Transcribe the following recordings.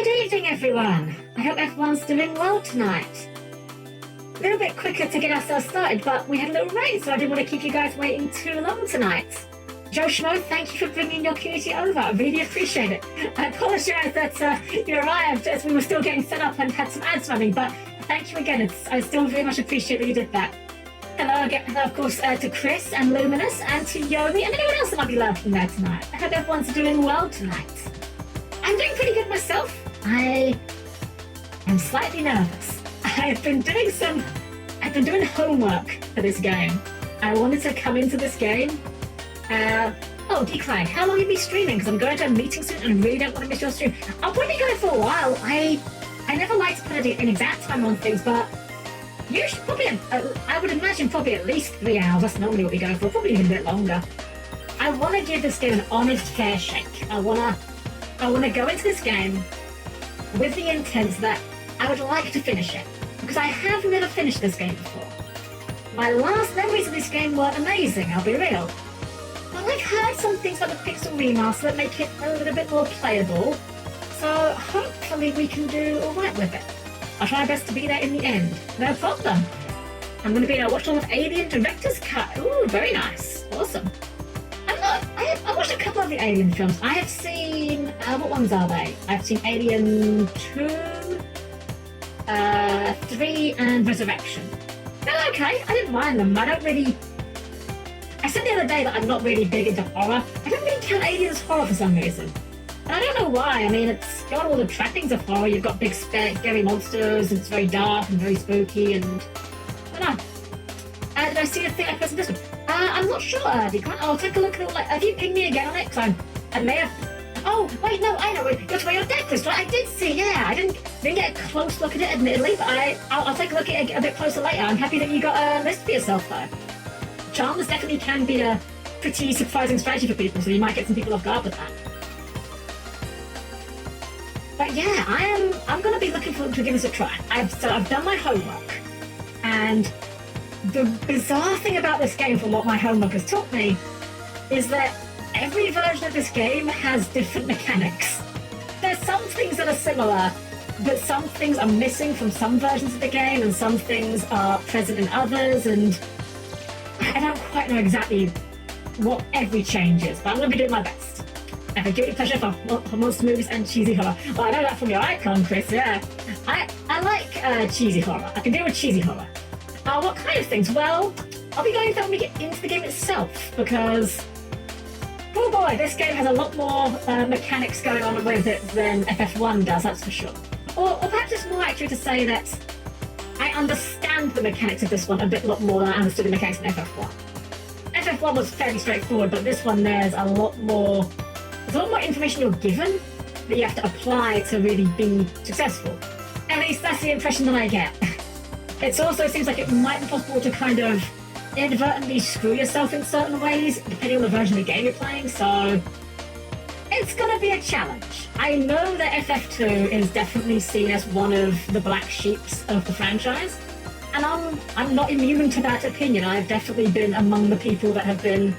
Good evening, everyone. I hope everyone's doing well tonight. A little bit quicker to get ourselves started, but we had a little rain, so I didn't want to keep you guys waiting too long tonight. Joe Schmo, thank you for bringing your community over. I really appreciate it. I apologise that you arrived as we were still getting set up and had some ads running, but thank you again. I still very much appreciate that you did that. Hello again, of course, to Chris and Luminous and to Yomi and anyone else that might be lurking there tonight. I hope everyone's doing well tonight. I'm doing pretty good myself. I am slightly nervous. I've been doing homework for this game. I wanted to come into this game. Decline, how long will you be streaming? Because I'm going to a meeting soon and I really don't want to miss your stream. I'll probably go for a while. I never like to put an exact time on things, but usually probably, I would imagine probably at least 3 hours. That's normally what we go for, probably even a bit longer. I want to give this game an honest, fair shake. I want to go into this game with the intent that I would like to finish it, because I have never finished this game before. My last memories of this game were amazing, I'll be real. But I've heard some things about the Pixel Remaster that make it a little bit more playable, so hopefully we can do alright with it. I'll try my best to be there in the end, no problem. I'm going to be able to watch all of Alien Director's Cut. Ooh, very nice, awesome. I watched a couple of the Alien films. I have seen, what ones are they? I've seen Alien 2, 3 and Resurrection. They're okay, I didn't mind them. I said the other day that I'm not really big into horror. I don't really count Alien as horror for some reason. And I don't know why. I mean, it's got all the trappings of horror. You've got big scary monsters, and it's very dark and very spooky, and I don't know. Did I see a thing I posted this one? I'm not sure, Declan. I'll take a look at it. Have you pinged me again on it? Because I may have... Oh, wait, no, I know. You're talking about your deck list, right? I did see, yeah. I didn't get a close look at it, admittedly, but I'll take a look at it a bit closer later. I'm happy that you got a list for yourself, though. Charms definitely can be a pretty surprising strategy for people, so you might get some people off guard with that. But yeah, I'm going to be looking forward to give this a try. I've done my homework, and the bizarre thing about this game, from what my homework has taught me, is that every version of this game has different mechanics. There's some things that are similar, but some things are missing from some versions of the game, and some things are present in others, and I don't quite know exactly what every change is, but I'm going to be doing my best. I have a guilty pleasure for monster movies and cheesy horror. Well, I know that from your icon, Chris, yeah. I like cheesy horror. I can deal with cheesy horror. What kind of things? Well, I'll be going with that when we get into the game itself, because, oh boy, this game has a lot more mechanics going on with it than FF1 does, that's for sure. Or perhaps it's more accurate to say that I understand the mechanics of this one a lot more than I understood the mechanics in FF1. FF1 was fairly straightforward, but this one there's a lot more information you're given that you have to apply to really be successful. At least that's the impression that I get. It also seems like it might be possible to kind of inadvertently screw yourself in certain ways, depending on the version of the game you're playing, so it's gonna be a challenge. I know that FF2 is definitely seen as one of the black sheeps of the franchise, and I'm not immune to that opinion. I've definitely been among the people that have been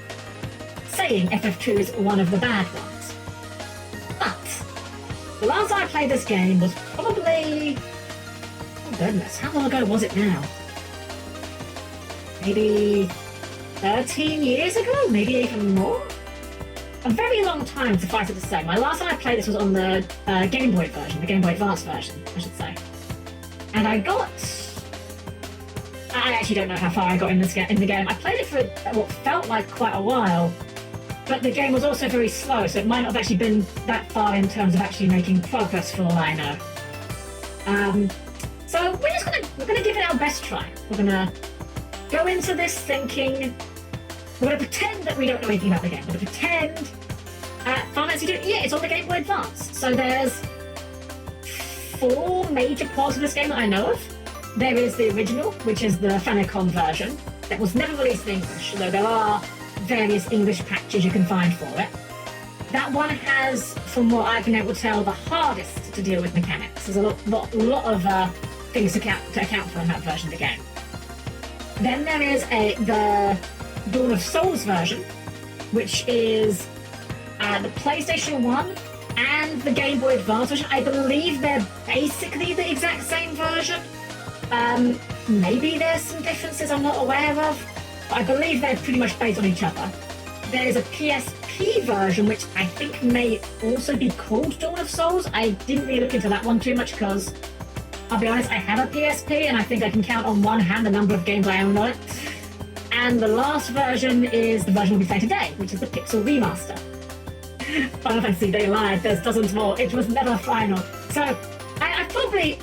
saying FF2 is one of the bad ones. But the last time I played this game was probably... Oh goodness, how long ago was it now? Maybe 13 years ago? Maybe even more? A very long time, suffice it to say. My last time I played this was on the Game Boy version, the Game Boy Advance version, I should say. And I actually don't know how far I got in the game. I played it for what felt like quite a while, but the game was also very slow, so it might not have actually been that far in terms of actually making progress, for all I know. So we're gonna give it our best try. We're gonna go into this thinking, we're gonna pretend that we don't know anything about the game. We're gonna pretend Fantasy II, yeah, it's on the Game Boy Advance. So there's 4 major parts of this game that I know of. There is the original, which is the Famicom version, that was never released in English, though there are various English patches you can find for it. That one has, from what I've been able to tell, the hardest to deal with mechanics. There's a lot of things to account for in that version of the game. Then there is the Dawn of Souls version, which is the PlayStation 1 and the Game Boy Advance version. I believe they're basically the exact same version. Maybe there's some differences I'm not aware of, but I believe they're pretty much based on each other. There is a PSP version, which I think may also be called Dawn of Souls. I didn't really look into that one too much because, I'll be honest, I have a PSP and I think I can count on one hand the number of games I own on it. And the last version is the version we'll be playing today, which is the Pixel Remaster. Final Fantasy, they lied. There's dozens more. It was never final. So I've probably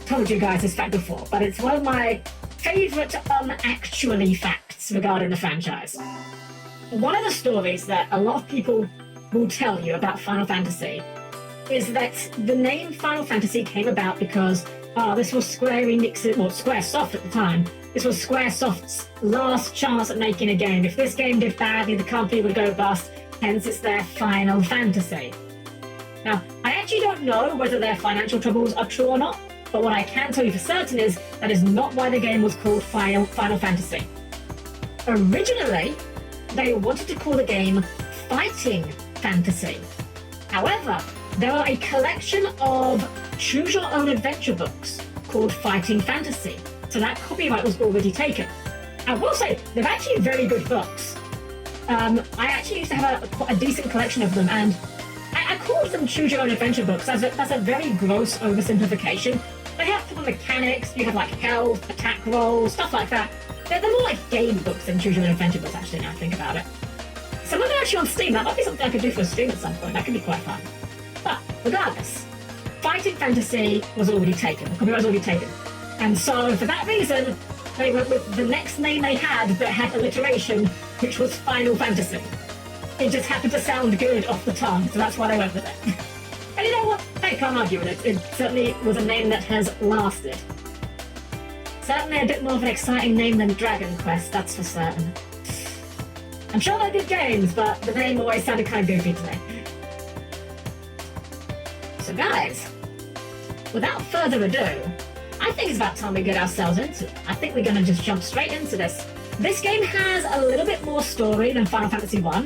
told you guys this fact before, but it's one of my favourite actually facts regarding the franchise. One of the stories that a lot of people will tell you about Final Fantasy is that the name Final Fantasy came about because this was Square Enix's, well, Squaresoft at the time. This was Squaresoft's last chance at making a game. If this game did badly, the company would go bust. Hence, it's their Final Fantasy. Now, I actually don't know whether their financial troubles are true or not, but what I can tell you for certain is that is not why the game was called Final Fantasy. Originally, they wanted to call the game Fighting Fantasy. However, there are a collection of choose-your-own-adventure books called Fighting Fantasy, so that copyright was already taken. I will say, they're actually very good books. I actually used to have a decent collection of them, and I called them choose-your-own-adventure books as a very gross oversimplification. They have different mechanics, you have like health, attack rolls, stuff like that. They're more like game books than choose-your-own-adventure books, actually, now I think about it. Some of them are actually on Steam. That might be something I could do for a stream at some point. That could be quite fun. But regardless, Fighting Fantasy was already taken. The copyright was already taken. And so, for that reason, they went with the next name they had that had alliteration, which was Final Fantasy. It just happened to sound good off the tongue, so that's why they went with it. And you know what? I can't argue with it. It certainly was a name that has lasted. Certainly a bit more of an exciting name than Dragon Quest, that's for certain. I'm sure they're good games, but the name always sounded kind of goofy to me. So guys, without further ado, I think it's about time we get ourselves into it. I think we're going to just jump straight into this. This game has a little bit more story than Final Fantasy I,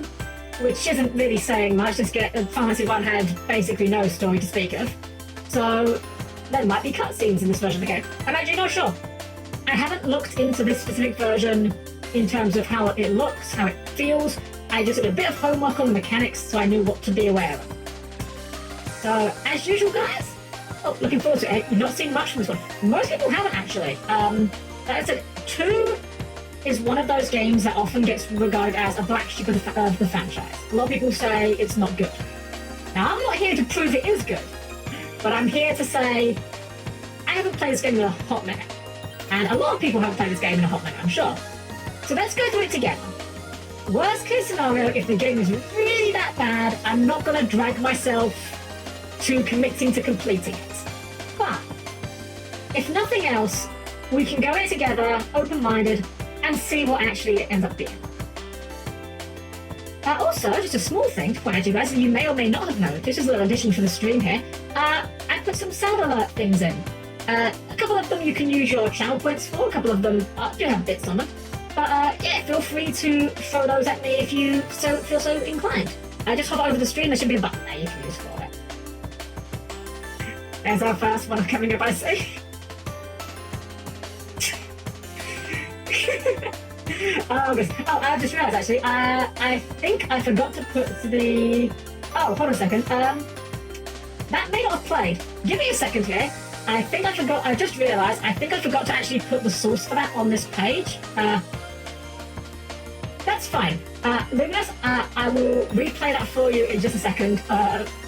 which isn't really saying much. Final Fantasy I had basically no story to speak of. So there might be cutscenes in this version of the game. I'm actually not sure. I haven't looked into this specific version in terms of how it looks, how it feels. I just did a bit of homework on the mechanics so I knew what to be aware of. So, as usual guys, looking forward to it. You've not seen much from this one. Most people haven't actually. Like I said, 2 is one of those games that often gets regarded as a black sheep of the franchise. A lot of people say it's not good. Now, I'm not here to prove it is good, but I'm here to say I haven't played this game in a hot minute. And a lot of people haven't played this game in a hot minute, I'm sure. So let's go through it together. Worst case scenario, if the game is really that bad, I'm not going to drag myself to committing to completing it. But if nothing else, we can go in together, open-minded, and see what actually it ends up being. Also, just a small thing to point out to you guys, and you may or may not have noticed, just as a little addition for the stream here, I put some sound alert things in. A couple of them you can use your channel points for, a couple of them do have bits on them. But yeah, feel free to throw those at me if you feel so inclined. Just hover over the stream, there should be a button there you can use for it. There's our first one coming up, I see. I just realised actually, I think I forgot to put the... Oh, hold on a second. That may not have played. Give me a second here. I think I forgot, I just realised, I think I forgot to actually put the source for that on this page. That's fine. Luminous, I will replay that for you in just a second,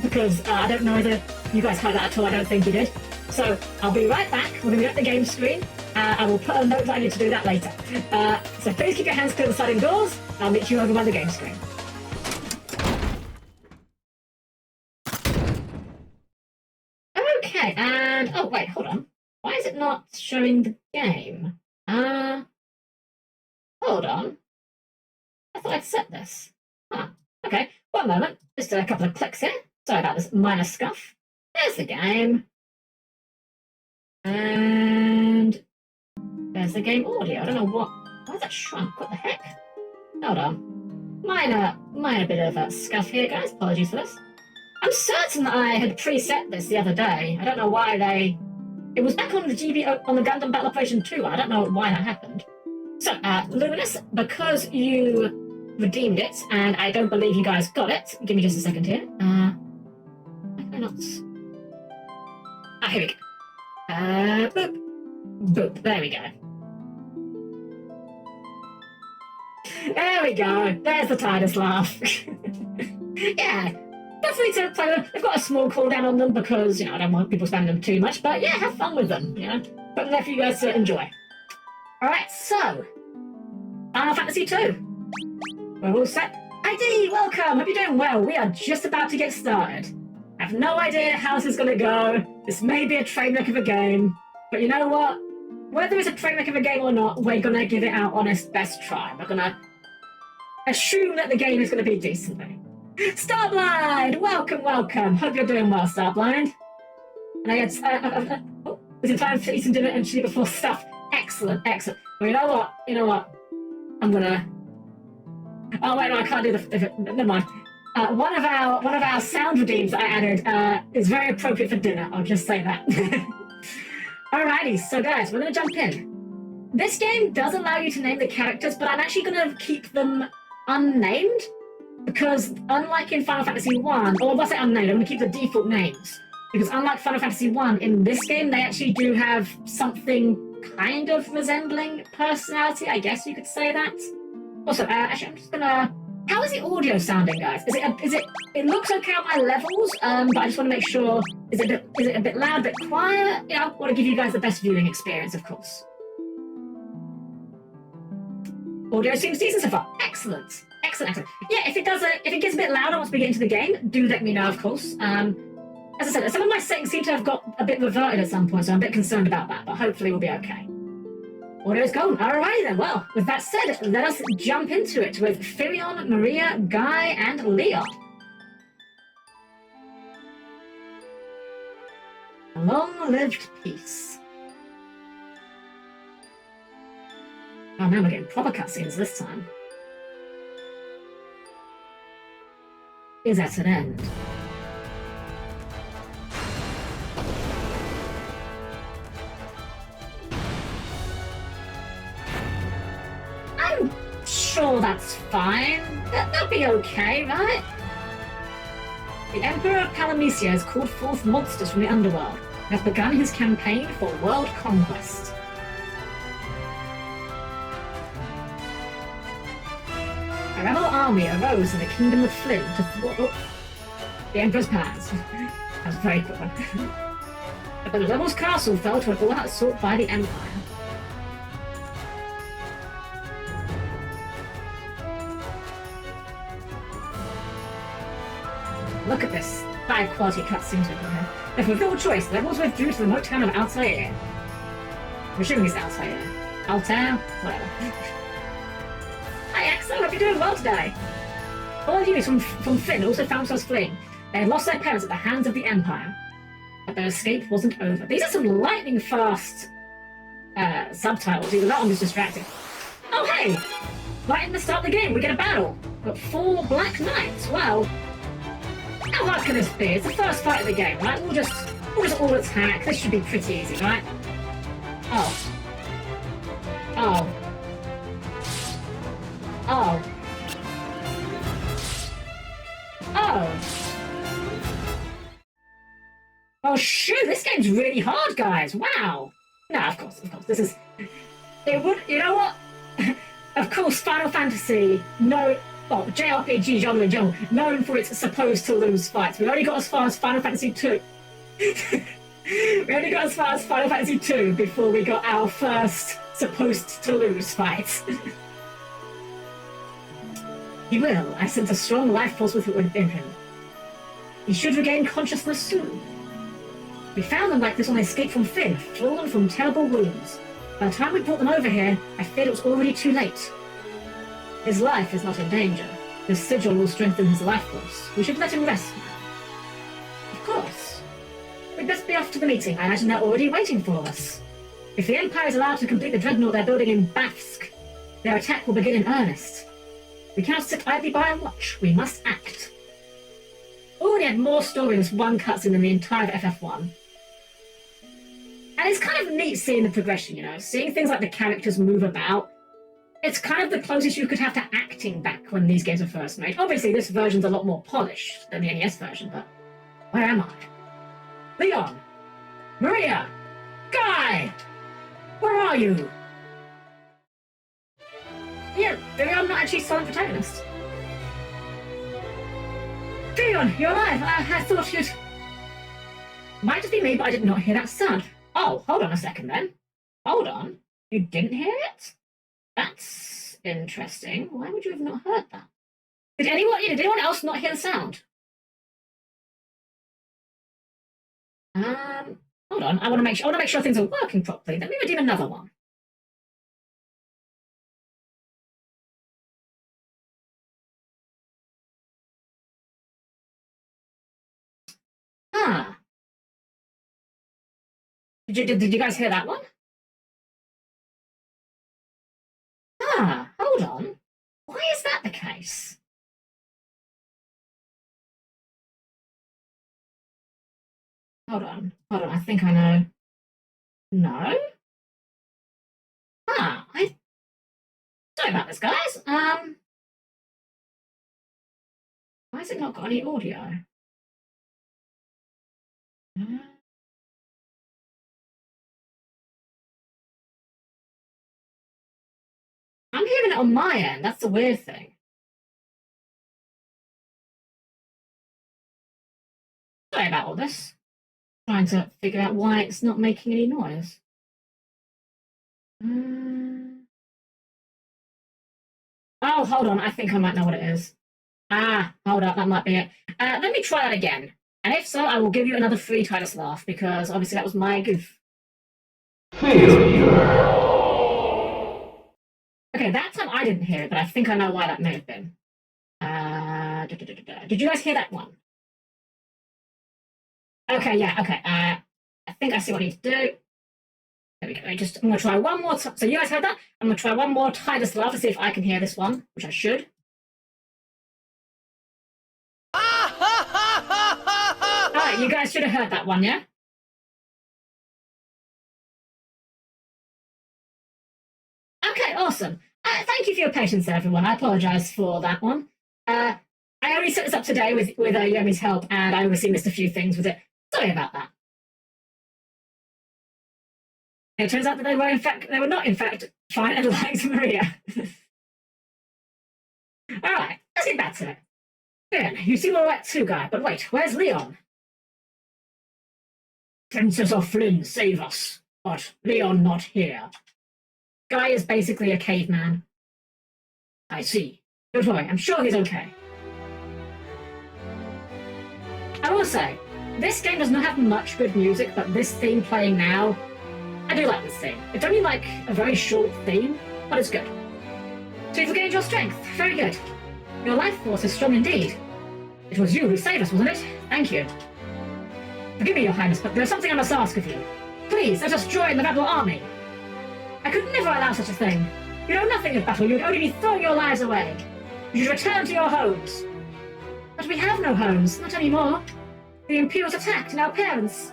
because I don't know whether you guys heard that at all, I don't think you did. So, I'll be right back, we're going to be at the game screen. I will put a note that I need to do that later. So please keep your hands clear of the sliding doors, I'll meet you over by the game screen. Okay, and... Oh, wait, hold on. Why is it not showing the game? Hold on. I thought I'd set this. Okay, one moment. Just a couple of clicks here. Sorry about this minor scuff. There's the game. And... there's the game audio. I don't know what... Why is that shrunk? What the heck? Hold on. Minor bit of a scuff here, guys. Apologies for this. I'm certain that I had preset this the other day. I don't know why they... It was back on the on the Gundam Battle Operation 2. I don't know why that happened. So, Luminous, because you redeemed it, and I don't believe you guys got it. Give me just a second here. Why can I not... Ah, here we go. Boop. Boop. There we go. There we go. There's the Titus laugh. Yeah. Definitely to play them. They've got a small cooldown on them because, I don't want people spamming them too much, but yeah, have fun with them, Put them there for you guys to enjoy. Alright, so, Final Fantasy II. We're all set. ID, welcome! Hope you're doing well. We are just about to get started. I have no idea how this is going to go. This may be a train wreck of a game, but you know what? Whether it's a train wreck of a game or not, we're going to give it our honest best try. We're going to assume that the game is going to be decent. Starblind! Welcome, welcome. Hope you're doing well, Starblind. And I had... was it time to eat some dinner and sleep before stuff? Excellent, excellent. Well, you know what? I'm gonna... Oh, wait, no, I can't do the... Never mind. One of our sound redeems I added is very appropriate for dinner. I'll just say that. Alrighty, so guys, we're gonna jump in. This game does allow you to name the characters, but I'm actually gonna keep them unnamed. Because unlike in Final Fantasy 1, or let's say unnamed, I'm going to keep the default names. Because unlike Final Fantasy 1, in this game they actually do have something kind of resembling personality, I guess you could say that. Also, actually I'm just going to... How is the audio sounding, guys? It looks okay on my levels, but I just want to make sure, is it a bit loud, a bit quiet? I want to give you guys the best viewing experience, of course. Audio seems decent so far. Excellent. Excellent. Yeah, if it gets a bit louder once we get into the game, do let me know, of course. As I said, some of my settings seem to have got a bit reverted at some point, so I'm a bit concerned about that, but hopefully we'll be okay. Audio's gone. Alright then, well, with that said, let us jump into it with Firion, Maria, Guy, and Leon. Long-lived peace. Oh, now we're getting proper cutscenes this time. Is at an end. I'm sure that's fine. That'll be okay, right? The Emperor of Palamecia has called forth monsters from the underworld and has begun his campaign for world conquest. A rebel army arose in the Kingdom of Flynn to thwart the Emperor's plans. That was a very quick one. But the rebel's castle fell to an all-out assault by the Empire. Look at this. 5 quality cutscenes we've got here. If with little choice, the rebels withdrew to the remote town of Altair. I'm assuming it's Altair. Altair? Whatever. Hi Axel, hope you're doing well today. All of you from Flynn also found themselves fleeing. They had lost their parents at the hands of the Empire. But their escape wasn't over. These are some lightning fast subtitles, even that one was distracting. Oh hey! Right in the start of the game, we get a battle. Got 4 Black Knights, wow. How hard can this be? It's the first fight of the game, right? We'll just all attack. This should be pretty easy, right? Oh. Oh. Oh. Oh. Oh shoot, this game's really hard, guys. Wow. No, of course. This is... It would... You know what? Of course, Final Fantasy... No... Well, JRPG genre in general, known for its supposed-to-lose fights. We only got as far as Final Fantasy II. We only got as far as Final Fantasy II before we got our first supposed-to-lose fight. He will. I sense a strong life force within him. He should regain consciousness soon. We found them like this on escape from Fynn, fallen from terrible wounds. By the time we brought them over here, I feared it was already too late. His life is not in danger. His sigil will strengthen his life force. We should let him rest now. Of course. We'd best be off to the meeting. I imagine they're already waiting for us. If the Empire is allowed to complete the dreadnought they're building in Bafsk, their attack will begin in earnest. We cannot sit idly by and watch. We must act. Oh had more story in this one cutscene than the entire FF1. And it's kind of neat seeing the progression, you know, seeing things like the characters move about. It's kind of the closest you could have to acting back when these games were first made. Obviously, this version's a lot more polished than the NES version, but where am I? Leon! Maria! Guy! Where are you? Yeah, maybe I'm not actually silent protagonist. Leon, you're alive! I thought you'd... Might just be me, but I did not hear that sound. Oh, hold on a second then. Hold on. You didn't hear it? That's interesting. Why would you have not heard that? Did anyone else not hear the sound? Hold on. I want to make sure things are working properly. Let me redeem another one. Ah. Did you guys hear that one? Ah, hold on. Why is that the case? Hold on, I think I know. No? Sorry about this, guys. Why has it not got any audio? I'm hearing it on my end. That's the weird thing. Sorry about all this. Trying to figure out why it's not making any noise. Oh, hold on. I think I might know what it is. Hold up. That might be it. Let me try that again. And if so, I will give you another free Titus laugh, because obviously that was my goof. Failure. Okay, that time I didn't hear it, but I think I know why that may have been. Did you guys hear that one? Okay, yeah, okay. I think I see what I need to do. There we go. I'm going to try one more time. So you guys heard that? I'm going to try one more Titus laugh to see if I can hear this one, which I should. Alright, you guys should have heard that one, yeah? Okay, awesome. Thank you for your patience there, everyone. I apologise for that one. I only set this up today with Yomi's help, and I obviously missed a few things with it. Sorry about that. It turns out that they were not in fact fine and liked Maria. Alright, let's get back to it. Leon, you seem alright too, guy, but wait, where's Leon? Princess of Flynn, save us. But Leon not here. Guy is basically a caveman. I see. Don't worry, I'm sure he's okay. I will say, this game does not have much good music, but this theme playing now, I do like this theme. It's only like a very short theme, but it's good. So you've regained your strength. Very good. Your life force is strong indeed. It was you who saved us, wasn't it? Thank you. Forgive me, Your Highness, but there's something I must ask of you. Please, let us join the rebel army. I could never allow such a thing. You know nothing of battle. You would only be throwing your lives away. You should return to your homes. But we have no homes. Not anymore. The Imperials attacked, and our parents...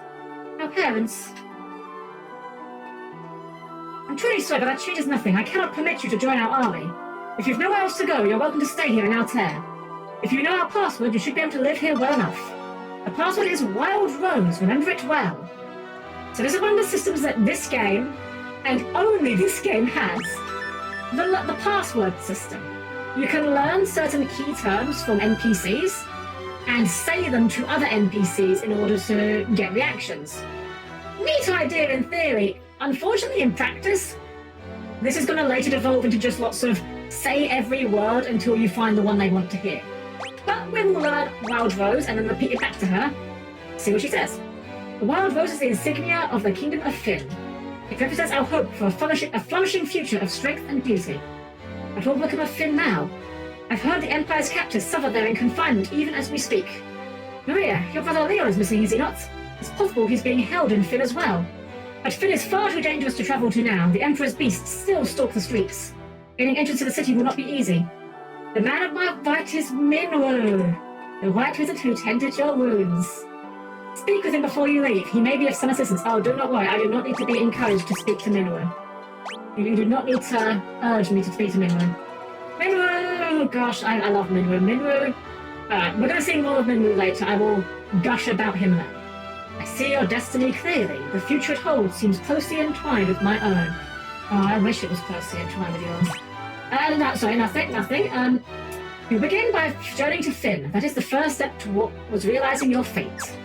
I'm truly sorry, but that changes nothing. I cannot permit you to join our army. If you've nowhere else to go, you're welcome to stay here in Altair. If you know our password, you should be able to live here well enough. The password is Wild Rose. Remember it well. So this is one of the systems that this game, and only this game, has. The password system. You can learn certain key terms from NPCs and say them to other NPCs in order to get reactions. Neat idea in theory. Unfortunately, in practice, this is going to later devolve into just lots of say every word until you find the one they want to hear. But we will learn Wild Rose and then repeat it back to her. See what she says. The Wild Rose is the insignia of the Kingdom of Fynn. It represents our hope for a flourishing future of strength and beauty. But what will become of Fynn now? I've heard the Empire's captors suffer there in confinement even as we speak. Maria, your brother Leon is missing, is he not? It's possible he's being held in Fynn as well. But Fynn is far too dangerous to travel to now. The Emperor's beasts still stalk the streets. Gaining entrance to the city will not be easy. The man of my right is Minwo. The White Wizard who tended your wounds. Speak with him before you leave. He may be of some assistance. Oh, do not worry. I do not need to be encouraged to speak to Minwu. You do not need to urge me to speak to Minwu. Minwu! Gosh, I love Minwu. Minwu... Alright, we're going to see more of Minwu later. I will gush about him then. I see your destiny clearly. The future it holds seems closely entwined with my own. Oh, I wish it was closely entwined with yours. Nothing. You begin by journeying to Finn. That is the first step towards realizing your fate.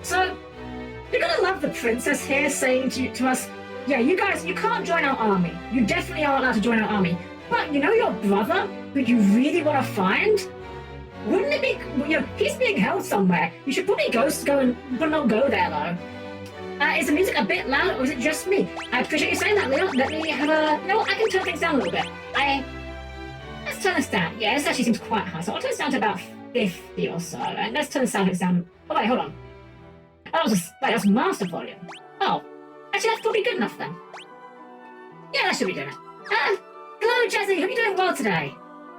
So, you're gonna love the princess here saying to us, yeah, you guys, you can't join our army. You definitely aren't allowed to join our army. But you know your brother, who you really want to find? Wouldn't it be, he's being held somewhere. You should probably go and, but not go there though. Is the music a bit loud or is it just me? I appreciate you saying that, Leon. Let me have a, I can turn things down a little bit. Let's turn this down. Yeah, this actually seems quite high. So I'll turn this down to about 50 or so. And let's turn the sound down. Oh wait, hold on. Oh, that's master volume. Oh, actually that's probably good enough then. Yeah, that should be doing it. Hello, Jazzy. Hope you're doing well today.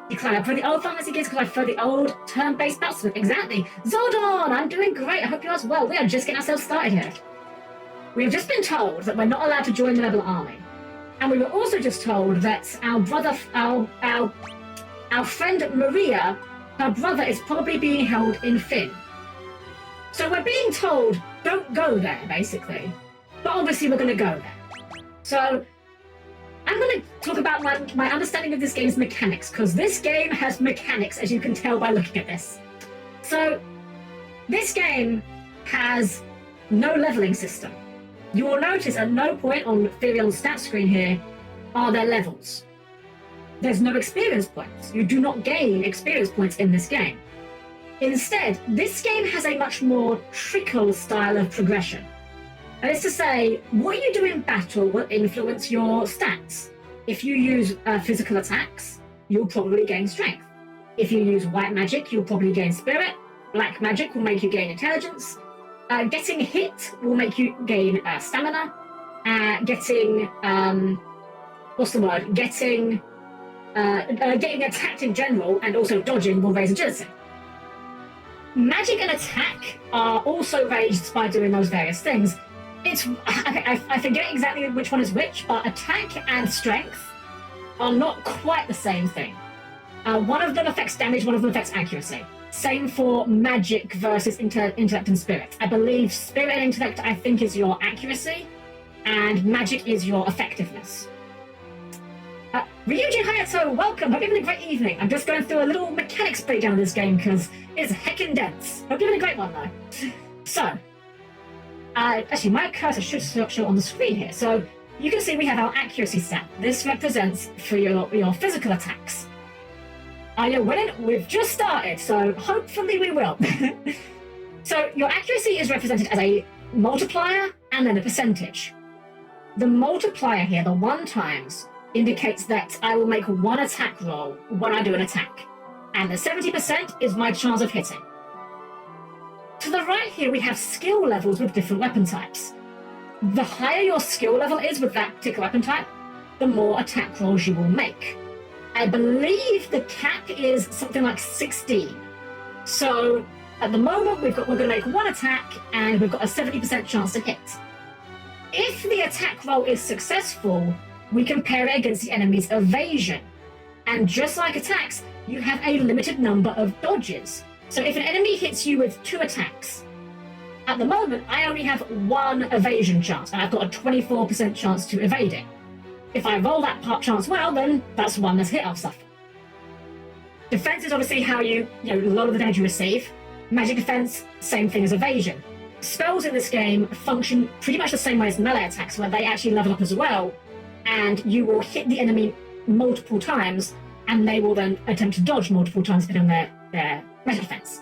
Decline. I play the old fantasy games because I prefer the old turn-based battle system. Exactly. Zordon, I'm doing great. I hope you're as well. We are just getting ourselves started here. We have just been told that we're not allowed to join the Rebel Army. And we were also just told that our friend Maria, her brother, is probably being held in Finn. So we're being told, don't go there, basically. But obviously we're going to go there. So I'm going to talk about my understanding of this game's mechanics, because this game has mechanics, as you can tell by looking at this. So this game has no leveling system. You will notice at no point on Firiel's stat screen here are there levels. There's no experience points. You do not gain experience points in this game. Instead, this game has a much more trickle style of progression. That is to say, what you do in battle will influence your stats. If you use physical attacks, you'll probably gain strength. If you use white magic, you'll probably gain spirit. Black magic will make you gain intelligence. Getting hit will make you gain stamina. Getting attacked in general and also dodging will raise agility. Magic and attack are also raised by doing those various things. I forget exactly which one is which, but attack and strength are not quite the same thing. One of them affects damage, one of them affects accuracy. Same for magic versus intellect and spirit. I believe spirit and intellect, I think, is your accuracy, and magic is your effectiveness. Ryuji Hayato, welcome. Hope you're having a great evening. I'm just going through a little mechanics breakdown of this game because it's heckin' dense. Hope you're having a great one, though. So, actually, my cursor should show on the screen here. So, you can see we have our accuracy stat. This represents for your physical attacks. You're winning? We've just started, so hopefully we will. So, your accuracy is represented as a multiplier and then a percentage. The multiplier here, the 1 times, indicates that I will make 1 attack roll when I do an attack. And the 70% is my chance of hitting. To the right here, we have skill levels with different weapon types. The higher your skill level is with that particular weapon type, the more attack rolls you will make. I believe the cap is something like 16. So at the moment, we're going to make 1 attack and we've got a 70% chance to hit. If the attack roll is successful, we compare it against the enemy's evasion. And just like attacks, you have a limited number of dodges. So if an enemy hits you with 2 attacks, at the moment, I only have 1 evasion chance, and I've got a 24% chance to evade it. If I roll that part chance well, then that's 1 less hit I'll suffer. Defense is obviously how you lower the damage you receive. Magic defense, same thing as evasion. Spells in this game function pretty much the same way as melee attacks, where they actually level up as well, and you will hit the enemy multiple times, and they will then attempt to dodge multiple times depending on their magic defense.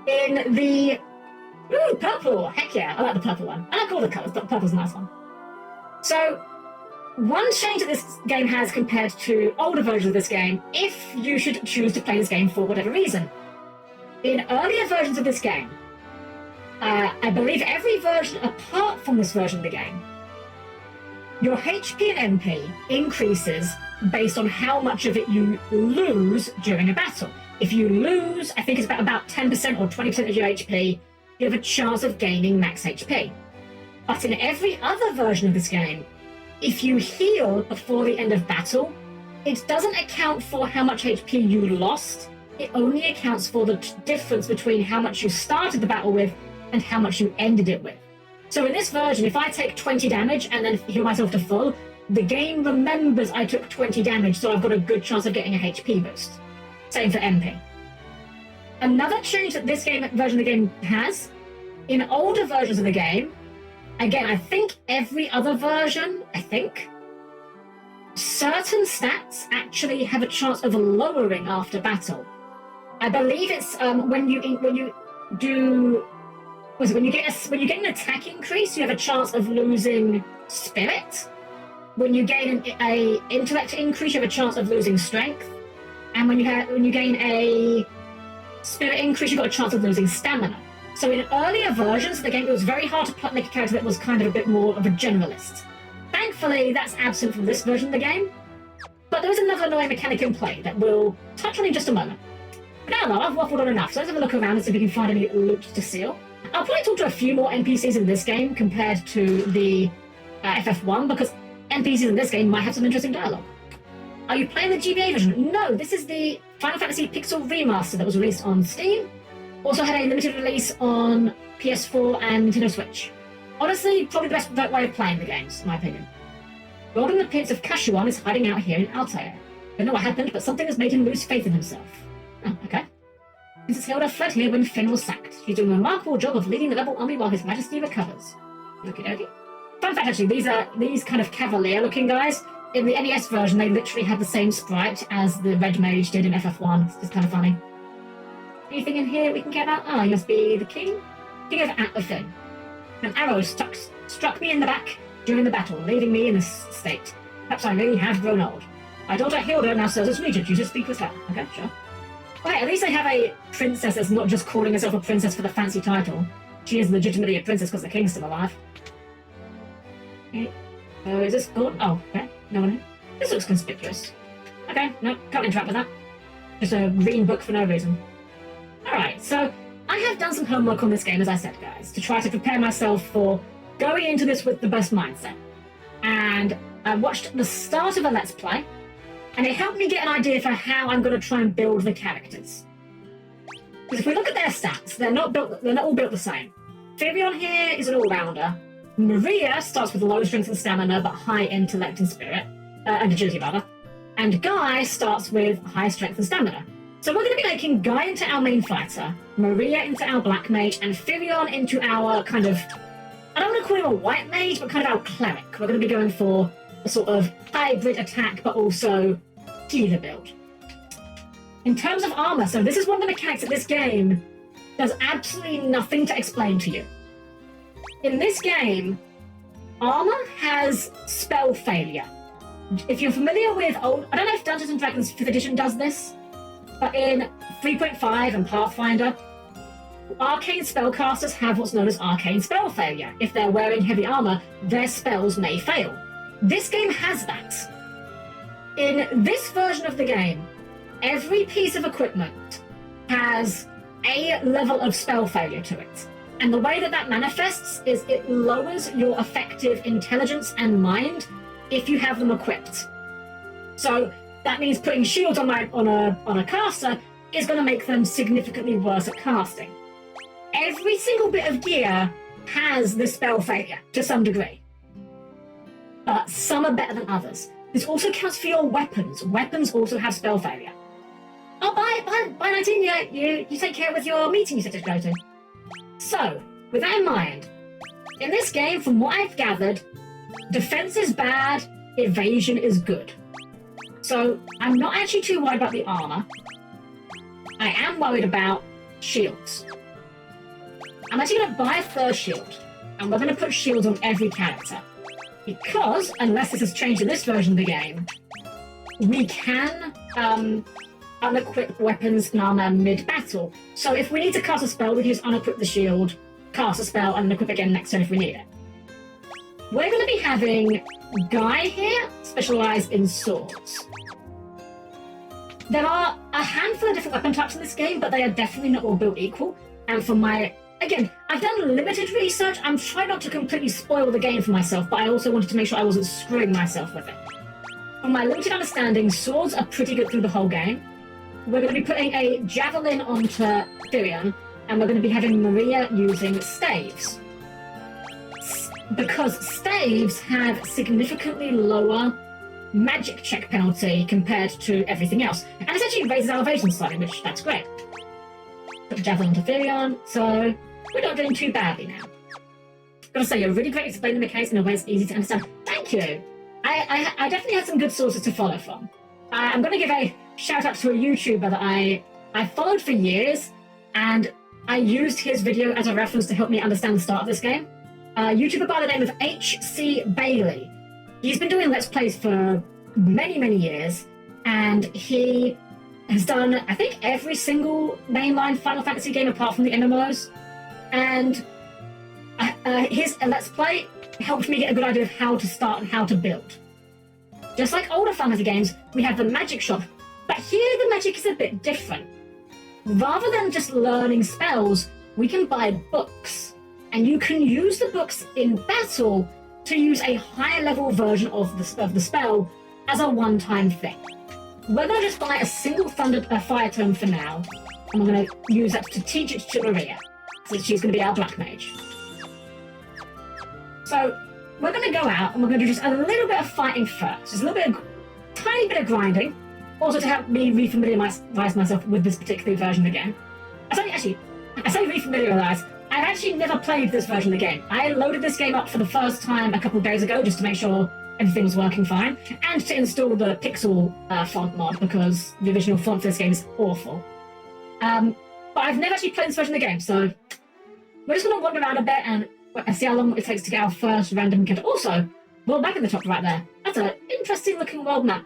In the... Ooh, purple! Heck yeah, I like the purple one. I like all the colours, but purple's a nice one. So, one change that this game has compared to older versions of this game, if you should choose to play this game for whatever reason. In earlier versions of this game, I believe every version apart from this version of the game, your HP and MP increases based on how much of it you lose during a battle. If you lose, I think it's about 10% or 20% of your HP, you have a chance of gaining max HP. But in every other version of this game, if you heal before the end of battle, it doesn't account for how much HP you lost. It only accounts for the difference between how much you started the battle with and how much you ended it with. So in this version, if I take 20 damage and then heal myself to full, the game remembers I took 20 damage, so I've got a good chance of getting a HP boost. Same for MP. Another change that this version of the game has, in older versions of the game, again, I think every other version, certain stats actually have a chance of lowering after battle. I believe it's when you get an attack increase, you have a chance of losing spirit. When you gain an intellect increase, you have a chance of losing strength. And when you gain a spirit increase, you've got a chance of losing stamina. So in earlier versions of the game, it was very hard to make a character that was kind of a bit more of a generalist. Thankfully, that's absent from this version of the game. But there is another annoying mechanic in play that we'll touch on in just a moment. But now, though, I've waffled on enough, so let's have a look around and see if we can find any loot to steal. I'll probably talk to a few more NPCs in this game compared to the FF1, because NPCs in this game might have some interesting dialogue. Are you playing the GBA version? No, this is the Final Fantasy Pixel Remaster that was released on Steam. Also had a limited release on PS4 and Nintendo Switch. Honestly, probably the best way of playing the games, in my opinion. Lord in the Pits of Kashuan is hiding out here in Altair. Don't know what happened, but something has made him lose faith in himself. Oh, okay. Princess Hilda fled here when Finn was sacked. She's doing a remarkable job of leading the rebel army while His Majesty recovers. Okie dokie. Fun fact, actually, these kind of cavalier-looking guys. In the NES version, they literally had the same sprite as the Red Mage did in FF1. It's just kind of funny. Anything in here we can get out? Oh, he must be the king? King of Atlathin. An arrow struck me in the back during the battle, leaving me in this state. Perhaps I really have grown old. My daughter Hilda now serves as regent. You should speak with her. Okay, sure. Well, at least they have a princess that's not just calling herself a princess for the fancy title. She is legitimately a princess because the king's still alive. Okay. Is this good? Oh, okay. No one here. This looks conspicuous. Okay, no, can't interact with that. Just a green book for no reason. Alright, so I have done some homework on this game, as I said, guys, to try to prepare myself for going into this with the best mindset. And I watched the start of a Let's Play, and it helped me get an idea for how I'm going to try and build the characters. Because if we look at their stats, they're not all built the same. Firion here is an all-rounder. Maria starts with low strength and stamina, but high intellect and spirit, and agility rather. And Guy starts with high strength and stamina. So we're going to be making Guy into our main fighter, Maria into our black mage, and Firion into our kind of, I don't want to call him a white mage, but kind of our cleric. We're going to be going for a sort of hybrid attack, but also healer build. In terms of armor, so this is one of the mechanics of this game does absolutely nothing to explain to you. In this game, armor has spell failure. If you're familiar with old, I don't know if Dungeons & Dragons 5th edition does this, but in 3.5 and Pathfinder, arcane spellcasters have what's known as arcane spell failure. If they're wearing heavy armor, their spells may fail. This game has that. In this version of the game, every piece of equipment has a level of spell failure to it. And the way that that manifests is it lowers your effective intelligence and mind if you have them equipped. So that means putting shields on a caster is going to make them significantly worse at casting. Every single bit of gear has this spell failure to some degree. But some are better than others. This also counts for your weapons. Weapons also have spell failure. Oh, bye 19, you take care with your meeting you said to go to. So, with that in mind, in this game, from what I've gathered, defense is bad, evasion is good. So, I'm not actually too worried about the armor. I am worried about shields. I'm actually going to buy a first shield, and we're going to put shields on every character. Because, unless this has changed in this version of the game, we can unequip weapons and armor mid-battle. So if we need to cast a spell, we can just unequip the shield, cast a spell, and equip again next turn if we need it. We're going to be having Guy here, specialised in swords. There are a handful of different weapon types in this game, but they are definitely not all built equal. And for again, I've done limited research. I'm trying not to completely spoil the game for myself, but I also wanted to make sure I wasn't screwing myself with it. From my limited understanding, swords are pretty good through the whole game. We're going to be putting a javelin onto Firion, and we're going to be having Maria using staves. Because staves have significantly lower magic check penalty compared to everything else. And it actually raises our evasion slightly, which that's great. Put the javelin onto Firion, so we're not doing too badly now. Gotta say, you're really great at explaining the mechanics in a way it's easy to understand. Thank you! I definitely had some good sources to follow from. I'm gonna give a shout out to a YouTuber that I followed for years, and I used his video as a reference to help me understand the start of this game. A YouTuber by the name of H.C. Bailey. He's been doing Let's Plays for many, many years, and he has done, I think, every single mainline Final Fantasy game apart from the MMOs. And his Let's Play helped me get a good idea of how to start and how to build. Just like older fantasy games, we have the magic shop, but here the magic is a bit different. Rather than just learning spells, we can buy books, and you can use the books in battle to use a higher level version of the spell as a one-time thing. We're going to just buy a single fire tome for now, and we're going to use that to teach it to Maria, since she's going to be our black mage. So we're going to go out and we're going to do just a little bit of fighting first, just a little bit of tiny bit of grinding, also to help me refamiliarize myself with this particular version of the game. I say refamiliarize. I've actually never played this version of the game. I loaded this game up for the first time a couple of days ago just to make sure everything was working fine, and to install the Pixel font mod because the original font for this game is awful. But I've never actually played this version of the game, so we're just going to wander around a bit and see how long it takes to get our first random encounter. Also, world map in the top right there. That's an interesting looking world map.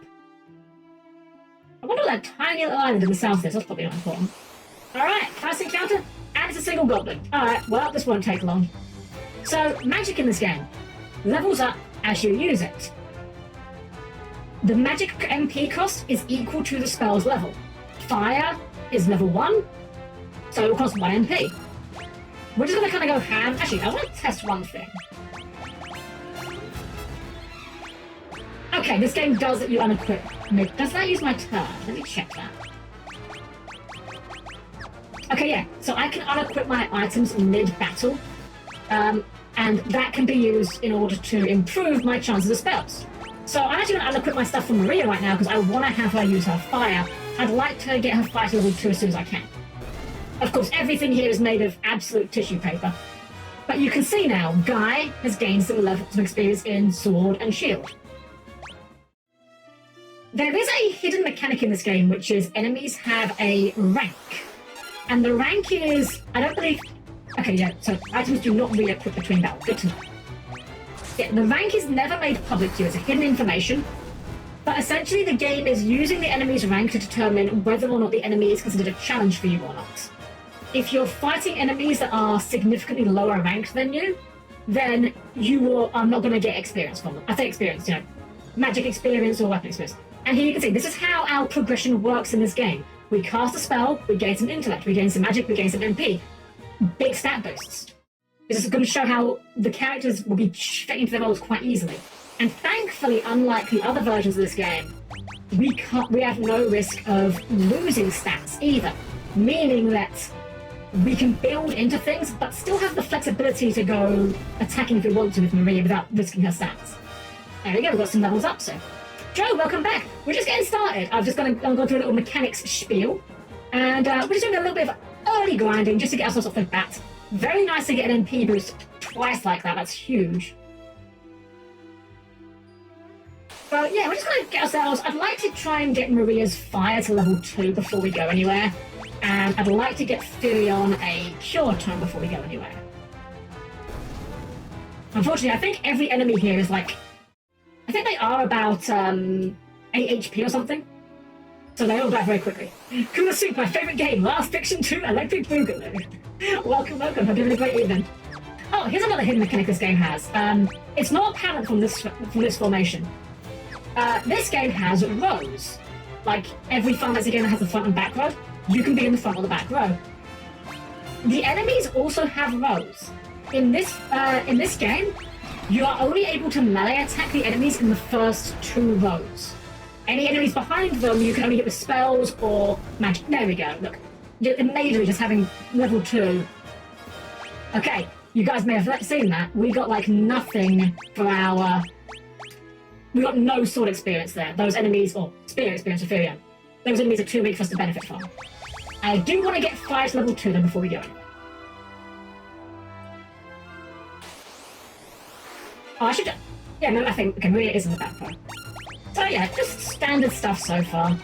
I wonder what that tiny little island in the south is. That's probably not important. Alright, first encounter, and it's a single goblin. Alright, well, this won't take long. So, magic in this game levels up as you use it. The magic MP cost is equal to the spell's level. Fire is level 1, so it will cost 1 MP. We're just going to kind of go ham. Actually, I want to test one thing. Okay, this game does let you unequip. Does that use my turn? Let me check that. Okay, yeah, so I can unequip my items mid-battle, and that can be used in order to improve my chances of spells. So I'm actually going to unequip my stuff from Maria right now because I want to have her use her fire. I'd like to get her fire to level 2 as soon as I can. Of course, everything here is made of absolute tissue paper. But you can see now, Guy has gained some levels of experience in sword and shield. There is a hidden mechanic in this game, which is enemies have a rank. And the rank is, I don't believe... Okay, yeah, so items do not re-equip between battles. Good to know. Yeah, the rank is never made public to you. It's a hidden information. But essentially, the game is using the enemy's rank to determine whether or not the enemy is considered a challenge for you or not. If you're fighting enemies that are significantly lower ranked than you, then you are not going to get experience from them. I say experience, you know, magic experience or weapon experience. And here you can see, this is how our progression works in this game. We cast a spell, we gain some intellect, we gain some magic, we gain some MP. Big stat boosts. This is going to show how the characters will be fit into their roles quite easily. And thankfully, unlike the other versions of this game, we have no risk of losing stats either. Meaning that we can build into things, but still have the flexibility to go attacking if we want to with Maria without risking her stats. There we go, we've got some levels up, so. Joe, welcome back. We're just getting started. I'm going through a little mechanics spiel. And we're just doing a little bit of early grinding just to get ourselves off the bat. Very nice to get an MP boost twice like that. That's huge. So yeah, we're just going to get ourselves... I'd like to try and get Maria's fire to level 2 before we go anywhere. And I'd like to get Firion a cure tome before we go anywhere. Unfortunately, I think every enemy here is like... I think they are about 8 HP or something. So they all die very quickly. Cooler Soup, my favourite game. Last Fiction 2 Electric Boogaloo. Welcome, welcome. Hope you're having a great evening. Oh, here's another hidden mechanic this game has. It's not apparent from this formation. This game has rows. like every fantasy game that has a front and back row, you can be in the front or the back row. The enemies also have rows. In this game, you are only able to melee attack the enemies in the first 2 rows. Any enemies behind them, you can only hit with spells or magic. There we go. Look, amazingly, just having level 2. Okay, you guys may have seen that. We got like nothing for our. We got no sword experience there. Those enemies, or spear experience, Ethereum. Those enemies are too weak for us to benefit from. I do want to get 5 to level 2 then before we go. Oh, I should. Yeah, no, I think okay, Maria is in the back row. So yeah, just standard stuff so far.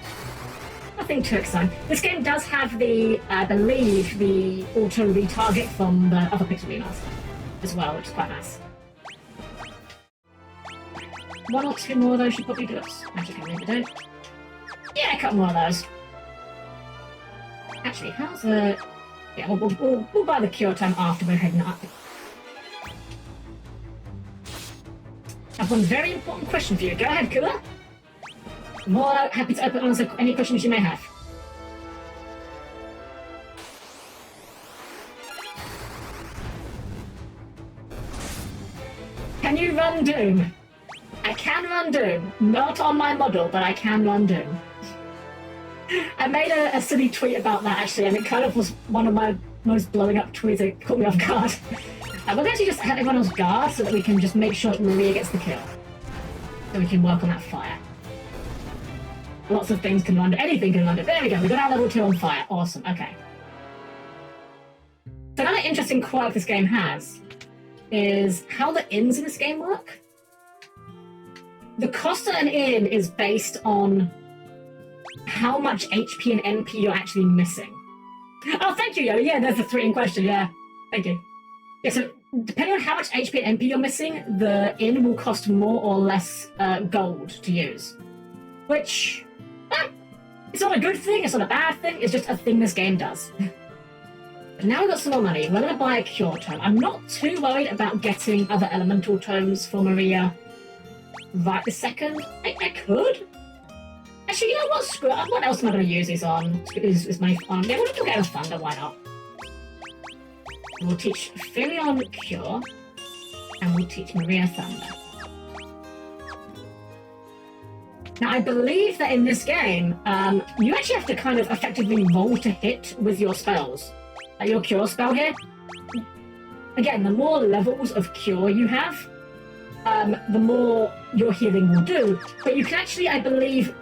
Nothing too exciting. This game does have the, I believe, the auto retarget from the other Pixel Remaster as well, which is quite nice. 1 or 2 more of those should probably do us. Actually, can we do? Yeah, a couple more of those. Actually, how's the? Yeah, we'll buy the cure time after we're heading up. I have one very important question for you. Go ahead, Kula. More happy to answer any questions you may have. Can you run Doom? I can run Doom. Not on my model, but I can run Doom. I made a silly tweet about that actually, and it kind of was one of my most blowing up tweets. It caught me off guard. We'll actually just have everyone else guard so that we can just make sure that Maria gets the kill. So we can work on that fire. Lots of things can run. Anything can run. There we go. We got our level 2 on fire. Awesome. Okay. So another interesting quirk this game has is how the inns in this game work. The cost of an inn is based on how much HP and MP you're actually missing. Oh, thank you, Yo. Yeah, there's the 3 in question. Yeah. Thank you. Yeah, so depending on how much HP and MP you're missing, the inn will cost more or less gold to use. Which, it's not a good thing, it's not a bad thing, it's just a thing this game does. But now we've got some more money, we're going to buy a cure tome. I'm not too worried about getting other elemental tomes for Maria right this second. I could. Actually, you know what? Screw it. What else am I going to use these on? Is my on? Yeah, we'll get a Thunder, why not? We'll teach Filion Cure, and we'll teach Maria Thunder. Now, I believe that in this game, you actually have to kind of effectively roll to hit with your spells. Like your Cure spell here. Again, the more levels of Cure you have, the more your healing will do. But you can actually, I believe,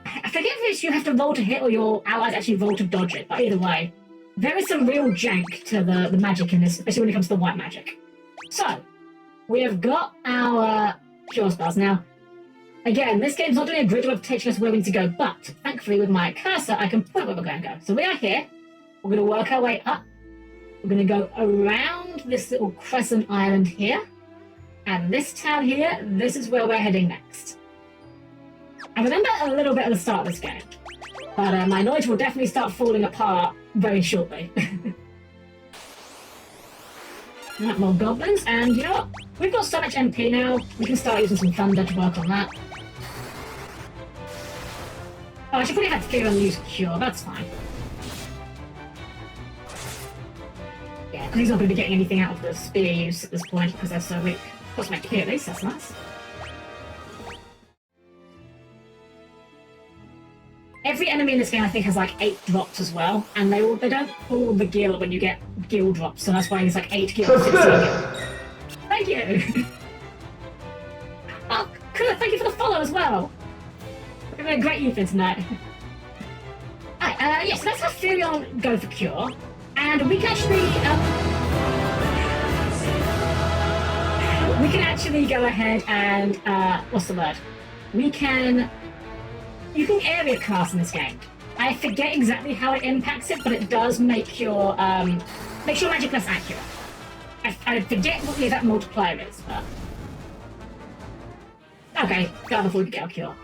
I forget if you have to roll to hit or your allies actually roll to dodge it, but either way, there is some real jank to the magic in this, especially when it comes to the white magic. So, we have got our Cure spells. Now, again, this game's not doing a great job of teaching us where we need to go, but thankfully with my cursor, I can point where we're going to go. So we are here. We're going to work our way up. We're going to go around this little crescent island here. And this town here, this is where we're heading next. I remember a little bit at the start of this game, but my knowledge will definitely start falling apart very shortly. Right, more goblins, and you know what? We've got so much MP now, we can start using some thunder to work on that. Oh, I should probably have to figure out use Cure, that's fine. Yeah, because he's not going to be getting anything out of the spear use at this point, because they're so weak. Cosmic Key at least, that's nice. Every enemy in this game, I think, has like 8 drops as well, and they don't pull the gil when you get gil drops, so that's why there's like 8 gil. Thank you! Oh, cool, thank you for the follow as well! We're having a great evening tonight. Alright, yes, let's have Furion go for Cure, and we can actually go ahead and, what's the word? You can area cast in this game. I forget exactly how it impacts it, but it does make your magic less accurate. I forget what the exact multiplier is, but... Okay, go before we get a Cure.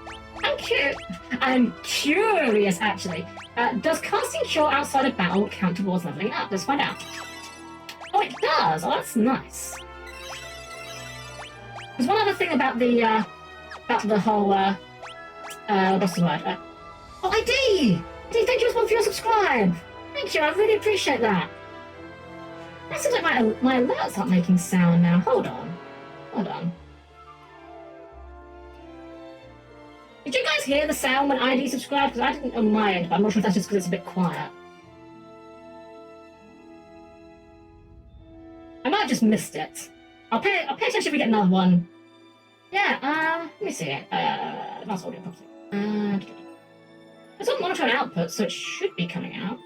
I'm curious, actually. Does casting Cure outside of battle count towards leveling up? Let's find out. Oh, it does! Oh, that's nice. There's one other thing about the whole, what's the word? Oh, ID! ID, thank you for your subscribe! Thank you, I really appreciate that. That seems like my alerts aren't making sound now. Hold on. Hold on. Did you guys hear the sound when ID subscribed? Because I didn't on my end, but I'm not sure if that's just because it's a bit quiet. I might have just missed it. I'll pay attention if we get another one. Yeah, let me see it. That's audio properly. It's on monitor and output, so it should be coming out.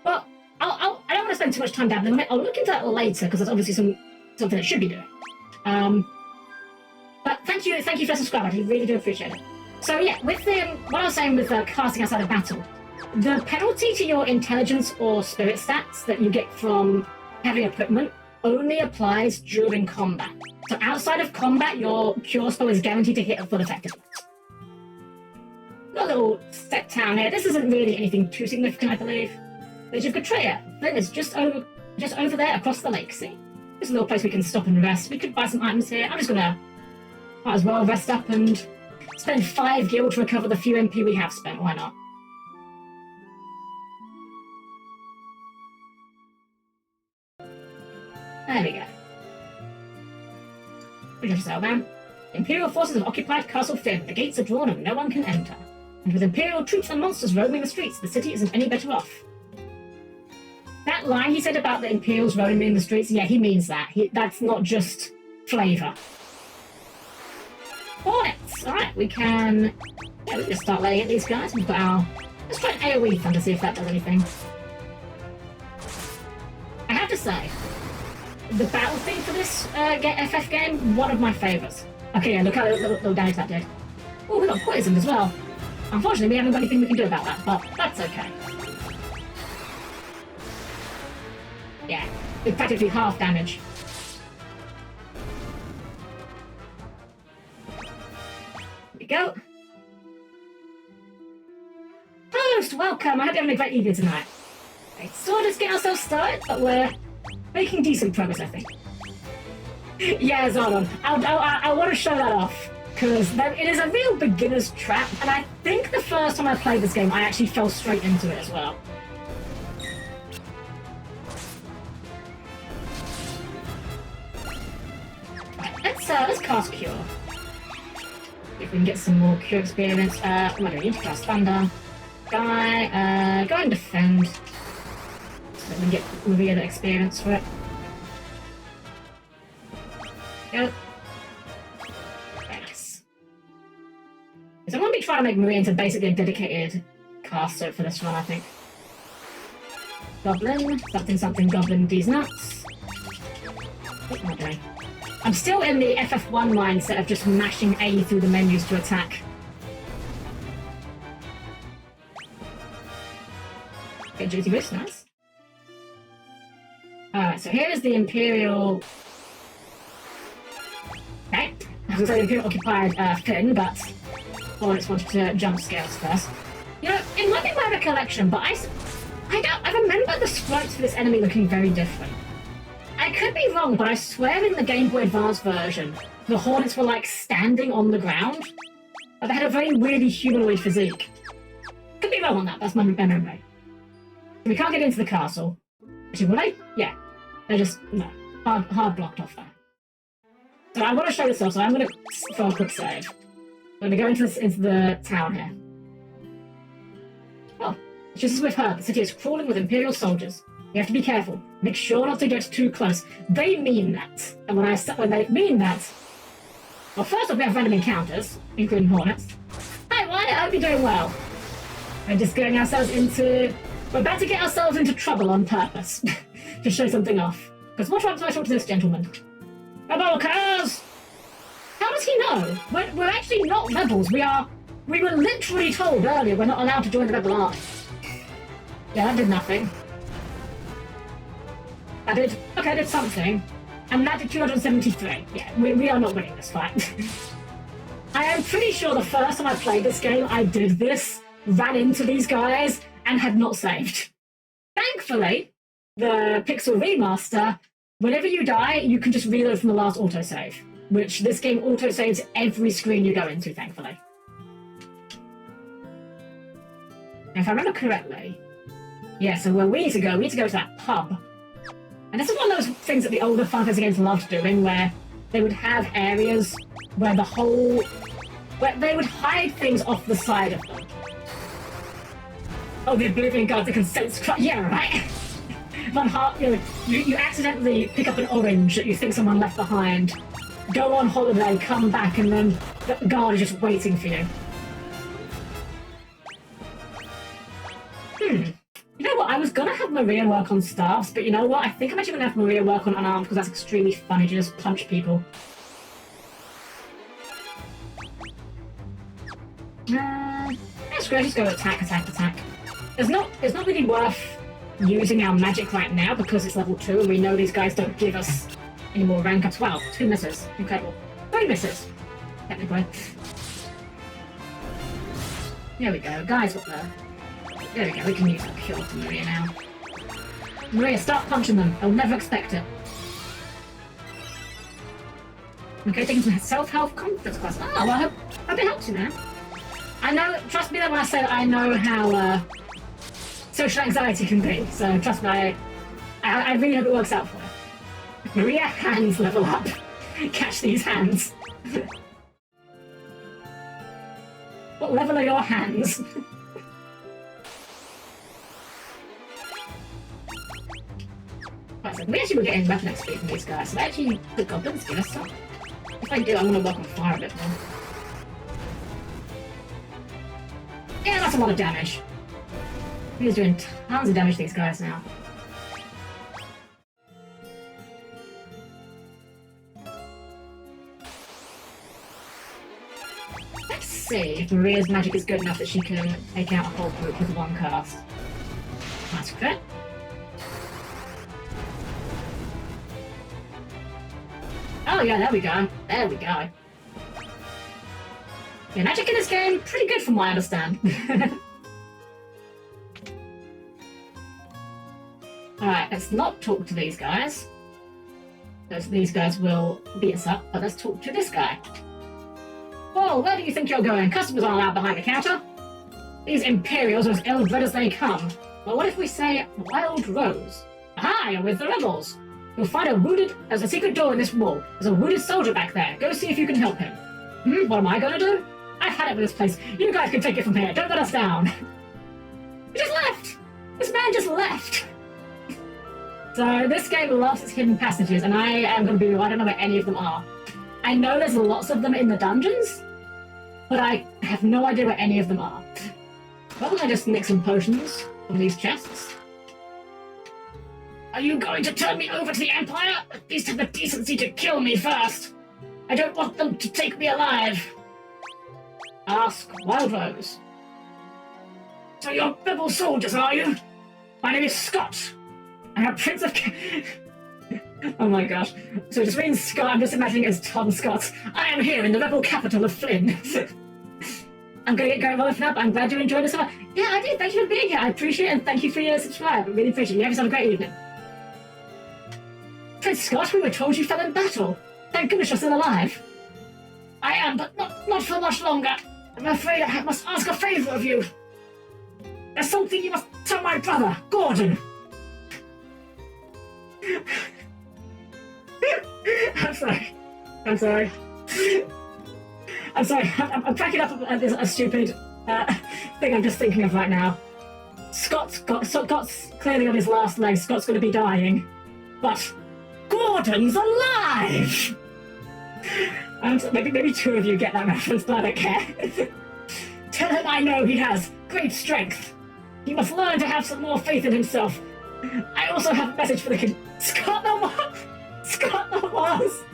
Well, I don't want to spend too much time down there. I'll look into that later because there's obviously something it should be doing. But thank you for subscribing. I really do appreciate it. So yeah, with what I was saying with casting outside of battle, the penalty to your intelligence or spirit stats that you get from heavy equipment only applies during combat. So outside of combat, your cure spell is guaranteed to hit at full effectiveness. Got a little step town here. This isn't really anything too significant, I believe. Village of Katreya. Then it's just over there across the lake. See, there's a little place we can stop and rest. We could buy some items here. I'm just gonna might as well rest up and spend 5 gil to recover the few MP we have spent. Why not? There we go. We just settle down. The Imperial forces have occupied Castle Finn. The gates are drawn and no one can enter. And with Imperial troops and monsters roaming the streets, the city isn't any better off. That line he said about the Imperials roaming the streets, yeah, he means that. That's not just flavour. Hornets! Alright, we can just start laying at these guys. We've got our... Let's try an AoE fun to see if that does anything. I have to say, the battle theme for this FF game, one of my favourites. Okay, yeah, look how little damage that did. Oh, we got poisoned as well. Unfortunately, we haven't got anything we can do about that, but that's okay. Yeah, it's practically half damage. Here we go. Host, welcome! I hope you're having a great evening tonight. Okay, so just getting ourselves started, but we're making decent progress, I think. Yeah, Zordon, I want to show that off, because it is a real beginner's trap, and I think the first time I played this game, I actually fell straight into it as well. Let's cast Cure. If we can get some more Cure experience. What am I doing? Need to cast Thunder. Go and defend. So that we can get the other experience for it. Go. Very nice. So I'm going to be trying to make Maria into basically a dedicated caster for this run, I think. Goblin. Something Goblin D's nuts. What am I doing? I'm still in the FF1 mindset of just mashing A through the menus to attack. Okay, duty boost, nice. Alright, so here is the Imperial... Okay, I was going to say the Imperial occupied Finn, but Hornets wanted to jump scale us first. You know, it might be my recollection, but I remember the sprites for this enemy looking very different. I could be wrong, but I swear in the Game Boy Advance version, the Hornets were like standing on the ground. But they had a very weirdly humanoid physique. Could be wrong on that, that's my memory. We can't get into the castle. Actually, will they? Yeah. They're just, no, hard blocked off there. So I want to show this off, so I'm going to throw a quick save. I'm going to go into the town here. Oh, just as we've heard, the city is crawling with Imperial soldiers. You have to be careful. Make sure not to get too close. They mean that. And when they mean that... Well, first off, we have random encounters, including Hornets. Hi, Wyatt, I hope you're doing well. We're just getting ourselves into... We're about to get ourselves into trouble on purpose. To show something off. Because what do I talk to this gentleman? Rebel cars! How does he know? We're actually not rebels. We were literally told earlier we're not allowed to join the rebel army. Yeah, that did nothing. I did something. And that did 273. Yeah, we are not winning this fight. I am pretty sure the first time I played this game, I did this, ran into these guys, and had not saved. Thankfully, the Pixel Remaster Whenever you die, you can just reload from the last autosave, which this game autosaves every screen you go into, thankfully. Now, if I remember correctly, yeah, so where we need to go to that pub. And this is one of those things that the older Final Fantasy games loved doing, where they would have areas where where they would hide things off the side of them. Oh, the Oblivion Guard, the consent yeah, right. You accidentally pick up an orange that you think someone left behind, go on holiday, come back, and then the guard is just waiting for you. You know what? I was gonna have Maria work on staffs, but you know what? I think I'm actually gonna have Maria work on unarmed because that's extremely funny to just punch people. Let's just go attack. It's not really worth using our magic right now because it's level 2 and we know these guys don't give us any more rank ups. Wow, 2 misses. Incredible. 3 misses, technically. There we go. Guys, what the... There we go, we can use that cure for Maria now. Maria, start punching them. They'll never expect it. Okay, taking some self-help confidence class. Oh, well, I hope it helps you now. I know, trust me that when I say that I know how social anxiety can be, so trust me, I really hope it works out for you. Maria, hands level up. Catch these hands. What level are your hands? Right, so we actually were getting weapon XP from these guys, so they actually could goblins give us some. If I do, I'm gonna work on fire a bit more. Yeah, that's a lot of damage. He's doing tons of damage to these guys now. Let's see if Maria's magic is good enough that she can take out a whole group with one cast. That's good. Oh yeah, there we go. There we go. Yeah, magic in this game, pretty good from what I understand. Alright, let's not talk to these guys. Because these guys will beat us up, but let's talk to this guy. Whoa, where do you think you're going? Customers aren't allowed behind the counter. These Imperials are as ill-bred as they come. Well, what if we say Wild Rose? Aha, you're with the rebels. You'll find there's a secret door in this wall. There's a wounded soldier back there. Go see if you can help him. What am I gonna do? I've had it with this place. You guys can take it from here. Don't let us down. He just left. This man just left. So this game loves its hidden passages, and I am gonna be real. I don't know where any of them are. I know there's lots of them in the dungeons, but I have no idea where any of them are. Why don't I just nick some potions from these chests? Are you going to turn me over to the Empire? At least have the decency to kill me first. I don't want them to take me alive. Ask Wild Rose. So you're rebel soldiers, are you? My name is Scott. I'm a Prince of... Oh my gosh. So just reading Scott, I'm just imagining it as Tom Scott. I am here in the rebel capital of Flynn. I'm going to get going well enough. I'm glad you enjoyed this one. Yeah, I did. Thank you for being here. I appreciate it, and thank you for your subscribe. I really appreciate it. You have yourself a great evening. Prince Scott, we were told you fell in battle. Thank goodness you're still alive. I am, but not for much longer. I'm afraid I must ask a favor of you. There's something you must tell my brother, Gordon. I'm sorry. I'm cracking up at this stupid thing I'm just thinking of right now. Scott's clearly on his last legs. Scott's going to be dying. But Gordon's alive! Maybe 2 of you get that reference, but I don't care. Tell him I know he has great strength. He must learn to have some more faith in himself. I also have a message for the kid. Scott the was!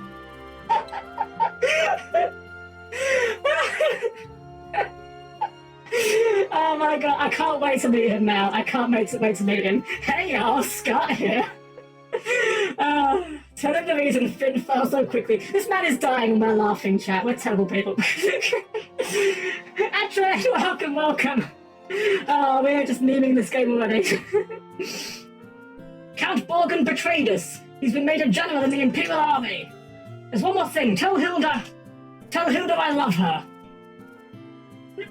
Oh my god, I can't wait to meet him now. I can't wait to meet him. Hey y'all, Scott here. Tell him the reason Finn fell so quickly. This man is dying and we're laughing, chat. We're terrible people. Atreus, welcome. Oh, we're just memeing this game already. Count Borgen betrayed us. He's been made a general in the Imperial Army. There's one more thing. Tell Hilda I love her.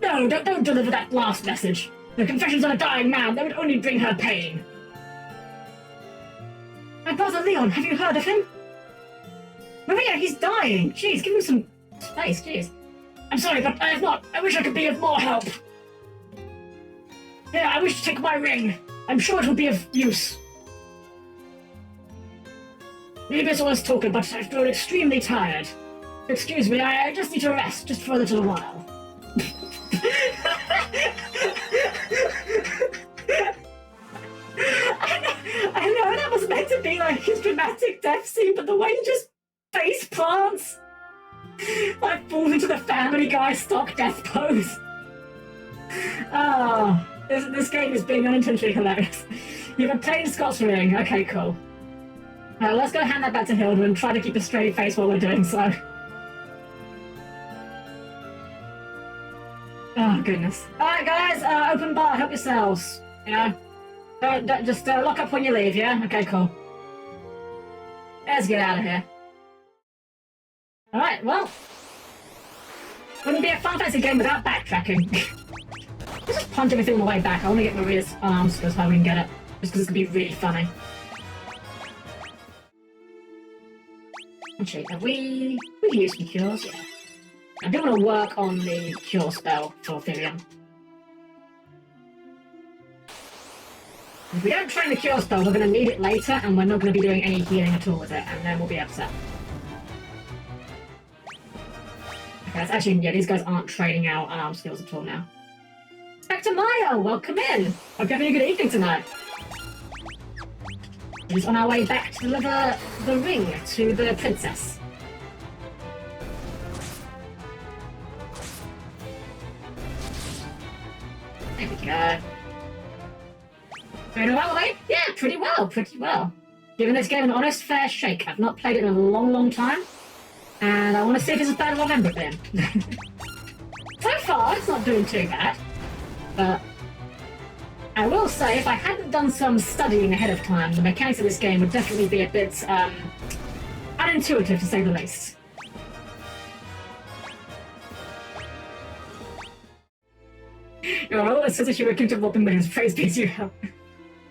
No, don't deliver that last message. The confessions of a dying man, they would only bring her pain. My brother Leon, have you heard of him? Maria, he's dying. Jeez, give him some space, jeez. I'm sorry, but I have not. I wish I could be of more help. Here, I wish to take my ring. I'm sure it will be of use. Maybe it's always talking, but I've grown extremely tired. Excuse me, I just need to rest, just for a little while. I know that was meant to be like his dramatic death scene, but the way he just face plants, like falls into the Family Guy stock death pose. Oh, this game is being unintentionally hilarious. You've obtained Scott's ring. Okay, cool. Let's go hand that back to Hilda and try to keep a straight face while we're doing so. Oh, goodness. Alright, guys, open bar, help yourselves. You know? Don't just lock up when you leave, yeah? Okay, cool. Let's get out of here. Alright, well. Wouldn't be a Final Fantasy game without backtracking. Let's just punch everything on the way back. I want to get Maria's arms because how we can get it. Just because it's going to be really funny. Actually, have we used some cures? Yeah. I do want to work on the cure spell for Therion. If we don't train the cure spell, we're going to need it later, and we're not going to be doing any healing at all with it, and then we'll be upset. Okay, that's actually, yeah, these guys aren't training our arm skills at all now. Inspector Mayo, welcome in! Hope you're having a good evening tonight. We're just on our way back to deliver the ring to the princess. There we go. Doing well, mate? Yeah, pretty well. Giving this game an honest, fair shake. I've not played it in a long time, and I want to see if it's as bad as I remember it being. So far, it's not doing too bad, but I will say, if I hadn't done some studying ahead of time, the mechanics of this game would definitely be a bit unintuitive, to say the least. You're always says that you were comfortable with millions. Praise be to you.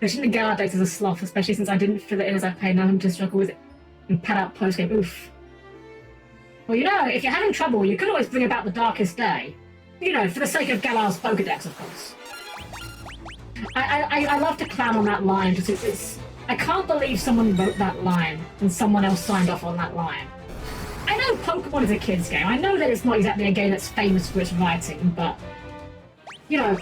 I shouldn't have Gala as a sloth, especially since I didn't fill it in as I paid. Now I'm to struggle with it and pad out post-game. Oof. Well, you know, if you're having trouble, you could always bring about the darkest day. You know, for the sake of Galar's Pokedex, of course. I love to clown on that line, just it's... I can't believe someone wrote that line and someone else signed off on that line. I know Pokemon is a kid's game. I know that it's not exactly a game that's famous for its writing, but... You know,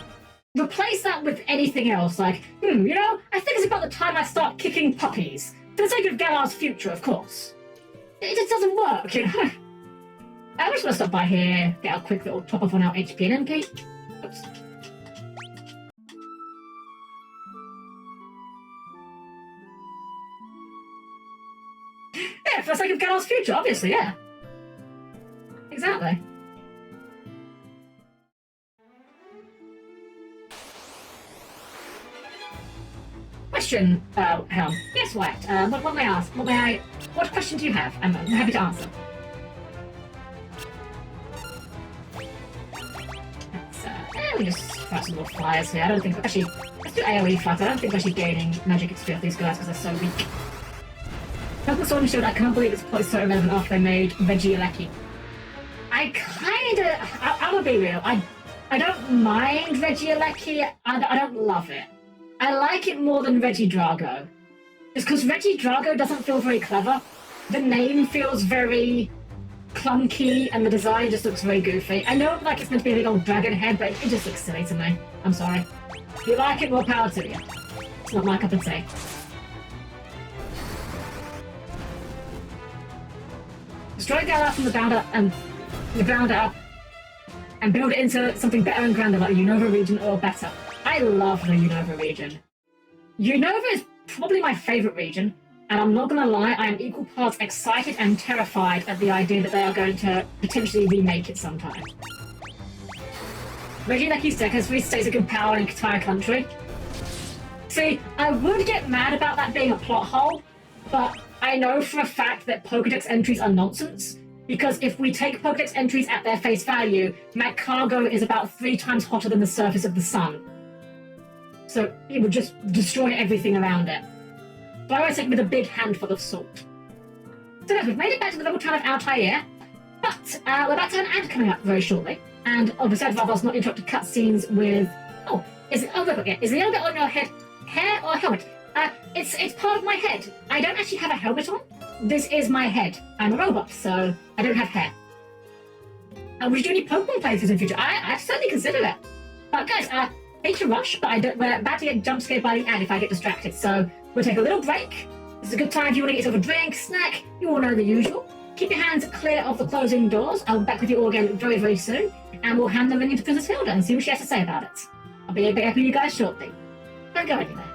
replace that with anything else, like, you know, I think it's about the time I start kicking puppies. For the sake of Galar's future, of course. It just doesn't work, you know? I'm just gonna stop by here, get a quick little top off on our HP and MP. Oops. Yeah, for the sake of Galar's future, obviously, yeah. Exactly. Question, Helm. Yes, what? What may I ask? What question do you have? I'm happy to answer. Let me just try some more flyers here. I don't think... Actually, let's do AoE flies. I don't think we're actually gaining magic XP off these guys because they're so weak. Pokemon Sword and Shield, I can't believe it's probably so irrelevant after they made Regieleki. I'm gonna be real. I don't mind Regieleki. I don't love it. I like it more than Regidrago. Just because Regidrago doesn't feel very clever. The name feels very clunky and the design just looks very goofy. I know like it's meant to be a big old dragon head, but it just looks silly to me. I'm sorry. If you like it, more power to you. It's not my cup of tea. Destroy Galar from the ground up and build it into something better and grander like the Unova region or better. I love the Unova region. Unova is probably my favourite region, and I'm not gonna lie, I am equal parts excited and terrified at the idea that they are going to potentially remake it sometime. Regieleki's deck has 3 states of good power in the entire country. See, I would get mad about that being a plot hole, but I know for a fact that Pokedex entries are nonsense, because if we take Pokedex entries at their face value, Magcargo is about 3 times hotter than the surface of the sun. So it would just destroy everything around it. So I always take with a big handful of salt. So guys, we've made it back to the little town of Altair, but we're about to have an ad coming up very shortly. And obviously I'd rather us not interrupt the cutscenes with... Oh, is it... Oh, look, yeah. Is the little bit on your head hair or helmet? It's part of my head. I don't actually have a helmet on. This is my head. I'm a robot, so I don't have hair. Would you do any Pokemon playthroughs in the future? I'd certainly consider it. Guys, hate to rush, but we're about to get jump scared by the ad if I get distracted. So we'll take a little break. This is a good time if you want to get yourself a drink, snack. You all know the usual. Keep your hands clear of the closing doors. I'll be back with you all again very, very soon. And we'll hand the ring to Princess Hilda and see what she has to say about it. I'll be back with you guys shortly. Don't go anywhere.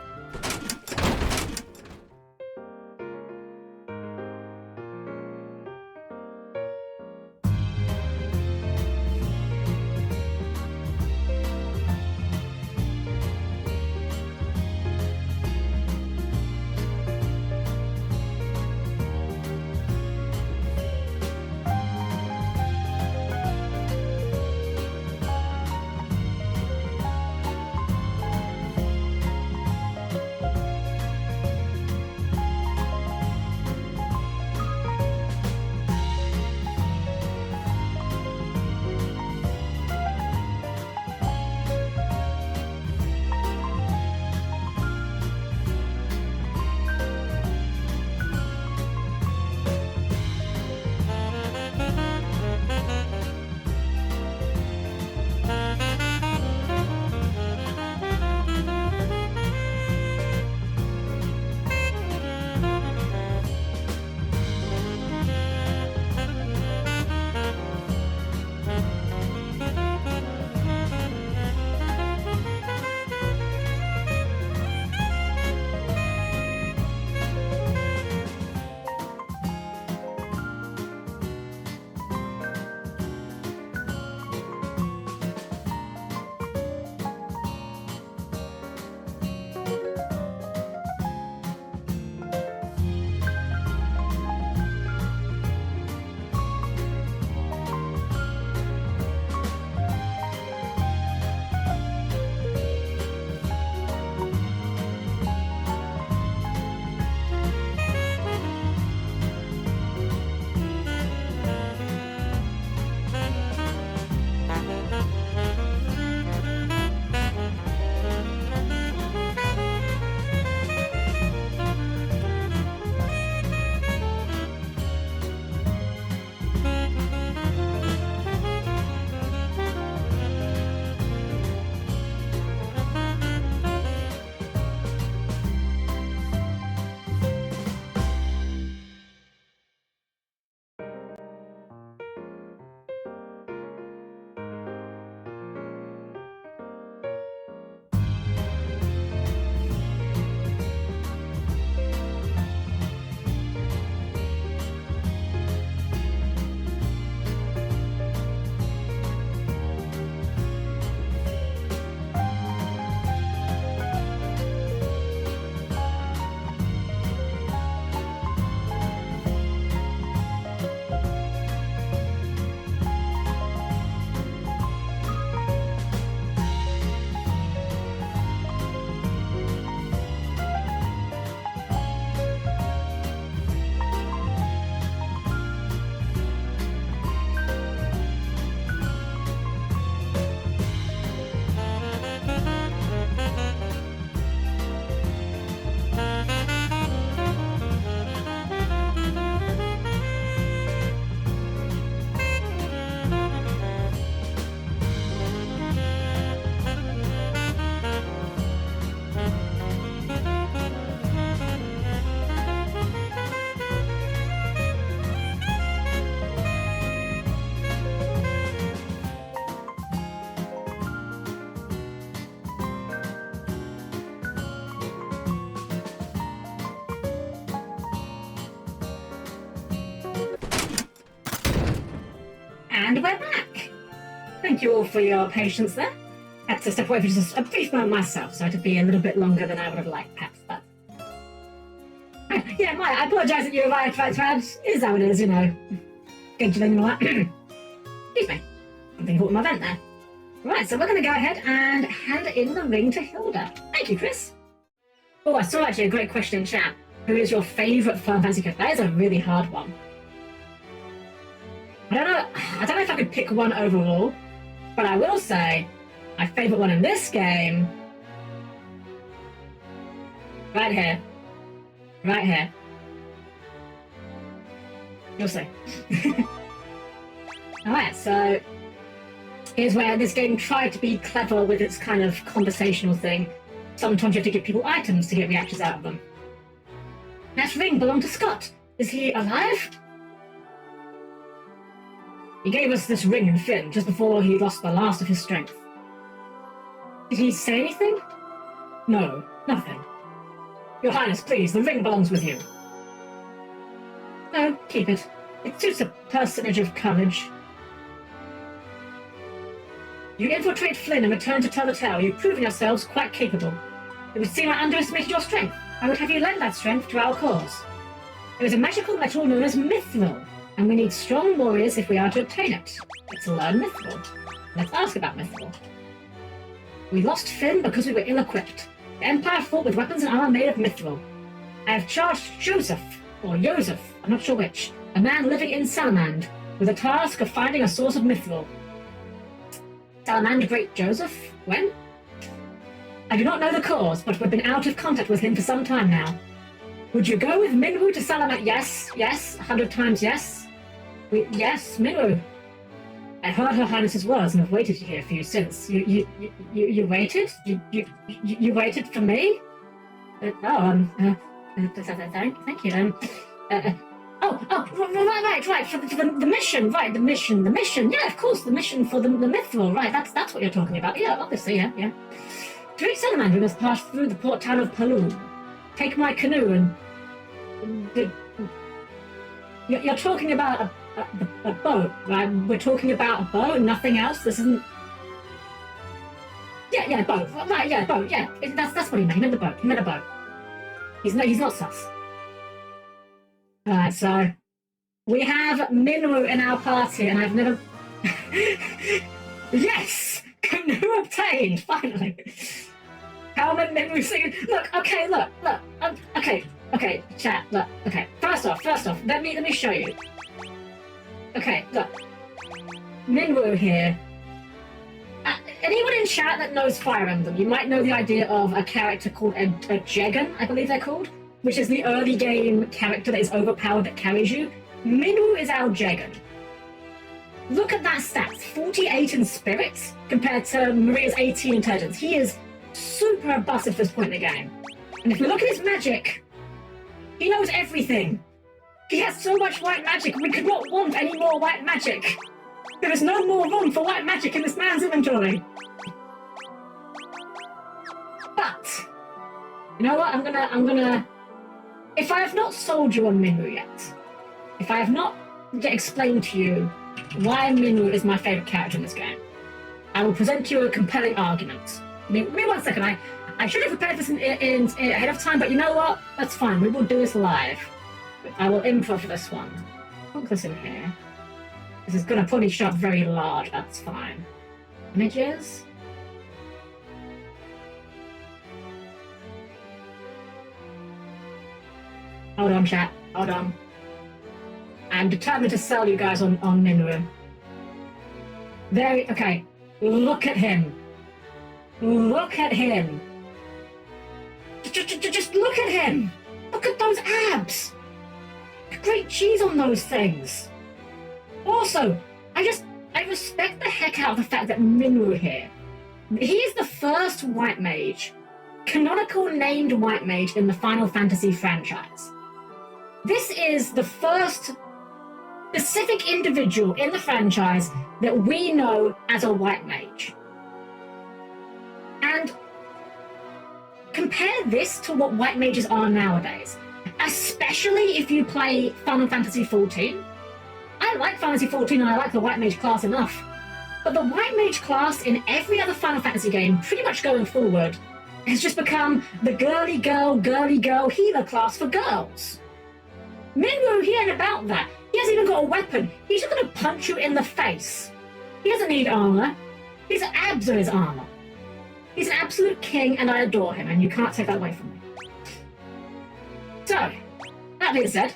And we're back. Thank you all for your patience there. Had to step away for just a brief moment myself, so it would be a little bit longer than I would have liked, perhaps. But anyway, Yeah, I apologise that you arrived right. It is how it is, you know. Scheduling and all that. Excuse me. Something caught in my vent there. Right, so we're going to go ahead and hand in the ring to Hilda. Thank you, Chris. Oh, I saw actually a great question in chat. Who is your favourite Final Fantasy character? That is a really hard one. I don't know if I could pick one overall, but I will say my favourite one in this game, right here. Right here. You'll see. Alright, so here's where this game tried to be clever with its kind of conversational thing. Sometimes you have to give people items to get reactions out of them. That ring belonged to Scott. Is he alive? He gave us this ring in Finn just before he lost the last of his strength. Did he say anything? No, nothing. Your Highness, please, the ring belongs with you. No, keep it. It suits a personage of courage. You infiltrate Flynn and return to tell the tale. You've proven yourselves quite capable. It would seem I underestimated your strength. I would have you lend that strength to our cause. There is a magical metal known as Mithril, and we need strong warriors if we are to obtain it. Let's learn Mithril. Let's ask about Mithril. We lost Finn because we were ill-equipped. The Empire fought with weapons and armor made of Mithril. I have charged Joseph, I'm not sure which, a man living in Salamand, with the task of finding a source of Mithril. Salamand Great Joseph? When? I do not know the cause, but we've been out of contact with him for some time now. Would you go with Minwu to Salamand? Yes, 100 times yes. Yes, Minwu. I heard Her Highness's words and have waited here for you since. You waited? You waited for me? Thank you. Right. For the mission, right? The mission. Yeah, of course, the mission for the Mithril. Right, that's what you're talking about. Yeah, obviously, yeah. To reach Salamand, we must pass through the port town of Paloom. Take my canoe and... You're talking about a boat, right? We're talking about a boat, nothing else. This isn't... Yeah, boat. Right, yeah, boat, yeah. That's what he meant. He meant the boat. He meant a boat. He's not sus. Alright, so... We have Minwu in our party, and I've never... Yes! Canoe obtained, finally. Helm and Minwu singing. Look, okay, chat, look, okay. First off, let me show you. Okay, look. Minwu here. Anyone in chat that knows Fire Emblem, you might know the idea of a character called a Jegan, I believe they're called, which is the early game character that is overpowered that carries you. Minwu is our Jegan. Look at that stats, 48 in spirit compared to Maria's 18 intelligence. He is super robust at this point in the game. And if we look at his magic, he knows everything. He has so much white magic, we could not want any more white magic. There is no more room for white magic in this man's inventory. But, you know what, I'm gonna... If I have not sold you on Minwu yet, if I have not yet explained to you why Minwu is my favourite character in this game, I will present to you a compelling argument. Give me 1 second, I should have prepared this in ahead of time, but you know what? That's fine, we will do this live. I will improv for this one. Put this in here. This is going to probably show up very large, that's fine. Images. Hold on, chat. Hold on. I'm determined to sell you guys on Minwu. Okay. Look at him. Look at him. Just look at him. Look at those abs. Great cheese on those things. Also, I respect the heck out of the fact that Minwu here. He is the first white mage, canonical named white mage in the Final Fantasy franchise. This is the first specific individual in the franchise that we know as a white mage. And compare this to what white mages are nowadays, especially if you play Final Fantasy XIV. I like Final Fantasy XIV and I like the white mage class enough, but the white mage class in every other Final Fantasy game, pretty much going forward, has just become the girly girl healer class for girls. Minwoo, he ain't about that. He hasn't even got a weapon. He's just gonna punch you in the face. He doesn't need armor. His abs are his armor. He's an absolute king, and I adore him, and you can't take that away from me. So, that being said,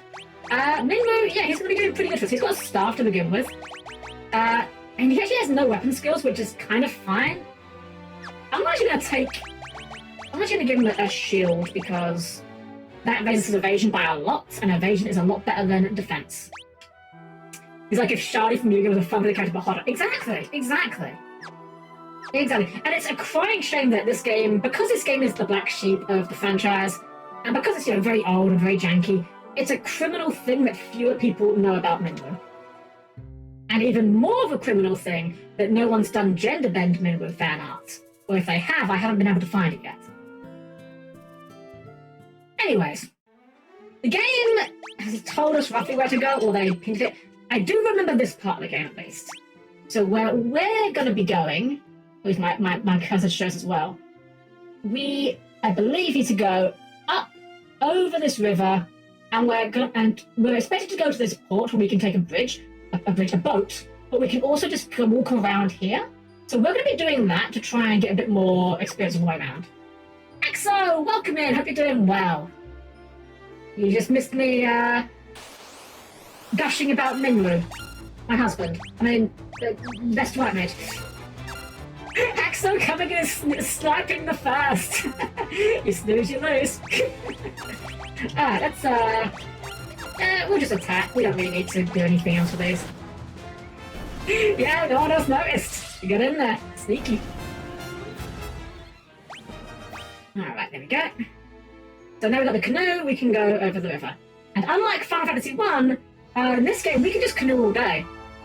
Minwoo, yeah, he's gonna be doing pretty good for us. He's got a staff to begin with. And he actually has no weapon skills, which is kind of fine. I'm actually gonna give him a shield because that raises his evasion by a lot, and evasion is a lot better than defense. He's like if Charlie from Yu-Gi-Oh! Was a fun character but hotter. Exactly. And it's a crying shame that this game, because this game is the black sheep of the franchise, and because it's, you know, very old and very janky, it's a criminal thing that fewer people know about Minwoo. And even more of a criminal thing that no one's done gender bend Minwoo fan art. Or if they have, I haven't been able to find it yet. Anyways, the game has told us roughly where to go, or they hinted it. I do remember this part of the game at least. So where we're going to be going, which my cursor shows as well, I believe, need to go up over this river, and we're expected to go to this port where we can take a boat, but we can also just walk around here. So we're going to be doing that to try and get a bit more experience on the way around. Exo, welcome in. Hope you're doing well. You just missed me gushing about Minwoo, my husband. I mean, best right, mate. Exo coming in and sniping the first. You snooze, you lose. Alright, let's we'll just attack. We don't really need to do anything else with these. Yeah, no one else noticed. You got in there. Sneaky. Alright, there we go. So now we've got the canoe, we can go over the river. And unlike Final Fantasy I, in this game we can just canoe all day.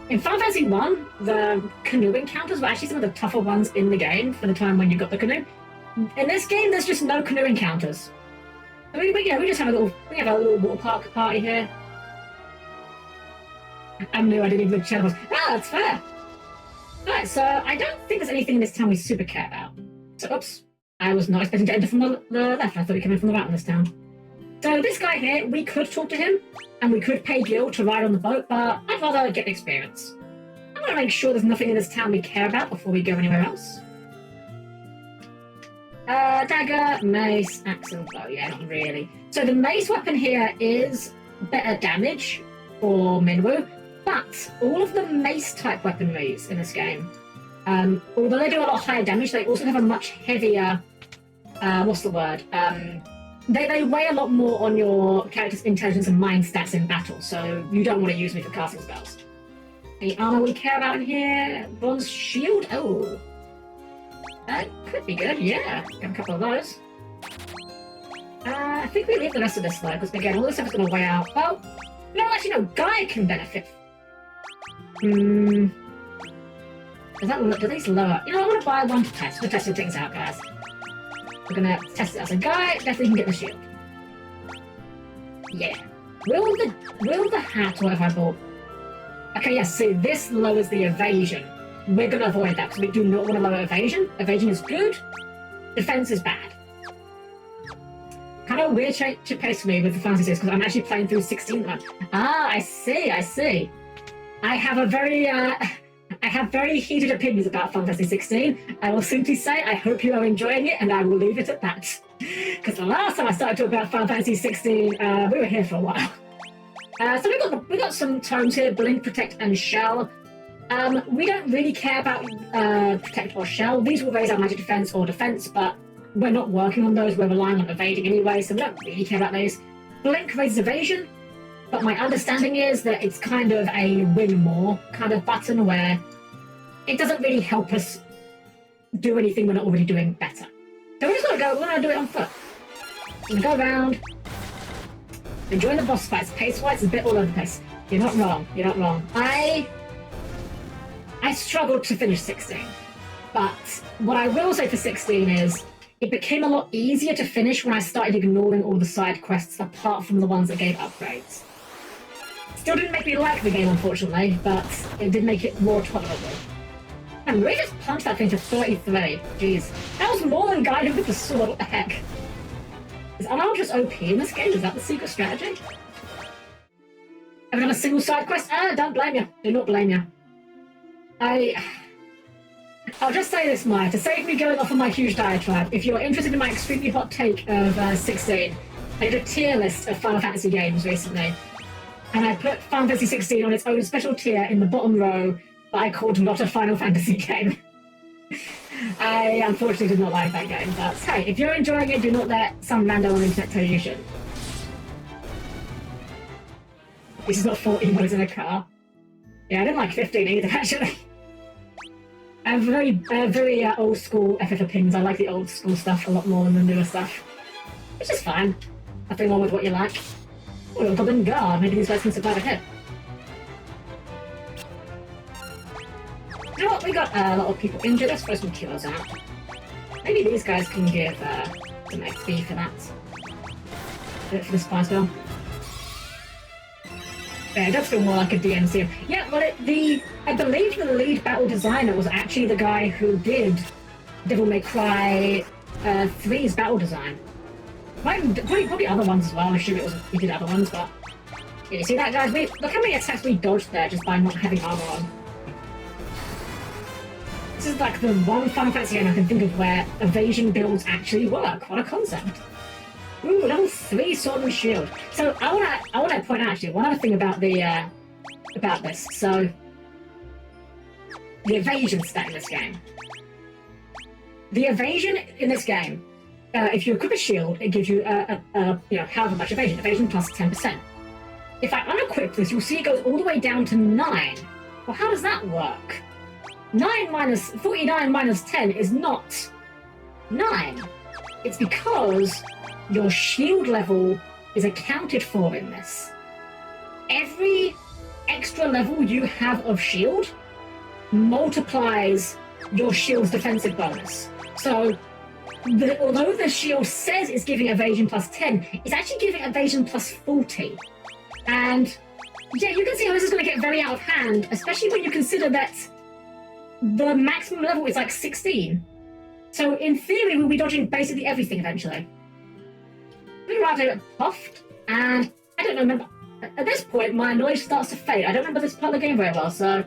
In Final Fantasy I, the canoe encounters were actually some of the tougher ones in the game for the time when you got the canoe. In this game, there's just no canoe encounters. So we just have a little water park party here. I knew I didn't even look at channels. Ah, that's fair. Alright, so I don't think there's anything in this town we super care about. So, oops. I was not expecting to enter from the left. I thought we came in from the right in this town. So this guy here, we could talk to him, and we could pay Gil to ride on the boat, but I'd rather get experience. I want to make sure there's nothing in this town we care about before we go anywhere else. Dagger, mace, axe, and bow. Yeah, not really. So the mace weapon here is better damage for Minwoo, but all of the mace-type weaponries in this game, although they do a lot higher damage, they also have a much heavier, they weigh a lot more on your character's intelligence and mind stats in battle, so you don't want to use me for casting spells. Any armor we care about in here? Bronze shield? Oh. That could be good, yeah. Got a couple of those. I think we leave the rest of this though, because again, all this stuff is going to weigh out. Well, no, actually no, Guy can benefit. Do these lower? You know, I want to buy one to test. We're testing things out, guys. We're gonna test it as a guy. Definitely can get the shield. Yeah. Will the hat or whatever I bought? Okay, yes. See, this lowers the evasion. We're gonna avoid that because we do not want to lower evasion. Evasion is good. Defense is bad. Kind of weird to pace for me with the Fantasy 6 because I'm actually playing through 16 now. Ah, I see. I have very heated opinions about Fantasy 16. I will simply say I hope you are enjoying it, and I will leave it at that. Because the last time I started talking about Final Fantasy 16, we were here for a while. So we got some tomes here: Blink, Protect, and Shell. We don't really care about Protect or Shell. These will raise our magic defense or defense, but we're not working on those. We're relying on evading anyway, so we don't really care about those. Blink raises evasion. But my understanding is that it's kind of a win more kind of button where it doesn't really help us do anything we're not already doing better. So we're gonna do it on foot. We're gonna go around, enjoy the boss fights. Pace-wise, it's a bit all over the place. You're not wrong. I struggled to finish 16. But what I will say for 16 is it became a lot easier to finish when I started ignoring all the side quests apart from the ones that gave upgrades. Still didn't make me like the game, unfortunately, but it did make it more tolerable. And we just punched that thing to 33. Jeez. That was more than guided with the sword. What the heck? Is unarmed just OP in this game? Is that the secret strategy? Have I done a single side quest? Don't blame you. Do not blame you. I'll just say this, Maya, to save me going off on my huge diatribe, if you're interested in my extremely hot take of 16, I did a tier list of Final Fantasy games recently, and I put Final Fantasy 16 on its own special tier in the bottom row that I called Not a Final Fantasy Game. I unfortunately did not like that game, but hey, if you're enjoying it, do not let some random on the internet tell you should. This is not 40 modes in a car. Yeah, I didn't like 15 either, actually. I have very old school FF opinions. I like the old school stuff a lot more than the newer stuff. Which is fine. Nothing wrong with what you like. Oh, a Goblin Guard. Maybe these guys can survive a hit. You know what? We got a lot of people injured. Let's throw some cures out. Maybe these guys can give some XP for that. Do it for the spy spell. Yeah, it does feel more like a DMC. Yeah, well, I believe the lead battle designer was actually the guy who did Devil May Cry 3's battle design. Probably other ones as well. I'm sure he did other ones, but yeah, you see that, guys? Look how many attacks we dodged there just by not having armor on. This is like the one Final Fantasy game I can think of where evasion builds actually work. What a concept! Ooh, level 3 Sword and Shield. So I wanna point out actually one other thing about about this. So the evasion stat in this game. The evasion in this game, if you equip a shield, it gives you however much evasion. Evasion plus 10%. If I unequip this, you'll see it goes all the way down to 9. Well, how does that work? 49 minus 10 is not 9. It's because your shield level is accounted for in this. Every extra level you have of shield multiplies your shield's defensive bonus. So, although the shield says it's giving evasion plus 10, it's actually giving evasion plus 40. And yeah, you can see how this is going to get very out of hand, especially when you consider that the maximum level is like 16. So in theory, we'll be dodging basically everything eventually. We arrived at Puffed, and I don't remember. At this point, my knowledge starts to fade. I don't remember this part of the game very well, so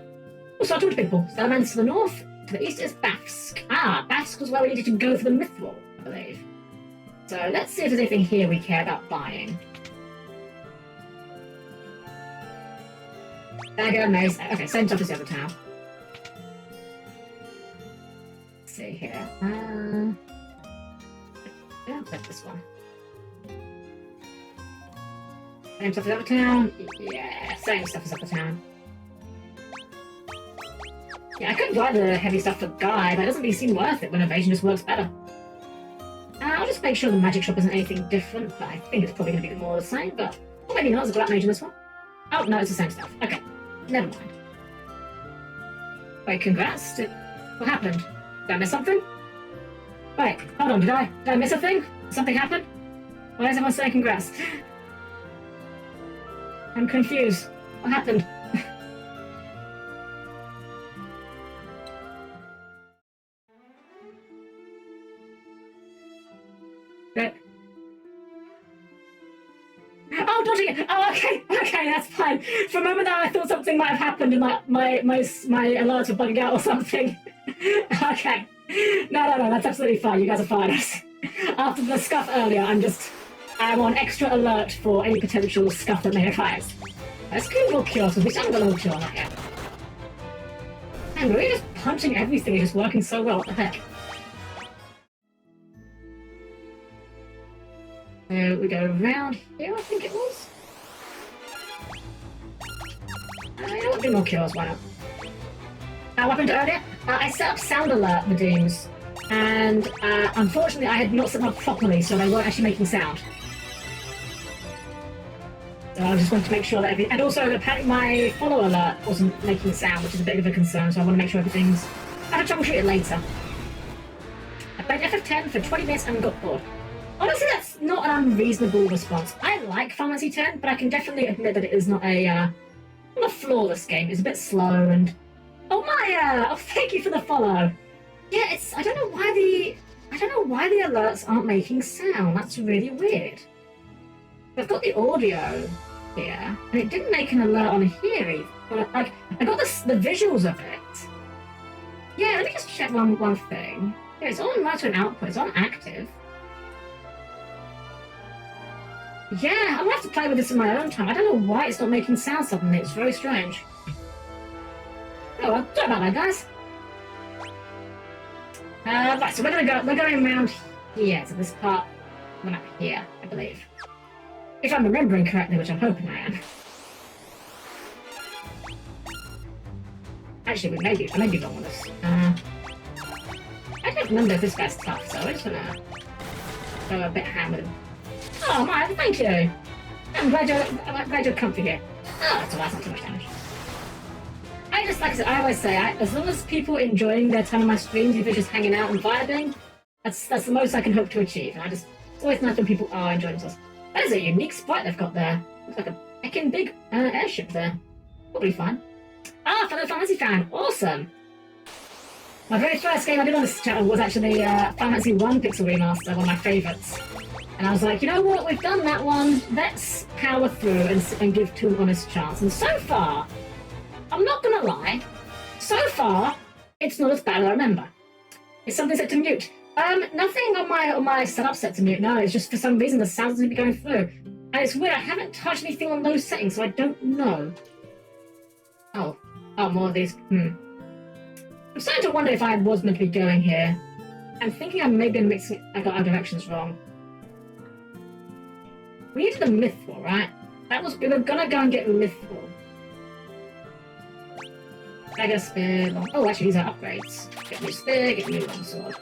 we'll start talking to people. Salaman's to the north, to the east is Bafsk. Bafsk was where we needed to go for the Mithril, I believe. So let's see if there's anything here we care about buying. Dagger, mace. Okay, same stuff as the other town. Let's see here. I'll click this one. Same stuff as other town? Yeah, same stuff as other town. Yeah, I could buy the heavy stuff for Guy, but it doesn't really seem worth it when evasion just works better. I'll just make sure the magic shop isn't anything different, but I think it's probably going to be more the same, but or maybe not, there's a black mage in this one. Oh, no, it's the same stuff. Okay, never mind. Wait, congrats? What happened? Did I miss something? Wait, hold on, did I miss a thing? Something happened? Why is everyone saying congrats? I'm confused. What happened? Oh, dodging it! Oh, okay, that's fine. For a moment there, I thought something might have happened and my alerts were bugging out or something. Okay. No, that's absolutely fine. You guys are fine. After the scuff earlier, I'm on extra alert for any potential scuff that may arise. Let's get a little cure, because we still haven't got a little cure on that yet. Man, we're just punching everything and just working so well. What the heck? So we go around here, I think it was. You know what? Do more cures, why not? What happened earlier? I set up sound alert redeems, and unfortunately I had not set them up properly, so they weren't actually making sound. So I just wanted to make sure that and also apparently my follow alert wasn't making sound, which is a bit of a concern, so I want to make sure everything's... I'll troubleshoot it later. I played FF10 for 20 minutes and got bored. Honestly, that's not an unreasonable response. I like Final Fantasy X, but I can definitely admit that it is not a flawless game. It's a bit slow and... Oh, Maya! Oh, thank you for the follow. Yeah, I don't know why the alerts aren't making sound. That's really weird. I've got the audio here, and it didn't make an alert on here either. But like, I got the visuals of it. Yeah, let me just check one thing. Yeah, it's on motor and output. It's on active. Yeah, I'm gonna have to play with this in my own time. I don't know why it's not making sound suddenly. It's very strange. Oh well, sorry about that, guys. Right, so we're going around here, so this part went up here, I believe. If I'm remembering correctly, which I'm hoping I am. Actually, I may be wrong on this. I don't remember if this guy's tough, so I'm just gonna go a bit hammered. Oh man, thank you! I'm glad you're comfy here. Oh, that's alright, not too much damage. I just, like I said, I always say, as long as people are enjoying their time on my streams, if they're just hanging out and vibing, that's the most I can hope to achieve. And it's always nice when people are enjoying themselves. That is a unique sprite they've got there. Looks like a heckin' big airship there. Probably fine. Ah, fellow Fantasy fan, awesome! My very first game I did on this channel was actually Fantasy I Pixel Remaster, one of my favourites. And I was like, you know what, we've done that one, let's power through and give 2 an honest chance. And so far, I'm not gonna lie, so far, it's not as bad as I remember. It's something set to mute. Nothing on my setup set to mute, no, it's just for some reason the sound doesn't be going through. And it's weird, I haven't touched anything on those settings, so I don't know. Oh, more of these, I'm starting to wonder if I was meant to be going here. I'm thinking I may be mixing, I got our directions wrong. We needed a Mythful, right? We were gonna go and get Mythful. Dagger, spear, long... Oh, actually, these are upgrades. Get a new spear, get a new longsword.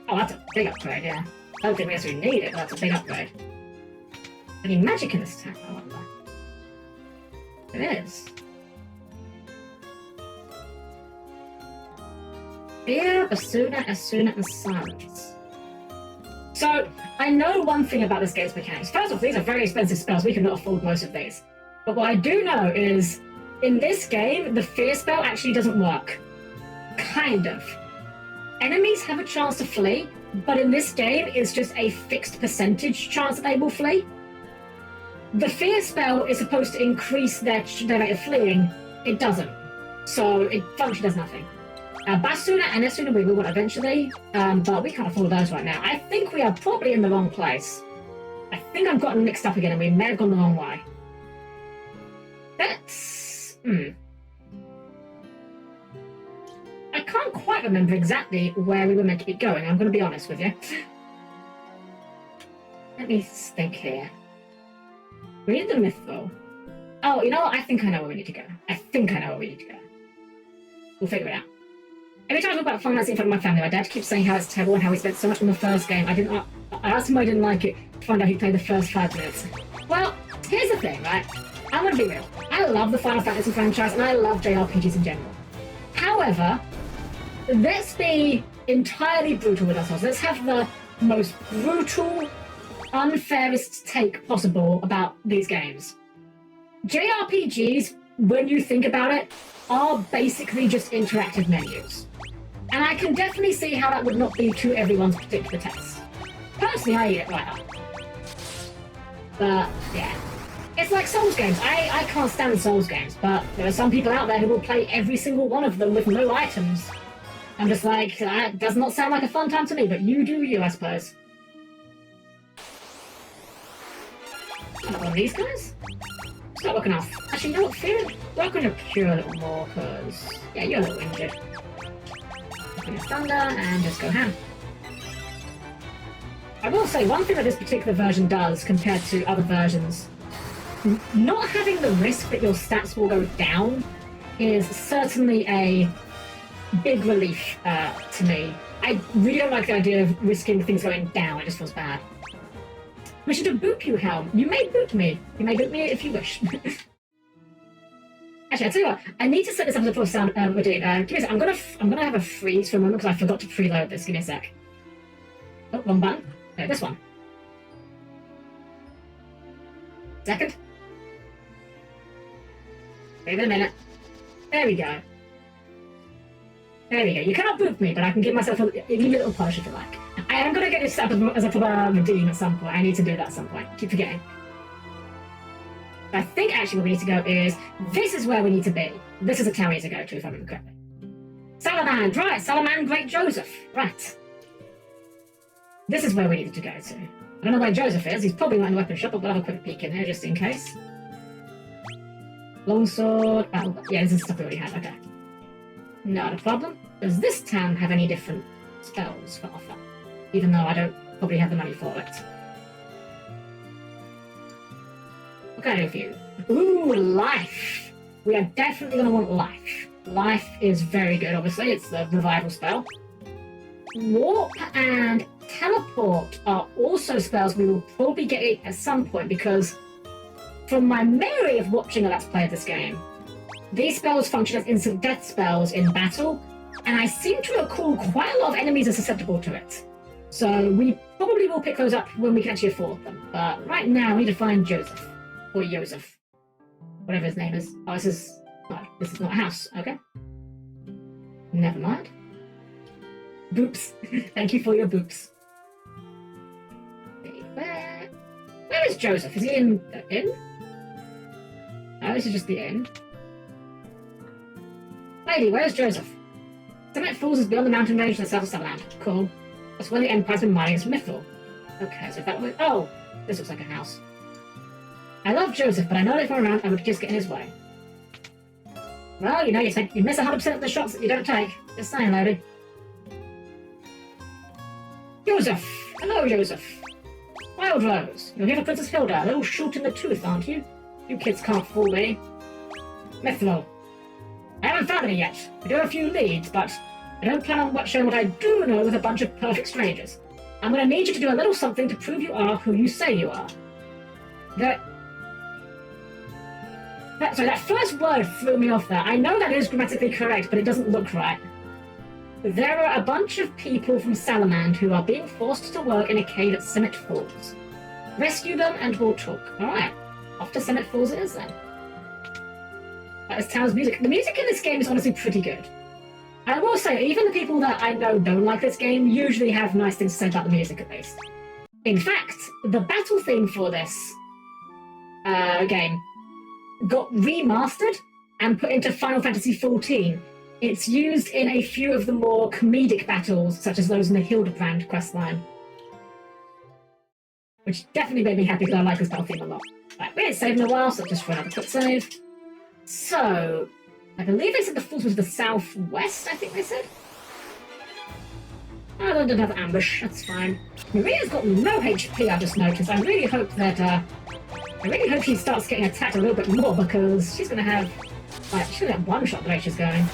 Oh, that's a big upgrade, yeah. I don't think we actually need it, but that's a big upgrade. Any magic in this attack, I wonder? It is. Fear, Basuna, Asuna, and Silence. So, I know one thing about this game's mechanics. First off, these are very expensive spells. We cannot afford most of these. But what I do know is, in this game, the fear spell actually doesn't work. Kind of. Enemies have a chance to flee, but in this game, it's just a fixed percentage chance that they will flee. The fear spell is supposed to increase their rate of fleeing. It doesn't. So, it functionally does nothing. Basuna and Esuna we will eventually, but we can't afford those right now. I think we are probably in the wrong place. I think I've gotten mixed up again and we may have gone the wrong way. That's... I can't quite remember exactly where we were meant to be going, I'm going to be honest with you. Let me think here. We need the Mythful. Oh, you know what? I think I know where we need to go. We'll figure it out. Every time I talk about Final Fantasy in front of my family, my dad keeps saying how it's terrible and how he spent so much on the first game. I asked him why I didn't like it to find out he played the first 5 minutes. Well, here's the thing, right? I'm gonna be real. I love the Final Fantasy franchise and I love JRPGs in general. However, let's be entirely brutal with ourselves. Let's have the most brutal, unfairest take possible about these games. JRPGs, when you think about it, are basically just interactive menus. And I can definitely see how that would not be to everyone's particular taste. Personally, I eat it right up. But, yeah. It's like Souls games. I can't stand Souls games, but there are some people out there who will play every single one of them with no items. I'm just like, that does not sound like a fun time to me, but you do you, I suppose. One of these guys? Start working off. Actually, you know what? Fear, work on your cure a little more, because, yeah, you're a little injured. Finish Thunder, and just go ham. I will say, one thing that this particular version does, compared to other versions, not having the risk that your stats will go down is certainly a big relief to me. I really don't like the idea of risking things going down, it just feels bad. We should boop you, Helm. You may boop me. You may boop me if you wish. Actually, I'll tell you what. I need to set this up as a full sound routine. Give me a sec. I'm gonna have a freeze for a moment because I forgot to preload this. Give me a sec. Oh, wrong button. No, this one. Second. Wait a minute. There we go. There we go. You cannot boop me, but I can give myself a little push if you like. I am going to get this set up as a proper redeem at some point. I need to do that at some point. Keep forgetting. I think actually what we need to go is, this is where we need to be. This is the town we need to go to, if I remember correctly. Salamand, right, Salamand Great Joseph, right. This is where we needed to go to. I don't know where Joseph is, he's probably not in the weapon shop, but we'll have a quick peek in here just in case. Longsword, oh, yeah, this is stuff we already had, okay. Not a problem. Does this town have any different spells for offer? Even though I don't probably have the money for it. What can I do for you? Ooh, life! We are definitely going to want life. Life is very good, obviously. It's the revival spell. Warp and teleport are also spells we will probably get at some point, because from my memory of watching a Let's Play of this game, these spells function as instant death spells in battle, and I seem to recall quite a lot of enemies are susceptible to it. So we probably will pick those up when we can actually afford them. But right now, we need to find Joseph. Or Joseph. Whatever his name is. Oh, this is not a house. Okay. Never mind. Boops. Thank you for your boops. Where is Joseph? Is he in the inn? Oh, this is just the inn. Lady, where's Joseph? Summit Falls is beyond the mountain range to the south of Summerland. Cool. That's where the Empire's been mining its mithril. Okay, so if that was... Oh! This looks like a house. I love Joseph, but I know that if I'm around, I would just get in his way. Well, you know, you miss 100% of the shots that you don't take. Just saying, lady. Joseph! Hello, Joseph. Wild Rose, you're here for Princess Hilda, a little short in the tooth, aren't you? You kids can't fool me. Mithril. I haven't found any yet. I do have a few leads, but I don't plan on sharing what I do know with a bunch of perfect strangers. I'm going to need you to do a little something to prove you are who you say you are. That first word threw me off there. I know that is grammatically correct, but it doesn't look right. There are a bunch of people from Salamand who are being forced to work in a cave at Summit Falls. Rescue them and we'll talk. Alright, off to Summit Falls it is then. That is town's music. The music in this game is honestly pretty good. I will say, even the people that I know don't like this game usually have nice things to say about the music at least. In fact, the battle theme for this game got remastered and put into Final Fantasy XIV. It's used in a few of the more comedic battles, such as those in the Hildebrand questline. Which definitely made me happy because I like this battle theme a lot. Right, we ain't saving a while, so just for another quick save. So, I believe they said the falls was the southwest, I think they said? Oh, they did have ambush, that's fine. Maria's got no HP, I just noticed. I really hope she starts getting attacked a little bit more, because she's gonna have, like, she's gonna have one shot the way she's going.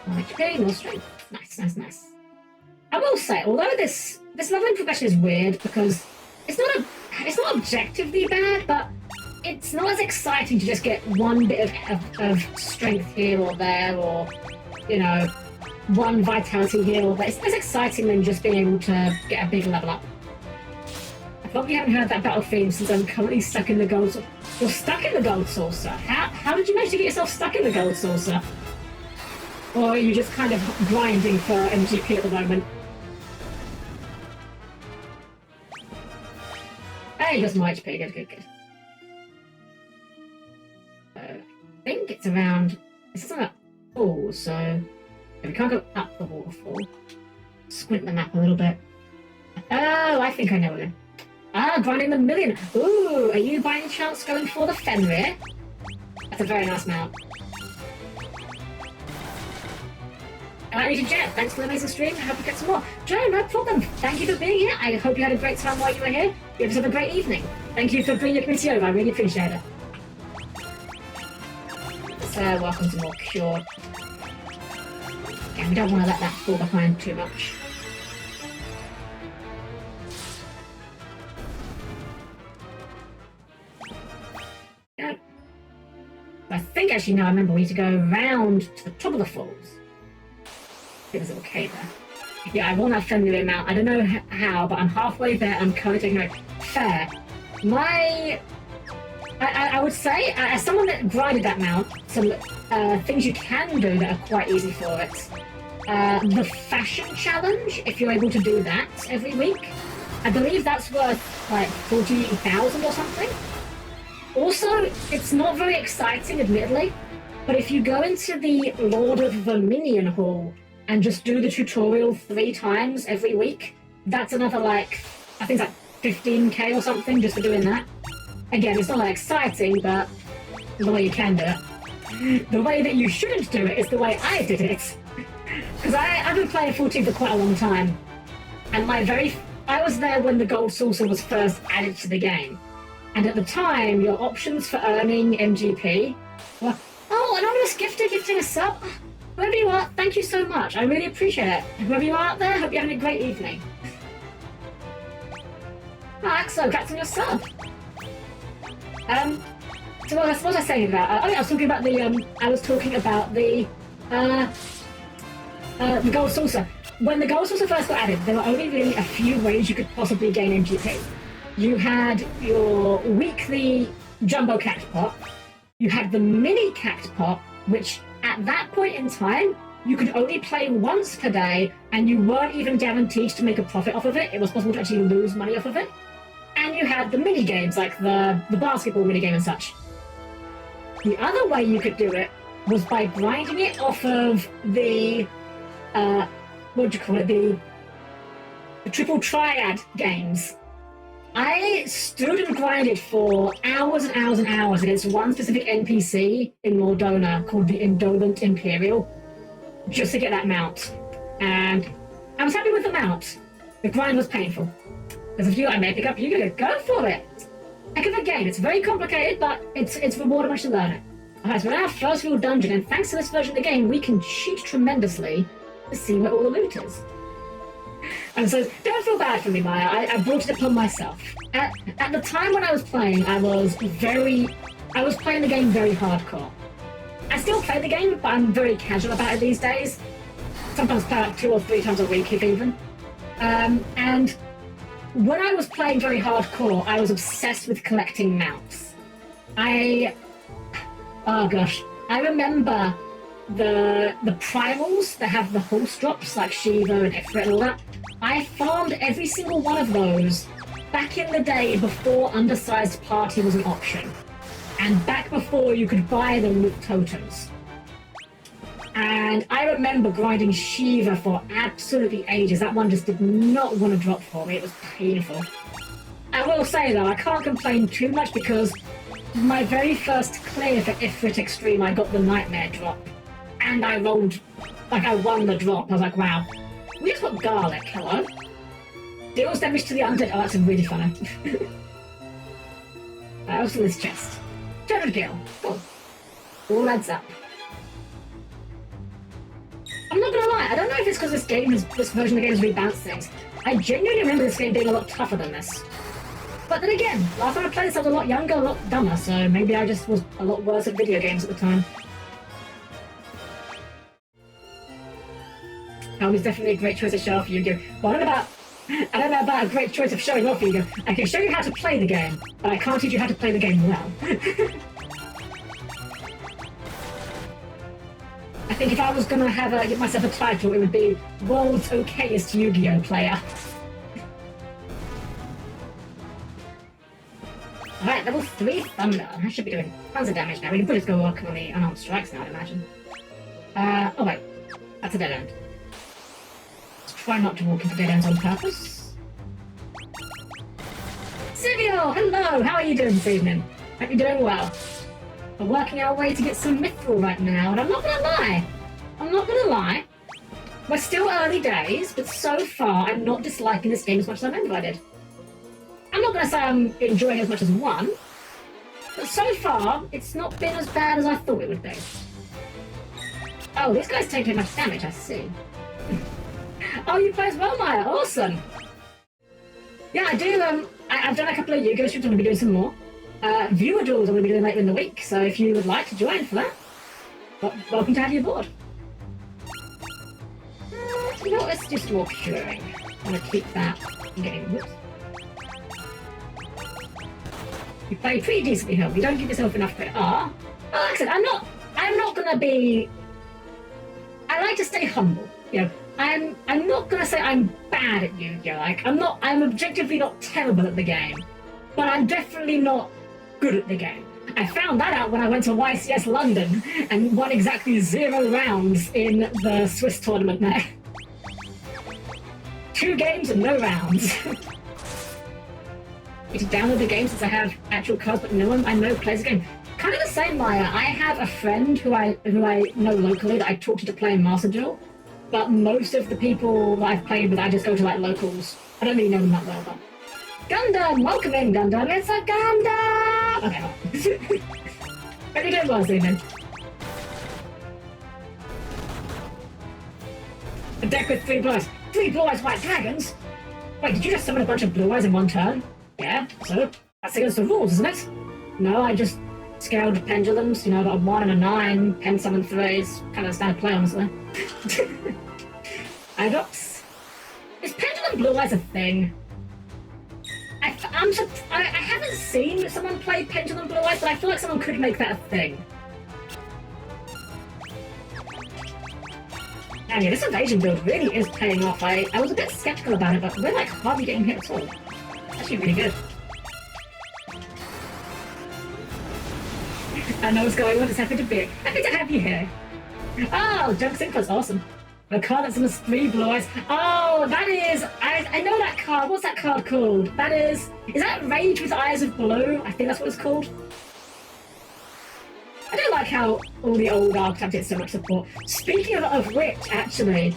HP, more strength. Nice, nice, nice. I will say, although this leveling progression is weird because it's not objectively bad, but it's not as exciting to just get one bit of strength here or there, or, you know, one vitality here or there. It's less exciting than just being able to get a big level up. I probably haven't heard that battle theme since I'm currently stuck in the gold saucer. You're stuck in the gold saucer? How did you manage to get yourself stuck in the gold saucer? Or are you just kind of grinding for MGP at the moment? Hey, just my HP. Good, good, good. I think it's around... This isn't a pool, so... We can't go up the waterfall. Squint the map a little bit. Oh, I think I know it. Ah, grinding the million. Ooh, are you by any chance going for the Fenrir? That's a very nice mount. Agent Jet, thanks for the amazing stream. I hope you get some more. Joe, no problem. Thank you for being here. I hope you had a great time while you were here. You have a great evening. Thank you for bringing your community over. I really appreciate it. So, welcome to more Cure. Yeah, we don't want to let that fall behind too much. Yeah. I think actually now I remember we need to go around to the top of the falls. There's a little cave there. Yeah, I want that Fenrir amount. I don't know how, but I'm halfway there. I'm currently taking it. Fair. My I would say, as someone that grinded that mount, some things you can do that are quite easy for it. The fashion challenge, if you're able to do that every week, I believe that's worth like 40,000 or something. Also, it's not very exciting, admittedly, but if you go into the Lord of the Minion Hall and just do the tutorial 3 times every week, that's another like, I think it's like 15k or something just for doing that. Again, it's not that exciting, but the way you can do it. The way that you shouldn't do it is the way I did it. Because I've been playing 14 for quite a long time, and I was there when the gold saucer was first added to the game. And at the time, your options for earning MGP were, oh, anonymous gifter gifting a sub. Whoever you are, thank you so much. I really appreciate it. Whoever you are out there, hope you're having a great evening. Oh, Axo, congrats on your sub. So what was I saying about? I was talking about the gold saucer. When the gold saucer first got added, there were only really a few ways you could possibly gain MGP. You had your weekly jumbo cactus pot. You had the mini cactus pot, which at that point in time, you could only play once per day, and you weren't even guaranteed to make a profit off of it. It was possible to actually lose money off of it. And you had the mini games, like the basketball mini game and such. The other way you could do it was by grinding it off of the the triple triad games. I stood and grinded for hours and hours and hours against one specific NPC in Mordona called the Indolent Imperial, just to get that mount. And I was happy with the mount. The grind was painful. Because if you I may pick up, you're gonna go for it. Heck of a game. It's very complicated, but it's rewarding once you learn it. Alright, so we're in our first real dungeon, and thanks to this version of the game, we can cheat tremendously to see where all the loot is. And so, don't feel bad for me, Maya. I brought it upon myself. At the time when I was playing, I was playing the game very hardcore. I still play the game, but I'm very casual about it these days. Sometimes play like 2 or 3 times a week, if even. And when I was playing very hardcore, I was obsessed with collecting mounts. Oh gosh, I remember the primals that have the horse drops, like Shiva and Ifrit and all that. I farmed every single one of those back in the day before undersized party was an option, and back before you could buy them with totems. And I remember grinding Shiva for absolutely ages. That one just did not want to drop for me. It was painful. I will say though, I can't complain too much because my very first clear for Ifrit Extreme, I got the Nightmare drop. And I rolled, like I won the drop. I was like, wow. We just got garlic, hello? Deals damage to the undead. Oh, that's really funny. Also this chest. 200 gil. Cool. All adds up. I'm not gonna lie, I don't know if it's because this version of the game has rebalanced things. I genuinely remember this game being a lot tougher than this. But then again, last time I played this I was a lot younger, a lot dumber, so maybe I just was a lot worse at video games at the time. Helm is definitely a great choice to show off Yu-Gi-Oh! Well, I don't know about a great choice of showing off Yu-Gi-Oh! I can show you how to play the game, but I can't teach you how to play the game well. I think if I was gonna give myself a title, it would be World's Okayest Yu-Gi-Oh! Player. Alright, level 3 Thunder. I should be doing tons of damage now. We can probably just go work on the unarmed strikes now, I'd imagine. Oh wait. That's a dead end. Let's try not to walk into dead ends on purpose. Silvio! Hello! How are you doing this evening? Hope you're doing well. We're working our way to get some mithril right now, and I'm not gonna lie. We're still early days, but so far I'm not disliking this game as much as I remember I did. I'm not gonna say I'm enjoying it as much as 1, but so far it's not been as bad as I thought it would be. Oh, these guys take too much damage, I see. Oh, you play as well, Maya, awesome! Yeah, I do, I've done a couple of Yu-Gi-Oh! Streams, I'm gonna be doing some more. Viewer duels I'm going to be doing later in the week, so if you would like to join for that, welcome to have you aboard. You know what, let's do some more curing. I'm going to keep that getting whoops. You play pretty decently, Helm. You don't give yourself enough credit. Like I said, I'm not gonna be. I like to stay humble. You know, I'm not gonna say I'm bad at Yu-Gi-Oh! Like, I'm objectively not terrible at the game, but I'm definitely not good at the game. I found that out when I went to YCS London and won exactly 0 rounds in the Swiss tournament there. 2 games and no rounds. Need to download the game since I have actual cards, but no one I know plays the game. Kind of the same, Maya. I have a friend who I know locally that I talk to play in Master Duel, but most of the people that I've played with, I just go to like locals. I don't really know them that well, but Gundam, welcome in, Gundam. It's a Gundam. Okay. Hope you're doing well this evening. A deck with 3 blue eyes. 3 blue eyes white dragons? Wait, did you just summon a bunch of blue eyes in one turn? Yeah, so that's against the rules, isn't it? No, I just scaled pendulums, you know, got a 1 and a 9, pen summon 3s, kind of standard play, honestly. Is pendulum blue eyes a thing? I haven't seen someone play pendulum blue eyes, but I feel like someone could make that a thing. And yeah, this evasion build really is paying off. I was a bit skeptical about it, but we're like hardly getting hit at all. Actually really good. I know what's going on, it's happy to be. Happy to have you here. Oh, Junk Synchro's awesome. A card that summons 3 blue eyes. Oh, that is... I know that card. What's that card called? That is... Is that Rage with Eyes of Blue? I think that's what it's called. I don't like how all the old archetypes get so much support. Speaking of which, actually,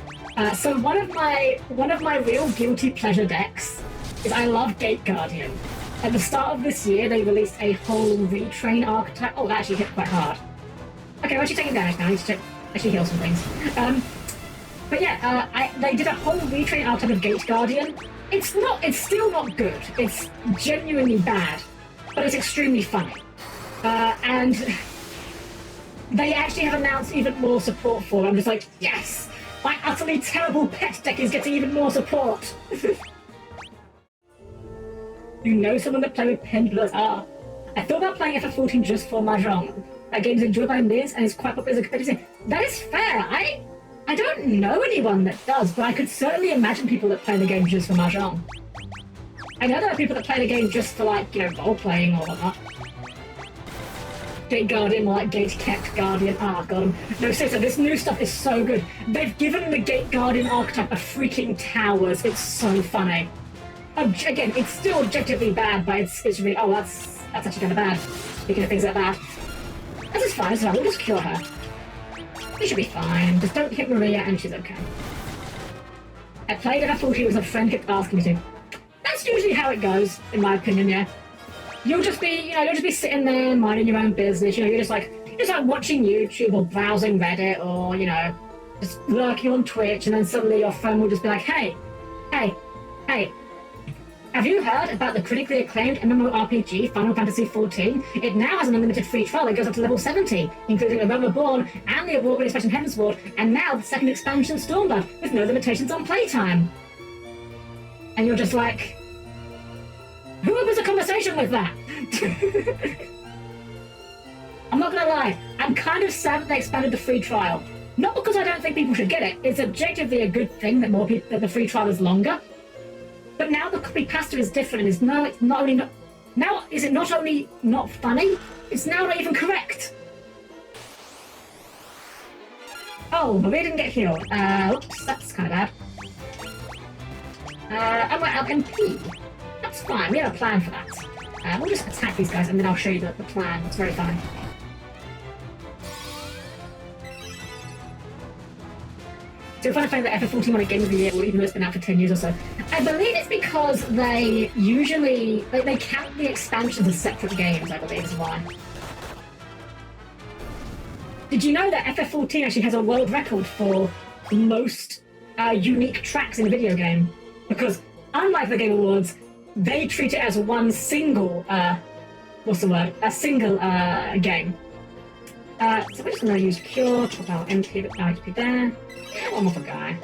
so one of my real guilty pleasure decks is I love Gate Guardian. At the start of this year, they released a whole retrain archetype. Oh, that actually hit quite hard. Okay, we're actually taking damage now. I need to actually heal some things. But yeah, they did a whole retrain archetype of Gate Guardian. It's still not good. It's genuinely bad, but it's extremely funny. And they actually have announced even more support for it. I'm just like, yes! My utterly terrible pet deck is getting even more support! You know someone that play with pendulums? I thought about playing FF14 just for Mahjong. That game's enjoyed by millions and is quite popular as a competitive. That is fair. I don't know anyone that does, but I could certainly imagine people that play the game just for Mahjong. I know there are people that play the game just for, like, you know, role-playing or whatnot. Gate Guardian, or like Gate Kept Guardian. God. No, seriously, this new stuff is so good. They've given the Gate Guardian archetype a freaking towers. It's so funny. Again, it's still objectively bad, but it's really... Oh, that's actually kind of bad. Speaking of things that are bad. This is fine, so we'll just cure her. We should be fine. Just don't hit Maria and she's okay. I played FF14 because a friend kept asking me to. That's usually how it goes, in my opinion, yeah. You'll just be sitting there minding your own business, you know, you're just like watching YouTube or browsing Reddit or, you know, just lurking on Twitch, and then suddenly your phone will just be like, hey, have you heard about the critically acclaimed MMORPG Final Fantasy XIV? It now has an unlimited free trial that goes up to level 70, including A Realm Reborn and the award-winning expansion Heavensward, and now the second expansion Stormblood, with no limitations on playtime. And you're just like, who opens a conversation with that? I'm not gonna lie, I'm kind of sad that they expanded the free trial. Not because I don't think people should get it, it's objectively a good thing that that the free trial is longer. But now the copy pasta is different, and it's not only not funny, it's now not even correct. Oh, but we didn't get healed. Oops, that's kind of bad. And we're out MP. That's fine, we have a plan for that. We'll just attack these guys and then I'll show you the plan. It's very fine. So if I find that FF14 won a Game of the Year, or even though it's been out for 10 years or so, I believe it's because they usually they count the expansions as separate games, I believe is why. Did you know that FF14 actually has a world record for most unique tracks in a video game? Because unlike the Game Awards, they treat it as one single, a single game. So we're just going to use Cure, chop out MP, but no HP there. Yeah, one more for Guy.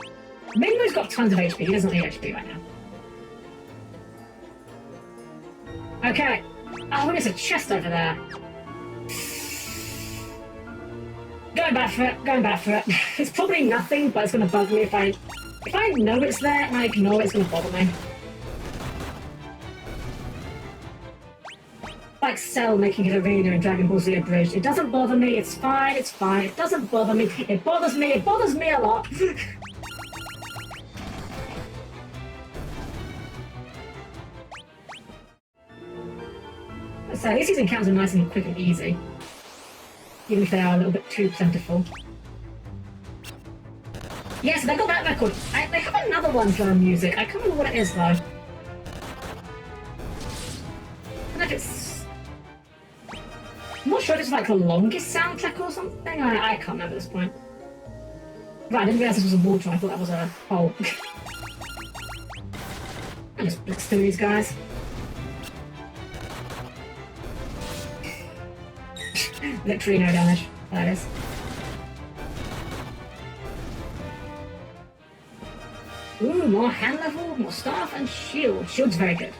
Mingo's got tons of HP, he doesn't need HP right now. Okay, Oh, there's a chest over there. Going back for it, going back for it. It's probably nothing, but it's gonna bug me if I know it's there and I ignore it, it's gonna bother me. Like Cell making it arena in Dragon Ball Z Abridged. It doesn't bother me, it's fine, it's fine. It doesn't bother me, it bothers me a lot. So at least these encounters are nice and quick and easy. Even if they are a little bit too plentiful. Yes, they got that record. They have another one for music. I can't remember what it is though. I don't know if it's... I'm not sure if it's like the longest soundtrack or something. I can't remember at this point. Right, I didn't realise this was a water. I thought that was a hole. I just blitz through these guys. Literally no damage. There it is. Ooh, more hand level, more staff, and shield. Shield's very good.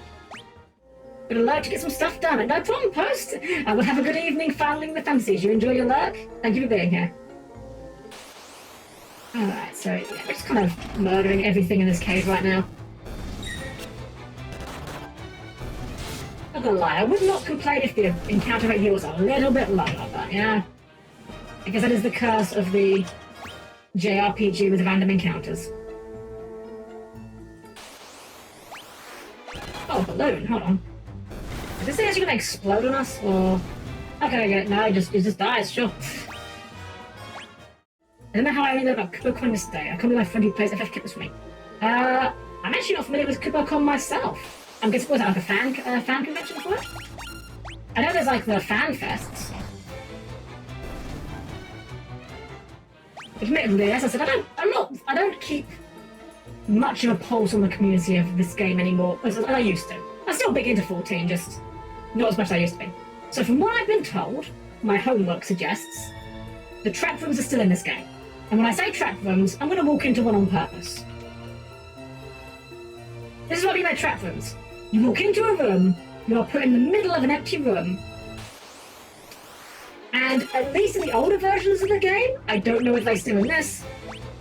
Good alert to get some stuff done, and no problem, Post! I will have a good evening fouling the fantasies. You enjoy your lurk? Thank you for being here. Alright, so yeah, we're just kind of murdering everything in this cave right now. Not gonna lie, I would not complain if the encounter rate here was a little bit lower, but yeah. I guess that is the curse of the JRPG with random encounters. Oh, balloon, hold on. Is this thing actually gonna explode on us, or... Okay, I get it, no, it just dies, sure. I don't know how I ended up at KuboCon this day. I can't believe my friend who plays FF kept this for me. I'm actually not familiar with KuboCon myself. I'm guessing, was that like a fan convention for it? I know there's like the fan fests. Admittedly, as I said, I don't keep much of a pulse on the community of this game anymore as I used to. I'm still big into 14, just not as much as I used to be. So from what I've been told, my homework suggests the trap rooms are still in this game. And when I say trap rooms, I'm going to walk into one on purpose. This is what I mean by trap rooms. You walk into a room, you are put in the middle of an empty room, and at least in the older versions of the game, I don't know if they still in this,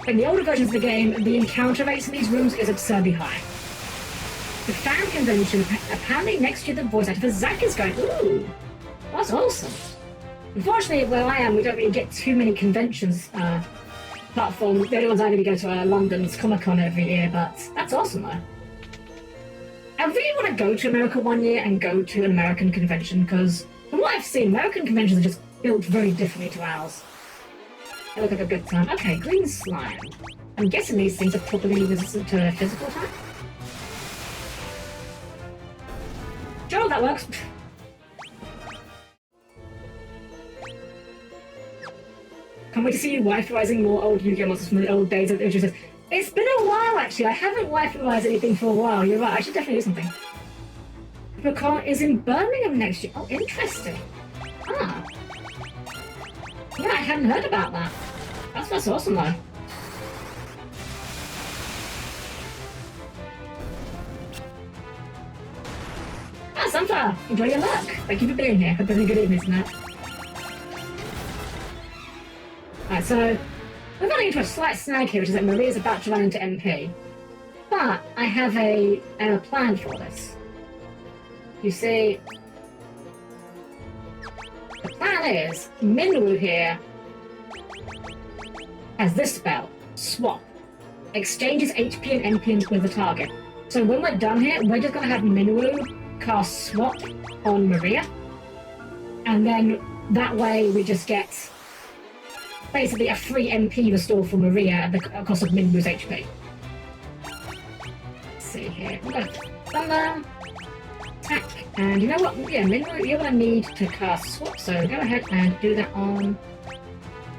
but in the older versions of the game, the encounter rates in these rooms is absurdly high. The fan convention, apparently next year the voice actor for Zack is going, ooh, that's awesome. Unfortunately, where I am, we don't really get too many conventions, apart from the only ones I really go to are London's Comic-Con every year, but that's awesome though. I really want to go to America one year and go to an American convention, because from what I've seen, American conventions are just built very differently to ours. They look like a good time. Okay, green slime. I'm guessing these things are probably resistant to physical attack. Sure, that works. Can't wait to see you waifuizing more old Yu-Gi-Oh! Monsters from the old days of the... It's been a while, actually. I haven't waifuized anything for a while. You're right. I should definitely do something. KuboCon is in Birmingham next year. Oh, interesting. Ah. Yeah, I hadn't heard about that. That's awesome, though. Ah, Sunflower. Enjoy your luck. Thank you for being here. Hope you're having a good evening tonight. Alright, so... we're running into a slight snag here, which is that Maria's about to run into MP. But I have a plan for this. You see, the plan is, Minwoo here has this spell, Swap. Exchanges HP and MP with the target. So when we're done here, we're just going to have Minwoo cast Swap on Maria. And then that way we just get basically a free MP restore for Maria at the cost of Minwoo's HP. Let's see here. We'll go Thunder, attack, and you know what? Yeah, Minwoo, you're going to need to cast Swap, so go ahead and do that on...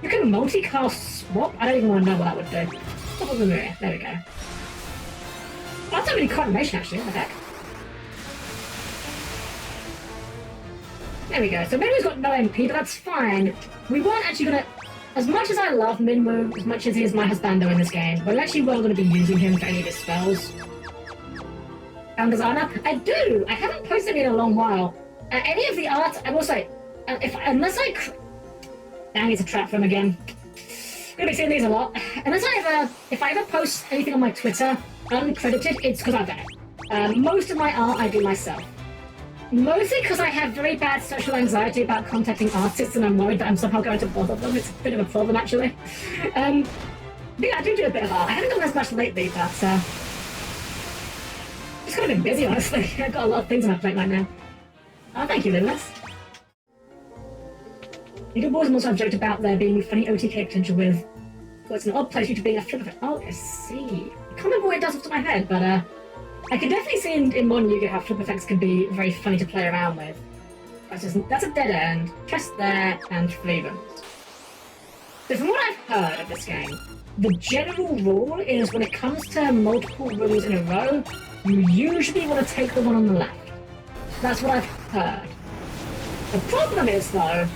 You can multi-cast Swap? I don't even want to know what that would do. Swap of Maria, there we go. Well, that's not really coordination actually, what the heck? There we go, so Minwoo's got no MP, but that's fine. We weren't actually going to... As much as I love Minwoo, as much as he is my husbando in this game, we're actually well going to be using him for any of his spells. And Designer, I do! I haven't posted in a long while. Any of the art, I will say, unless I... Dang, it's a trap from again. I'm gonna be seeing these a lot. Unless if I ever post anything on my Twitter uncredited, it's because I've done it. Most of my art I do myself. Mostly because I have very bad social anxiety about contacting artists and I'm worried that I'm somehow going to bother them. It's a bit of a problem, actually. Yeah, I do a bit of art. I haven't done as much lately, but just kind of been busy, honestly. I've got a lot of things on my plate right now. Oh, thank you, Limitless. Leaderboards also have joked about there being funny OTK potential with what's an odd place due to being a flip effect. Oh, I see. I can't remember what it does off the top of my head, but I can definitely see in modern Yu-Gi-Oh! How flip effects can be very funny to play around with. That's a dead end, chest there, and 3 rooms. So from what I've heard of this game, the general rule is when it comes to multiple rooms in a row, you usually want to take the one on the left. That's what I've heard. The problem is, though,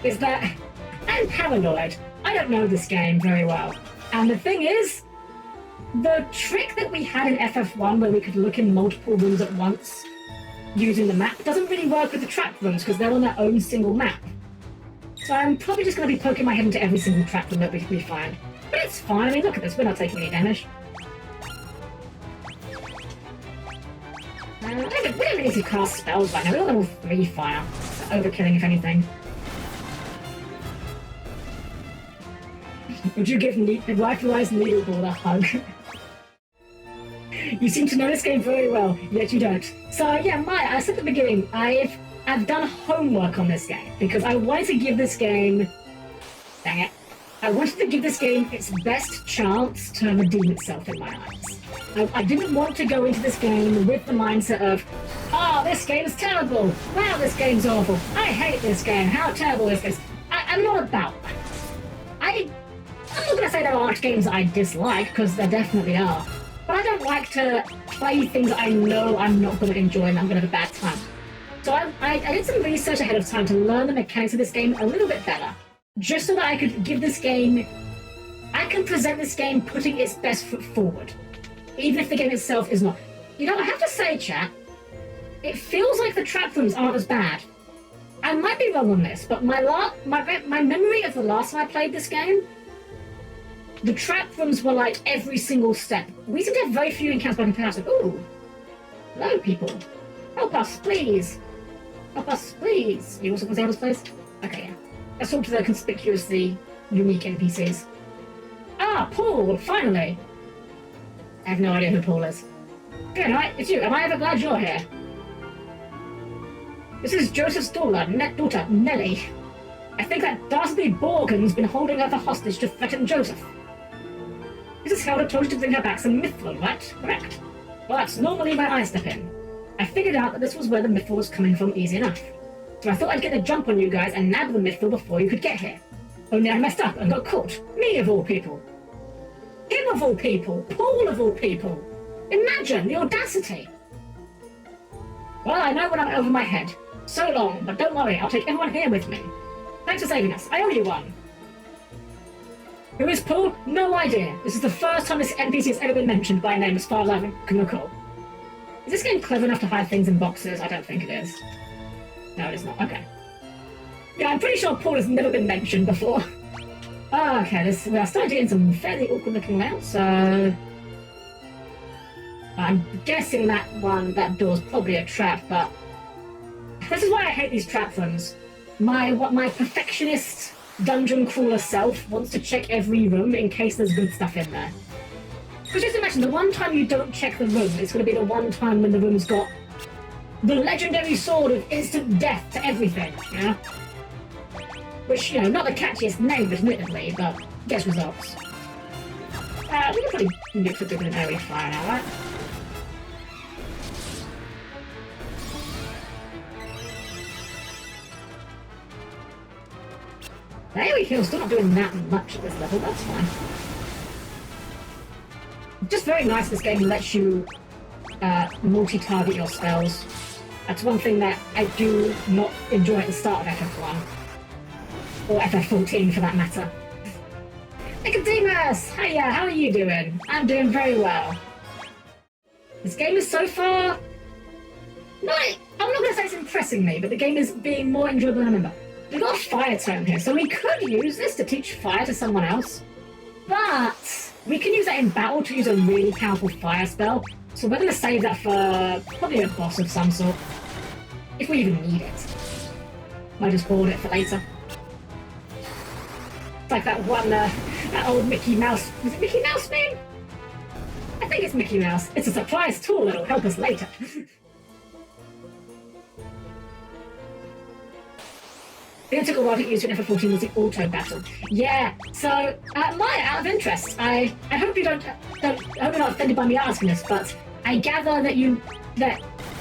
is that I'm paranoid. I don't know this game very well. And the thing is, the trick that we had in FF1 where we could look in multiple rooms at once using the map doesn't really work with the trap rooms because they're on their own single map. So I'm probably just going to be poking my head into every single trap room that we find. But it's fine. I mean, look at this. We're not taking any damage. We don't need to cast spells right now. We're on level 3 fire. Overkilling, if anything. Would you give Wi-Fi-wise Needleball a hug? You seem to know this game very well, yet you don't. So yeah, Maya, I said at the beginning, I've done homework on this game because I wanted to give this game... Dang it. I wanted to give this game its best chance to redeem itself in my eyes. I didn't want to go into this game with the mindset of, oh, this game's terrible. Wow, this game's awful. I hate this game. How terrible is this? I'm not about that. I'm not going to say there aren't games that I dislike, because there definitely are. But I don't like to play things that I know I'm not going to enjoy and I'm going to have a bad time. So I did some research ahead of time to learn the mechanics of this game a little bit better. Just so that I could give this game... I can present this game putting its best foot forward. Even if the game itself is not. You know, I have to say, chat, it feels like the trap rooms aren't as bad. I might be wrong on this, but my memory of the last time I played this game, the trap rooms were like every single step. We seem to have very few encounters by comparison. Ooh. Hello, people. Help us, please. Help us, please. You also can say this place? Okay, yeah. Let's talk to the conspicuously unique NPCs. Ah, Paul, finally! I have no idea who Paul is. Good night, it's you. Am I ever glad you're here? This is Joseph's daughter, Nellie. I think that dastardly Borgen's been holding her for hostage to threaten Joseph. Mrs. Helder told you to bring her back some mithril, right? Correct. Well, that's normally where I step in. I figured out that this was where the mithril was coming from easy enough. So I thought I'd get a jump on you guys and nab the mithril before you could get here. Only I messed up and got caught. Me of all people. Him of all people. Paul of all people. Imagine the audacity. Well, I know when I'm over my head. So long, but don't worry, I'll take everyone here with me. Thanks for saving us. I owe you one. Who is Paul? No idea. This is the first time this NPC has ever been mentioned by name as far as I can recall. Is this game clever enough to hide things in boxes? I don't think it is. No, it is not. Okay. Yeah, I'm pretty sure Paul has never been mentioned before. Okay, we are starting to get in some fairly awkward looking layouts, so... I'm guessing that door's probably a trap, but... This is why I hate these trap rooms. My perfectionist dungeon crawler self wants to check every room in case there's good stuff in there. Because just imagine, the one time you don't check the room, it's going to be the one time when the room's got the legendary sword of instant death to everything, you know? Which, you know, not the catchiest name, admittedly, but gets results. We can probably nuke a bit of an area fire now, right? There we go, still not doing that much at this level, that's fine. Just very nice this game lets you multi-target your spells. That's one thing that I do not enjoy at the start of FF1. Or FF14 for that matter. Nicodemus! Hiya, how are you doing? I'm doing very well. This game is so far No, I'm not going to say it's impressing me, but the game is being more enjoyable than I remember. We've got a fire tome here, so we could use this to teach fire to someone else. But we can use that in battle to use a really powerful fire spell. So we're going to save that for probably a boss of some sort. If we even need it. Might just hold it for later. It's like that one, that old Mickey Mouse. Was it Mickey Mouse meme? I think it's Mickey Mouse. It's a surprise tool that'll help us later. The thing that took a while to use in FF14 was the auto battle. Yeah, so Maya, out of interest, I hope you don't I hope you're not offended by me asking this, but I gather that you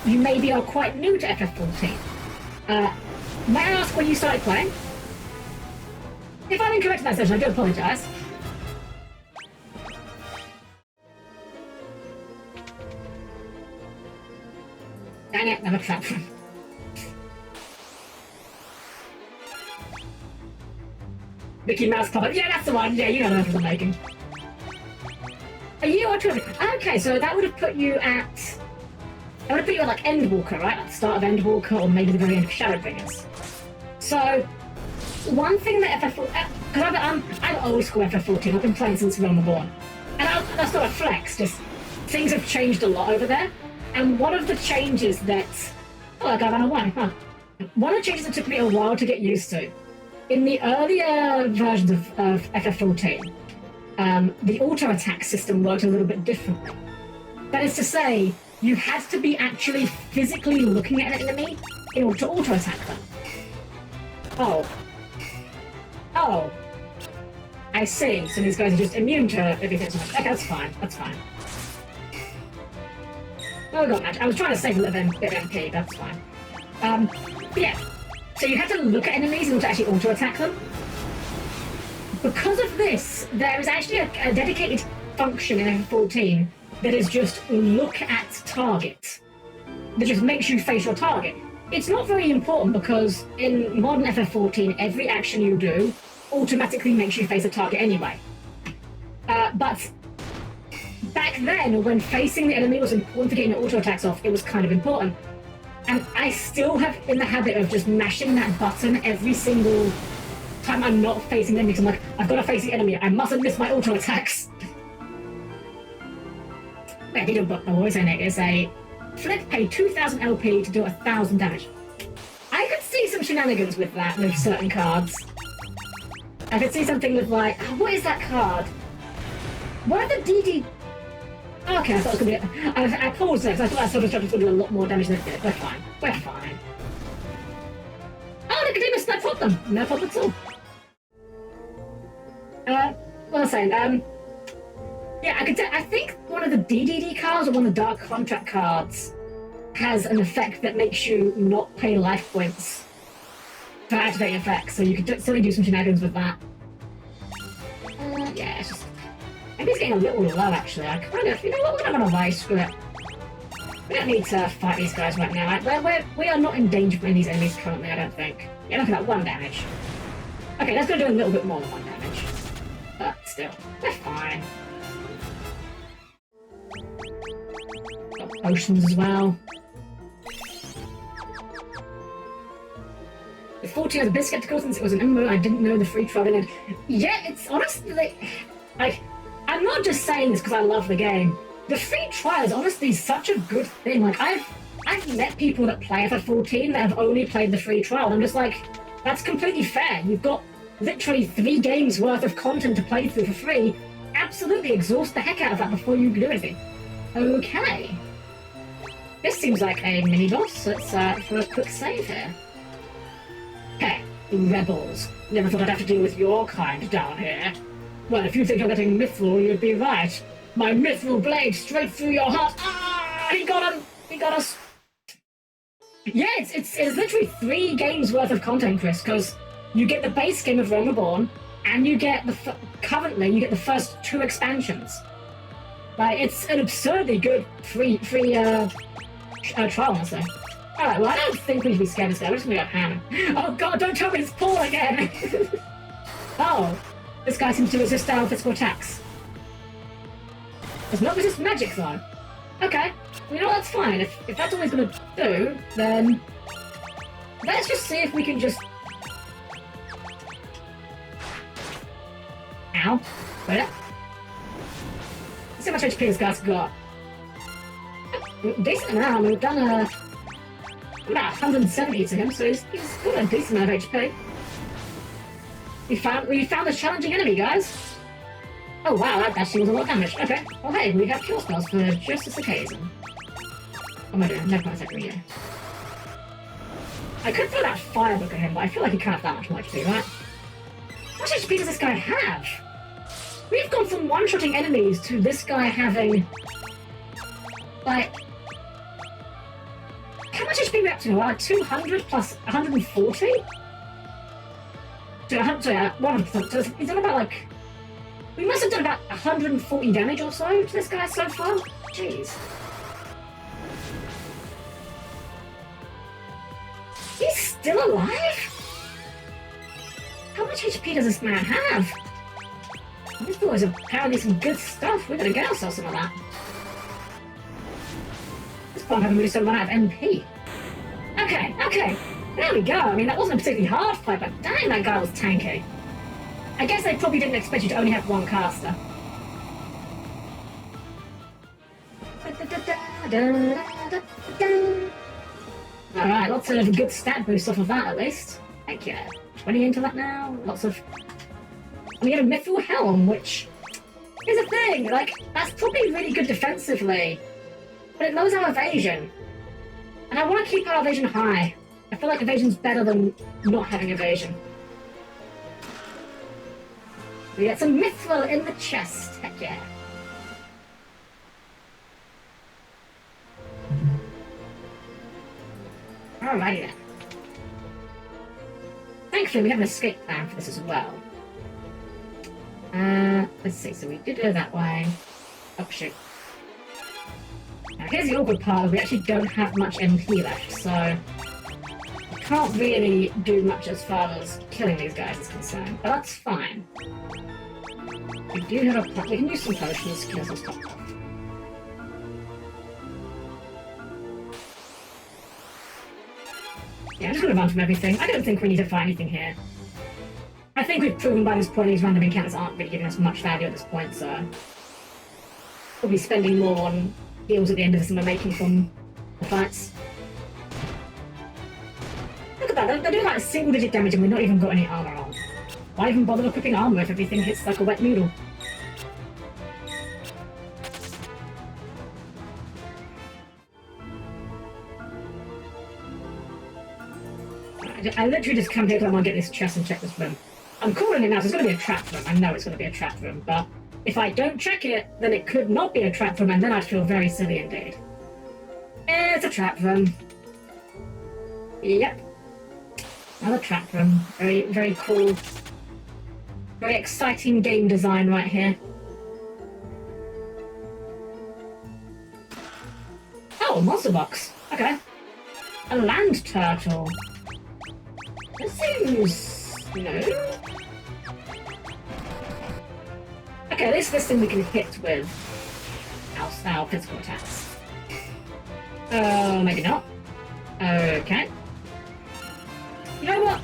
maybe are quite new to FF14. May I ask when you started playing? If I'm incorrect in that session, I do apologise. Dang it, I'm a trap. Mickey Mouse puppet. Yeah, that's the one. Yeah, you know the reference I'm making. Are you or two? Okay, so that would have put you at. That would have put you at like Endwalker, right? At the start of Endwalker, or maybe the very end of Shadowbringers. So, one thing that FF14, because I'm old school FF14. I've been playing since Realm Reborn, and that's not a flex. Just things have changed a lot over there. And one of the changes that I got on a one. Huh? One of the changes that took me a while to get used to. In the earlier versions of FF14, the auto-attack system worked a little bit differently. That is to say, you had to be actually physically looking at an enemy in order to auto-attack them. Oh. I see. So these guys are just immune to everything. Okay, that's fine. That's fine. Oh god, I was trying to save a little bit of MP, that's fine. But yeah. So you had to look at enemies in order to actually auto-attack them. Because of this, there is actually a dedicated function in FF14 that is just look at target. That just makes you face your target. It's not very important because in modern FF14, every action you do automatically makes you face a target anyway. But back then, when facing the enemy was important for getting your auto-attacks off, it was kind of important. And I still have in the habit of just mashing that button every single time I'm not facing the enemy. I'm like, I've got to face the enemy. I mustn't miss my auto attacks. Wait, I book the voice in it is a flip, pay 2,000 LP to do 1,000 damage. I could see some shenanigans with that with certain cards. I could see something with like, what is that card? What are the DD? Okay, I thought it was going to be... I paused there because I thought that sort of structure was going to do a lot more damage than it did. We're fine. We're fine. Oh, Nicodemus, no problem. No problem at all. What I was saying, yeah, I think one of the DDD cards or one of the Dark Contract cards has an effect that makes you not pay life points for activating effects, so you could certainly do some shenanigans with that. Yeah, it's just... Maybe it's getting a little low, actually. I kind of... You know what? We're not going to lie. Screw it. We don't need to fight these guys right now. We are not in danger from any of these enemies currently, I don't think. Yeah, look at that. 1 damage. Okay, that's going to do a little bit more than 1 damage. But still, we're fine. Got potions as well. With 14, I was a bit skeptical since it was an MMO. I didn't know the free trial in it. Yeah, it's honestly... Like, I'm not just saying this because I love the game. The free trial is honestly such a good thing. Like, I've met people that play FF14 that have only played the free trial, and I'm just like, that's completely fair. You've got literally 3 games worth of content to play through for free. Absolutely exhaust the heck out of that before you do anything. Okay. This seems like a mini-boss. Let's for a quick save here. Okay, rebels. Never thought I'd have to deal with your kind down here. Well, if you think you're getting mithril, you'd be right. My mithril blade straight through your heart. Ah! He got him! He got us! Yeah, it's literally 3 games worth of content, Chris, because you get the base game of Realm Reborn, and you get currently you get the first 2 expansions. Like, it's an absurdly good free trial, honestly. Alright, well, I don't think we should be scared of this guy. We're just gonna go ham. Oh god, don't tell me it's Paul again! Oh. This guy seems to resist our physical attacks. Does not resist magic, though. Okay. Well, you know, that's fine. If that's all he's gonna do, then let's just see if we can just... Ow. Wait up. Let's see how much HP this guy's got. Decent amount. We've done about 170 to him, so he's got a decent amount of HP. We found a challenging enemy, guys. Oh wow, that actually was a lot of damage. Okay. Well, hey, we have cure spells for just this occasion. What am I doing? Never mind, second here. I could throw that firebook at him, but I feel like he can't have that much more HP, right? How much HP does this guy have? We've gone from one-shotting enemies to this guy having... like... How much HP are we up to? Like 200 plus 140? So, 100%. So he's done about like... We must have done about 140 damage or so to this guy so far. Jeez. He's still alive? How much HP does this man have? This boy's apparently some good stuff. We're gonna get ourselves some of that. This part hasn't really so run out of MP. Okay. There we go. I mean, that wasn't a particularly hard fight, but dang, that guy was tanky. I guess they probably didn't expect you to only have one caster. Alright, lots of good stat boost off of that at least. Thank you. 20 into that now. Lots of... And we get a Mithril Helm, which is a thing. Like, that's probably really good defensively. But it lowers our evasion. And I want to keep our evasion high. I feel like evasion's better than not having evasion. We get some Mithril in the chest. Heck yeah. Alrighty then. Thankfully, we have an escape plan for this as well. Let's see. So we did go that way. Oh, shoot. Now, here's the awkward part. We actually don't have much MP left, so... we can't really do much as far as killing these guys is concerned. But that's fine. We do have a... we can use some potions to kill some stuff off. Yeah, I'm just going to run from everything. I don't think we need to fight anything here. I think we've proven by this point these random encounters aren't really giving us much value at this point, so... we'll be spending more on heals at the end of this than we're making from the fights. Look at that, they're doing like single-digit damage and we've not even got any armor on. Why even bother equipping armor if everything hits like a wet noodle? I literally just come here because I want to get this chest and check this room. I'm calling it now, so it's going to be a trap room. I know it's going to be a trap room, but if I don't check it, then it could not be a trap room, and then I'd feel very silly indeed. It's a trap room. Yep. Another trap room. Very, very cool. Very exciting game design right here. Oh, a monster box. Okay. A land turtle. This seems... no? Okay, at least this thing we can hit with our physical attacks. Maybe not. Okay. You know what?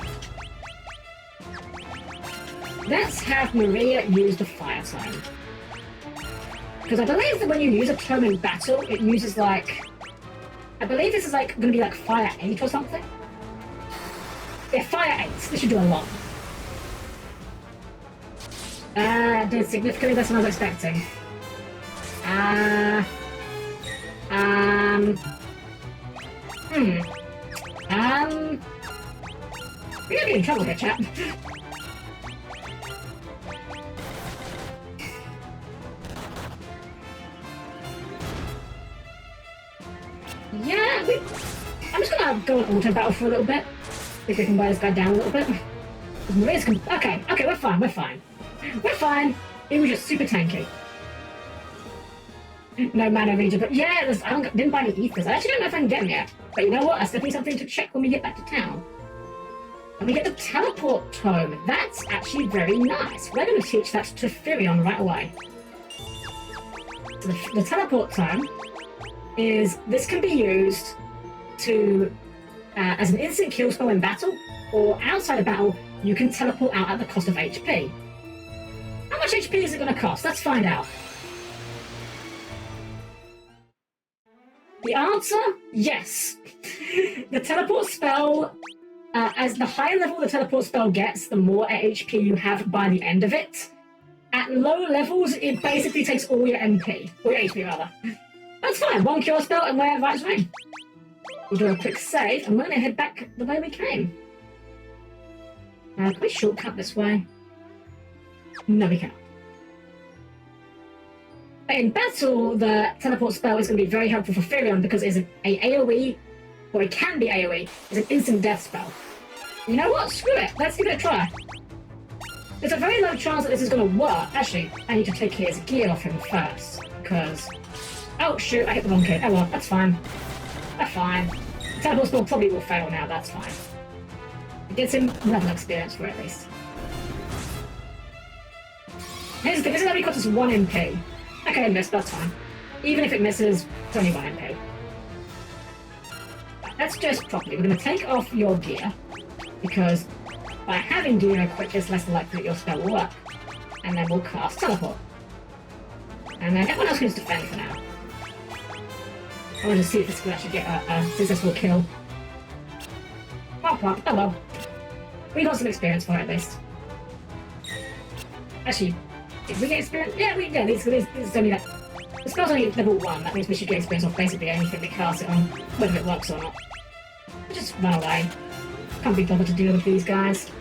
Let's have Maria use the fire tome. Because I believe that when you use a tome in battle, it uses like... I believe this is like going to be like fire 8 or something. Yeah, fire 8. This should do a lot. Did significantly less than I was expecting. We're gonna be in trouble here, chap. Yeah, I'm just gonna go on auto battle for a little bit. See if we can wear this guy down a little bit. Maria's okay, we're fine. We're fine. It was just super tanky. No mana regen, but yeah, I didn't buy any ethers. I actually don't know if I can get them yet. But you know what? That's definitely something to check when we get back to town. And we get the teleport tome. That's actually very nice. We're going to teach that to Firion right away. So the teleport tome is this can be used to as an instant kill spell in battle, or outside of battle, you can teleport out at the cost of HP. How much HP is it going to cost? Let's find out. The answer? Yes. The teleport spell, as the higher level the teleport spell gets, the more HP you have by the end of it. At low levels, it basically takes all your MP, or your HP rather. That's fine, one cure spell and we're right away. We'll do a quick save, and we're going to head back the way we came. Can we shortcut this way? No, we can't. But in battle, the teleport spell is going to be very helpful for Firion because it's an AoE, or it can be AoE, it's an instant death spell. You know what? Screw it. Let's give it a try. There's a very low chance that this is going to work. Actually, I need to take his gear off him first, because... Oh, shoot, I hit the wrong kid. Oh well, that's fine. That's fine. Teleport spell probably will fail now, that's fine. It gets him level experience for it, at least. Here's the thing, this is only cost us 1 MP. Okay, it missed, that's fine. Even if it misses, it's only 1 MP. Let's do this properly. We're going to take off your gear, because by having gear equipped, it's less likely that your spell will work. And then we'll cast teleport. And then everyone else can just defend for now. I want to see if this will actually get a successful kill. Pop, pop. Oh well. We got some experience for it at least. Actually, did we get experience? Yeah, we did. This is only that. The spell's only level 1, that means we should get experience off basically anything we cast it on, whether it works or not. We'll just run away. Can't be bothered to deal with these guys.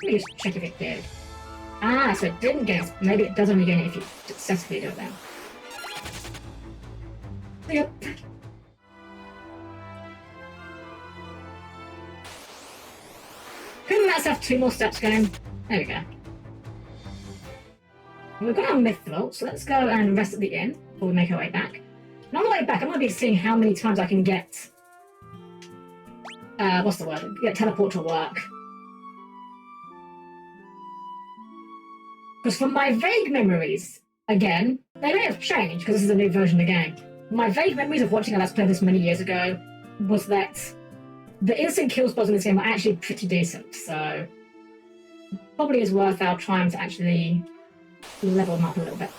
Let me just check if it did. Ah, so it didn't get it. Maybe it does only gain it if you successfully do it then. Yep. Couldn't let us have 2 more steps going? There we go. We've got our mithril, so let's go and rest at the inn before we make our way back. And on the way back, I'm going to be seeing how many times I can get... what's the word? Get teleport to work. Because from my vague memories, again, they may have changed because this is a new version of the game. My vague memories of watching a Let's Play this many years ago was that the instant kill spells in this game are actually pretty decent, so probably is worth our trying to actually level them up a little bit.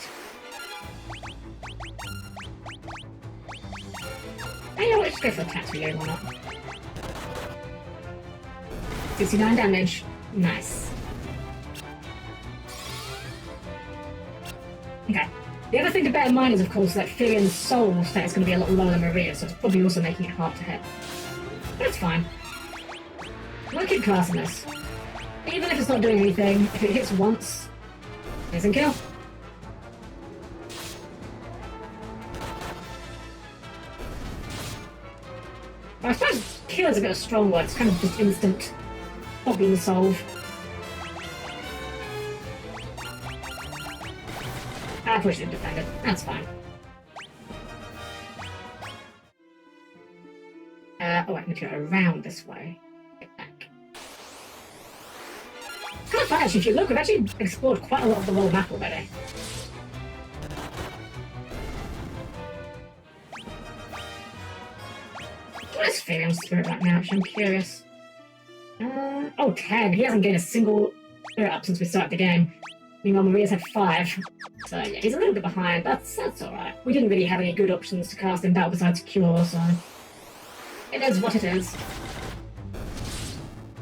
And you know what, let's go for attacks for you, why not? 69 damage, nice. Okay. The other thing to bear in mind is, of course, that Firion's soul stat is going to be a lot lower than Maria's, so it's probably also making it hard to hit. But it's fine. We'll keep casting this. Even if it's not doing anything, if it hits once, instant kill. I suppose kill is a bit of a strong word, it's kind of just instant problem solve. I probably should have defended. That's fine. Oh, I can go around this way. Get back. It's kind of fun, actually. If you look, we've actually explored quite a lot of the whole map already. What is Firion's spirit right now? Actually, I'm curious. Oh, 10. He hasn't gained a single spirit up since we started the game. Meanwhile, Maria's had 5. So, yeah, he's a little bit behind. That's alright. We didn't really have any good options to cast in battle besides Cure, so... It is what it is.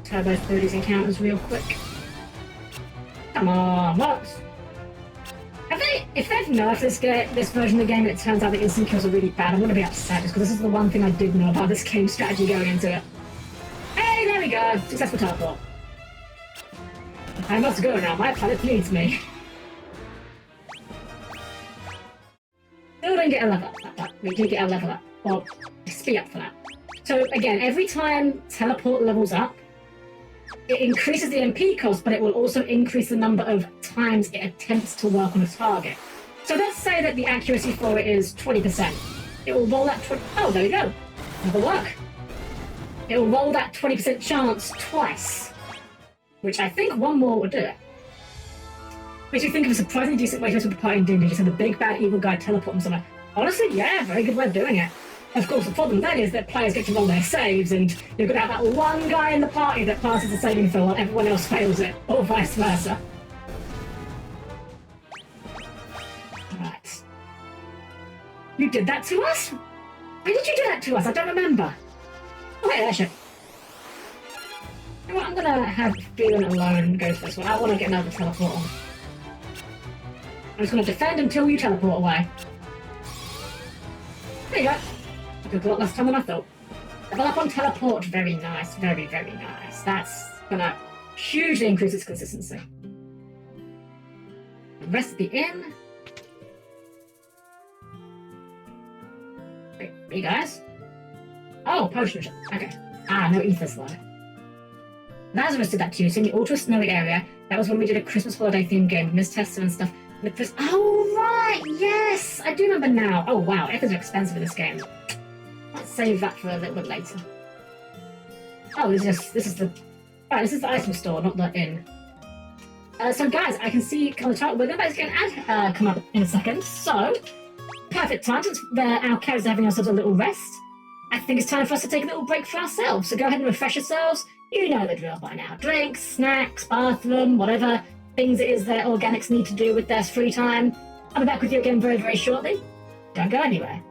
Turbo through these encounters real quick. Come on, what? If they've nerfed this version of the game and it turns out the instant kills are really bad, I'm going to be upset, just because this is the one thing I did know about this game's strategy going into it. Hey, there we go! Successful teleport. I must go now, my planet needs me. Still don't get a level up, but we do get a level up, or speed up for that. So again, every time teleport levels up, it increases the MP cost, but it will also increase the number of times it attempts to work on a target. So let's say that the accuracy for it is 20%. It will roll that oh, there we go. Another work. It will roll that 20% chance twice. Which I think one more will do it. Makes you think of a surprisingly decent way to put a party in D&D. Just have the big bad evil guy teleport them somewhere. Honestly, yeah, very good way of doing it. Of course, the problem then is that players get to roll their saves, and you're going to have that one guy in the party that passes the saving throw while everyone else fails it, or vice versa. Right. You did that to us? Why did you do that to us? I don't remember. Oh, wait, that's it. You know what, I'm going to have Beelan alone go for this one. I want to get another teleport on. I'm just going to defend until you teleport away. There you go. I took a lot less time than I thought. Level up on teleport, very nice, very, very nice. That's gonna hugely increase its consistency. The rest of the inn. Wait, you guys? Oh, potion shop. Okay. Ah, no ether slide. Lazarus did that to you, send you all to a snowy area. That was when we did a Christmas holiday themed game, Miss Tester and stuff. Oh, right, yes! I do remember now. Oh, wow, echoes are expensive in this game. Let's save that for a little bit later. Oh, this is the item store, not the inn. So guys, I can see on the title, we're going to get an ad come up in a second. So, perfect time, since our characters are having ourselves a little rest. I think it's time for us to take a little break for ourselves. So go ahead and refresh yourselves. You know the drill by now. Drinks, snacks, bathroom, whatever things it is that organics need to do with their free time. I'll be back with you again very, very shortly. Don't go anywhere.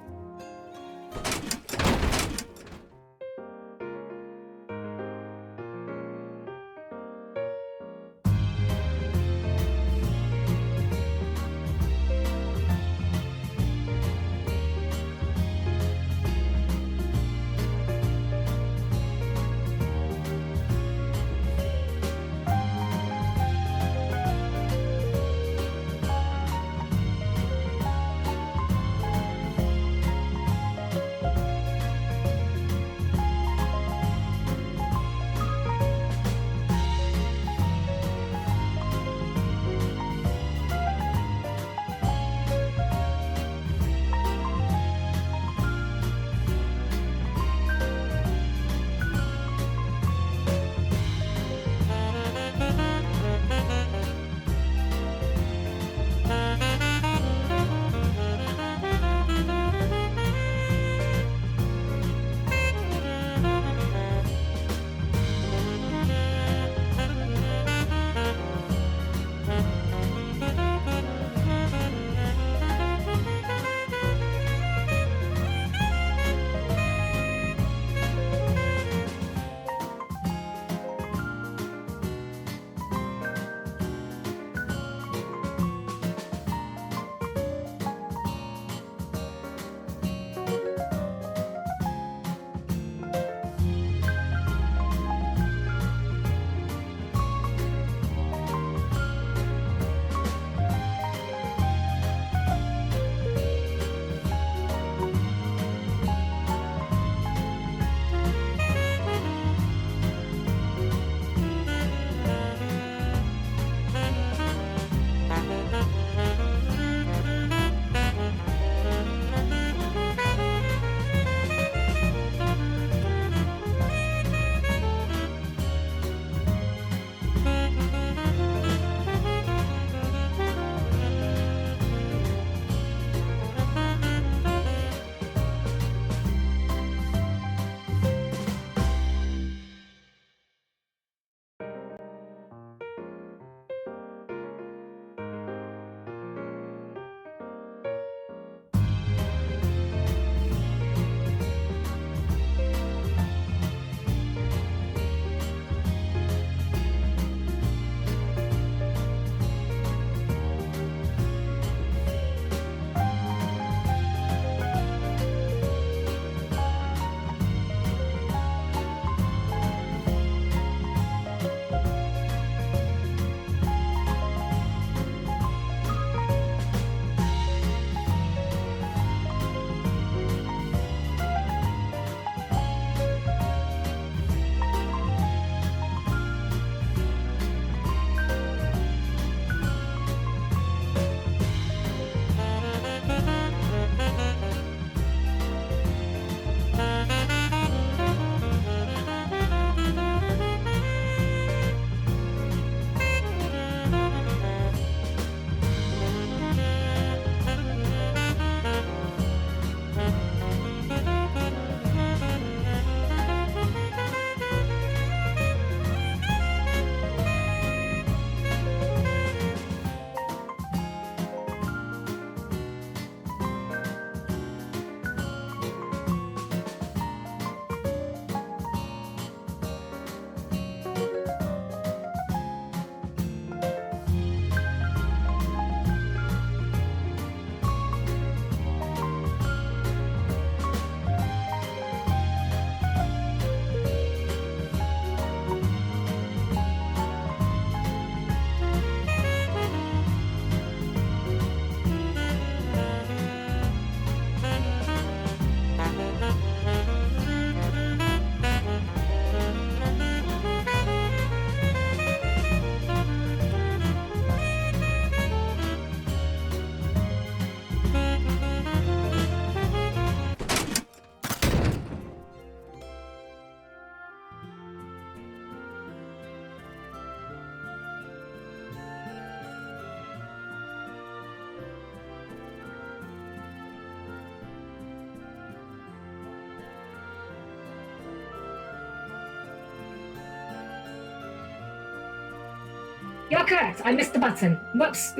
You're correct. I missed the button. Whoops.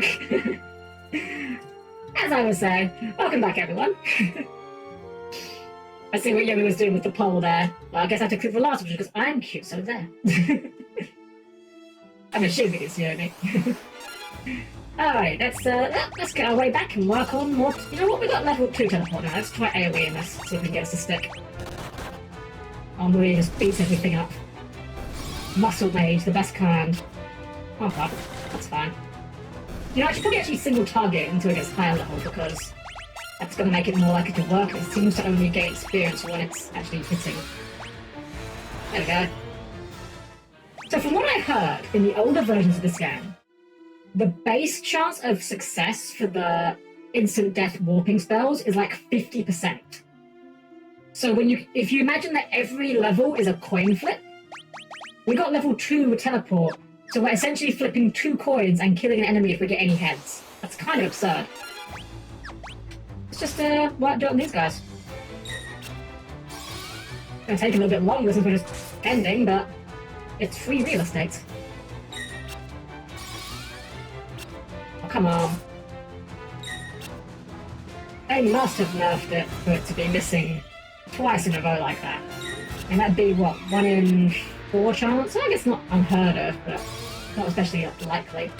As I was saying, welcome back, everyone. I see what Yomi was doing with the poll there. Well, I guess I have to click the last one because I'm cute, so there. I'm assuming it's Yomi. Alright, let's get our way back and work on more. You know what? We got level 2 teleport now. Let's try AoE in this, see if we can get us to stick. Oh, Maria just beats everything up. Muscle Mage, the best kind. Oh god, that's fine. You know, I should probably actually single target until it gets higher level because that's going to make it more likely to work. It seems to only gain experience when it's actually hitting. There we go. So from what I heard in the older versions of this game, the base chance of success for the instant death warping spells is like 50%. So if you imagine that every level is a coin flip, we got level 2 with teleport, so we're essentially flipping 2 coins and killing an enemy if we get any heads. That's kind of absurd. Let's just work on these guys. It's gonna take a little bit longer since we're just ending, but it's free real estate. Oh, come on. They must have nerfed it for it to be missing twice in a row like that. And that'd be, what, 1 in 4 chance? I guess not unheard of, but not especially likely.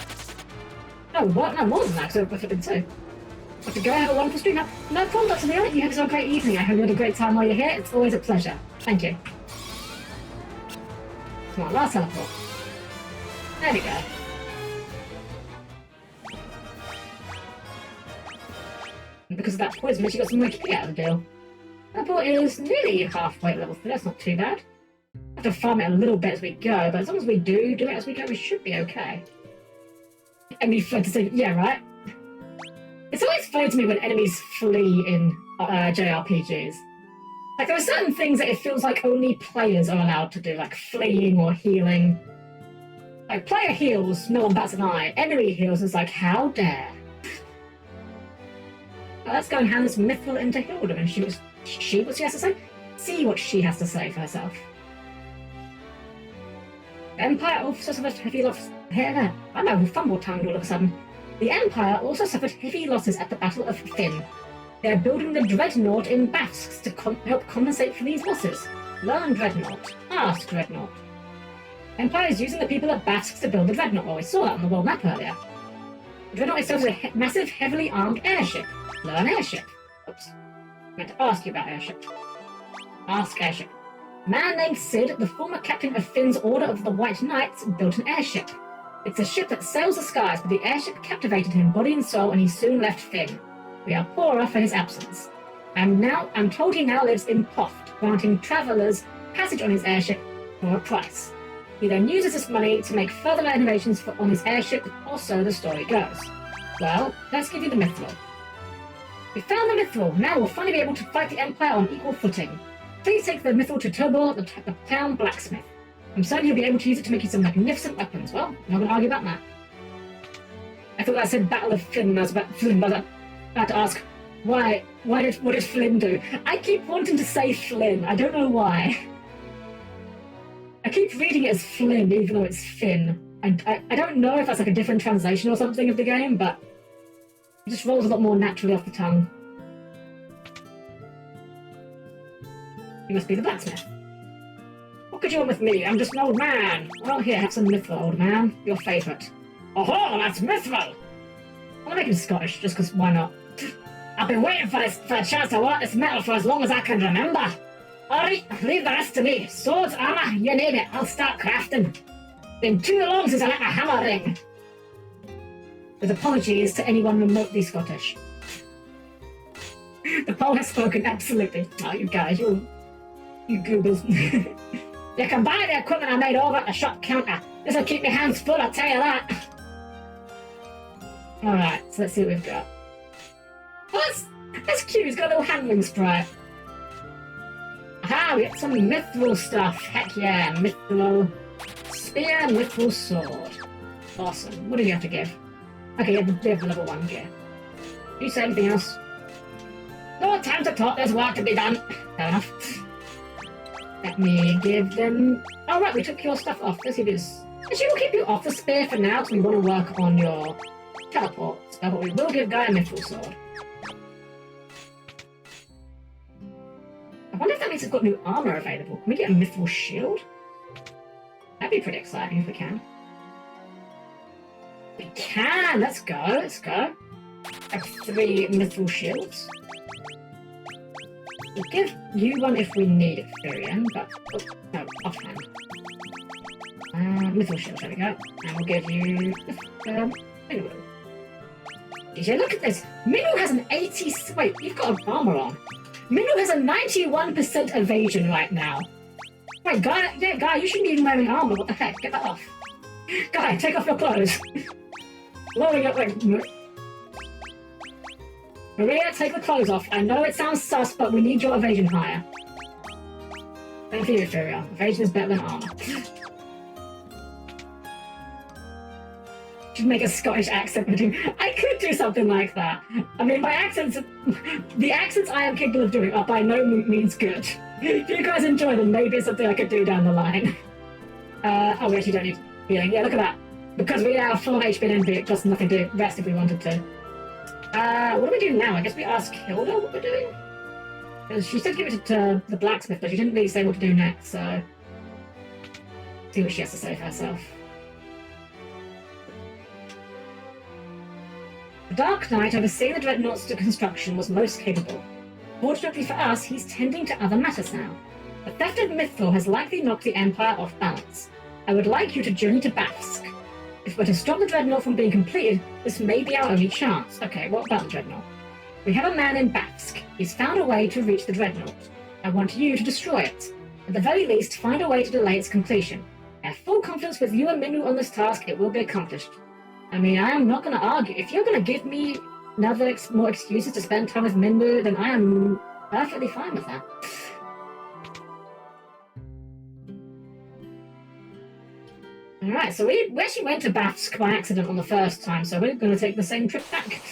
No, what? No, more than that, because we've been 2. Have to go have a wonderful stream. No problem, Dr. Leon. You have a great evening. I hope you had a great time while you're here. It's always a pleasure. Thank you. Come on, last teleport. There we go. And because of that poison, we actually got some more XP out of the deal. Teleport is nearly halfway at level 3. That's not too bad. Have to farm it a little bit as we go, but as long as we do it as we go, we should be okay. And we fled to say, yeah, right? It's always funny to me when enemies flee in JRPGs. Like, there are certain things that it feels like only players are allowed to do, like fleeing or healing. Like, player heals, no one bats an eye. Enemy heals is like, how dare? Well, let's go and hand this mithril into Hilda and see what she has to say. See what she has to say for herself. The Empire also suffered heavy losses. I know, fumble-tongued all of a sudden. The Empire also suffered heavy losses at the Battle of Finn. They are building the Dreadnought in Basques to help compensate for these losses. Learn Dreadnought. Ask Dreadnought. Empire is using the people at Basques to build the Dreadnought. Well, we saw that on the world map earlier. The Dreadnought itself is a massive, heavily armed airship. Learn Airship. Oops. I meant to ask you about Airship. Ask Airship. A man named Sid, the former captain of Finn's Order of the White Knights, built an airship. It's a ship that sails the skies, but the airship captivated him body and soul, and he soon left Finn. We are poorer for his absence. I'm told he now lives in Poft, granting travellers passage on his airship for a price. He then uses this money to make further renovations on his airship, or so the story goes. Well, let's give you the mithril. We found the mithril. Now we'll finally be able to fight the Empire on equal footing. Please take the mithril to Tobor, the town blacksmith. I'm certain he'll be able to use it to make you some magnificent weapons. Well, I'm not going to argue about that. I thought I said Battle of Flynn, and I was about to ask, what did Flynn do? I keep wanting to say Flynn. I don't know why. I keep reading it as Flynn, even though it's Finn. I don't know if that's like a different translation or something of the game, but it just rolls a lot more naturally off the tongue. You must be the blacksmith. What could you want with me? I'm just an old man. Well, here, have some mithril, old man. Your favourite. Oh, that's mithril! I'll make him Scottish, just because why not? I've been waiting for a chance to work this metal for as long as I can remember. Alright, leave the rest to me. Swords, armour, you name it, I'll start crafting. Been too long since I let my hammer ring. With apologies to anyone remotely Scottish. The poll has spoken, absolutely. Oh, you guys, you goobers. You can buy the equipment I made over at the shop counter. This'll keep my hands full, I'll tell you that. Alright, so let's see what we've got. Oh, that's cute, he's got a little handling sprite. Aha, we got some mithril stuff. Heck yeah, mithril spear, mithril sword. Awesome. What do you have to give? Okay, we have the level 1 gear. Do you say anything else? No time to talk, there's work to be done. Fair enough. Let me give them... Oh, right, we took your stuff off. Let's do this. Actually, we'll keep you off the spear for now, because we want to work on your teleport. But we will give Guy a mithril sword. I wonder if that means it's got new armor available. Can we get a mithril shield? That'd be pretty exciting if we can. We can! Let's go, let's go. I have 3 mithril shields. We'll give you one if we need it, Furion, but... Oh, no, offhand. Mithril shield, there we go. And we'll give you... Minnow. DJ, look at this! Minnow has an 80... Wait, you've got an armor on. Minnow has a 91% evasion right now. Wait, Guy, yeah, Guy, you shouldn't be even wearing armor. What the heck? Get that off. Guy, take off your clothes. Blowing up, wait. Maria, take the clothes off. I know it sounds sus, but we need your evasion higher. Thank you, Furion. Evasion is better than armor. Should make a Scottish accent. I could do something like that. I mean, my accents, the accents I am capable of doing are by no means good. If you guys enjoy them, maybe it's something I could do down the line. Oh, we actually don't need healing. Yeah, look at that. Because we are full of HP and MP, it costs nothing to rest if we wanted to. What do we do now? I guess we ask Hilda what we're doing? Because she said give it to the blacksmith, but she didn't really say what to do next, so... See what she has to say for herself. The Dark Knight, overseeing the Dreadnought's construction, was most capable. Fortunately for us, he's tending to other matters now. The theft of Mithril has likely knocked the Empire off balance. I would like you to journey to Bafsk. If we're to stop the Dreadnought from being completed, this may be our only chance. Okay, what about the Dreadnought? We have a man in Bafsk. He's found a way to reach the Dreadnought. I want you to destroy it. At the very least, find a way to delay its completion. I have full confidence with you and Minwu on this task, it will be accomplished. I mean, I am not going to argue. If you're going to give me more excuses to spend time with Minwu, then I am perfectly fine with that. Alright, so we actually went to Bafsk by accident on the first time, so we're going to take the same trip back.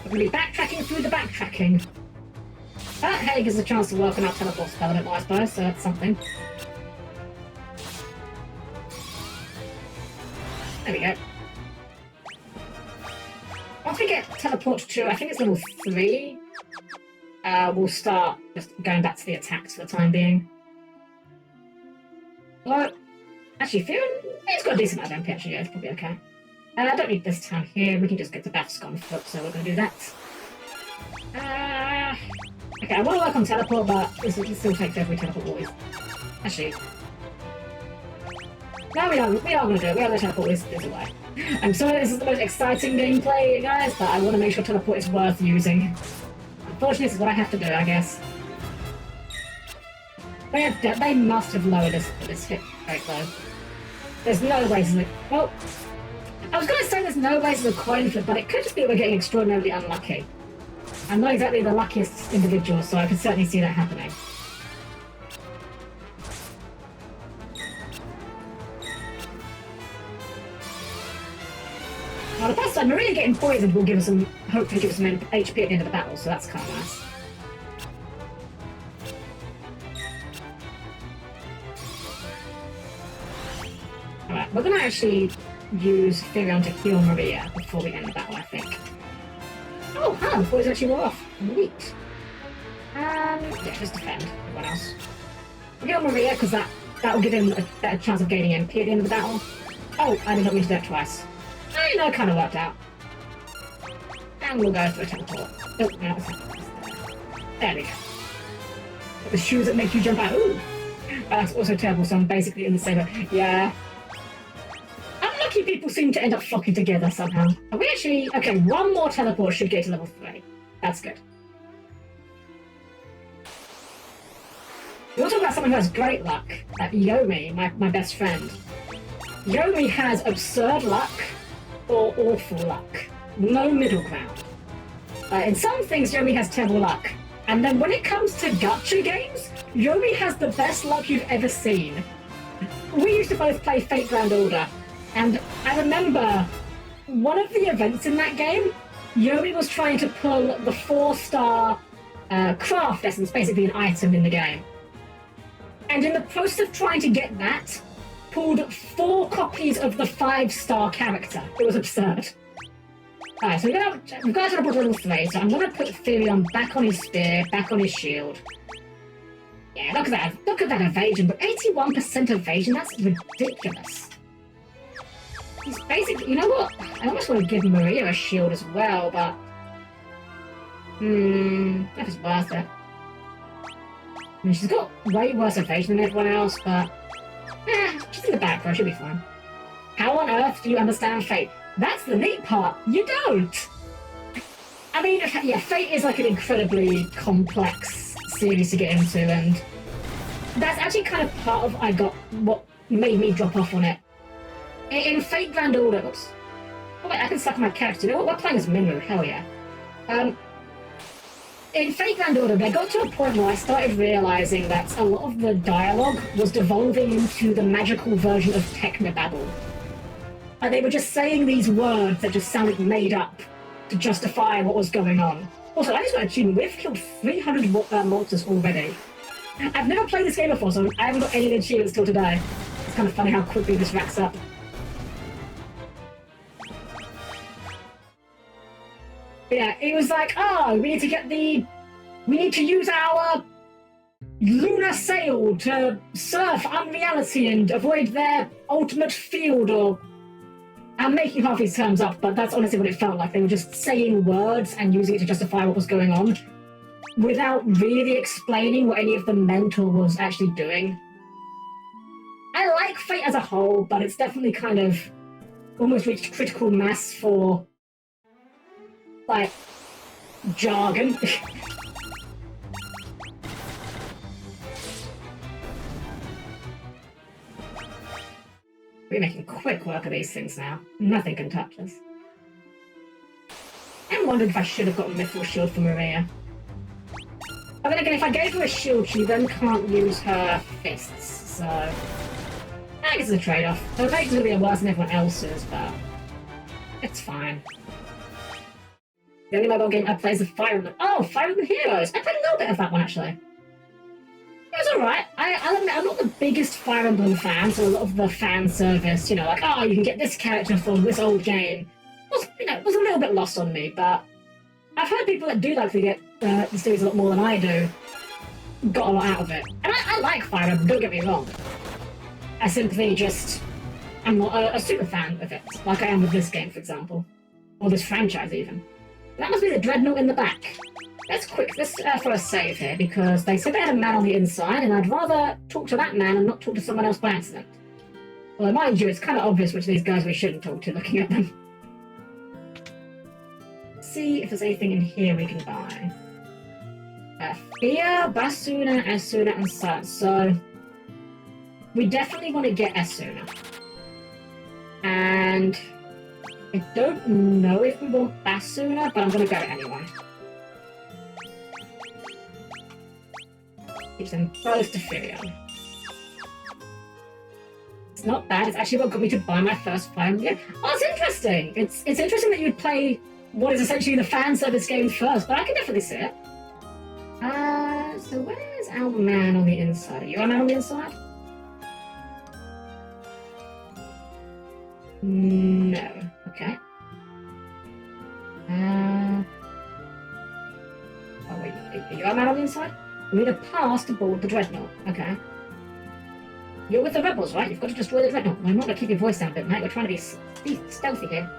We're going to be backtracking through the backtracking. Hey, gives us a chance to work on our teleport spell a bit more, I suppose, so that's something. There we go. Once we get teleport to, I think it's level 3, we'll start just going back to the attacks for the time being. Well, actually, it's got a decent amount of MP, actually, yeah, it's probably okay. I don't need this town here, we can just get to Bafsk on foot, so we're going to do that. Okay, I want to work on teleport, but this still takes every teleport always. Actually... No, we are going to do it. We are going to teleport this away. I'm sorry this is the most exciting gameplay, guys, but I want to make sure teleport is worth using. Unfortunately, this is what I have to do, I guess. They must have lowered this hit rate, though. There's no way to... Well, I was going to say there's no way to the coin flip, but it could just be we're getting extraordinarily unlucky. I'm not exactly the luckiest individual, so I could certainly see that happening. Now, the plus side, Maria getting poisoned will hopefully give us some HP at the end of the battle, so that's kind of nice. Alright, we're going to actually use Furion to heal Maria before we end the battle, I think. Oh, the poison actually wore off. Neat. Yeah, just defend everyone else. We'll heal Maria, because that will give him a better chance of gaining MP at the end of the battle. Oh, I did not mean to do that twice. I know, it kind of worked out. And we'll go for a teleport. Oh, no, there we go. The shoes that make you jump out. Ooh! That's also terrible, so I'm basically in the same... Yeah. Unlucky people seem to end up flocking together somehow. Are we actually... Okay, one more teleport should get to level 3. That's good. We want to talk about someone who has great luck. Yomi, my best friend. Yomi has absurd luck or awful luck. No middle ground. In some things, Yomi has terrible luck. And then when it comes to gacha games, Yomi has the best luck you've ever seen. We used to both play Fate Grand Order, and I remember one of the events in that game, Yomi was trying to pull the 4-star craft essence, basically an item in the game. and in the process of trying to get that, pulled 4 copies of the 5-star character. It was absurd. Alright, so we've got to level 3, so I'm going to put Furion back on his spear, back on his shield. Yeah, look at that evasion, but 81% evasion, that's ridiculous. He's basically, you know what? I almost want to give Maria a shield as well, but... that is worth it. I mean, she's got way worse evasion than everyone else, but... she's in the back row, she'll be fine. How on earth do you understand Fate? That's the neat part, you don't! I mean, yeah, Fate is like an incredibly complex series to get into, and that's actually kind of part of what made me drop off on it. In Fate Grand Order, oops. Oh wait, I can suck my character. You know what? We're playing as Minwu, hell yeah. In Fate Grand Order, I got to a point where I started realizing that a lot of the dialogue was devolving into the magical version of technobabble. Like they were just saying these words that just sounded made up to justify what was going on. Also, I just want to tune, we've killed 300 monsters already. I've never played this game before, so I haven't got any achievements till today. It's kind of funny how quickly this racks up. Yeah, it was like, oh, we need to use our lunar sail to surf unreality and avoid their ultimate field, or... I'm making half these terms up, but that's honestly what it felt like. They were just saying words and using it to justify what was going on, without really explaining what any of them meant or was actually doing. I like Fate as a whole, but it's definitely kind of almost reached critical mass for, like, jargon. We're making quick work of these things now. Nothing can touch us. I'm wondering if I should have got a Mithril Shield for Maria. But then again, if I gave her a shield, she then can't use her fists, so... I guess it's a trade-off. Her evasion's gonna be worse than everyone else's, but... it's fine. The only mobile game I play is the Fire Emblem. Oh, Fire Emblem Heroes! I played a little bit of that one, actually. It was alright. I'll admit, I'm not the biggest Fire Emblem fan, so a lot of the fan service, you know, like, oh, you can get this character from this old game, was a little bit lost on me, but I've heard people that do like to get the series a lot more than I do got a lot out of it. And I like Fire Emblem, don't get me wrong. I simply just am not a super fan of it, like I am with this game, for example. Or this franchise, even. That must be the Dreadnought in the back. Let's for a save here, because they said they had a man on the inside, and I'd rather talk to that man and not talk to someone else by accident. Well, mind you, it's kind of obvious which of these guys we shouldn't talk to looking at them. Let's see if there's anything in here we can buy. Fear, Basuna, Asuna, and Sun. So, we definitely want to get Asuna. And I don't know if we want Basuna, but I'm going to go anyway. Keeps them close to Furion. It's not bad. It's actually what got me to buy my first Fire Emblem game. Oh, it's interesting. It's interesting that you'd play what is essentially the fan service game first, but I can definitely see it. So where's our man on the inside? Are you our man on the inside? No. Okay. Oh wait, are you our man on the inside? We need a pass to board the Dreadnought. Okay. You're with the rebels, right? You've got to destroy the Dreadnought. I'm not going to keep your voice down a bit, mate. We're trying to be stealthy here.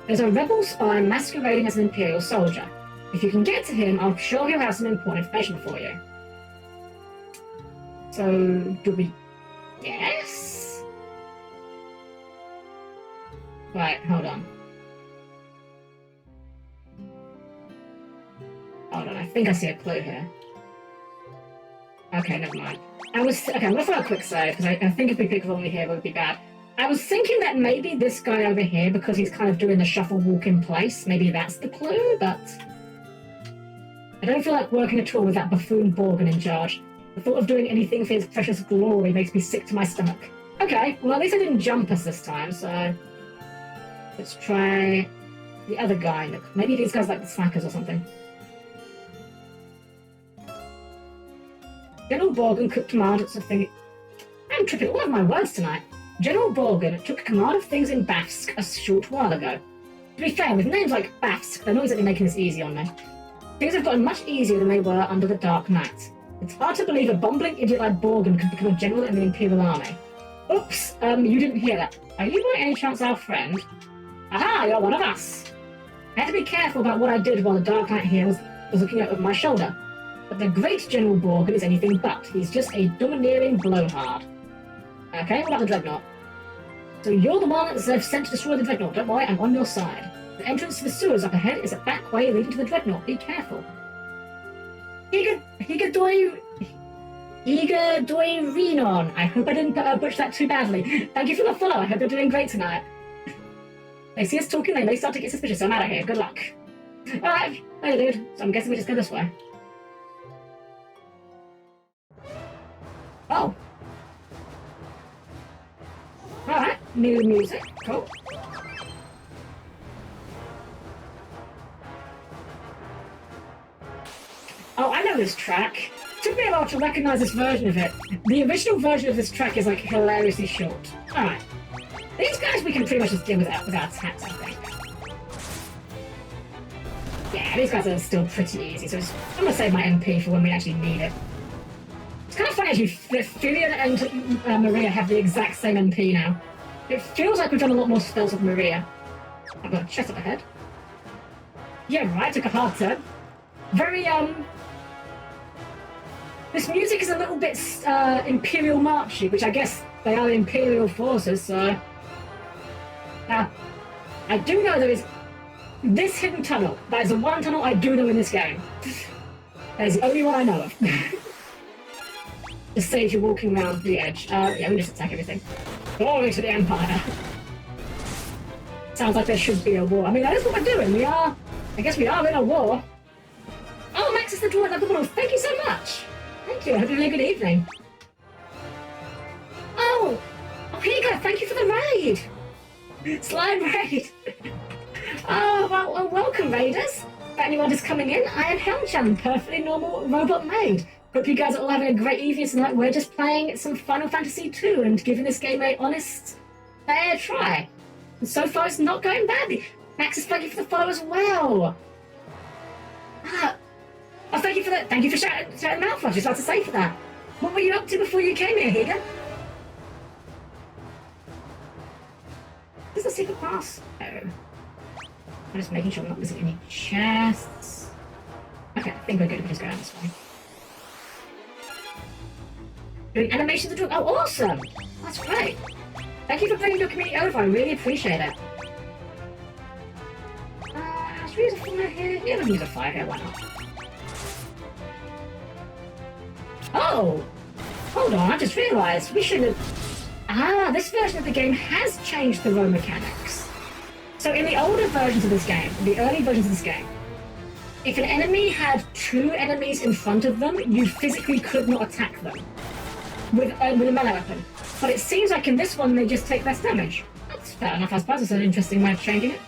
There's a rebel spy masquerading as an Imperial soldier. If you can get to him, I'm sure he'll have some important information for you. So, do we... Yes? Right, hold on. Hold on, I think I see a clue here. Okay, never mind. I'm gonna throw a quick save, because I think if we pick only here, it would be bad. I was thinking that maybe this guy over here, because he's kind of doing the shuffle walk in place, maybe that's the clue, but... I don't feel like working at all with that buffoon Borgin in charge. The thought of doing anything for his precious glory makes me sick to my stomach. Okay, well at least I didn't jump us this time, so... Let's try the other guy. Look, maybe these guys like the slackers or something. General Borgen took command of something. I'm tripping all of my words tonight. General Borgen took command of things in Bafsk a short while ago. To be fair, with names like Bafsk, they're not exactly making this easy on me. Things have gotten much easier than they were under the Dark Knight. It's hard to believe a bumbling idiot like Borgen could become a general in the Imperial Army. Oops, you didn't hear that. Are you by any chance our friend? Aha, you're one of us. I had to be careful about what I did while the Dark Knight here was looking over my shoulder. But the great General Borgen is anything but. He's just a domineering blowhard. Okay, what about the Dreadnought? So you're the one that they've sent to destroy the Dreadnought. Don't worry, I'm on your side. The entrance to the sewers up ahead is a back way leading to the Dreadnought. Be careful. Higadoi Renon. I hope I didn't butcher that too badly. Thank you for the follow. I hope you're doing great tonight. They see us talking, they may start to get suspicious, so I'm out of here. Good luck. Alright, hey dude. So I'm guessing we just go this way. Oh. Alright, new music. Cool. Oh, I know this track. It took me a while to recognize this version of it. The original version of this track is like hilariously short. Alright. These guys we can pretty much just deal with our attacks, I think. Yeah, these guys are still pretty easy, so I'm gonna save my MP for when we actually need it. It's kind of funny actually, Filion and Maria have the exact same MP now. It feels like we've done a lot more spells with Maria. I've got a chest up ahead. Yeah, right, took a hard turn. Very, this music is a little bit Imperial Marchy, which I guess they are Imperial forces, so... Now, I do know there is this hidden tunnel. That is the one tunnel I do know in this game. That is the only one I know of. Just saves you walking around the edge. Yeah, we just attack everything. Glory to the Empire. Sounds like there should be a war. I mean, that is what we're doing. I guess we are in a war. Oh, Max is the drawer at level 1. Thank you so much. Thank you. I hope you're having a good evening. Oh, here you go. Thank you for the raid. Slime raid. Oh, well, welcome, raiders. For anyone just coming in, I am Helm-Chan, perfectly normal robot maid. Hope you guys are all having a great evening tonight. We're just playing some Final Fantasy II and giving this game a honest, fair try. And so far, it's not going badly. Max is thank you for the follow as well. Oh, thank you for that. Thank you for shouting them out for us. Just like to say for that. What were you up to before you came here, Higa? This is a secret pass. Oh. I'm just making sure I'm not missing any chests. Okay, I think we're good if we just go down this way. Doing animations of drug. Oh, awesome! That's great. Thank you for bringing your community over. I really appreciate it. Should we use a fire here? Yeah, we'll use a fire here. Why not? Oh! Hold on, I just realised we should have... this version of the game has changed the row mechanics. So in the older versions of this game, the early versions of this game, if an enemy had 2 enemies in front of them, you physically could not attack them with a melee weapon. But it seems like in this one, they just take less damage. That's fair enough, I suppose. It's an interesting way of changing it.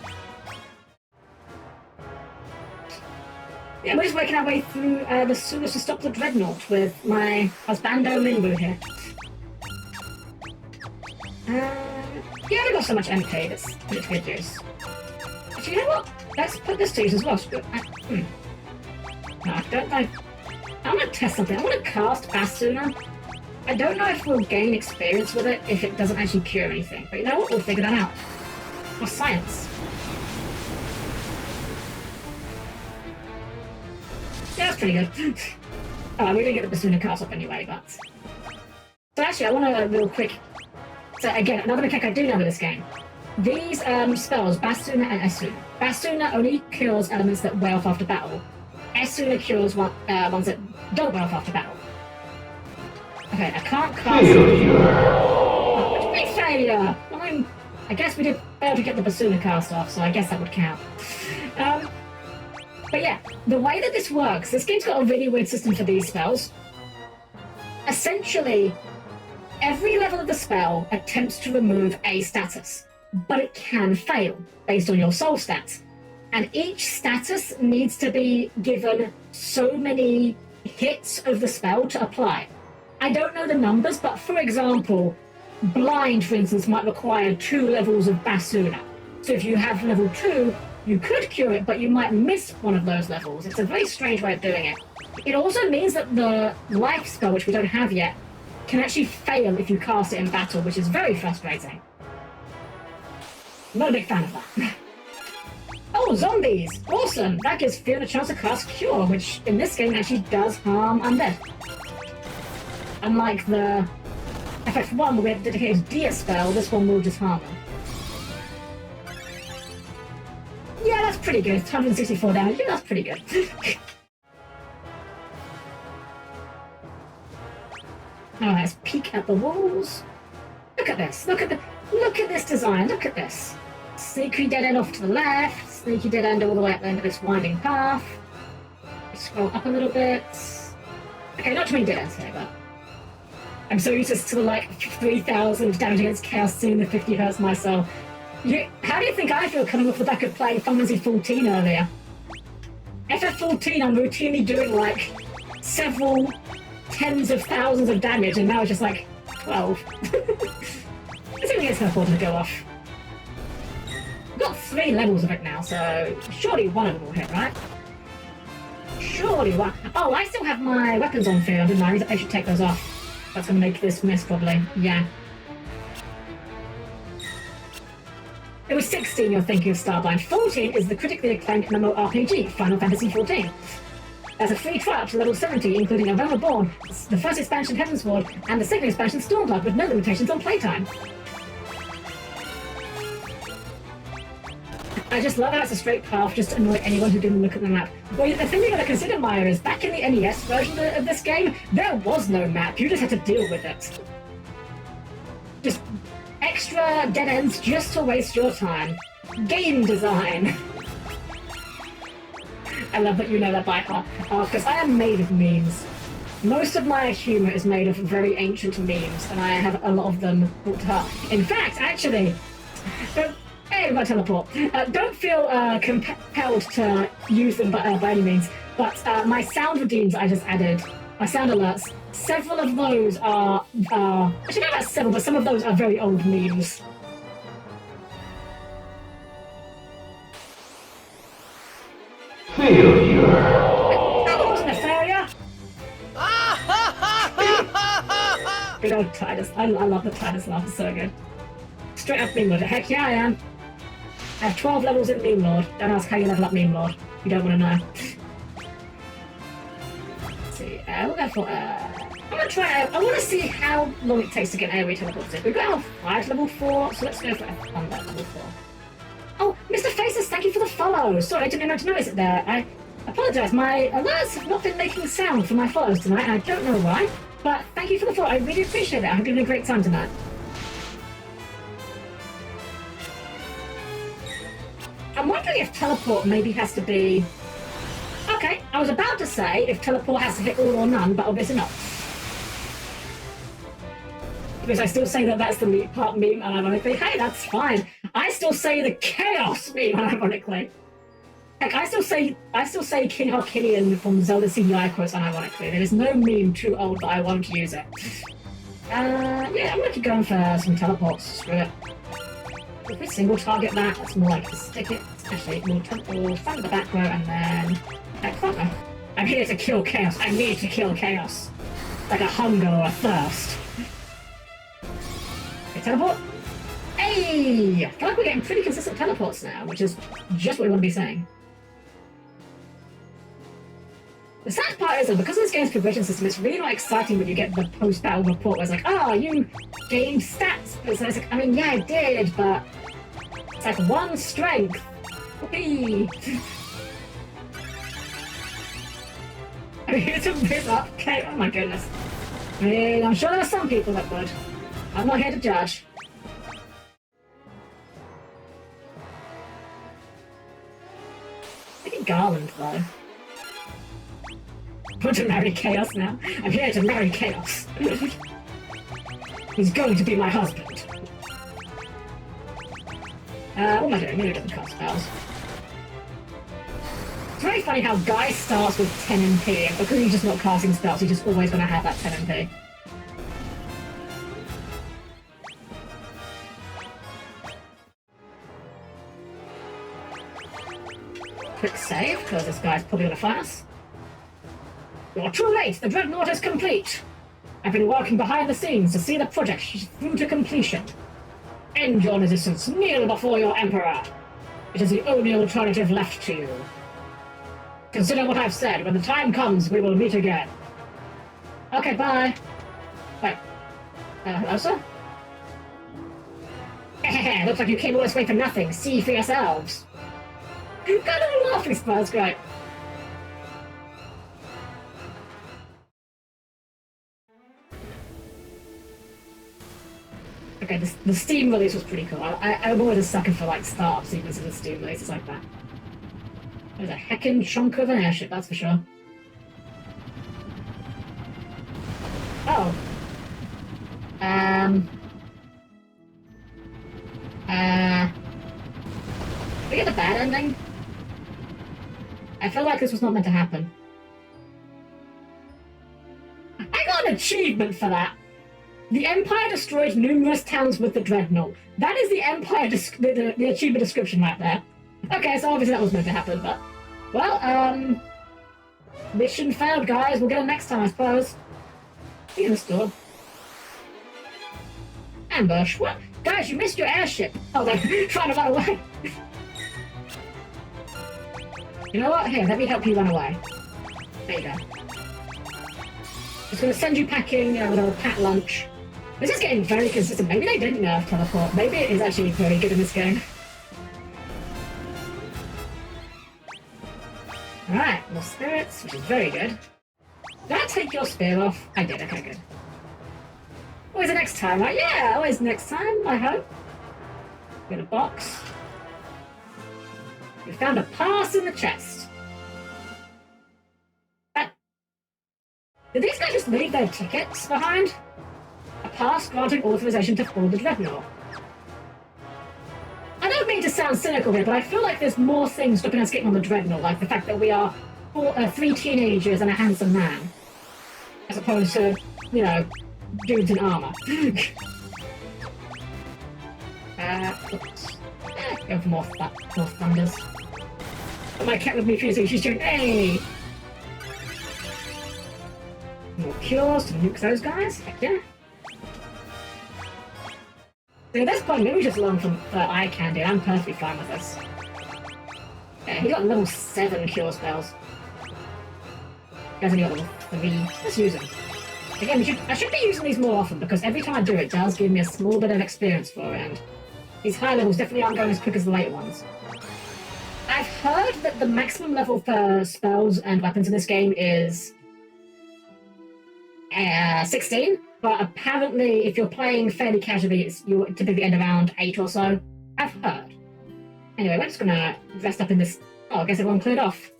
Yeah, we're just working our way through the sewers to stop the Dreadnought with my husbando Minwu here. Yeah, we got so much MP, that's good news. Actually, you know what? Let's put this to use as well. No, I'm gonna test something. I want to cast Basuna. I don't know if we'll gain experience with it if it doesn't actually cure anything. But you know what? We'll figure that out. For science. Yeah, that's pretty good. Oh, we didn't get the Basuna cast up anyway, but... So actually, I want to real quick... So again, another mechanic I do know with this game. These spells, Basuna and Esuna. Basuna only kills elements that wear off after battle. Esuna kills ones that don't wear off after battle. Okay, I can't cast... Oh, big failure! I guess we did fail to get the Basuna cast off, so I guess that would count. But yeah, the way that this works, this game's got a really weird system for these spells. Essentially, every level of the spell attempts to remove a status, but it can fail based on your soul stats. And each status needs to be given so many hits of the spell to apply. I don't know the numbers, but for example, blind, for instance, might require 2 levels of Basuna. So if you have level 2, you could cure it, but you might miss one of those levels. It's a very strange way of doing it. It also means that the life spell, which we don't have yet, can actually fail if you cast it in battle, which is very frustrating. I'm not a big fan of that. Oh, zombies! Awesome! That gives Fiona a chance to cast Cure, which in this game actually does harm undead. Unlike the FF1 where we have dedicated Dia spell, this one will just harm them. Yeah, that's pretty good. 164 damage. Yeah, that's pretty good. Alright, let's peek at the walls. Look at this. Look at this design. Look at this. Sneaky dead end off to the left. Sneaky dead end all the way at the end of this winding path. Scroll up a little bit. Okay, not too many dead ends here, but I'm so used to the like 3,000 damage against chaos seeing the 50 hurts myself. How do you think I feel coming off the back of playing Fantasy 14 earlier? FF14 I'm routinely doing like several tens of thousands of damage, and now it's just like 12. I think it's afford to go off. We've got 3 levels of it now, so surely one of them will hit, right? Surely one. Oh, I still have my weapons on field, didn't I? I should take those off. That's gonna make this miss, probably. Yeah. It was 16 you're thinking of Starblind. 14 is the critically acclaimed MMORPG, Final Fantasy XIV. There's a free trial up to level 70, including A Realm Reborn, the first expansion Heavensward, and the second expansion Stormblood, with no limitations on playtime. I just love how it's a straight path just to annoy anyone who didn't look at the map. Well, the thing you gotta consider, Maya, is back in the NES version of this game, there was no map. You just had to deal with it. Just extra dead ends just to waste your time. Game design. I love that you know that by heart. Because I am made of memes. Most of my humour is made of very ancient memes, and I have a lot of them brought to heart. In fact, actually, hey, my teleport. Don't feel compelled to use them by any means, but my sound redeems I just added, my sound alerts, several of those are, actually not several, but some of those are very old memes. Failure. That wasn't a failure! Good old Titus. I love the Titus laugh, it's so good. Straight up Meme Lord. Heck yeah, I am. I have 12 levels in Meme Lord. Don't ask how you level up Meme Lord. You don't want to know. Let's see. We'll go for, I'm gonna try I want to see how long it takes to get AoE teleported. We've got L5 level 4, so let's go for F1 level 4. Oh, Mr. Faces, thank you for the follow! Sorry, I didn't know to notice it there. I apologise, my alerts have not been making sound for my follows tonight, and I don't know why, but thank you for the follow, I really appreciate it. I'm having a great time tonight. I'm wondering if teleport maybe has to be... Okay, I was about to say if teleport has to hit all or none, but obviously not. Because I still say that that's the part meme, and ironically, hey, that's fine. I still say the chaos meme, ironically. Heck, I still say King Harkinian from Zelda CGI quotes, unironically. There is no meme too old that I won't use it. Yeah, I'm gonna keep going for some teleports. Screw it. If we single target that, that's more like to stick it. Actually, we'll find the back row and then back front row. I'm here to kill chaos. I need to kill chaos. Like a hunger or a thirst. Okay, teleport. Hey! I feel like we're getting pretty consistent teleports now, which is just what we want to be saying. The sad part is that because of this game's progression system, it's really not exciting when you get the post-battle report where it's like, oh, you gained stats. It's like, I mean, yeah, I did, but it's like 1 strength. Whoopee! I'm here to whip up. Okay, oh my goodness. I mean, I'm sure there are some people that would. I'm not here to judge. Maybe Garland, though. I want to marry Chaos now. I'm here to marry Chaos. He's going to be my husband. What am I doing? Maybe it doesn't cast spells. It's very funny how Guy starts with 10 MP, and because he's just not casting spells, he's just always going to have that 10 MP. Quick save, because this guy's probably going to fight us. You're too late! The Dreadnought is complete! I've been working behind the scenes to see the project through to completion. End your resistance, kneel before your Emperor! It is the only alternative left to you. Consider what I've said. When the time comes, we will meet again. Okay, bye. Wait. Hello, sir? Looks like you came all this way for nothing. See for yourselves. You got a little laughing spell, that's great. Okay, the Steam release was pretty cool. I'm always a sucker for like startup sequences of Steam releases like that. There's a heckin' chunk of an airship, that's for sure. Oh. We get a bad ending? I feel like this was not meant to happen. I got an achievement for that! The Empire destroyed numerous towns with the Dreadnought. That is the Empire, the achievement description right there. Okay, so obviously that was meant to happen, but... Well, mission failed, guys. We'll get it next time, I suppose. Be in the store. Ambush. What? Guys, you missed your airship. Oh, they're trying to run away. You know what? Here, let me help you run away. There you go. Just gonna send you packing with a packed lunch. This is getting very consistent. Maybe they didn't nerf teleport. Maybe it is actually very good in this game. Alright, more spirits, which is very good. Did I take your spear off? I did, okay, good. Always the next time, right? Yeah, always next time, I hope. Get a box. We found a pass in the chest. Did these guys just leave their tickets behind? A pass granting authorization to board the Dreadnought. I don't mean to sound cynical here, but I feel like there's more things stopping us getting on the Dreadnought, like the fact that we are 3 teenagers and a handsome man. As opposed to, you know, dudes in armor. Oops. Go for more thunders. But my cat with me fusing, she's doing, hey! More cures to nuke those guys, heck yeah. So at this point, maybe we just learn from eye candy. I'm perfectly fine with this. Yeah, he got level 7 cure spells. He only got level 3. Let's use them. Again, I should be using these more often because every time I do it does give me a small bit of experience for it, and these high levels definitely aren't going as quick as the late ones. I've heard that the maximum level for spells and weapons in this game is 16, but apparently if you're playing fairly casually, you'll typically end around 8 or so. I've heard. Anyway, we're just gonna rest up in this... Oh, I guess everyone cleared off.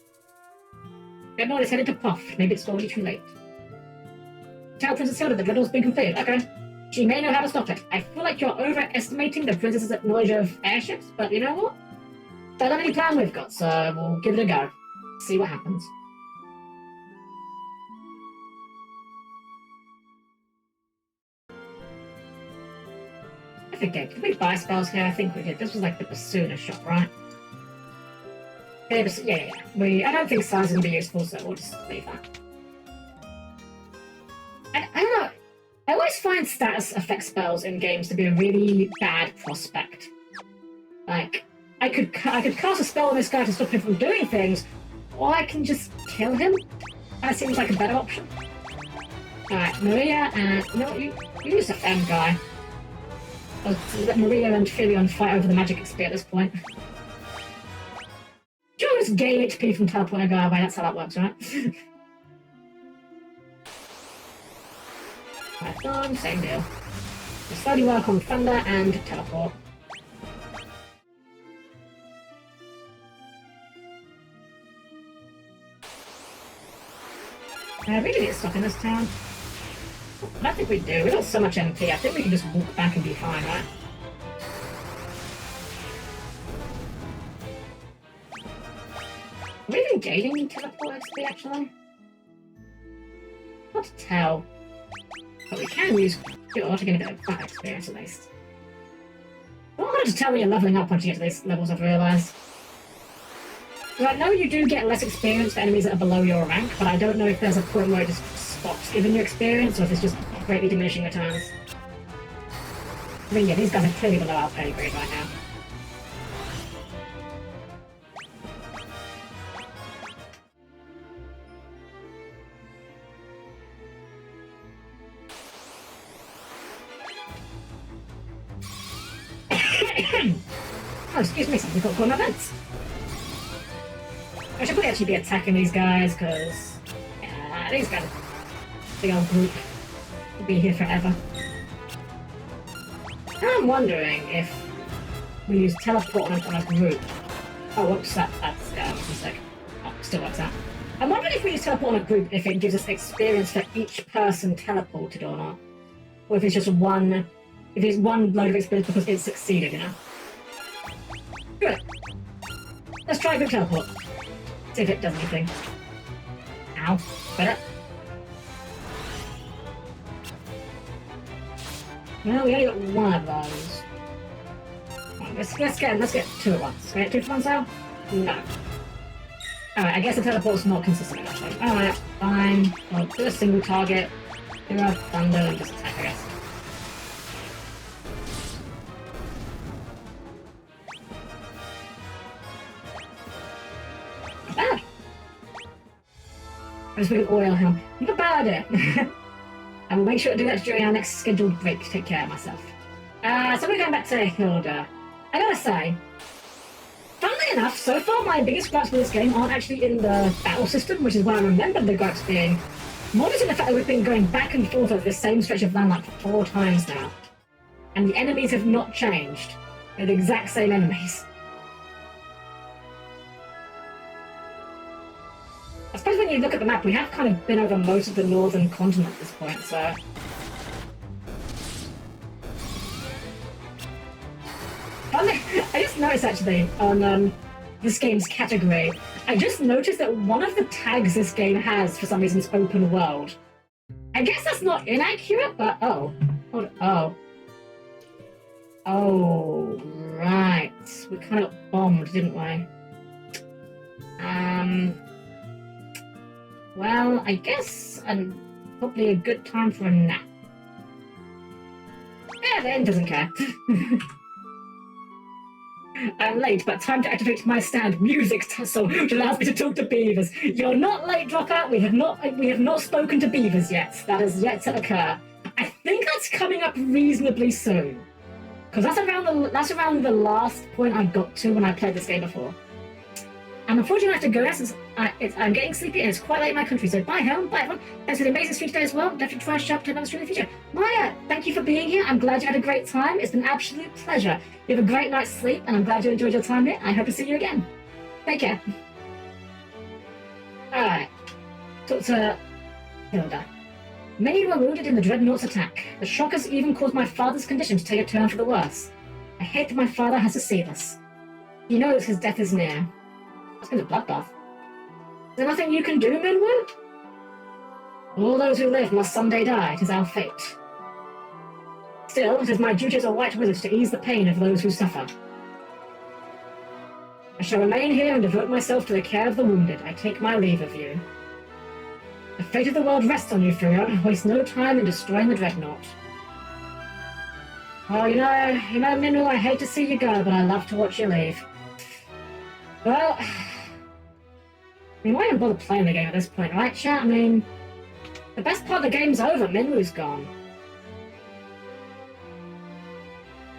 Everyone is headed to Puff. Maybe it's already too late. Tell Princess Hilda the Dreadnought's been completed. Okay. She may know how to stop it. I feel like you're overestimating the princess's knowledge of airships, but you know what? That's the only plan we've got, so we'll give it a go. See what happens. I forget, did we buy spells here? I think we did. This was like the Basuna shop, right? Yeah. I don't think size is going to be useful, so we'll just leave that. I don't know. I always find status effect spells in games to be a really bad prospect. Like, I could cast a spell on this guy to stop him from doing things, or I can just kill him. That seems like a better option. Alright, Maria and... You know what? You use the Fem guy. I'll let Maria and Firion fight over the magic XP at this point. Just gain HP from teleporting a guy away, that's how that works, right? Python, same deal. We'll slowly work on Thunder and Teleport. We really need to stop in this town. I don't think we do. We've got so much MP. I think we can just walk back and be fine, right? We even gaining teleport XP actually? Not to tell. But we can use Cure to get a bit of that experience at least. Not hard to tell when you're leveling up once you get to these levels, I've realised. Well, I know you do get less experience for enemies that are below your rank, but I don't know if there's a point where it just stops giving you experience, or if it's just greatly diminishing returns. I mean, yeah, these guys are clearly below our pay grade right now. Oh, excuse me, something got my vents. I should probably actually be attacking these guys, because these guys, big old group, will be here forever. I'm wondering if we use teleport on a group. Oh, whoops, that's a mistake. Oh, still works out. I'm wondering if we use teleport on a group, if it gives us experience for each person teleported or not. Or if it's just one, if it's one load of experience because it succeeded, you know? Good. Let's try group teleport. See if it does anything. Ow. Better. Well, we only got one of those. Right, let's get two at once. Can I get two at once now? No. Alright, I guess the teleport's not consistent actually. Alright, fine. I'll do a single target, do a thunder, and just attack, I guess. Not bad. I just put oil helm. Not a bad idea. I will make sure to do that during our next scheduled break to take care of myself. So we're going back to Hilda. I gotta say, funnily enough, so far my biggest gripes with this game aren't actually in the battle system, which is where I remembered the gripes being. More just in the fact that we've been going back and forth over this same stretch of land like 4 times now. And the enemies have not changed. They're the exact same enemies. I suppose when you look at the map, we have kind of been over most of the northern continent at this point, so... I just noticed actually on this game's category, I just noticed that one of the tags this game has for some reason is open world. I guess that's not inaccurate, but oh. Oh, right. We kind of bombed, didn't we? Well, I guess probably a good time for a nap. Yeah, the end doesn't care. I'm late, but time to activate my stand music tussle, which allows me to talk to beavers. You're not late, Dropout. We have not spoken to beavers yet. That is yet to occur. I think that's coming up reasonably soon, because that's around the last point I got to when I played this game before. And unfortunately, I have to go now since I'm getting sleepy and it's quite late in my country. So bye, Helm. Bye, everyone. Thanks for the amazing stream today as well. Definitely try and show up to another stream in the future. Maya, thank you for being here. I'm glad you had a great time. It's been an absolute pleasure. You have a great night's sleep, and I'm glad you enjoyed your time here. I hope to see you again. Take care. Alright. Talk to Hilda. Many were wounded in the Dreadnought's attack. The shockers even caused my father's condition to take a turn for the worse. I hate that my father has to see this. He knows his death is near. That's been a bloodbath. Is there nothing you can do, Minwu? All those who live must someday die. It is our fate. Still, it is my duty as a white wizard to ease the pain of those who suffer. I shall remain here and devote myself to the care of the wounded. I take my leave of you. The fate of the world rests on you, Furion. Waste no time in destroying the Dreadnought. Oh, you know, Minwu, I hate to see you go, but I love to watch you leave. Well, I mean, why even bother playing the game at this point, right, chat? I mean, the best part of the game's over. Minwu's gone.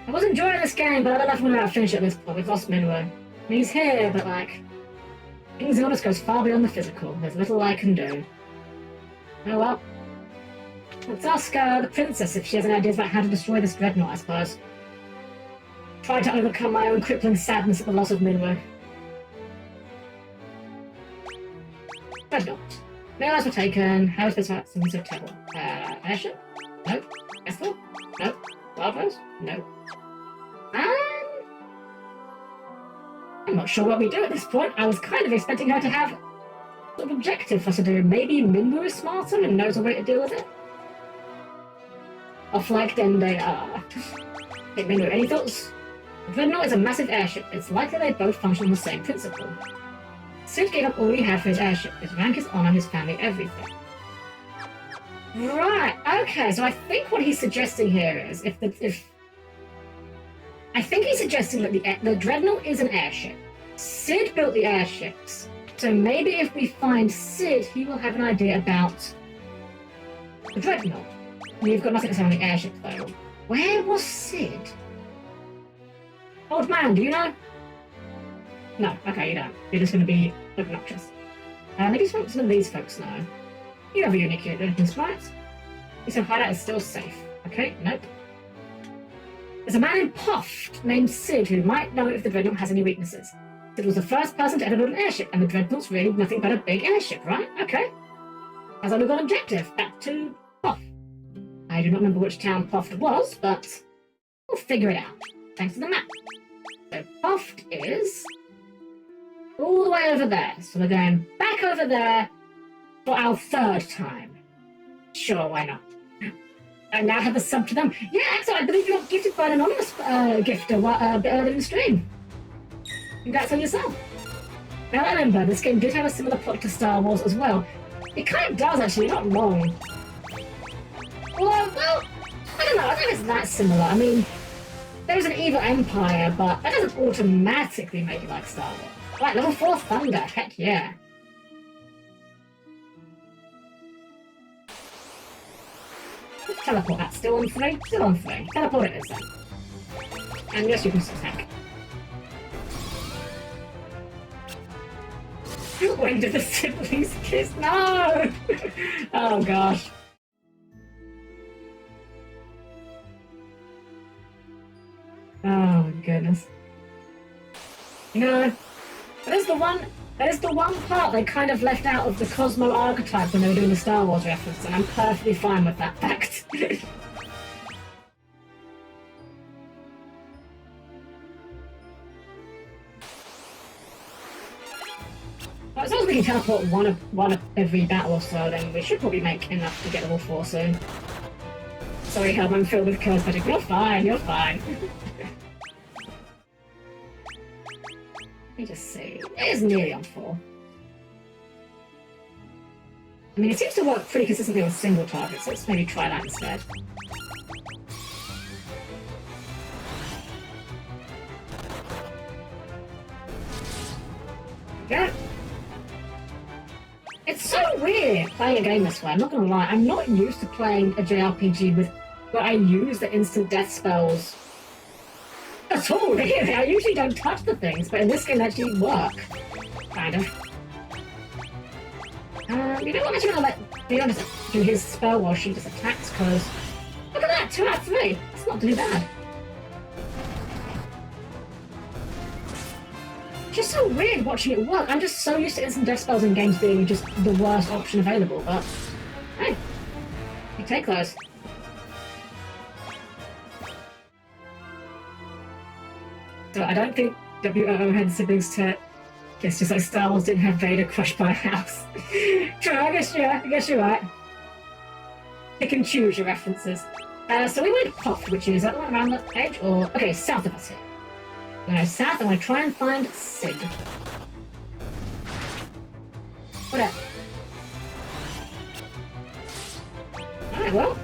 I was enjoying this game, but I don't know if I'm going to finish it at this point. We've lost Minwu. I mean, he's here, but, like, King's illness goes far beyond the physical. There's little I can do. Oh, well. Let's ask the princess if she has any ideas about how to destroy this Dreadnought, I suppose. Try to overcome my own crippling sadness at the loss of Minwu. Dreadnought. No lives were taken. How is this absence of trouble? Airship? No. Vessel? No. Wildrose? No. I'm not sure what we do at this point. I was kind of expecting her to have sort of objective for us to do. Maybe Minwu is smarter and knows a way to deal with it? Off like then they are. Hey, Minwu, any thoughts? The Dreadnought is a massive airship. It's likely they both function on the same principle. Sid gave up all he had for his airship. His rank, his honor, his family, everything. Right, okay, so I think what he's suggesting here is I think he's suggesting that the Dreadnought is an airship. Sid built the airships. So maybe if we find Sid, he will have an idea about the Dreadnought. We've got nothing to say on the airship though. Where was Sid? Old man, do you know? No, okay, you don't. You're just going to be obnoxious. Maybe some of these folks know. You have a unique intelligence, right? You said hideout is still safe. Okay, nope. There's a man in Poft named Sid who might know if the Dreadnought has any weaknesses. Sid was the first person to ever build an airship, and the Dreadnought's really nothing but a big airship, right? Okay. As only got an objective. Back to Poft. I do not remember which town Poft was, but we'll figure it out. Thanks to the map. So Poft is all the way over there. So we're going back over there for our third time. Sure, why not? I now have a sub to them. Yeah, excellent. I believe you got gifted by an anonymous gifter a bit earlier in the stream. Congrats on yourself. Now I remember, this game did have a similar plot to Star Wars as well. It kind of does, actually, not wrong. Well, I don't know, I think it's that similar. I mean, there's an evil empire, but that doesn't automatically make it like Star Wars. Right, level 4 Thunder, heck yeah. Teleport, that's still on 3? Still on 3. Teleport it is then. And yes, you can attack. When did the siblings kiss? No! Oh gosh. Oh goodness. You know, that is the one part they kind of left out of the Cosmo archetype when they were doing the Star Wars reference, and I'm perfectly fine with that fact. Well, as long as we can teleport one of every battle or so, then we should probably make enough to get level 4 soon. Sorry, Helm, I'm filled with curse magic. You're fine, you're fine. Let me just see. It is nearly on 4. I mean, it seems to work pretty consistently on single targets, so let's maybe try that instead. Yeah. It's so weird playing a game this way, I'm not gonna lie. I'm not used to playing a JRPG where I use the instant death spells at all, really. I usually don't touch the things, but in this game they actually work. Kind of. You know what, I'm actually gonna let Leon do his spell while she just attacks, because look at that, 2 out of 3. That's not too bad. Just so weird watching it work. I'm just so used to instant death spells in games being just the worst option available, but hey, you take those. So I don't think WOO had siblings to guess, just like Star Wars didn't have Vader crushed by a house. True, I guess you're right. Pick and choose your references. So we went Poft, which is that the one around the edge, or okay, south of us here. No, south, I'm going to try and find Sid. Whatever. Alright, well,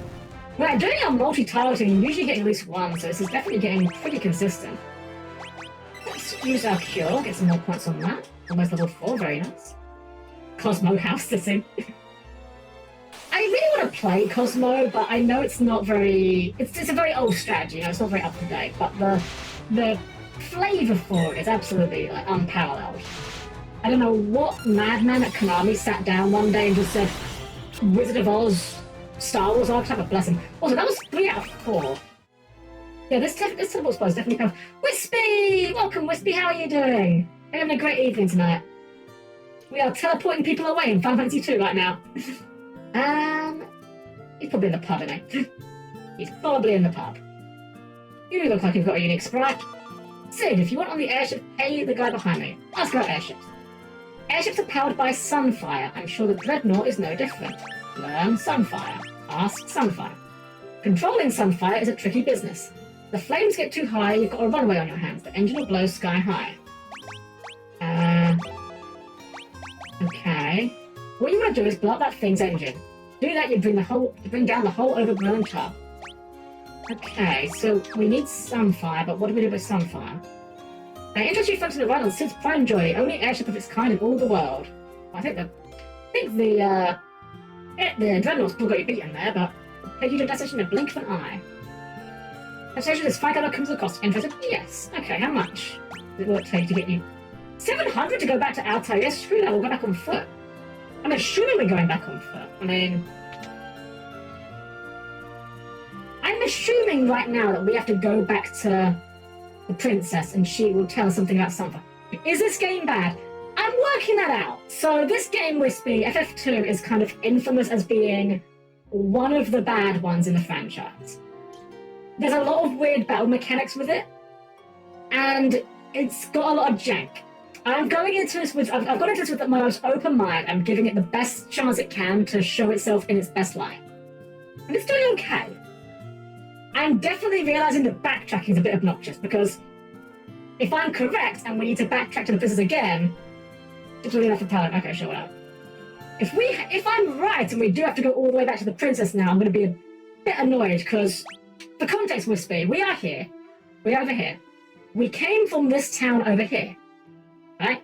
we're doing our multi-targeting and usually getting at least one, so this is definitely getting pretty consistent. Let's use our cure, get some more points on that. Almost level 4, very nice. Cosmo house sitting. I really want to play Cosmo, but I know it's not very... It's a very old strategy, you know, it's not very up to date, but the flavour for it is absolutely like unparalleled. I don't know what madman at Konami sat down one day and just said, Wizard of Oz, Star Wars archetype, bless him. Also, that was 3 out of 4. Yeah, this teleport spot is definitely kind of... Wispy! Welcome, Wispy, how are you doing? We're having a great evening tonight. We are teleporting people away in Final Fantasy II right now. He's probably in the pub, isn't he? He's probably in the pub. You look like you've got a unique sprite. Sid, if you want on the airship, pay the guy behind me. Ask about airships. Airships are powered by Sunfire. I'm sure the Dreadnought is no different. Learn Sunfire. Ask Sunfire. Controlling Sunfire is a tricky business. The flames get too high, you've got a runway on your hands. The engine will blow sky high. Okay. What you want to do is blow up that thing's engine. Do that, you bring down the whole overgrown tub. Okay, so we need Sunfire, but what do we do with Sunfire? Interesting function to ride on since Pride and Joy, only airship of its kind in all the world. I think the Dreadnought's still got you beaten there, but take you to a destination in a blink of an eye. Destination is 5 comes the cost. Interested? Yes. Okay, how much will it take to get you? 700 to go back to Altair? Yes, screw that, we'll go back on foot. I'm assuming we're going back on foot. I mean, I'm assuming right now that we have to go back to the princess and she will tell us something about something. Is this game bad? I'm working that out. So this game, Wispy, FF2, is kind of infamous as being one of the bad ones in the franchise. There's a lot of weird battle mechanics with it, and it's got a lot of jank. I'm going into this with, I've got into this with my most open mind. I'm giving it the best chance it can to show itself in its best light. And it's doing okay. I'm definitely realizing that backtracking is a bit obnoxious, because if I'm correct and we need to backtrack to the business again, it's really enough for talent. Okay, sure, whatever. If I'm right and we do have to go all the way back to the princess now, I'm going to be a bit annoyed, because for context, Wispy, we are here. We're over here. We came from this town over here. Right?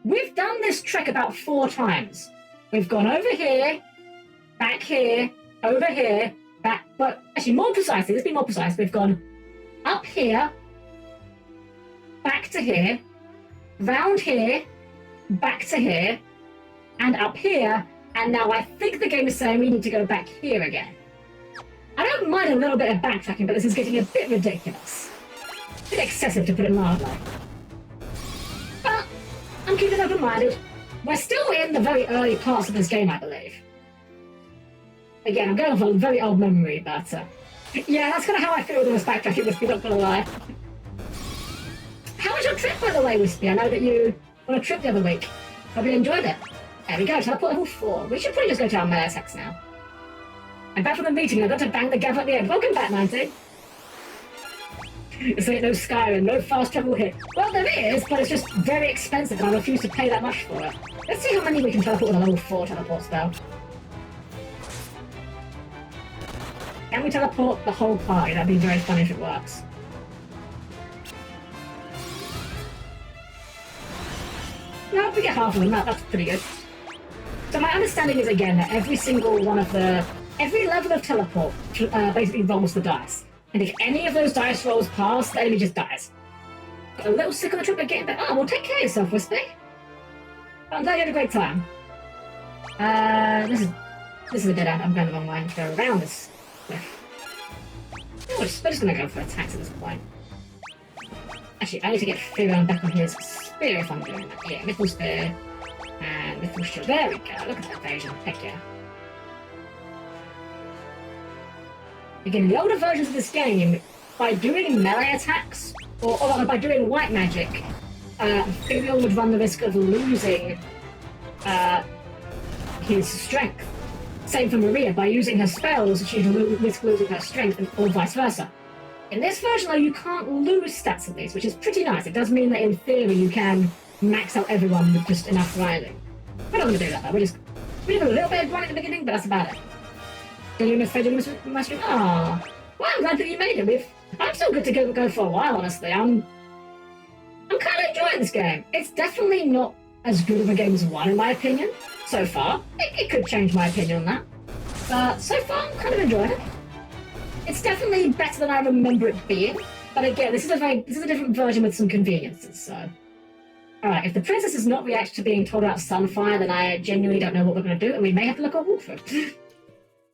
We've done this trek about 4 times. We've gone over here, over here, back, but actually more precisely, let's be more precise, we've gone up here, back to here, round here, back to here, and up here, and now I think the game is saying we need to go back here again. I don't mind a little bit of backtracking, but this is getting a bit ridiculous. A bit excessive, to put it mildly. But I'm keeping open-minded. We're still in the very early parts of this game, I believe. Again, I'm going off a very old memory, but yeah, that's kind of how I feel with this backtracking, Wispy, not gonna lie. How was your trip, by the way, Wispy? I know that you went on a trip the other week. Hope you enjoyed it. There we go, teleport level 4. We should probably just go to our melee attacks now. I'm back from the meeting, I've got to bang the gavel at the end. Welcome back, 90. This ain't no Skyrim, no fast travel here. Well, there is, but it's just very expensive and I refuse to pay that much for it. Let's see how many we can teleport with a level 4 teleport spell. Can we teleport the whole party? That'd be very fun if it works. No, if we get half of them, that's pretty good. So my understanding is, again, that every level of teleport basically rolls the dice. And if any of those dice rolls pass, the enemy just dies. Got a little sick on the trip of getting back. Oh, well, take care of yourself, Wispy. I'm glad you had a great time. This is a dead end. I'm going the wrong way. I'm going to go around this cliff. We're just going to go for attacks at this point. Actually, I need to get Firon back on his spear if I'm doing that. Yeah, Mythal Spear and Mythal Shield. There we go. Look at that evasion. Heck yeah. Again, the older versions of this game, by doing melee attacks, or by doing white magic, Firon would run the risk of losing his strength. Same for Maria, by using her spells, she'd risk losing her strength, or vice versa. In this version, though, you can't lose stats at least, which is pretty nice. It does mean that in theory you can max out everyone with just enough grinding. We're not going to do that, though. We did a little bit of grinding at the beginning, but that's about it. Did you miss my stream? Ah, well, I'm glad that you made it. I'm still good to go for a while, honestly. I'm kind of enjoying this game. It's definitely not as good of a game as 1, in my opinion, so far. It could change my opinion on that. But so far, I'm kind of enjoying it. It's definitely better than I remember it being. But again, this is a different version with some conveniences, so. Alright, if the princess does not react to being told about Sunfire, then I genuinely don't know what we're going to do, and we may have to look at a walkthrough.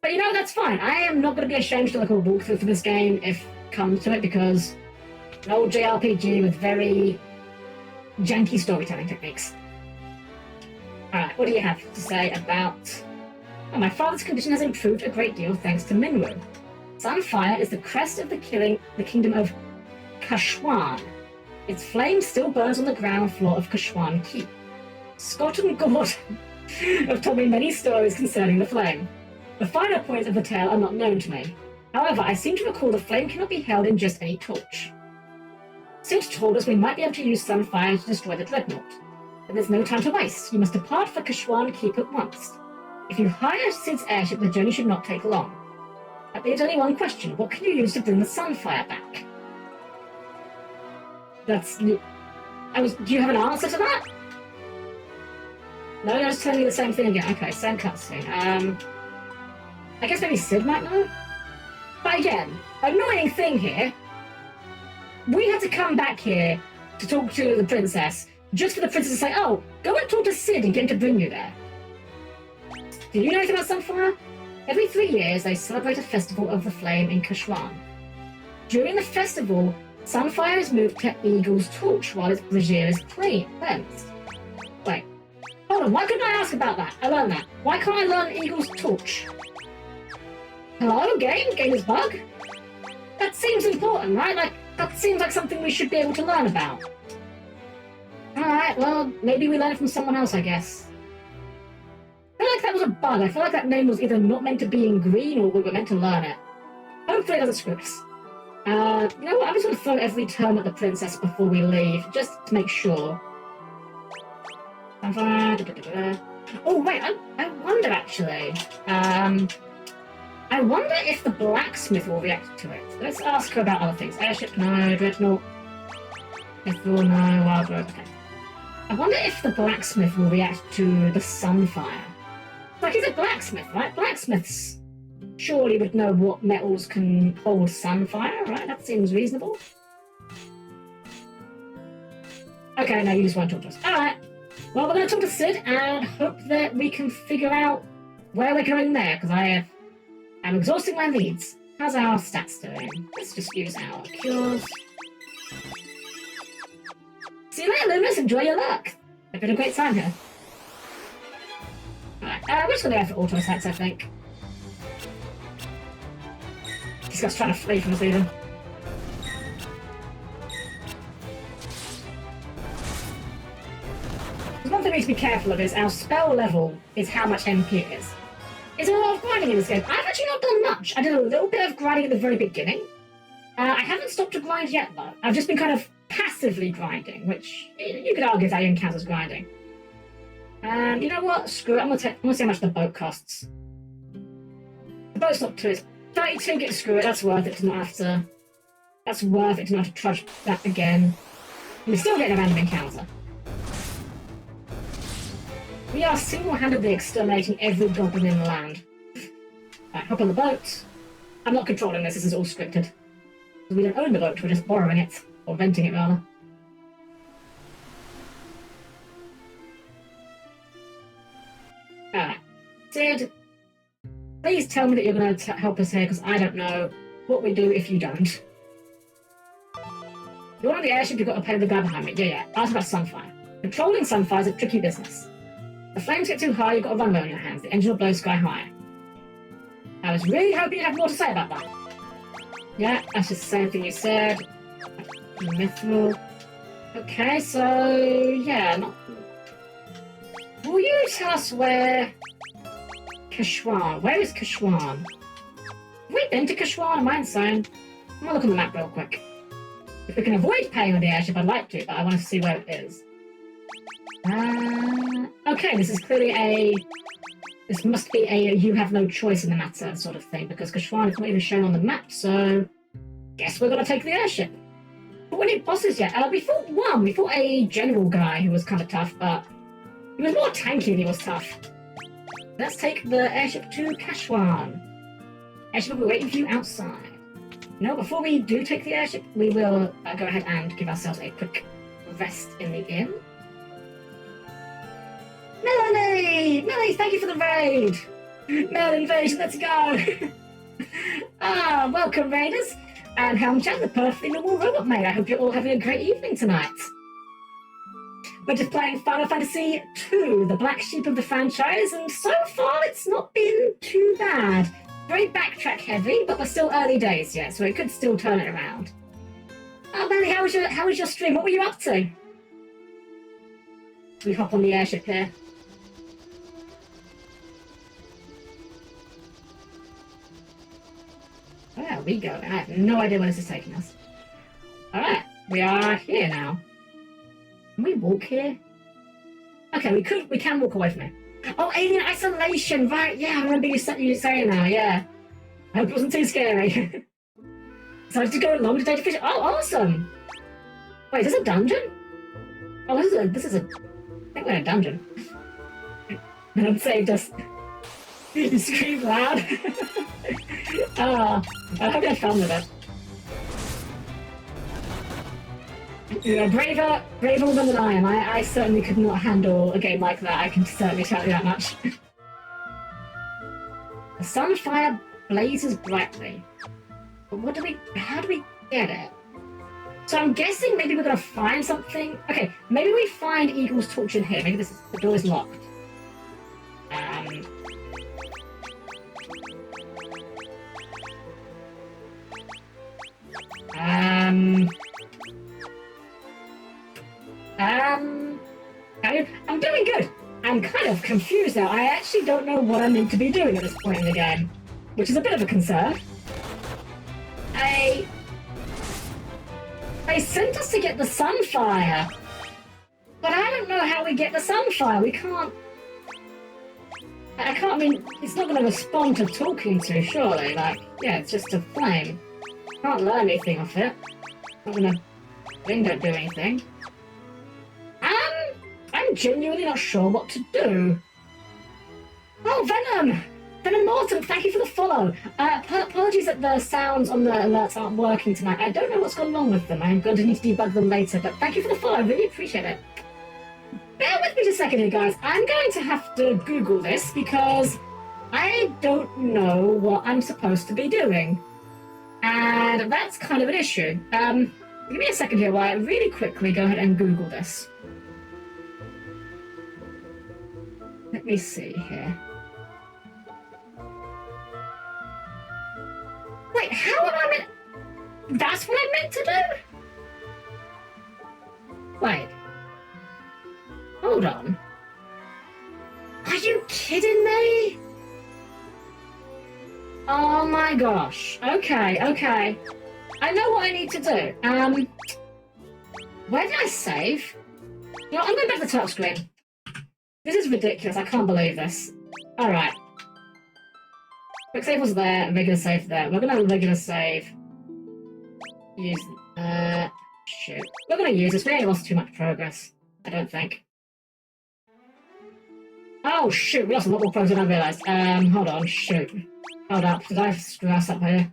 But you know, that's fine. I am not going to be ashamed to look at a walkthrough for this game if it comes to it, because an old JRPG with very janky storytelling techniques. Alright, what do you have to say about... Oh, my father's condition has improved a great deal thanks to Minwu. Sunfire is the crest of the kingdom of Kashwan. Its flame still burns on the ground floor of Kashwan Keep. Scott and Gordon have told me many stories concerning the flame. The finer points of the tale are not known to me. However, I seem to recall the flame cannot be held in just any torch. Sid told us we might be able to use sunfire to destroy the dreadnought. But there's no time to waste. You must depart for Kashwan Keep at once. If you hire Sid's airship, the journey should not take long. That leaves only one question. What can you use to bring the sunfire back? Do you have an answer to that? No, you're just telling me the same thing again. Okay, same cutscene. I guess maybe Sid might know? But again, annoying thing here. We had to come back here to talk to the princess, just for the princess to say, oh, go and talk to Sid and get him to bring you there. Do you know anything about Sunfire? Every 3 years, they celebrate a festival of the flame in Kashwan. During the festival, Sunfire is moved to Eagle's torch while its brazier is cleansed. Wait, hold on, why couldn't I ask about that? I learned that. Why can't I learn Eagle's torch? Hello, game? Game is bug? That seems important, right? Like, that seems like something we should be able to learn about. Alright, well, maybe we learn it from someone else, I guess. I feel like that was a bug. I feel like that name was either not meant to be in green or we were meant to learn it. Hopefully it doesn't screw us. You know what? I'm just going to throw every term at the princess before we leave, just to make sure. Oh, wait, I wonder, actually. I wonder if the blacksmith will react to it. Let's ask her about other things. Airship, no. Dreadnought. Mithril, no. Wildrobe, okay. I wonder if the blacksmith will react to the sunfire. Like, he's a blacksmith, right? Blacksmiths surely would know what metals can hold sunfire, right? That seems reasonable. Okay, no, you just won't talk to us. Alright. Well, we're going to talk to Sid and hope that we can figure out where we're going there, because I'm exhausting my leads. How's our stats doing? Let's just use our cures. See you later, Luminous. Enjoy your luck. I've been a great time here. Alright, we're just going to go for auto attacks, I think. This guy's trying to flee from us even. There's one thing we need to be careful of is our spell level is how much MP it is. Is there a lot of grinding in this game? I've actually not done much. I did a little bit of grinding at the very beginning. I haven't stopped to grind yet, though. I've just been kind of passively grinding, which you could argue that even counts as grinding. And you know what? Screw it. I'm gonna see how much the boat costs. The boat's not too. It's 32. Get screw it. That's worth it to not have to. That's worth it to not have to trudge that again. We're still getting a random encounter. We are single-handedly exterminating every goblin in the land. Right, hop on the boat. I'm not controlling this. This is all scripted. We don't own the boat. We're just borrowing it, or renting it rather. Alright. Sid, please tell me that you're going to help us here, because I don't know what we do if you don't. You're on the airship, you've got to pay the guy behind me. Yeah. Ask about Sunfire. Controlling Sunfire is a tricky business. The flames get too high, you've got a runway on your hands. The engine will blow sky high. I was really hoping you'd have more to say about that. Yeah, that's just the same thing you said. Mithril. Okay, so yeah. Will you tell us where Kashwan? Where is Kashwan? Have we been to Kashwan? Am I insane? I'm gonna look on the map real quick. If we can avoid paying on the airship, I'd like to, but I want to see where it is. Okay, this is clearly this must be a you have no choice in the matter sort of thing, because Kashwan is not even shown on the map, so guess we're gonna take the airship. But we need bosses yet. We fought a general guy who was kind of tough, but he was more tanky than he was tough. Let's take the airship to Kashwan. Airship will be waiting for you outside. No, before we do take the airship, we will go ahead and give ourselves a quick rest in the inn. Melanie, thank you for the raid! Mel invasion, let's go! Welcome raiders! And Helm-Chan, the perfectly normal robot mate. I hope you're all having a great evening tonight. We're just playing Final Fantasy II, the black sheep of the franchise, and so far it's not been too bad. Very backtrack heavy, but we're still early days yet, so it could still turn it around. Oh, Melanie, how was your stream? What were you up to? We hop on the airship here. Where are we going? I have no idea where this is taking us. Alright, we are here now. Can we walk here? Okay, we can walk away from it. Oh, alien isolation, right, yeah, I remember you saying now, yeah. I hope it wasn't too scary. So I have to go along to data fish. Oh, awesome! Wait, is this a dungeon? Oh, this is a... I think we're in a dungeon. And it saved us. You scream loud. I hope I fun with it. You're a braver woman than I am. I certainly could not handle a game like that. I can certainly tell you that much. The sunfire blazes brightly. But how do we get it? So I'm guessing maybe we're gonna find something. Okay, maybe we find Eagle's torch in here. Maybe the door is locked. I'm doing good. I'm kind of confused now. I actually don't know what I'm meant to be doing at this point in the game, which is a bit of a concern. They sent us to get the sunfire, but I don't know how we get the sunfire. We can't... I mean, it's not going to respond to talking to, surely. Like, yeah, it's just a flame. Can't learn anything off it. Not going to... Thing don't do anything. I'm genuinely not sure what to do. Oh, Venom! Venom Morton, thank you for the follow. Apologies that the sounds on the alerts aren't working tonight. I don't know what's gone wrong with them. I'm going to need to debug them later, but thank you for the follow. I really appreciate it. Bear with me just a second here, guys. I'm going to have to Google this because I don't know what I'm supposed to be doing. And that's kind of an issue. Give me a second here while I really quickly go ahead and Google this. Let me see here. Wait, how am I meant... That's what I meant to do? Wait. Hold on. Are you kidding me? Oh my gosh. Okay. I know what I need to do. Where did I save? You know, I'm going back to the top screen. This is ridiculous. I can't believe this. Alright. Quick save was there, regular save there. We're gonna regular save. Use... shoot. We're gonna use this. We ain't lost too much progress. I don't think. Oh, shoot. We lost a lot more progress than I realised. Hold on. Shoot. Hold up. Did I screw us up here?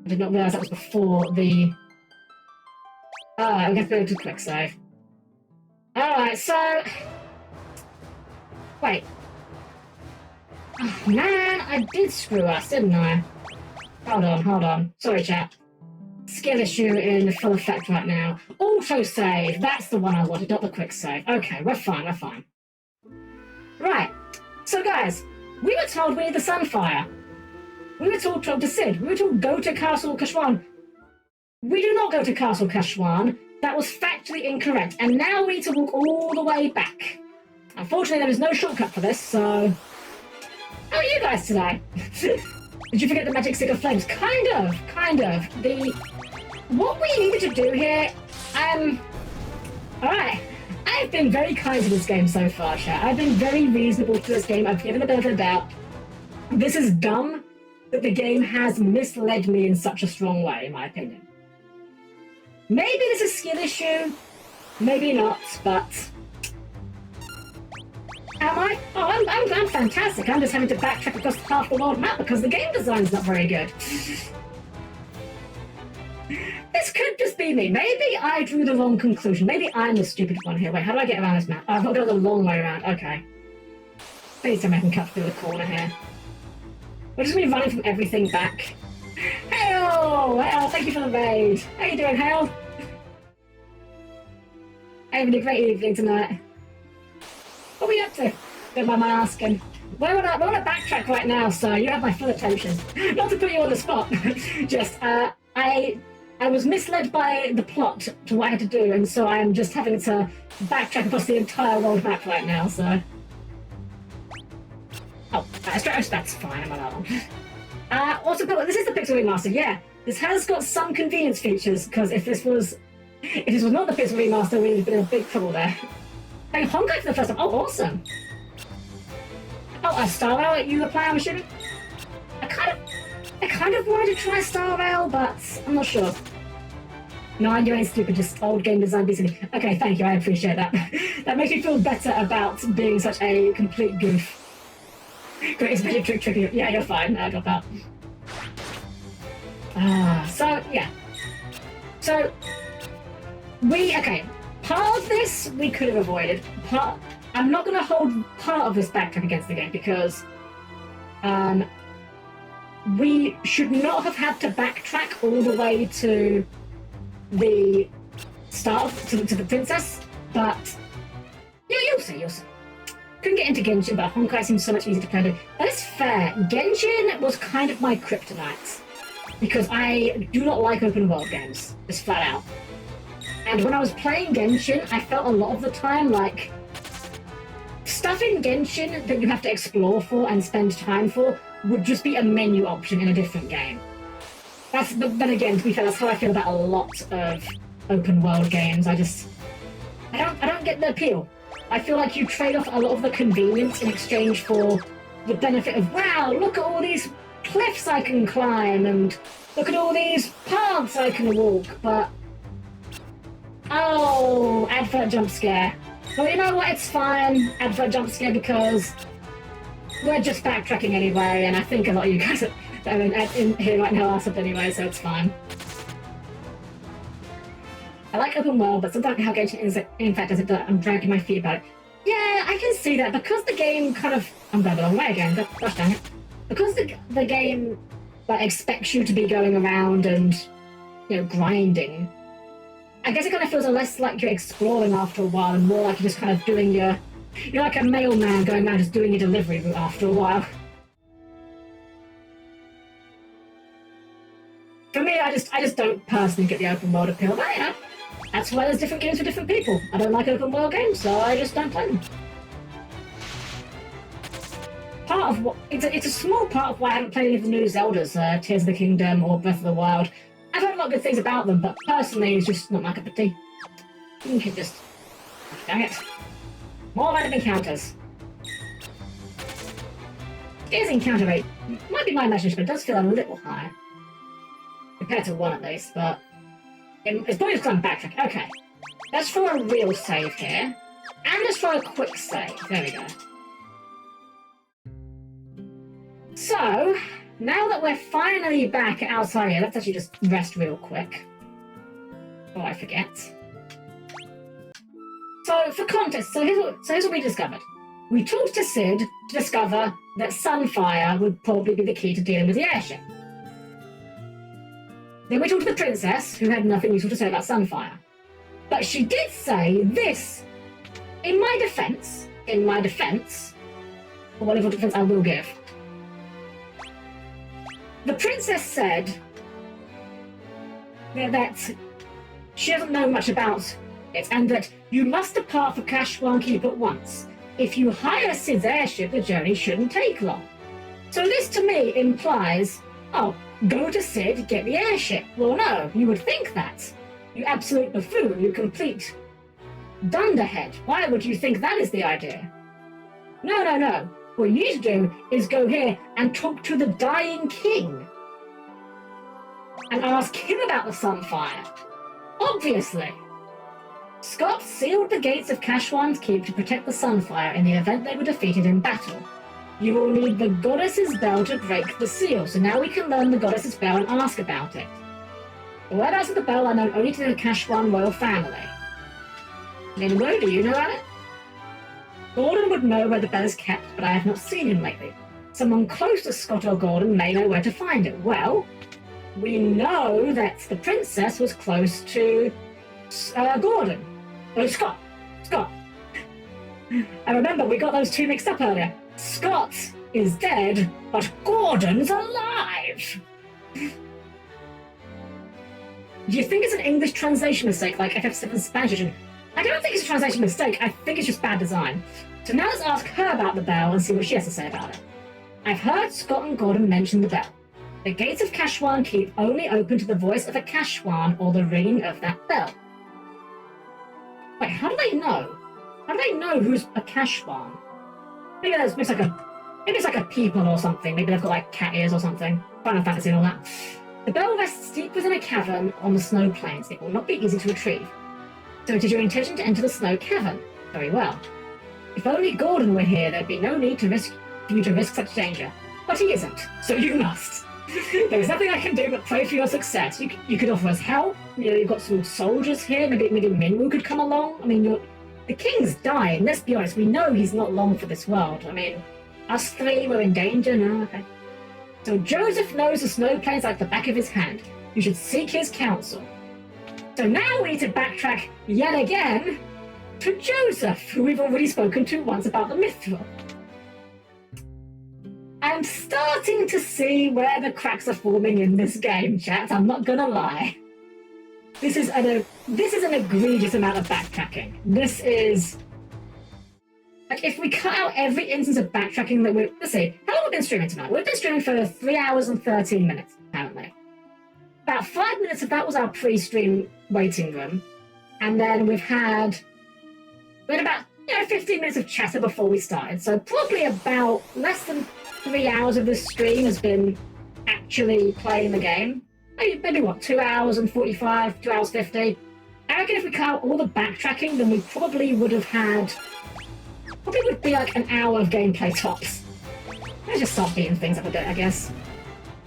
I did not realise that was before the... Alright, we have to go to quick save. Alright, so... Wait. Oh, man, I did screw us, didn't I? Hold on. Sorry, chat. Skill issue in full effect right now. Auto-save. That's the one I wanted, not the quick save. Okay, we're fine. Right. So, guys, we were told we need the sunfire. We were told to Sid. We were told go to Castle Kashwan. We do not go to Castle Kashwan. That was factually incorrect. And now we need to walk all the way back. Unfortunately, there is no shortcut for this, so... How are you guys today? Did you forget the magic stick of flames? Kind of. What we needed to do here... Alright. I've been very kind to this game so far, chat. I've been very reasonable to this game. I've given a benefit of the doubt. This is dumb that the game has misled me in such a strong way, in my opinion. Maybe this is a skill issue. Maybe not, but... Am I? Oh, I'm fantastic. I'm just having to backtrack across half the world map because the game design's not very good. This could just be me. Maybe I drew the wrong conclusion. Maybe I'm the stupid one here. Wait, how do I get around this map? Oh, I've got to go the long way around. Okay. Please tell me I can cut through the corner here. We're just going to be running from everything back. Hale! Thank you for the raid. How you doing, Hale? Having a great evening tonight. What are we up to? Don't mind my asking. We're on a backtrack right now, so you have my full attention. Not to put you on the spot. Just, I I was misled by the plot to what I had to do, and so I am just having to backtrack across the entire world map right now, so... Oh, that's fine, I'm allowed on. Also, this is the Pixel Remaster, yeah. This has got some convenience features, because if this was not the Pixel Remaster, we'd have been in big trouble there. Hey, Honkai for the first time, oh, awesome. Oh, a Star Rail you apply, I'm assuming? I kind of wanted to try Star Rail, but I'm not sure. No, you ain't stupid, just old game design basically. Okay, thank you, I appreciate that. That makes me feel better about being such a complete goof. Great, it's very tricky. Yeah, you're fine, I got that. So, yeah. So, part of this we could have avoided. I'm not going to hold part of this backtrack against the game because we should not have had to backtrack all the way to the start, to the princess, but you'll see. Couldn't get into Genshin, but Honkai seems so much easier to play. That is fair. Genshin was kind of my kryptonite because I do not like open world games, just flat out. And when I was playing Genshin, I felt a lot of the time like stuff in Genshin that you have to explore for and spend time for would just be a menu option in a different game. But again, to be fair, that's how I feel about a lot of open world games. I don't get the appeal. I feel like you trade off a lot of the convenience in exchange for the benefit of, wow, look at all these cliffs I can climb and look at all these paths I can walk, but oh, advert jump scare. Well, you know what, it's fine, advert jump scare, because we're just backtracking anyway, and I think a lot of you guys in here right now are subbed anyway, so it's fine. I like open world, but sometimes how Genshin is, in fact, does it, I'm dragging my feet about it. Yeah, I can see that, because the game kind of... I'm going the wrong way again, gosh dang it. Because the game like expects you to be going around and, you know, grinding, I guess it kind of feels less like you're exploring after a while and more like you're just kind of doing your... You're like a mailman going around just doing your delivery route after a while. For me, I just don't personally get the open world appeal, but you know, that's why there's different games for different people. I don't like open world games, so I just don't play them. Part of what... It's a small part of why I haven't played any of the new Zeldas, Tears of the Kingdom or Breath of the Wild. I've heard a lot of good things about them, but personally, it's just not my cup of tea. You can just... Dang it. More random encounters. His encounter rate might be my imagination, but it does feel a little high. Compared to one at least, but... It's probably just because I'm backtracking. Okay. Let's throw a real save here. And let's throw a quick save. There we go. So, now that we're finally back outside here, let's actually just rest real quick. Before I forget. So, for context, so here's what we discovered. We talked to Sid to discover that Sunfire would probably be the key to dealing with the airship. Then we talked to the princess, who had nothing useful to say about Sunfire. But she did say this, in my defense, or whatever defense I will give. The princess said that she doesn't know much about it, and that you must depart for Kashwan Keep at once. If you hire Sid's airship, the journey shouldn't take long. So this to me implies, oh, go to Sid, get the airship. Well, no, you would think that. You absolute buffoon, you complete dunderhead. Why would you think that is the idea? No. What you need to do is go here and talk to the dying king. And ask him about the Sunfire. Obviously. Scott sealed the gates of Kashwan's Keep to protect the Sunfire in the event they were defeated in battle. You will need the Goddess's Bell to break the seal, so now we can learn the Goddess's Bell and ask about it. The whereabouts of the bell are known only to the Kashwan royal family. Minwo, do you know about it? Gordon would know where the bell is kept, but I have not seen him lately. Someone close to Scott or Gordon may know where to find it. Well, we know that the princess was close to Gordon. Oh, Scott. I remember we got those two mixed up earlier. Scott is dead, but Gordon's alive! Do you think it's an English translation mistake, like FF7 Spanish edition? I don't think it's a translation mistake. I think it's just bad design. So now let's ask her about the bell and see what she has to say about it. I've heard Scott and Gordon mention the bell. The gates of Kashwan Keep only open to the voice of a Kashwan or the ringing of that bell. Wait, how do they know? How do they know who's a Kashwan? Maybe it's like a people or something. Maybe they've got like cat ears or something. Final Fantasy and all that. The bell rests deep within a cavern on the snow plains. It will not be easy to retrieve. So it is your intention to enter the snow cavern. Very well. If only Gordon were here, there'd be no need for you to risk such danger. But he isn't, so you must. There is nothing I can do but pray for your success. You could offer us help. You know, you've got some soldiers here. Maybe Minwu could come along. I mean, the king's dying. Let's be honest. We know he's not long for this world. I mean, us three were in danger. No, okay. So Joseph knows the snow plains like the back of his hand. You should seek his counsel. So now we need to backtrack yet again to Joseph, who we've already spoken to once about the mithril. I'm starting to see where the cracks are forming in this game, chat. I'm not gonna lie. This is an egregious amount of backtracking. This is like, if we cut out every instance of backtracking that let's see, how long have we been streaming tonight? We've been streaming for 3 hours and 13 minutes, apparently. About 5 minutes of that was our pre-stream waiting room, and then we had about 15 minutes of chatter before we started. So probably about less than 3 hours of this stream has been actually playing the game. Maybe what, 2 hours and 45, 2 hours 50. I reckon if we cut out all the backtracking, then we probably would be like an hour of gameplay tops. Let's just start beating things up a bit, I guess.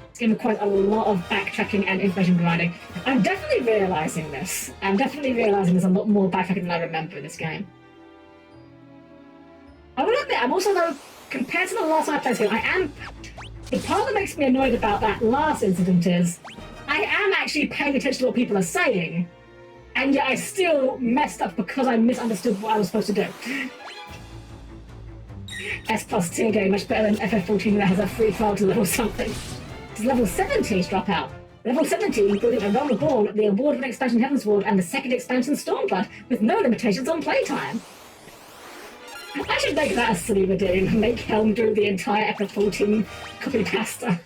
It's given quite a lot of backtracking and information grinding. I'm definitely realising this. I'm definitely realising there's a lot more backtracking than I remember in this game. I will admit, I'm also, though, compared to the last time I played this game, the part that makes me annoyed about that last incident is I am actually paying attention to what people are saying, and yet I still messed up because I misunderstood what I was supposed to do. S plus tier game, much better than FF14 that has a free file to level something. It's level 70's dropout. Level 70, including A Realm Reborn, the award-winning expansion Heavensward, and the second expansion Stormblood, with no limitations on playtime. I should make that a silly redeem and make Helm do the entire FF14 copy pasta.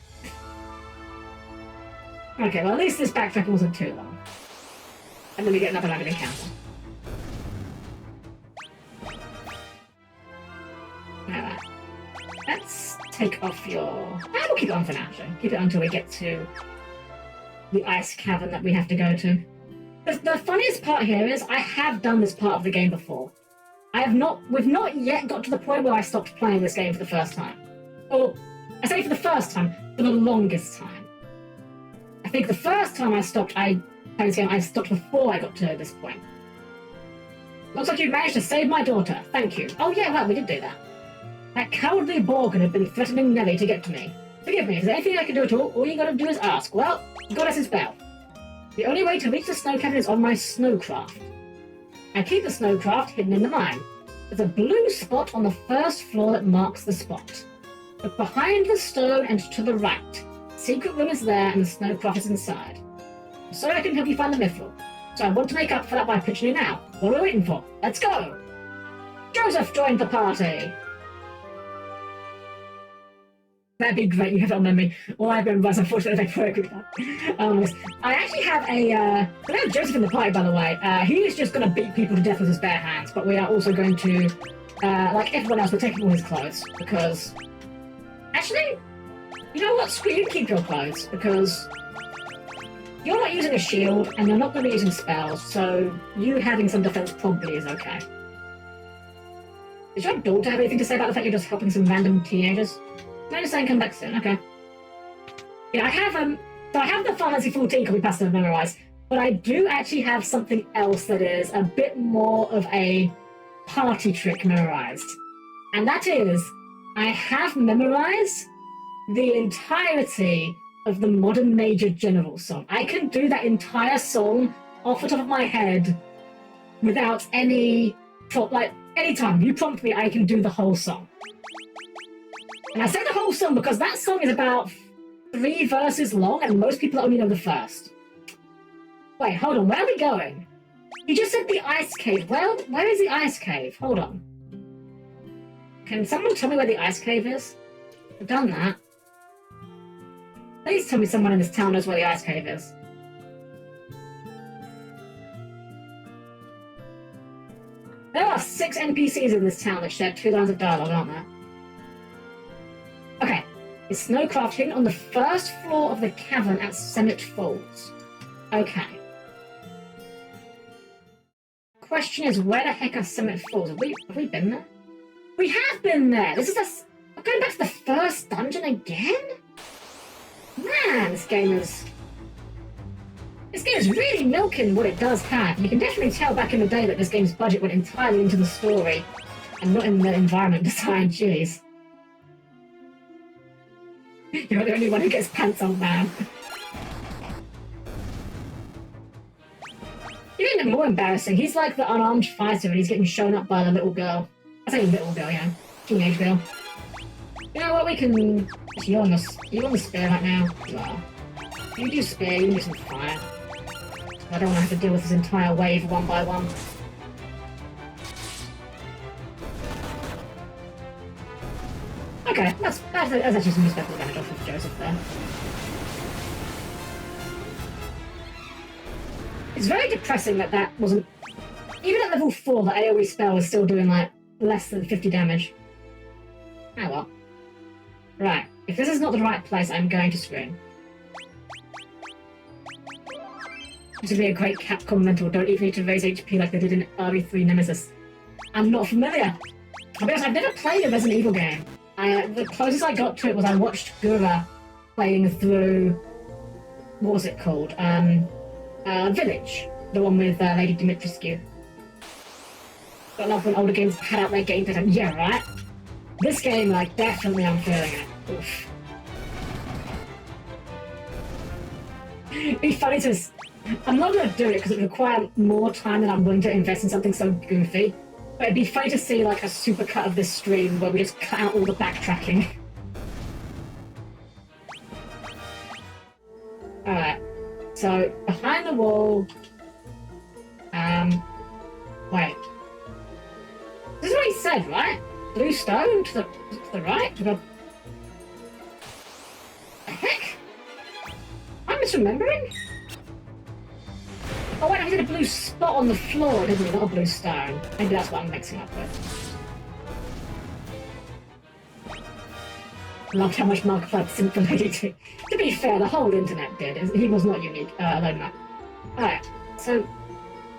Okay, well at least this backtracking wasn't too long. And then we get another random encounter. Alright. Let's take off your... we'll keep it on for now, actually. Keep it until we get to the ice cavern that we have to go to. The funniest part here is I have done this part of the game before. We've not yet got to the point where I stopped playing this game for the first time. Or, I say for the first time, for the longest time. I think the first time I stopped playing this game, I stopped before I got to this point. Looks like you managed to save my daughter. Thank you. Oh yeah, well, we did do that. That cowardly Borgin had been threatening Nelly to get to me. Forgive me, is there anything I can do at all? All you gotta do is ask. Well, Goddess's bell. The only way to reach the snow cabin is on my snowcraft. I keep the snowcraft hidden in the mine. There's a blue spot on the first floor that marks the spot. Look behind the stone and to the right. The secret room is there and the snowcraft is inside. I'm sorry I couldn't help you find the mithril, so I want to make up for that by pitching you now. What are we waiting for? Let's go! Joseph joined the party! That'd be great, you have it on memory. All I remember is unfortunately they programmed that. I actually have I have Joseph in the party, by the way. He is just going to beat people to death with his bare hands, but we are also going to, like everyone else, we're taking all his clothes, because... Actually, you know what? Screw you, keep your clothes, because you're not using a shield, and you're not going to be using spells, so you having some defense probably is okay. Does your daughter have anything to say about the fact you're just helping some random teenagers? Can I just say come back soon? Okay. Yeah, I have the Fantasy 14 copy pasta memorized, but I do actually have something else that is a bit more of a party trick memorized. And that is, I have memorized the entirety of the Modern Major General song. I can do that entire song off the top of my head without any anytime you prompt me, I can do the whole song. And I say the whole song because that song is about 3 verses long, and most people only know the first. Wait, hold on, where are we going? You just said the ice cave. Well, where is the ice cave? Hold on. Can someone tell me where the ice cave is? I've done that. Please tell me someone in this town knows where the ice cave is. There are 6 NPCs in this town that share 2 lines of dialogue, aren't there? Okay. Is Snowcraft hidden on the first floor of the cavern at Summit Falls? Okay. Question is, where the heck are Summit Falls? Have we been there? We have been there! This is we're going back to the first dungeon again? Man, this game is really milking what it does have. You can definitely tell back in the day that this game's budget went entirely into the story and not in the environment design. Jeez. You're the only one who gets pants on, man. Even more embarrassing, he's like the unarmed fighter and he's getting shown up by the little girl. I say little girl, yeah. Teenage girl. You know what, we can... You're on the spear right now. You are. You do spear, you can do some fire. I don't want to have to deal with this entire wave one by one. Okay, that's actually some respectful damage off of Joseph there. It's very depressing that wasn't... Even at level 4, the AoE spell was still doing, like, less than 50 damage. Oh well. Right, if this is not the right place, I'm going to scream. This would be a great Capcom mental, don't even need to raise HP like they did in RE3 Nemesis. I'm not familiar. I'll be honest, I've never played a Resident Evil game. The closest I got to it was I watched Gura playing through... What was it called? Village. The one with Lady Dimitrescu. But I love when older games pad out their gameplay. Like, yeah, right? This game, like, definitely I'm feeling it. Oof. It'd be funny to... I'm not going to do it because it would require more time than I'm willing to invest in something so goofy. But it'd be funny to see, like, a supercut of this stream where we just cut out all the backtracking. Alright. So, behind the wall... Wait. This is what he said, right? Blue stone to the right? To the heck? I'm misremembering? Oh wait, I did a blue spot on the floor, didn't he? Not a blue stone. Maybe that's what I'm mixing up with. Loved how much Markiplier synced the lady to. To be fair, the whole internet did. He was not unique, alone that. Alright, so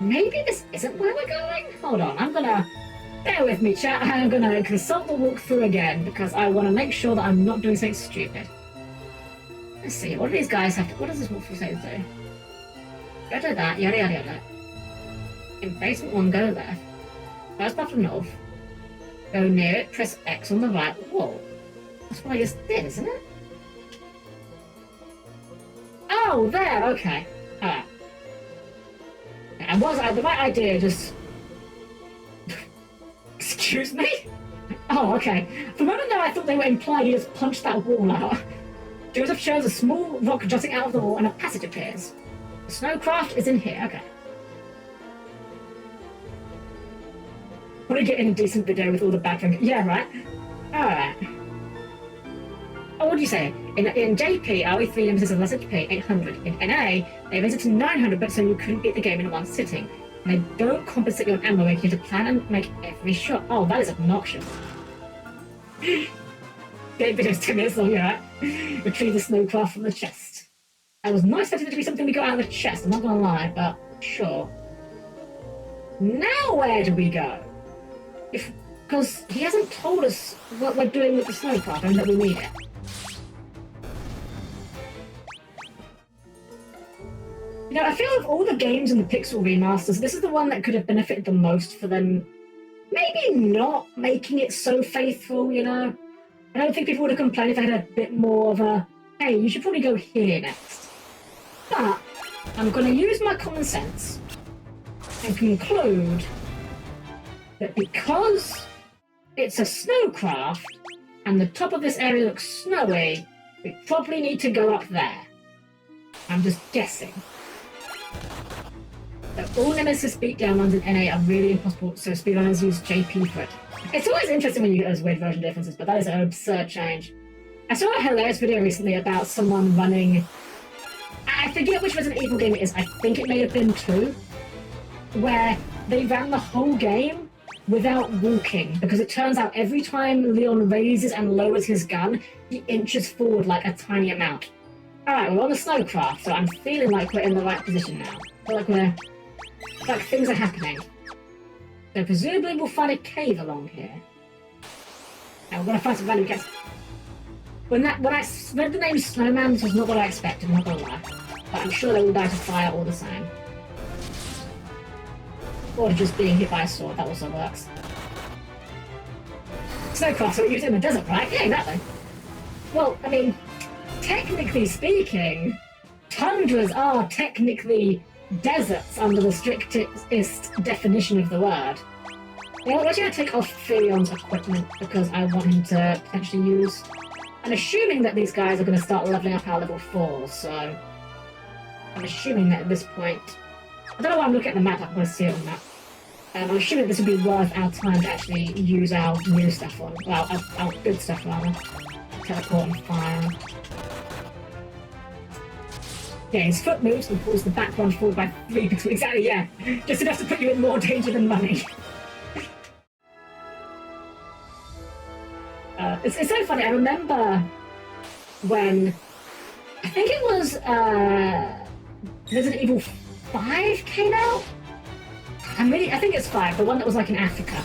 maybe this isn't where we're going? Hold on, I'm gonna... Bear with me, chat. I'm gonna consult the walkthrough again because I want to make sure that I'm not doing something stupid. Let's see, what do these guys have to... What does this walkthrough say to do? Go to that, yada yada yada. In basement 1, go left. First button north. Go near it, press X on the right. Whoa. That's what I just did, isn't it? Oh, there, okay. Alright. And was the right idea just... Excuse me? Oh, okay. For a moment there I thought they were implying he just punched that wall out. Joseph shows a small rock jutting out of the wall and a passage appears. The Snowcraft is in here, okay. Want to get in a decent video with all the background? Yeah, right? Alright. Oh, what do you say? In JP, RE3 Nemesis is less HP, 800. In NA, they raised it to 900, but so you couldn't beat the game in one sitting. And they don't compensate you on ammo, making you to plan and make every shot. Oh, that is obnoxious. Game video's 2 minutes long, right? Retrieve the Snowcraft from the chest. I was not expecting it to be something we got out of the chest, I'm not gonna lie, but sure. Now where do we go? Because he hasn't told us what we're doing with the Snowcraft and that we need it. You know, I feel of all the games in the Pixel Remasters, this is the one that could have benefited the most for them maybe not making it so faithful, you know? I don't think people would have complained if they had a bit more of a, hey, you should probably go here next. But I'm going to use my common sense and conclude that because it's a Snowcraft and the top of this area looks snowy, we probably need to go up there. I'm just guessing. All Nemesis beatdown runs in NA are really impossible, so speedrunners use JP for it. It's always interesting when you get those weird version differences, but that is an absurd change. I saw a hilarious video recently about someone running... I forget which Resident Evil game it is, I think it may have been 2, where they ran the whole game without walking, because it turns out every time Leon raises and lowers his gun, he inches forward like a tiny amount. Alright, we're on the snowcraft, so I'm feeling like we're in the right position now. I feel like things are happening. So presumably we'll find a cave along here. Now we're gonna find some random cats. When I read the name Snowman, this was not what I expected, I'm not gonna lie. But I'm sure they will die to fire all the same. Or just being hit by a sword, that also works. Snowcraft, so we use it in the desert, right? Yeah, exactly. Well, I mean, technically speaking, tundras are technically deserts under the strictest definition of the word. You know, we're actually going to take off Firion's equipment because I want him to potentially use... I'm assuming that these guys are going to start leveling up our level 4, so... I'm assuming that at this point... I don't know why I'm looking at the map, I want to see it on the map. I'm assuming this would be worth our time to actually use our new stuff on. Well, our good stuff rather. Teleport and fire. Yeah, his foot moves and pulls the background forward by 3 pixels. Exactly, yeah. Just enough to put you in more danger than money. It's so funny. I remember when... I think it was Resident Evil 5 came out? I think it's 5, the one that was like in Africa.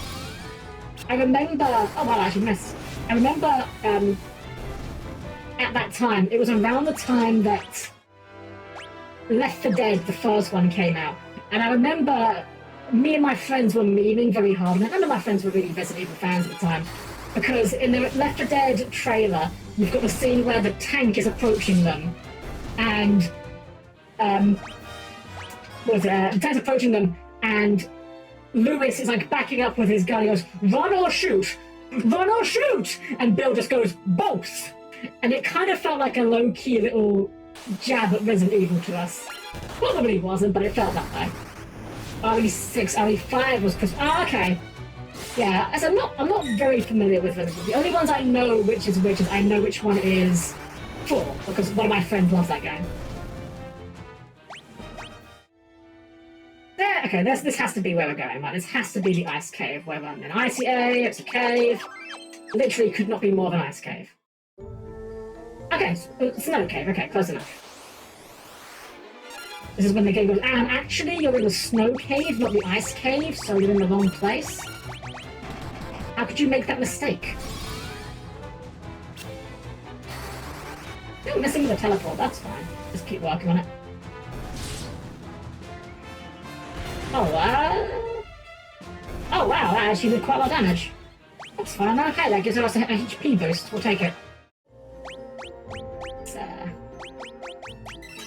I remember... Oh, well, I actually missed. I remember at that time, it was around the time that Left 4 Dead, the first one, came out. And I remember me and my friends were memeing very hard. And I remember my friends were really Resident Evil fans at the time. Because in the Left 4 Dead trailer, you've got the scene where the tank is approaching them. And, the tank's approaching them, and Lewis is like backing up with his gun. He goes, "Run or shoot! Run or shoot!" And Bill just goes, "Both!" And it kind of felt like a low-key little jab at Resident Evil to us. Probably wasn't, but it felt that way. RE6, RE5 was Chris. Oh, okay. Yeah, as I'm not very familiar with Resident Evil. The only ones I know which is I know which one is 4, because one of my friends loves that game. There, okay, this has to be where we're going, right? This has to be the ice cave where we're in an icy area, it's a cave. Literally could not be more of an ice cave. Okay, snow cave, okay, close enough. This is when the game goes, and actually you're in the snow cave, not the ice cave, so you're in the wrong place. How could you make that mistake? Still missing the teleport, that's fine. Just keep working on it. Oh, oh wow, that actually did quite a lot of damage. That's fine, okay, that gives us a HP boost, we'll take it. Let's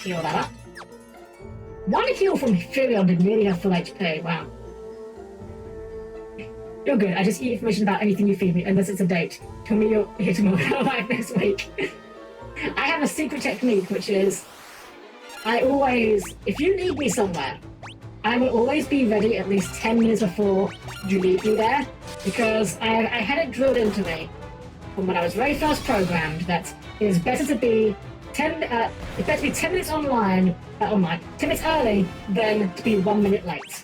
heal that up. 1 heal from Furion did nearly have full HP, wow. You're good, I just eat information about anything you feed me, unless it's a date. Tell me you're here tomorrow, alive next week. I have a secret technique, which is, I always, if you need me somewhere, I will always be ready at least 10 minutes before you leave me there, because I had it drilled into me from when I was very first programmed that it is better to be 10 minutes online, 10 minutes early than to be 1 minute late.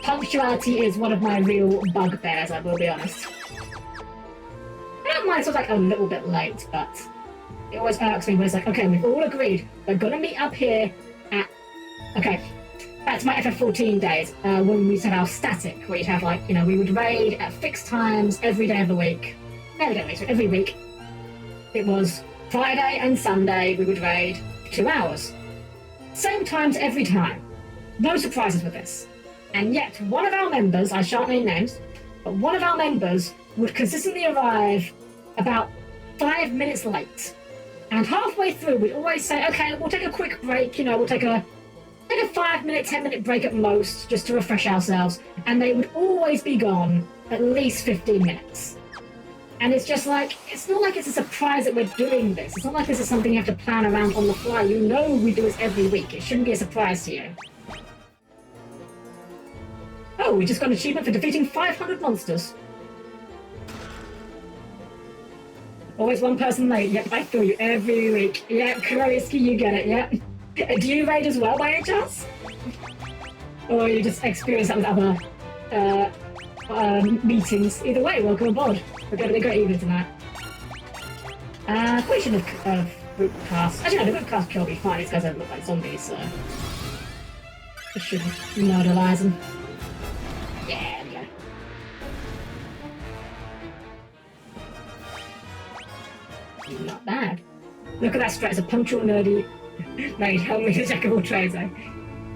Punctuality is one of my real bugbears, I will be honest. I don't mind sort of like a little bit late, but it always irks me when it's like, okay, we've all agreed, we're gonna meet up here at, okay, that's my FF14 days, when we used to have our static, where you'd have like, you know, we would raid at fixed times every day of the week. Every week. It was Friday and Sunday, we would raid 2 hours. Same times every time. No surprises with this. And yet, one of our members, I shan't name names, but one of our members would consistently arrive about 5 minutes late. And halfway through, we'd always say, okay, we'll take a quick break, you know, we'll take a 5-minute, 10-minute break at most, just to refresh ourselves, and they would always be gone at least 15 minutes. And it's just like, it's not like it's a surprise that we're doing this. It's not like this is something you have to plan around on the fly. You know we do this every week. It shouldn't be a surprise to you. Oh, we just got an achievement for defeating 500 monsters. Always one person late. Yep, I feel you every week. Yep, Kuroiski, you get it, yep. Do you raid as well by any chance? Or you just experience that with other meetings? Either way, welcome aboard. We're going to be a great evening tonight. Probably should have group cast. Actually, no, the group cast kill will be fine. These guys don't look like zombies, so... Just should murderize them. Yeah, there we go. Not bad. Look at that strat. It's a punctual, nerdy made helmet a jack of all trades, eh?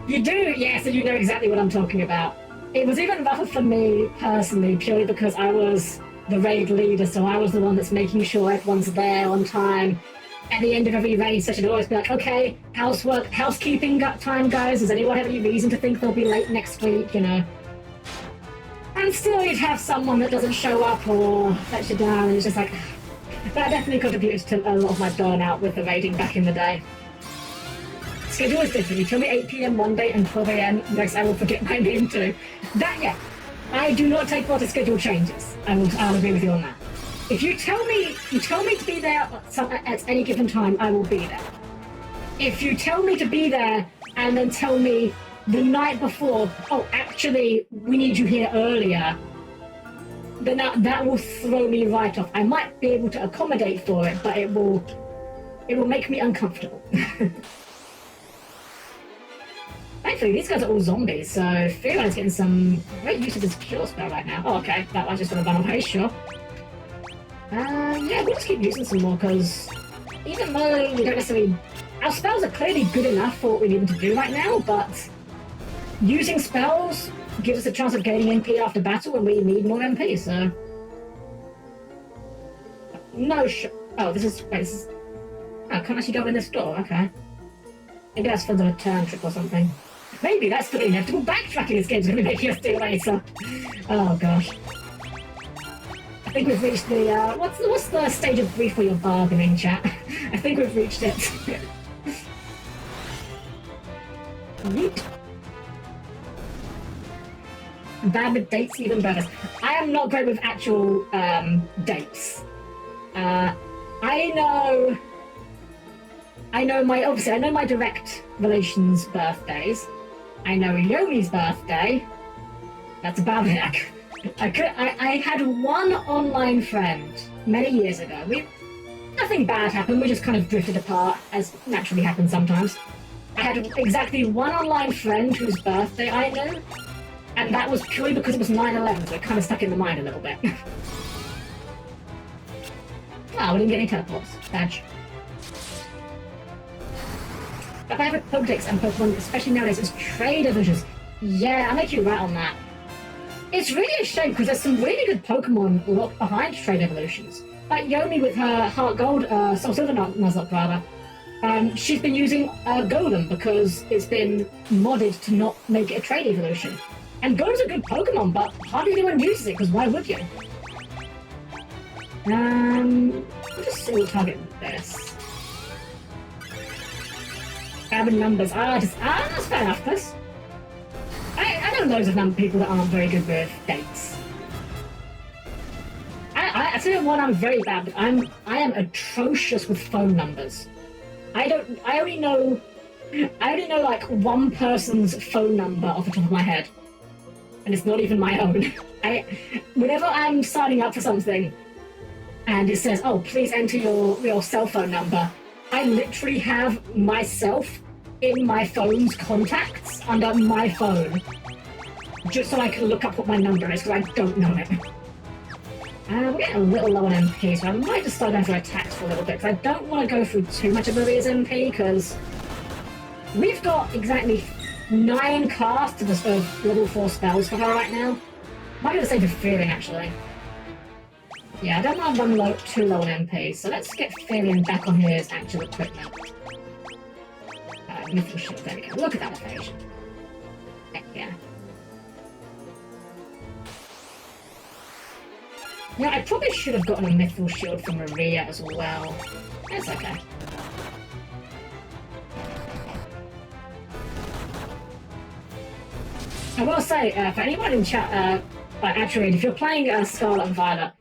You do, yes, and you know exactly what I'm talking about. It was even rougher for me, personally, purely because I was the raid leader, so I was the one that's making sure everyone's there on time. At the end of every raid session, I'd always be like, okay, housekeeping time, guys. Does anyone have any reason to think they'll be late next week, you know? And still you'd have someone that doesn't show up or lets you down, and it's just like... That definitely contributed to a lot of my burnout with the raiding back in the day. Schedule is different. You tell me 8 PM one day and 12 AM next, I will forget my name too. That, yeah. I do not take part in schedule changes. I'll agree with you on that. If you tell me to be there at any given time, I will be there. If you tell me to be there and then tell me the night before, oh, actually, we need you here earlier, then that will throw me right off. I might be able to accommodate for it, but it will make me uncomfortable. Thankfully, these guys are all zombies, so Fearon is getting some great use of his cure spell right now. Oh, okay, that one's just gonna run away, sure. Yeah, we'll just keep using some more, because even though we don't necessarily... Our spells are clearly good enough for what we need to do right now, but using spells gives us a chance of gaining MP after battle when we need more MP, so... No Oh, this is... Wait, this is... Oh, I can't actually go in this door, okay. Maybe that's for the return trip or something. Maybe that's for the inevitable backtracking this game's going to be making us do later. Oh, gosh. I think we've reached the, what's the stage of grief where you're bargaining, chat? I think we've reached it. Yeet. Bad with dates, even better. I am not great with actual, dates. I know my direct relations' birthdays. I know Yomi's birthday. That's about it. I had one online friend many years ago. Nothing bad happened, we just kind of drifted apart, as naturally happens sometimes. I had exactly one online friend whose birthday I knew, and that was purely because it was 9/11, so it kind of stuck in the mind a little bit. Oh, we didn't get any teleports. Badge. My favourite Pokedex and Pokemon, especially nowadays, is trade evolutions. Yeah, I make you right on that. It's really a shame because there's some really good Pokemon locked behind trade evolutions. Like Yomi with her Heart Gold, Soul Silver Nuzlocke rather. She's been using Golem because it's been modded to not make it a trade evolution. And Golem's a good Pokemon, but hardly anyone uses it because why would you? We'll just single target this. Grabbing numbers. That's fair enough, Chris. I know loads of people that aren't very good with dates. I tell you what, I'm very bad, but I am atrocious with phone numbers. I only know like one person's phone number off the top of my head. And it's not even my own. Whenever I'm signing up for something and it says, oh, please enter your cell phone number, I literally have myself in my phone's contacts under my phone, just so I can look up what my number is, because I don't know it. We're getting a little low on MP, so I might just start going for attacks for a little bit, because I don't want to go through too much of Maria's MP, because we've got exactly 9 casts of level 4 spells for her right now. Might be the same for Fearing, actually. Yeah, I don't want to run too low on MP, so let's get Fearing back on his actual equipment. Mythical Shield, there we go. Look at that evasion. Heck yeah. Yeah, I probably should have gotten a Mythical Shield from Maria as well. That's okay. I will say, for anyone in chat, actually, if you're playing Scarlet and Violet,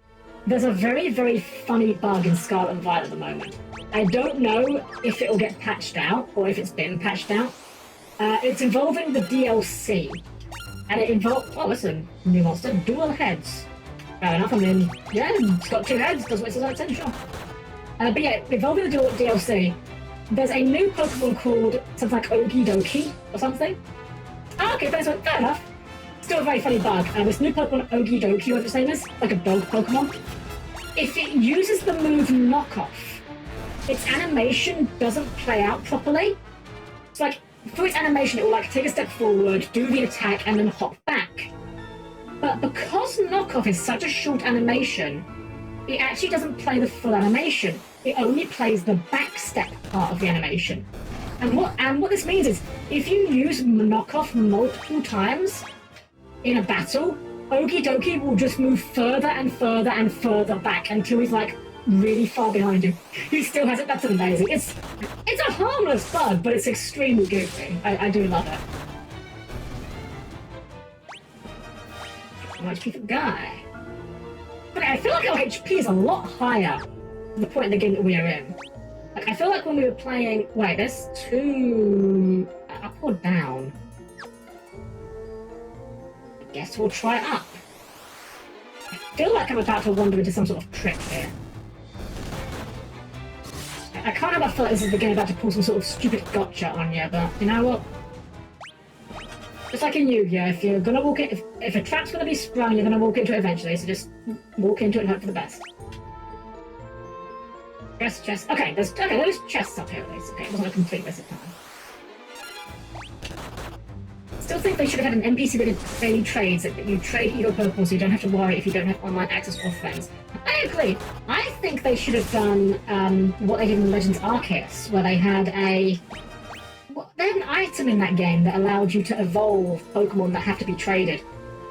there's a very, very funny bug in Scarlet and Violet at the moment. I don't know if it'll get patched out or if it's been patched out. It's involving the DLC. And it involves... Oh, listen, new monster, dual heads. Fair enough, I mean, yeah, it's got 2 heads, does what it says on the tin, sure. But yeah, involving the dual DLC, there's a new Pokemon called something like Okie Dokie or something. Oh, okay, fair enough. Still a very funny bug. This new Pokemon, Okie Dokie, whatever its name is, like a dog Pokemon. If it uses the move Knockoff, its animation doesn't play out properly. It's like, for its animation, it will like take a step forward, do the attack, and then hop back. But because Knockoff is such a short animation, it actually doesn't play the full animation. It only plays the back step part of the animation. And what this means is, if you use Knockoff multiple times in a battle, Okie Dokie will just move further and further and further back until he's like really far behind you. He still has it. That's amazing. It's a harmless bug, but it's extremely goofy. I do love it. HP for Guy. Okay, I feel like our HP is a lot higher than the point in the game that we are in. Like, I feel like when we were playing... Wait, there's 2... Up or down? I guess we'll try up. I feel like I'm about to wander into some sort of trick here. I can't have a feel like this is the game about to pull some sort of stupid gotcha on you, but you know what? Just like in Yu-Gi-Oh, if you're gonna walk in, if a trap's gonna be sprung, you're gonna walk into it eventually, so just walk into it and hope for the best. Chest. Okay, there's chests up here at least. Okay, it wasn't a complete waste of time. Still think they should have had an NPC that did daily trades, that you trade either Pokemon so you don't have to worry if you don't have online access or friends. I agree. I think they should have done what they did in Legends Arceus, where they had an item in that game that allowed you to evolve Pokemon that have to be traded.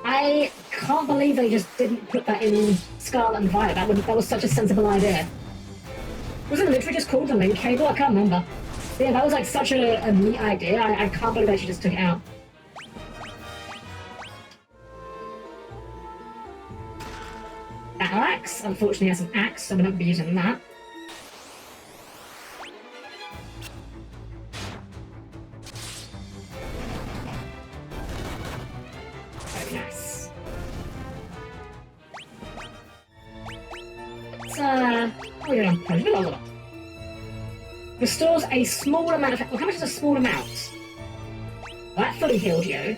I can't believe they just didn't put that in Scarlet and Violet. That was such a sensible idea. Was it literally just called the link cable? I can't remember. But yeah, that was like such a neat idea. I can't believe they just took it out. Battle Axe. Unfortunately, has an axe, so I'm not be using that. Very nice. Oh yeah, hold on. Restores a small amount of... Well, how much is a small amount? Well, that fully healed you.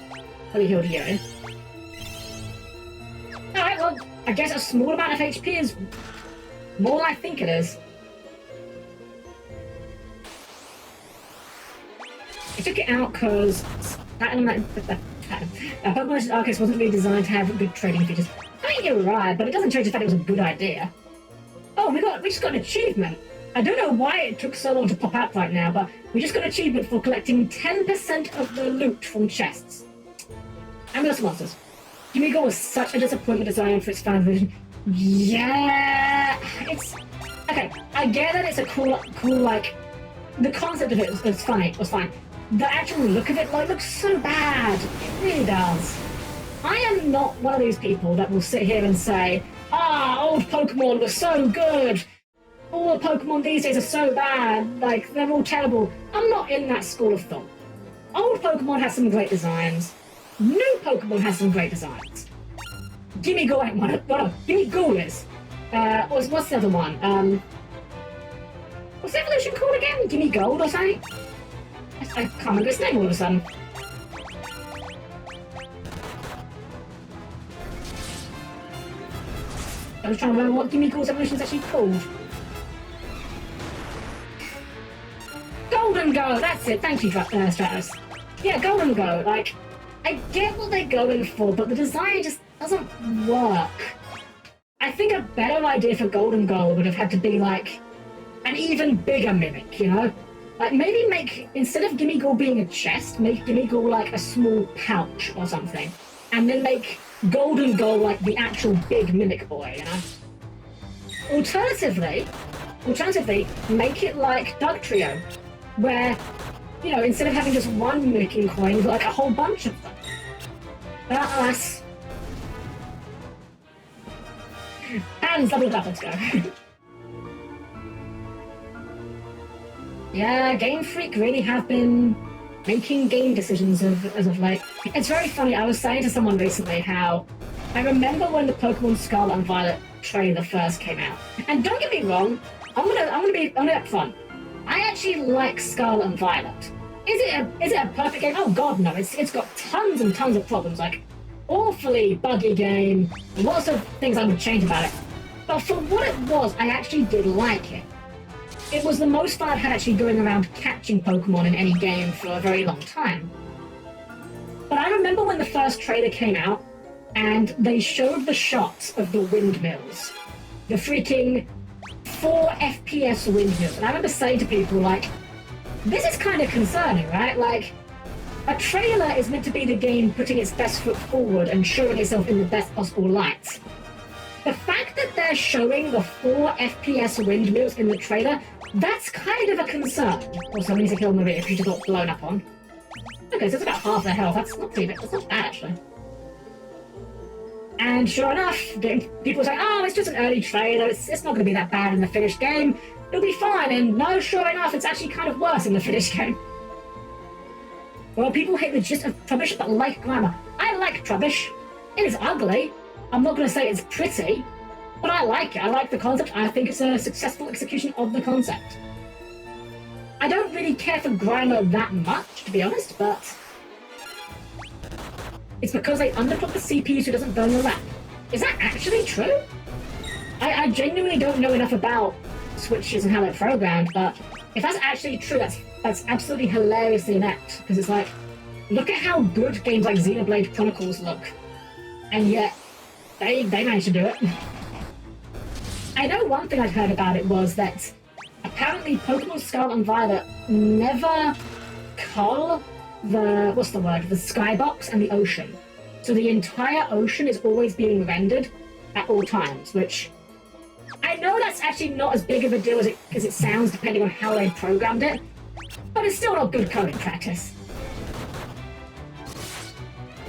Alright, well, I guess a small amount of HP is more than I think it is. I took it out because that element... Pokemon Arceus wasn't really designed to have good trading features. I mean, you're right, but it doesn't change the fact it was a good idea. Oh, we just got an achievement. I don't know why it took so long to pop out right now, but we just got an achievement for collecting 10% of the loot from chests. And we got some monsters. Yumigo was such a disappointment design for its fan version. Yeah, it's... Okay, I get that it's a cool, like... The concept of it was funny, it was fine. The actual look of it, like, looks so bad. It really does. I am not one of these people that will sit here and say, old Pokemon were so good. All the Pokemon these days are so bad. Like, they're all terrible. I'm not in that school of thought. Old Pokemon has some great designs. New Pokemon has some great designs. Gimme Go ain't one of them. Gimme Go is. What's the other one? What's the evolution called again? Gimme Gold or something? I can't remember its name all of a sudden. I was trying to remember what Gimme Gold's evolution is actually called. Golden Go! That's it! Thank you, Stratos. Yeah, Golden Go. Like, I get what they're going for, but the design just doesn't work. I think a better idea for Golden Go would have had to be, like, an even bigger mimic, you know? Like, maybe make, instead of Gimme Go being a chest, make Gimme Go like a small pouch or something. And then make Golden Go like the actual big mimic boy, you know? Alternatively, make it like Dugtrio, where, you know, instead of having just one mimicking coin, you've got like a whole bunch of them. Alas. And doubled up, let's go. Yeah, Game Freak really have been making game decisions as of late. It's very funny, I was saying to someone recently how I remember when the Pokemon Scarlet and Violet trailer first came out. And don't get me wrong, I'm gonna be upfront. I actually like Scarlet and Violet. Is it a perfect game? Oh god, no. It's got tons and tons of problems, like awfully buggy game, lots of things I would change about it. But for what it was, I actually did like it. It was the most fun I've had actually going around catching Pokemon in any game for a very long time. But I remember when the first trailer came out, and they showed the shots of the windmills. The freaking 4 FPS windmills. And I remember saying to people, like, this is kind of concerning, right? Like, a trailer is meant to be the game putting its best foot forward and showing itself in the best possible light. The fact that they're showing the 4 FPS windmills in the trailer, that's kind of a concern. Also, I need to kill Maria if she just got blown up on. Okay, so it's about half their health. That's not bad, actually. And sure enough, people say, oh, it's just an early trailer, it's not going to be that bad in the finished game, it'll be fine, and no, sure enough, it's actually kind of worse in the finished game. Well, people hate the gist of Trubbish, but like grammar. I like Trubbish. It is ugly. I'm not going to say it's pretty, but I like it. I like the concept. I think it's a successful execution of the concept. I don't really care for Grimer that much, to be honest, but it's because they underclock the CPU so it doesn't burn your lap. Is that actually true? I genuinely don't know enough about switches and how they're programmed, but if that's actually true, that's absolutely hilariously inept, because it's like, look at how good games like Xenoblade Chronicles look, and yet they managed to do it. I know one thing I'd heard about it was that apparently Pokemon Scarlet and Violet never cull the skybox and the ocean. So the entire ocean is always being rendered at all times, which I know that's actually not as big of a deal as it sounds depending on how they programmed it, but it's still not good coding practice.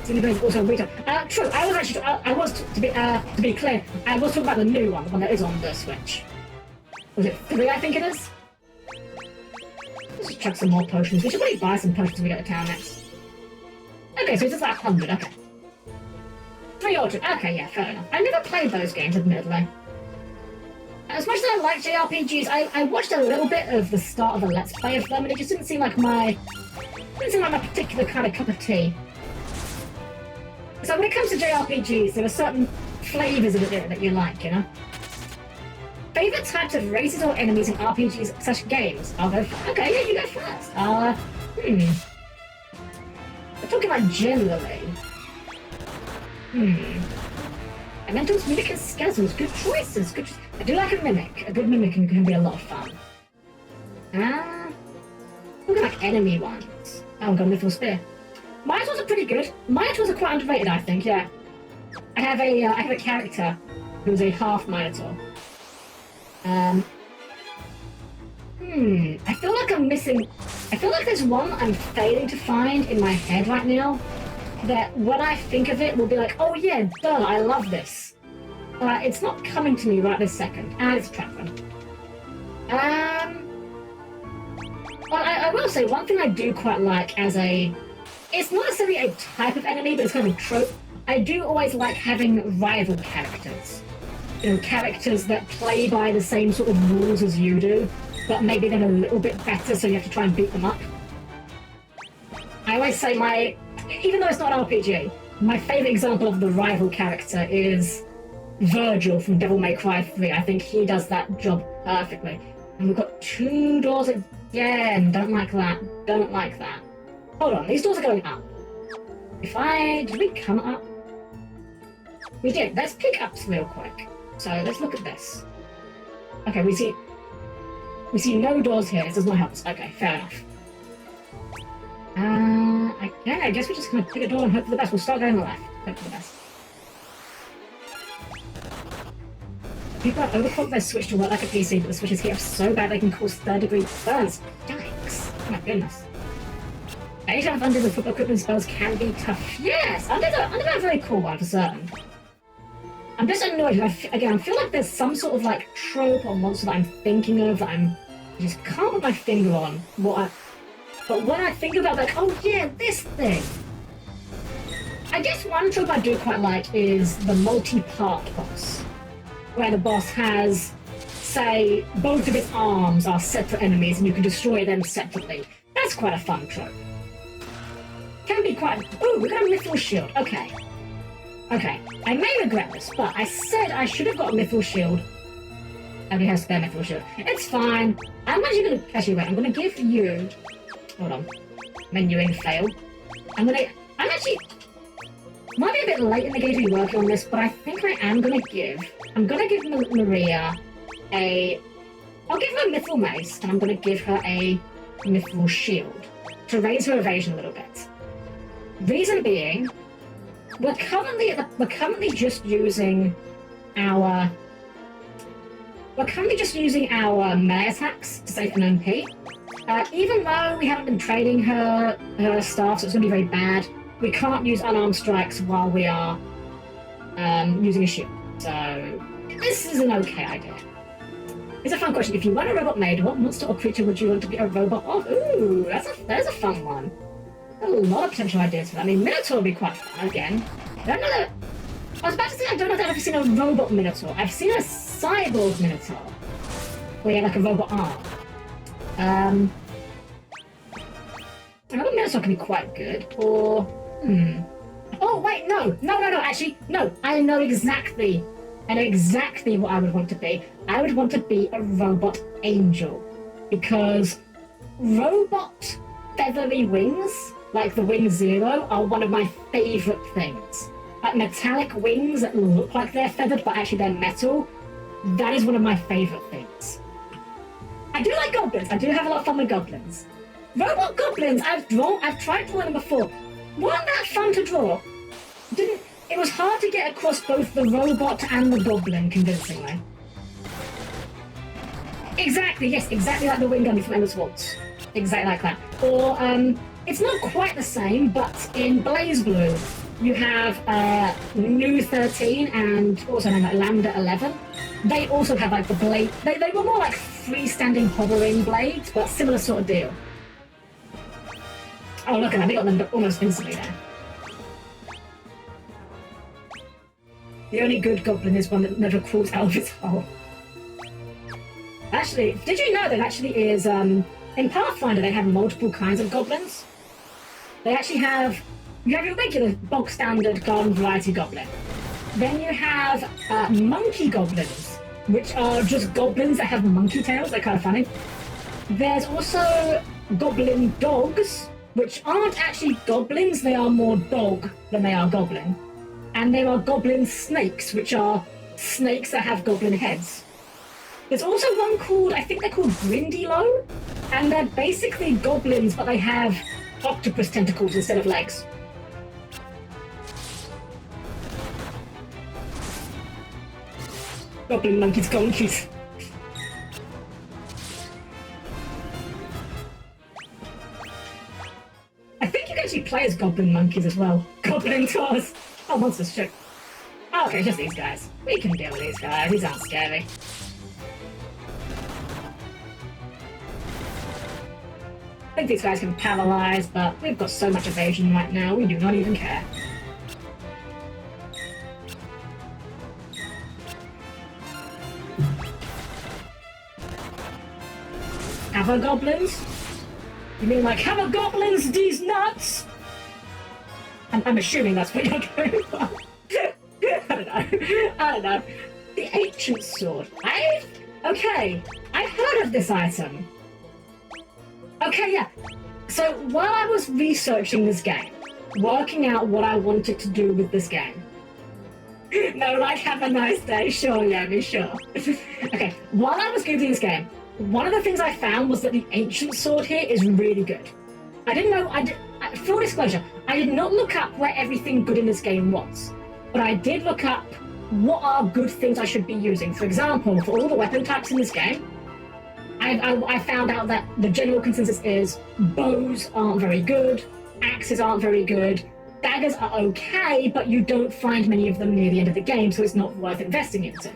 Xenoblade also retail. True, to be clear, I was talking about the new one, the one that is on the Switch. Was it 3, I think it is? Let's just chuck some more potions. We should probably buy some potions when we get to town next. Okay, so it's just like 100, okay. 3 or 2, okay, yeah, fair enough. I never played those games, admittedly. As much as I like JRPGs, I watched a little bit of the start of a Let's Play of them, and it just didn't seem like my particular kind of cup of tea. So when it comes to JRPGs, there are certain flavors of it that you like, you know? Favorite types of races or enemies in RPGs/games? I'll go first. Okay, yeah, you go first. We're talking about generally. Elementals, Mimic, and Skeletons. Good choices. I do like a Mimic. A good Mimic can be a lot of fun. Looking like enemy ones. Oh, I'm going Mythril Spear. Minotaurs are pretty good. Minotaurs are quite underrated, I think, yeah. I have a character who's a half Minotaur. I feel like I'm missing... I feel like there's one I'm failing to find in my head right now that when I think of it will be like, oh yeah, duh, I love this. It's not coming to me right this second. It's a trap run. Well, I will say, one thing I do quite like as a... It's not necessarily a type of enemy, but it's kind of a trope. I do always like having rival characters. You know, characters that play by the same sort of rules as you do, but maybe they're a little bit better, so you have to try and beat them up. I always say even though it's not an RPG, my favourite example of the rival character is Virgil from Devil May Cry 3. I think he does that job perfectly. And we've got 2 doors again. Don't like that. Don't like that. Hold on, these doors are going up. Did we come up? We did. Let's pick up real quick. So let's look at this. Okay, we see no doors here. This does not help us. Okay, fair enough. I guess we're just gonna pick a door and hope for the best. We'll start going left. Hope for the best. People have overclocked their Switch to work like a PC, but the Switches heat up so bad they can cause 3rd-degree burns. Yikes! Oh my goodness. 8 out of under the football equipment spells can be tough. Yes, under a very cool one for certain. I'm just annoyed. I feel like there's some sort of like trope or monster that I'm thinking of that I just can't put my finger on. But when I think about like, oh yeah, this thing. I guess one trope I do quite like is the multi-part boss, where the boss has, say, both of its arms are separate enemies and you can destroy them separately. That's quite a fun trope. Can be quite... Ooh, we got a Mithril Shield. Okay. Okay. I may regret this, but I said I should have got a Mithril Shield. Everybody has spare Mithril Shield. It's fine. I'm actually going to... Actually, wait. I'm going to give you... Hold on. Menuing failed. I'm actually... Might be a bit late in the game to be working on this, but I think I am going to give... I'm going to give Maria a... I'll give her a Mithril Mace, and I'm going to give her a Mithril Shield to raise her evasion a little bit. Reason being, we're currently just using our melee attacks to save an MP. Even though we haven't been training her staff, so it's going to be very bad. We can't use unarmed strikes while we are using a shield. So this is an okay idea. It's a fun question. If you were a robot maid, what monster or creature would you want to be a robot of? Ooh, there's a fun one. A lot of potential ideas for that. I mean, Minotaur would be quite fun again. I don't know that. I was about to say I don't know that I've ever seen a robot Minotaur. I've seen a cyborg Minotaur, where you have like a robot arm. Another Minotaur can be quite good. Or oh wait, no. Actually, no. I know exactly what I would want to be. I would want to be a robot angel, because robot feathery wings, like the Wing Zero, are one of my favourite things. Like metallic wings that look like they're feathered, but actually they're metal. That is one of my favourite things. I do like goblins. I do have a lot of fun with goblins. Robot goblins, I've tried drawing them before. Weren't that fun to draw? It was hard to get across both the robot and the goblin convincingly. Exactly, yes, exactly like the Wing Gunny from Endless Waltz. Exactly like that. Or, it's not quite the same, but in Blaze Blue, you have New 13 and also like Lambda 11. They also have like the blade. They were more like freestanding hovering blades, but similar sort of deal. Oh, look at that, they got them almost instantly there. The only good goblin is one that never crawls out of its hole. Actually, did you know there actually is, in Pathfinder they have multiple kinds of goblins? They actually have, you have your regular bog standard garden variety goblin. Then you have monkey goblins, which are just goblins that have monkey tails. They're kind of funny. There's also goblin dogs, which aren't actually goblins. They are more dog than they are goblin. And there are goblin snakes, which are snakes that have goblin heads. There's also one called, I think they're called Grindylow, and they're basically goblins, but they have octopus tentacles instead of legs. Goblin monkeys, gonkies. I think you can actually play as goblin monkeys as well. Goblin tours. Oh, monsters, shit. Oh, okay, just these guys. We can deal with these guys. These aren't scary. I think these guys can paralyze, but we've got so much evasion right now, we do not even care. Have a goblins? You mean like, have a goblins, these nuts? I'm assuming that's what you're going for. I don't know. The Ancient Sword. Okay, I've heard of this item. Okay, yeah. So while I was researching this game, working out what I wanted to do with this game. No, like, have a nice day. Sure, Yomi, sure. Okay, while I was Googling this game, one of the things I found was that the Ancient Sword here is really good. I didn't know, full disclosure, I did not look up where everything good in this game was, but I did look up what are good things I should be using. For example, for all the weapon types in this game, I found out that the general consensus is bows aren't very good, Axes aren't very good. Daggers are okay, but you don't find many of them near the end of the game, so it's not worth investing into.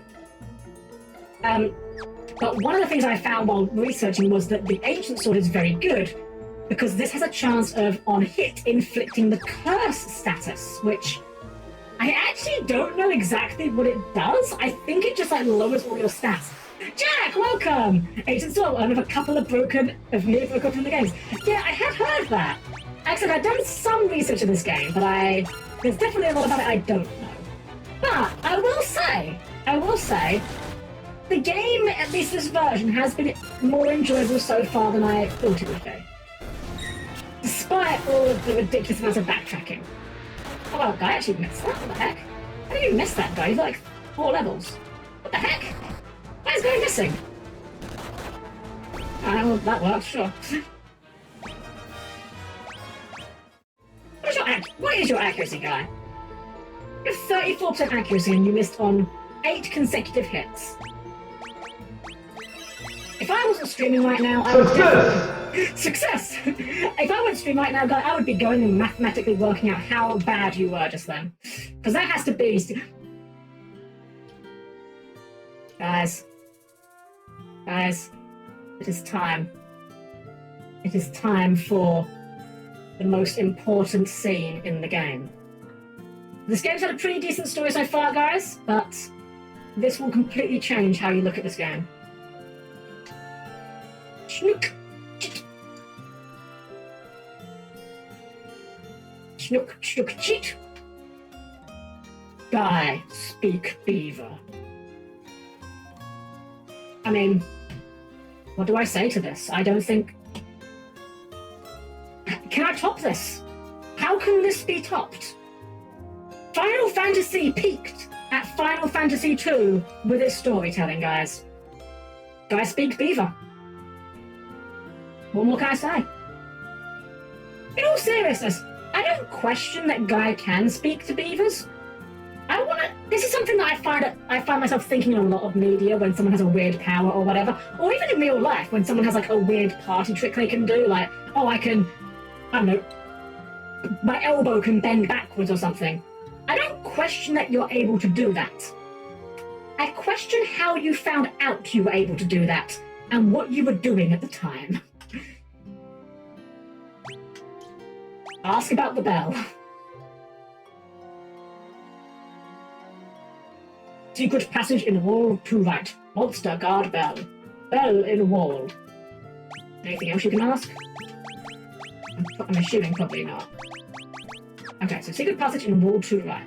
But one of the things I found while researching was that the Ancient Sword is very good, because this has a chance of, on hit, inflicting the Curse status, which I actually don't know exactly what it does. I think it just, like, lowers all your stats. Jack, welcome! Ancient Sword, one of a couple of near broken from the games. Yeah, I had heard that. Actually, I've done some research in this game, but there's definitely a lot about it I don't know. But I will say, the game, at least this version, has been more enjoyable so far than I thought it would be. Despite all of the ridiculous amounts of backtracking. Oh, well, I actually missed that. What the heck? How did you miss that guy? He's like 4 levels. What the heck? Why is going missing? Well, that works, sure. What is your accuracy, guy? You have 34% accuracy and you missed on 8 consecutive hits. If I wasn't streaming right now, I would Success! If I went stream right now, guy, I would be going and mathematically working out how bad you were just then. Because that has to be... Guys, it is time. It is time for the most important scene in the game. This game's had a pretty decent story so far, guys, but this will completely change how you look at this game. Snook! Snook, snook, cheat! Guy, speak beaver. I mean, what do I say to this? I don't think... Can I top this? How can this be topped? Final Fantasy peaked at Final Fantasy II with its storytelling, guys. Guy speak beaver. What more can I say? In all seriousness, I don't question that Guy can speak to beavers. This is something that I find myself thinking in a lot of media when someone has a weird power or whatever, or even in real life when someone has like a weird party trick they can do, like, oh, I don't know, my elbow can bend backwards or something. I don't question that you're able to do that. I question how you found out you were able to do that and what you were doing at the time. Ask about the bell. Secret passage in wall to right. Monster guard bell. Bell in wall. Anything else you can ask? I'm assuming probably not. Okay, so secret passage in wall to right.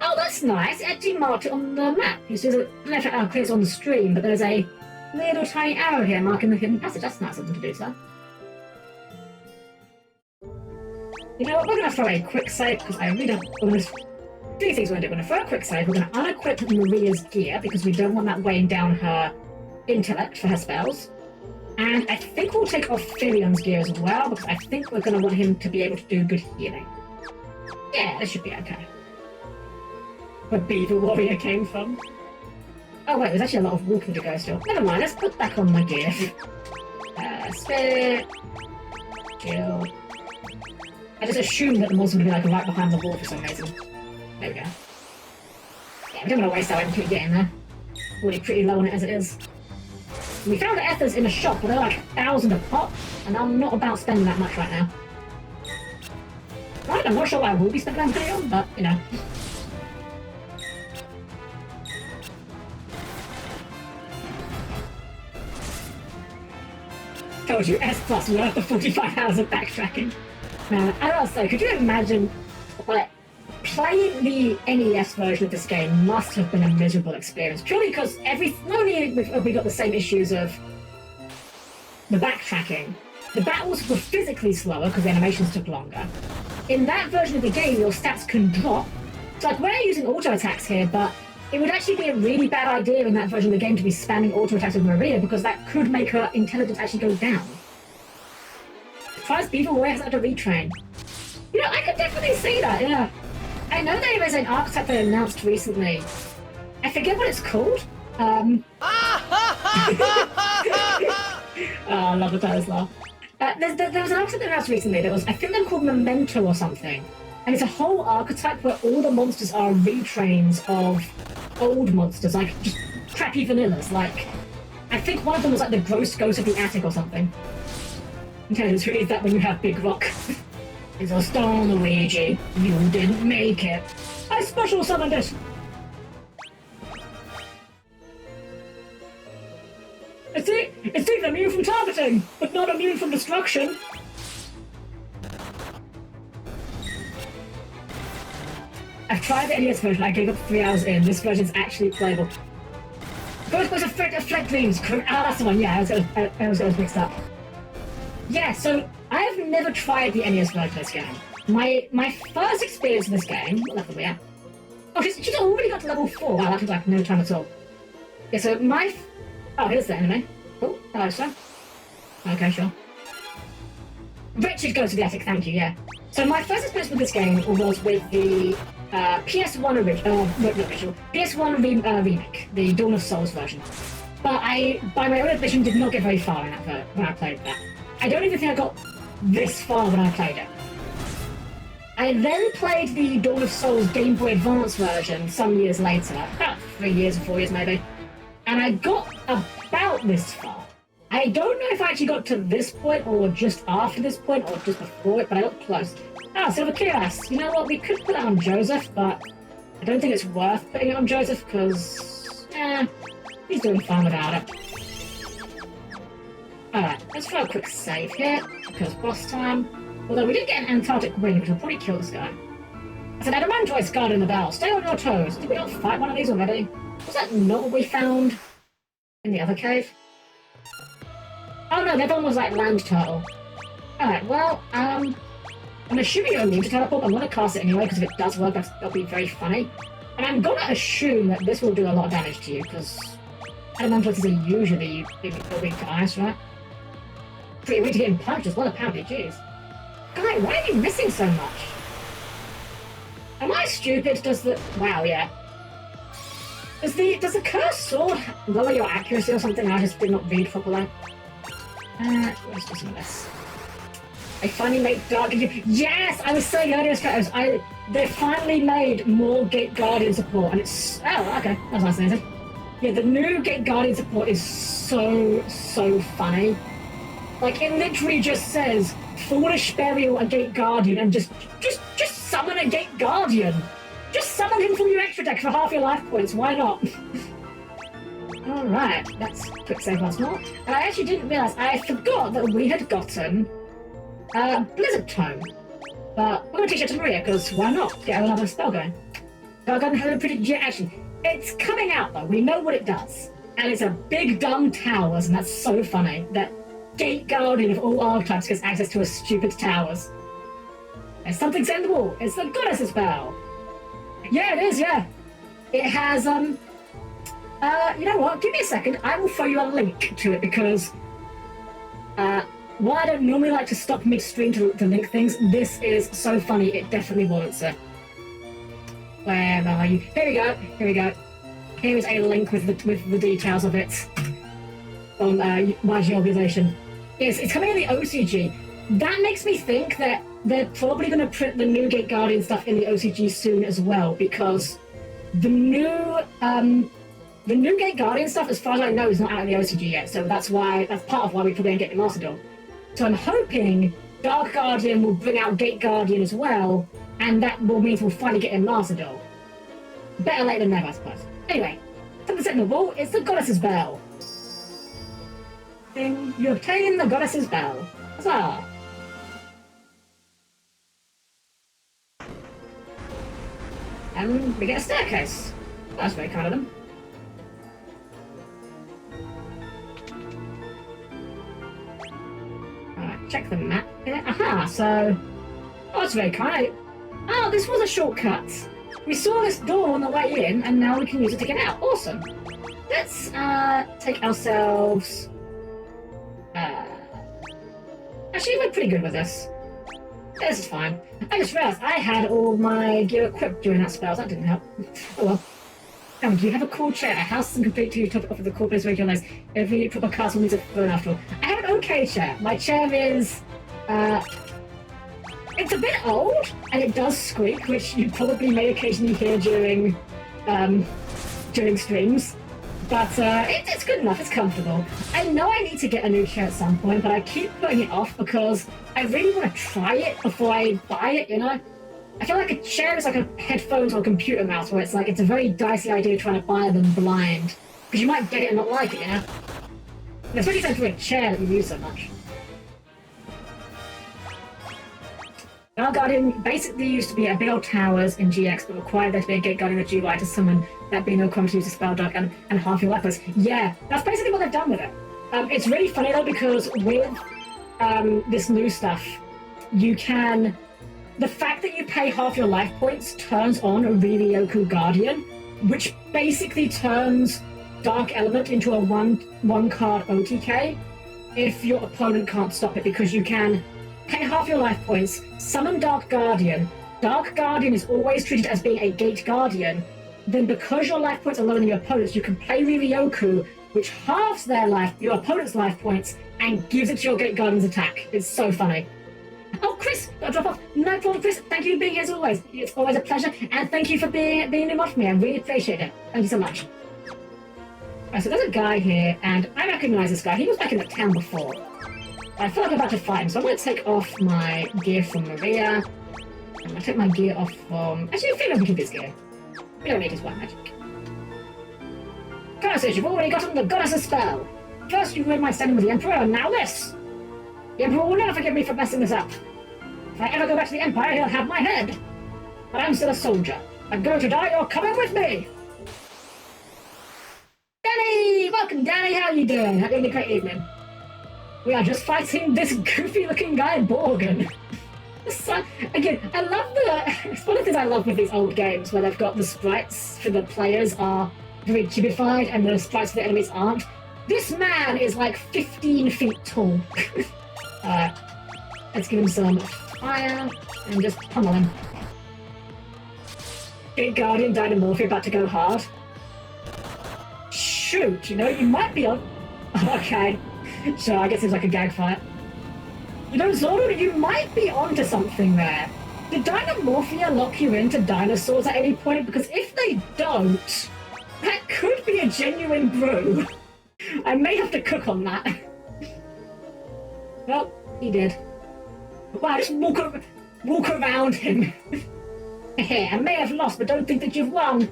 Oh, that's nice. It actually marked it on the map. You see the letter L clears on the stream, but there's a little tiny arrow here marking the hidden passage. That's nice of them to do so. You know what? We're going to throw a quick save because I really don't want to. 2 things we're going to do. We're going to throw a quick save. We're going to unequip Maria's gear because we don't want that weighing down her intellect for her spells. And I think we'll take off Philion's gear as well because I think we're going to want him to be able to do good healing. Yeah, this should be okay. Where Beaver Warrior came from. Oh wait, there's actually a lot of walking to go still. Never mind, let's put back on my gear. Spit. Kill. I just assumed that the monster would be like right behind the wall for some reason. There we go. Yeah, we don't want to waste our MP getting there. Already pretty low on it as it is. We found the ethers in a shop, but they're like 1,000 a pop, and I'm not about spending that much right now. Right, I'm not sure what I will be spending that on, but, you know. Told you, S plus worth the 45 hours of backtracking. I gotta say, could you imagine, like, playing the NES version of this game must have been a miserable experience, purely because not only have we got the same issues of the backtracking, the battles were physically slower because the animations took longer. In that version of the game, your stats can drop. So, like, we're using auto attacks here, but it would actually be a really bad idea in that version of the game to be spamming auto attacks with Maria because that could make her intelligence actually go down. Surprised Beaver Warrior has had to retrain. You know, I could definitely see that, yeah. I know there is an archetype they announced recently. I forget what it's called. Oh, I love the Tyler's laugh. There was an archetype that was recently that was, I think they're called Memento or something. And it's a whole archetype where all the monsters are retrains of old monsters, like just crappy vanillas. Like, I think one of them was like the gross ghost of the attic or something. Intelligence reads that when you have big rock. It's a storm, Luigi. You didn't make it. I special summoned it. It's even immune from targeting, but not immune from destruction. I've tried the NES version, I gave up 3 hours in. This version's actually playable. Ghost was a Flat Dreams. That's the one, yeah, I was mixed up. Yeah, so I have never tried the NES version of this game. My first experience in this game, what level are we at? Oh, she's already got to level 4. Wow, that took like no time at all. Yeah, so oh, here's the enemy. Oh, hello, sir. Okay, sure. Richard goes to the attic, thank you, yeah. So my first experience with this game was with the PS1 remake, the Dawn of Souls version. But by my own admission, did not get very far in that when I played that. I don't even think I got this far when I played it. I then played the Dawn of Souls Game Boy Advance version some years later, about 3 years or 4 years maybe, and I got about this far. I don't know if I actually got to this point, or just after this point, or just before it, but I got close. Ah, Silver Kiosk. You know what, we could put it on Joseph, but I don't think it's worth putting it on Joseph, because, he's doing fine without it. Alright, let's try a quick save here, because boss time. Although we did get an Antarctic Wind, which will probably kill this guy. I said, Adamantoids guarding the bell. Stay on your toes. Did we not fight one of these already? Was that not what we found in the other cave? Oh no, that one was like land turtle. Alright, well, I'm assuming you're immune to teleport. I'm gonna cast it anyway, because if it does work, that'll be very funny. And I'm gonna assume that this will do a lot of damage to you, because Adamantoids are usually weak to ice, right? Pretty weak to getting punched as well, apparently, jeez. Guy, why are you missing so much? Am I stupid? Wow, yeah. Does the cursed sword lower your accuracy or something? I just did not read properly. Let's do some of this. They finally made Yes! I was saying earlier, they finally made more Gate Guardian support, and it's... Oh, okay. That's nice and easy. Yeah, the new Gate Guardian support is so funny. Like, it literally just says, Foolish Burial a Gate Guardian, and just summon a Gate Guardian! Just summon him from your extra deck for half your life points, why not? Alright, let's quick save once more. And I actually didn't realise, I forgot that we had gotten Blizzard Tome. But we're going to teach it to Maria, because why not? Get another spell going. But I'm going to have a pretty... Actually, it's coming out though, we know what it does. And it's a big dumb towers, and that's so funny. That Gate Guardian of all archetypes gets access to a stupid towers. There's something set in the wall. It's the Goddess's Bell. Yeah, it is, yeah. It has, you know what? Give me a second. I will throw you a link to it because, while I don't normally like to stop mid-stream to link things, this is so funny, it definitely warrants it. Where are you? Here we go. Here we go. Here is a link with the details of it on YG Organization. Yes, it's coming in the OCG. That makes me think that they're probably going to print the new Gate Guardian stuff in the OCG soon as well, because the new Gate Guardian stuff, as far as I know, is not out in the OCG yet. So that's part of why we probably don't get the Master Duel. So I'm hoping Dark Guardian will bring out Gate Guardian as well, and that will mean we'll finally get a Master Duel. Better late than never, I suppose. Anyway, something set in the wall is the Goddess's Bell. Ding, you obtain the Goddess's Bell. Huzzah! And we get a staircase. That's very kind of them. Alright, check the map here. Aha, so... Oh, that's very kind. Oh, this was a shortcut. We saw this door on the way in, and now we can use it to get out. Awesome. Let's, take ourselves... Actually, we're pretty good with this. This is fine. I just realised I had all my gear equipped during that spell. That didn't help. Oh well. Do you have a cool chair? A house isn't complete till you top it off with a cool place where you realize every proper castle needs a throne after all. I haven't okay chair. My chair is, it's a bit old, and it does squeak, which you probably may occasionally hear during streams. But it's good enough, it's comfortable. I know I need to get a new chair at some point, but I keep putting it off because I really want to try it before I buy it, you know? I feel like a chair is like a headphones or a computer mouse, where it's like, it's a very dicey idea trying to buy them blind. Because you might get it and not like it, you know? And especially since it's a chair that you use so much. Dark Guardian basically used to be a big old towers in GX, but required there to be a Gate Guardian in the GUI to summon that being no common to use a spell dark and half your weapons. Yeah, that's basically what they've done with it. It's really funny though, because with this new stuff, you can... The fact that you pay half your life points turns on a Riryoku Guardian, which basically turns Dark Element into a one card OTK if your opponent can't stop it, because you can pay half your life points, summon Dark Guardian. Dark Guardian is always treated as being a Gate Guardian. Then because your life points are lower than your opponent's, you can play Riryoku, which halves your opponent's life points, and gives it to your Gate Guardian's attack. It's so funny. Oh, Chris, got to drop off. No problem, Chris. Thank you for being here as always. It's always a pleasure, and thank you for being a new mod for me. I really appreciate it. Thank you so much. Right, so there's a guy here, and I recognize this guy. He was back in the town before. I feel like I'm about to fight him, so I'm going to take off my gear from Maria. I'm going to take my gear off from... Actually, I think I can keep his gear. We don't need his white magic. Curses, you've already gotten the goddess's spell. First you ruined my standing with the Emperor, and now this. The Emperor will never forgive me for messing this up. If I ever go back to the Empire, he'll have my head. But I'm still a soldier. I'm going to die, you're coming with me! Danny! Welcome, Danny! How are you doing? Having a great evening. We are just fighting this goofy-looking guy, Borgen. Again, I love it's one of the things I love with these old games, where they've got the sprites for the players are very cubified, and the sprites for the enemies aren't. This man is like 15 feet tall. Let's give him some fire and just pummel him. Big Guardian Dynamorphy about to go hard. Shoot, you know, you might be on... Okay, so I guess it's like a gag fight. You know, Zoro, you might be onto something there. Did Dynamorphia lock you into dinosaurs at any point? Because if they don't, that could be a genuine brew. I may have to cook on that. Well, he did. Wow, just walk around him. I may have lost, but don't think that you've won.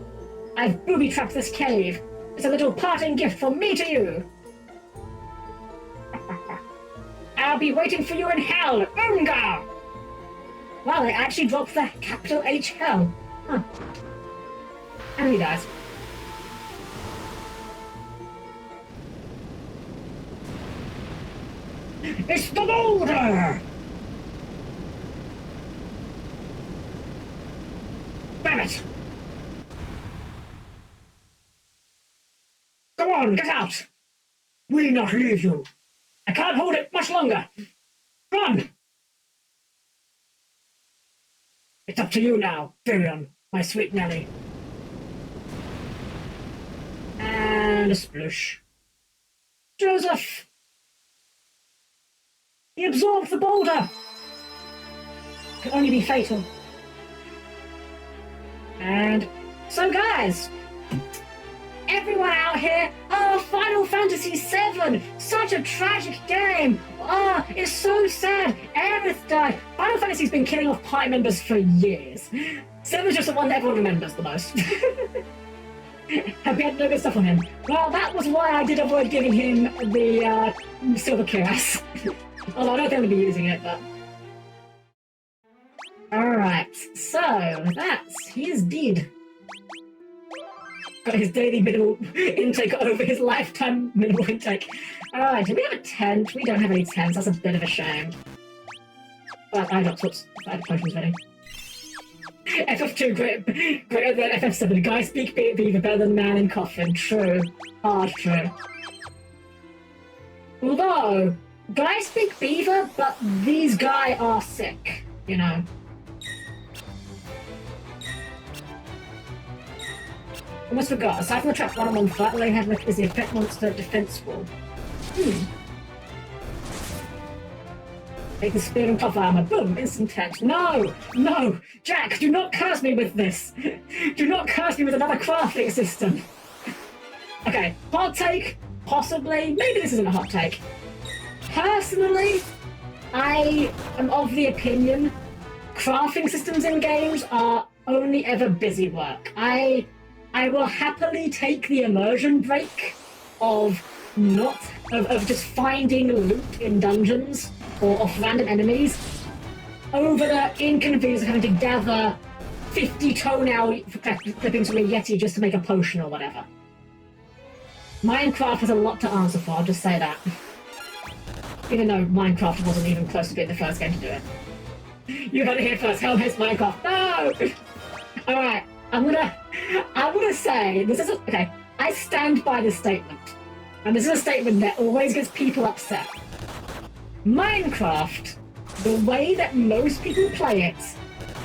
I've booby-trapped this cave. It's a little parting gift from me to you. I'll be waiting for you in hell, Unga! Wow, they actually dropped the capital H hell. Huh. And he dies. It's the boulder! Damn it! Go on, get out! We'll not leave you. I can't hold it much longer. Run! It's up to you now, Virion, my sweet Nelly. And a sploosh. Joseph! He absorbed the boulder! Could only be fatal. And so guys, everyone out here, oh, Final Fantasy VII, such a tragic game. Oh, it's so sad. Aerith died. Final Fantasy's been killing off party members for years. VII's just the one that everyone remembers the most. Have we had no good stuff on him? Well, that was why I did avoid giving him the Silver Cuirass. Although I don't think I'm going to be using it, but... Alright, so he is dead. Got his daily minimal intake over his lifetime minimal intake. Alright, do we have a tent? We don't have any tents, that's a bit of a shame. But I got whoops, I had potions ready. FF2 greater than FF7. Guy speak beaver better than man in coffin. True. Hard true. Although, guys speak beaver, but these guys are sick, you know. Almost forgot. Aside from the trap one-on-one fight, all they have left is the effect monster defense wall. Take the spear and cloth armor. Boom, instant touch. No, no, Jack, do not curse me with this. Do not curse me with another crafting system. Okay, hot take, possibly. Maybe this isn't a hot take. Personally, I am of the opinion crafting systems in games are only ever busy work. I will happily take the immersion break of just finding loot in dungeons or off random enemies over the inconvenience of having to gather 50 toenail clippings from a Yeti just to make a potion or whatever. Minecraft has a lot to answer for, I'll just say that. Even though Minecraft wasn't even close to being the first game to do it. You heard it here first, Helm hates Minecraft. No! Alright, I'm gonna say, this is okay, I stand by this statement. And this is a statement that always gets people upset. Minecraft, the way that most people play it,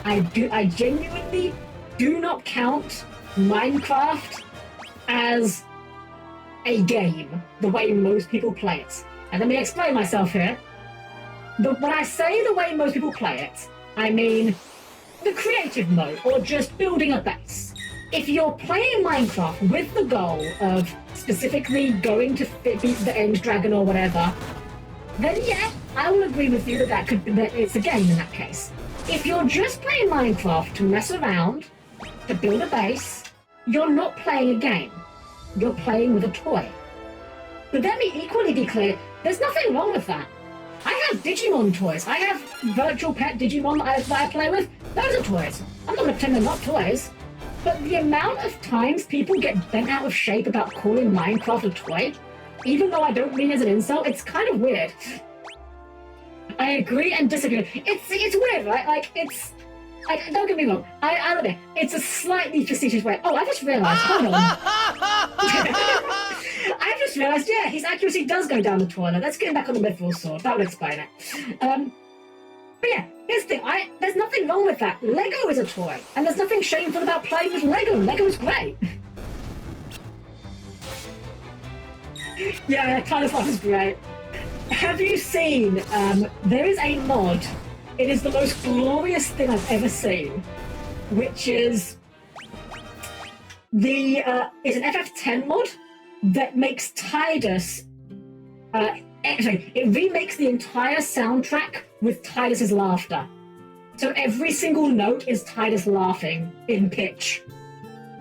I genuinely do not count Minecraft as a game, the way most people play it. And let me explain myself here. When I say the way most people play it, I mean the creative mode, or just building a base. If you're playing Minecraft with the goal of specifically going to beat the end dragon or whatever, then yeah, I will agree with you that it's a game in that case. If you're just playing Minecraft to mess around, to build a base, you're not playing a game. You're playing with a toy. But let me equally be clear, there's nothing wrong with that. I have Digimon toys. I have virtual pet Digimon that I play with. Those are toys. I'm not going to pretend they're not toys. But the amount of times people get bent out of shape about calling Minecraft a toy, even though I don't mean as an insult, it's kind of weird. I agree and disagree. It's weird, right? Like, it's... Like, don't get me wrong. I love it. It's a slightly facetious way. Oh, I just realised. Hold on. I just realised, yeah, his accuracy does go down the toilet. Let's get him back on the Mithril sword. That would explain it. But yeah, here's the thing. There's nothing wrong with that. Lego is a toy. And there's nothing shameful about playing with Lego. Lego is great. Yeah, kind of fun is great. Have you seen, there is a mod. It is the most glorious thing I've ever seen, which is it's an FF10 mod that makes Tidus, actually, it remakes the entire soundtrack with Tidus's laughter. So every single note is Tidus laughing in pitch.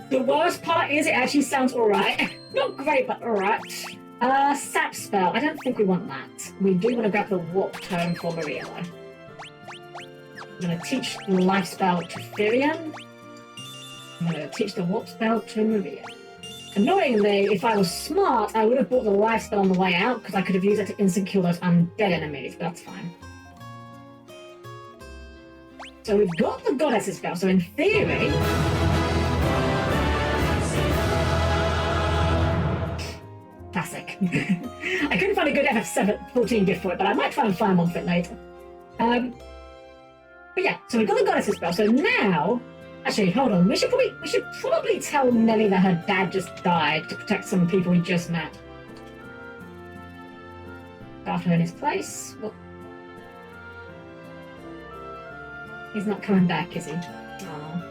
The worst part is it actually sounds alright. Not great, but alright. Sap spell. I don't think we want that. We do want to grab the warp tome for Maria, though. I'm going to teach the life spell to Firion. I'm going to teach the warp spell to Maria. Annoyingly, if I was smart, I would have bought the life spell on the way out, because I could have used it to instant kill those undead enemies, but that's fine. So we've got the goddess's spell, so in theory... Classic. I couldn't find a good FF14 gift for it, but I might try and find one for it later. But yeah, so we've got the goddess's spell. So now, actually, hold on. We should probably tell Nelly that her dad just died to protect some people we just met. After her in his place. Well, he's not coming back, is he? Aww.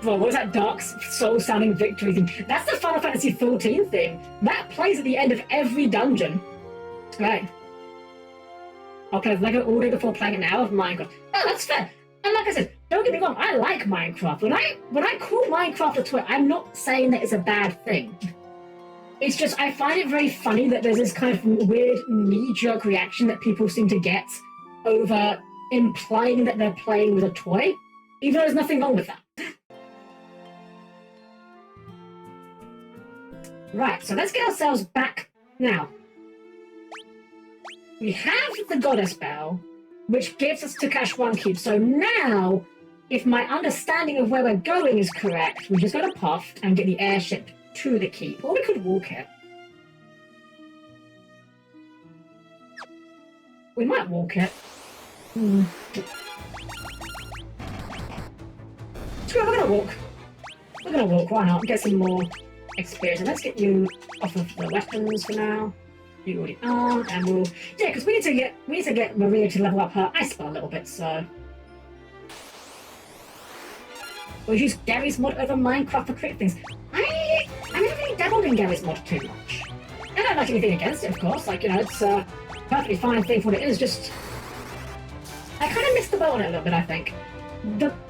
Bro, what was that dark soul-sounding victory thing? That's the Final Fantasy XIV thing. That plays at the end of every dungeon. Right. I'll play Lego all day before playing an hour of Minecraft. Oh, that's fair. And like I said, don't get me wrong, I like Minecraft. When I call Minecraft a toy, I'm not saying that it's a bad thing. It's just, I find it very funny that there's this kind of weird knee-jerk reaction that people seem to get over implying that they're playing with a toy, even though there's nothing wrong with that. Right, so let's get ourselves back now. We have the goddess bell, which gives us to cash 1 cube. So now, if my understanding of where we're going is correct, we just go to Puff and get the airship to the keep. Or we could walk it. We might walk it. Screw it, we're gonna walk. We're gonna walk, why not? Get some more experience. And let's get you off of the weapons for now. You already are, and we'll because we need to get Maria to level up her ice spell a little bit, so we'll use Gary's mod over Minecraft for creating things. I never really dabbled in Gary's mod too much. I don't like anything against it, of course. Like, you know, it's a perfectly fine thing for what it is. Just I kind of missed the boat on it a little bit, I think.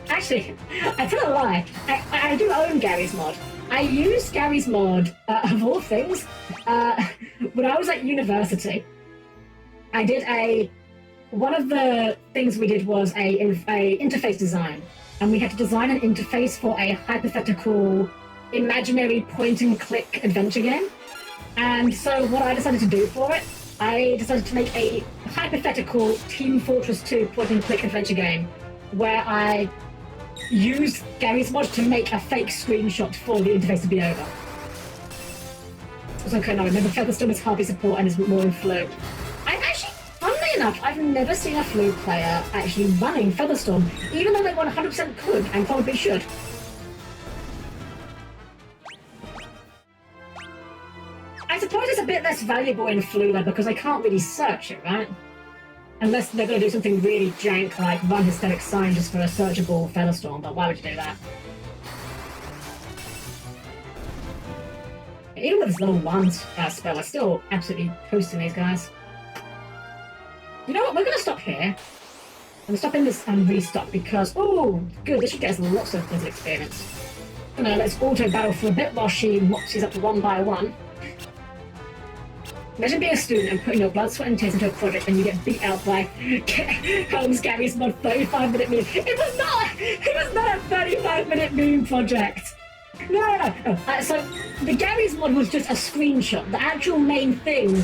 Actually, I tell a lie. I do own Gary's mod. I used Gary's mod, of all things, when I was at university. I did one of the things we did was a interface design, and we had to design an interface for a hypothetical, imaginary point-and-click adventure game. And so what I decided to do for it, I decided to make a hypothetical Team Fortress 2 point-and-click adventure game where I used Gary's mod to make a fake screenshot for the interface to be over. So okay, now remember Featherstone is hardly support and is more in Flu. I've actually, funnily enough, I've never seen a Flu player actually running Featherstorm, even though they 100% could and probably should. I suppose it's a bit less valuable in Flu though, because I can't really search it, right? Unless they're going to do something really jank like run Hysteric Sign just for a searchable Featherstorm, but why would you do that? Even with this level 1 spell, I'm still absolutely coasting these guys. You know what, we're going to stop here. I'm going to stop in this and restock because, oh, good, this should get us lots of Blizzard experience. Let's auto-battle for a bit while she mops these up to 1 by 1. Imagine being a student and putting your blood, sweat, and tears into a project and you get beat out by Helm's Gary's mod 35-minute meme. It was not a 35-minute meme project. No. So the Gary's mod was just a screenshot. The actual main thing,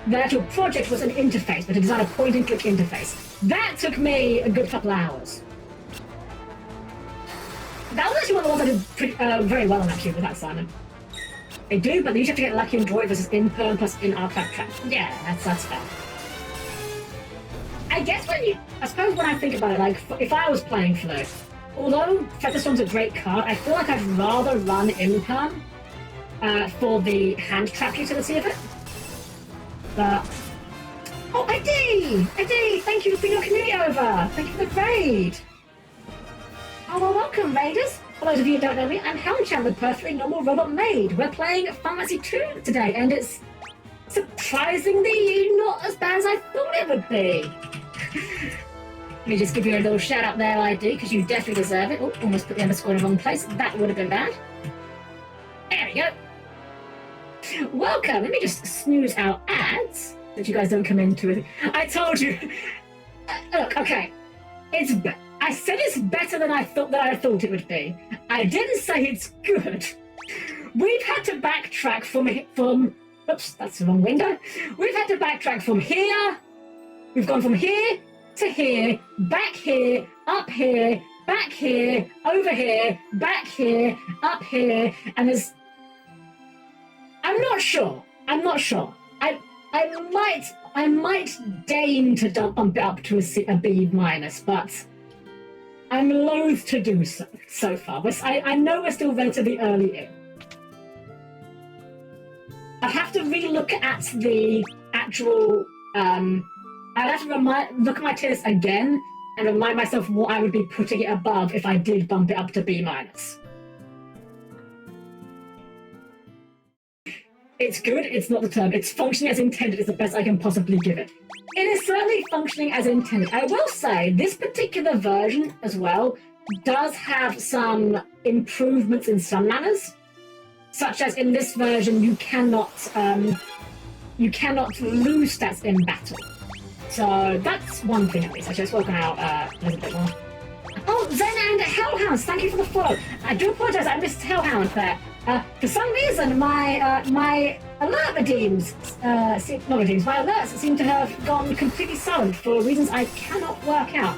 the actual project was an interface, but to design a point-and-click interface. That took me a good couple hours. That was actually one of the ones I did very well on, actually, with that Simon. They do, but you have to get lucky and draw it versus in-perm plus in-artifact trap. Yeah, that's fair. I guess I suppose when I think about it, like, if I was playing Flu, although Featherstorm's a great card, I feel like I'd rather run in-perm for the hand trap utility of it. But... Oh, ID! Thank you for bringing your community over! Thank you for the raid! Oh, well, welcome, raiders! For those of you who don't know me, I'm Helm-Chan, the perfectly normal robot maid. We're playing Fantasy II today, and it's surprisingly not as bad as I thought it would be. Let me just give you a little shout out there, ID, because you definitely deserve it. Oh, almost put the underscore in the wrong place. That would have been bad. There we go. Welcome. Let me just snooze out ads so that you guys don't come into it. I told you. Look, okay. I said it's better than I thought it would be. I didn't say it's good. We've had to backtrack from oops, that's the wrong window. We've had to backtrack from here. We've gone from here to here, back here, up here, back here, over here, back here, up here, and there's... I'm not sure. I might deign to bump it up to a B minus, but I'm loath to do so far. I know we're still relatively early in. I'd have to relook at the actual... I'd have to look at my tier list again and remind myself what I would be putting it above if I did bump it up to B minus. It's good, it's not the term. It's functioning as intended is the best I can possibly give it. It is certainly functioning as intended. I will say, this particular version as well does have some improvements in some manners, such as in this version you cannot lose stats in battle. So that's one thing at least. Actually, let's work out a little bit more. Oh, Zen and Hellhounds, thank you for the follow. I do apologise, I missed Hellhound there. For some reason, my alert redeems, my alerts seem to have gone completely silent for reasons I cannot work out.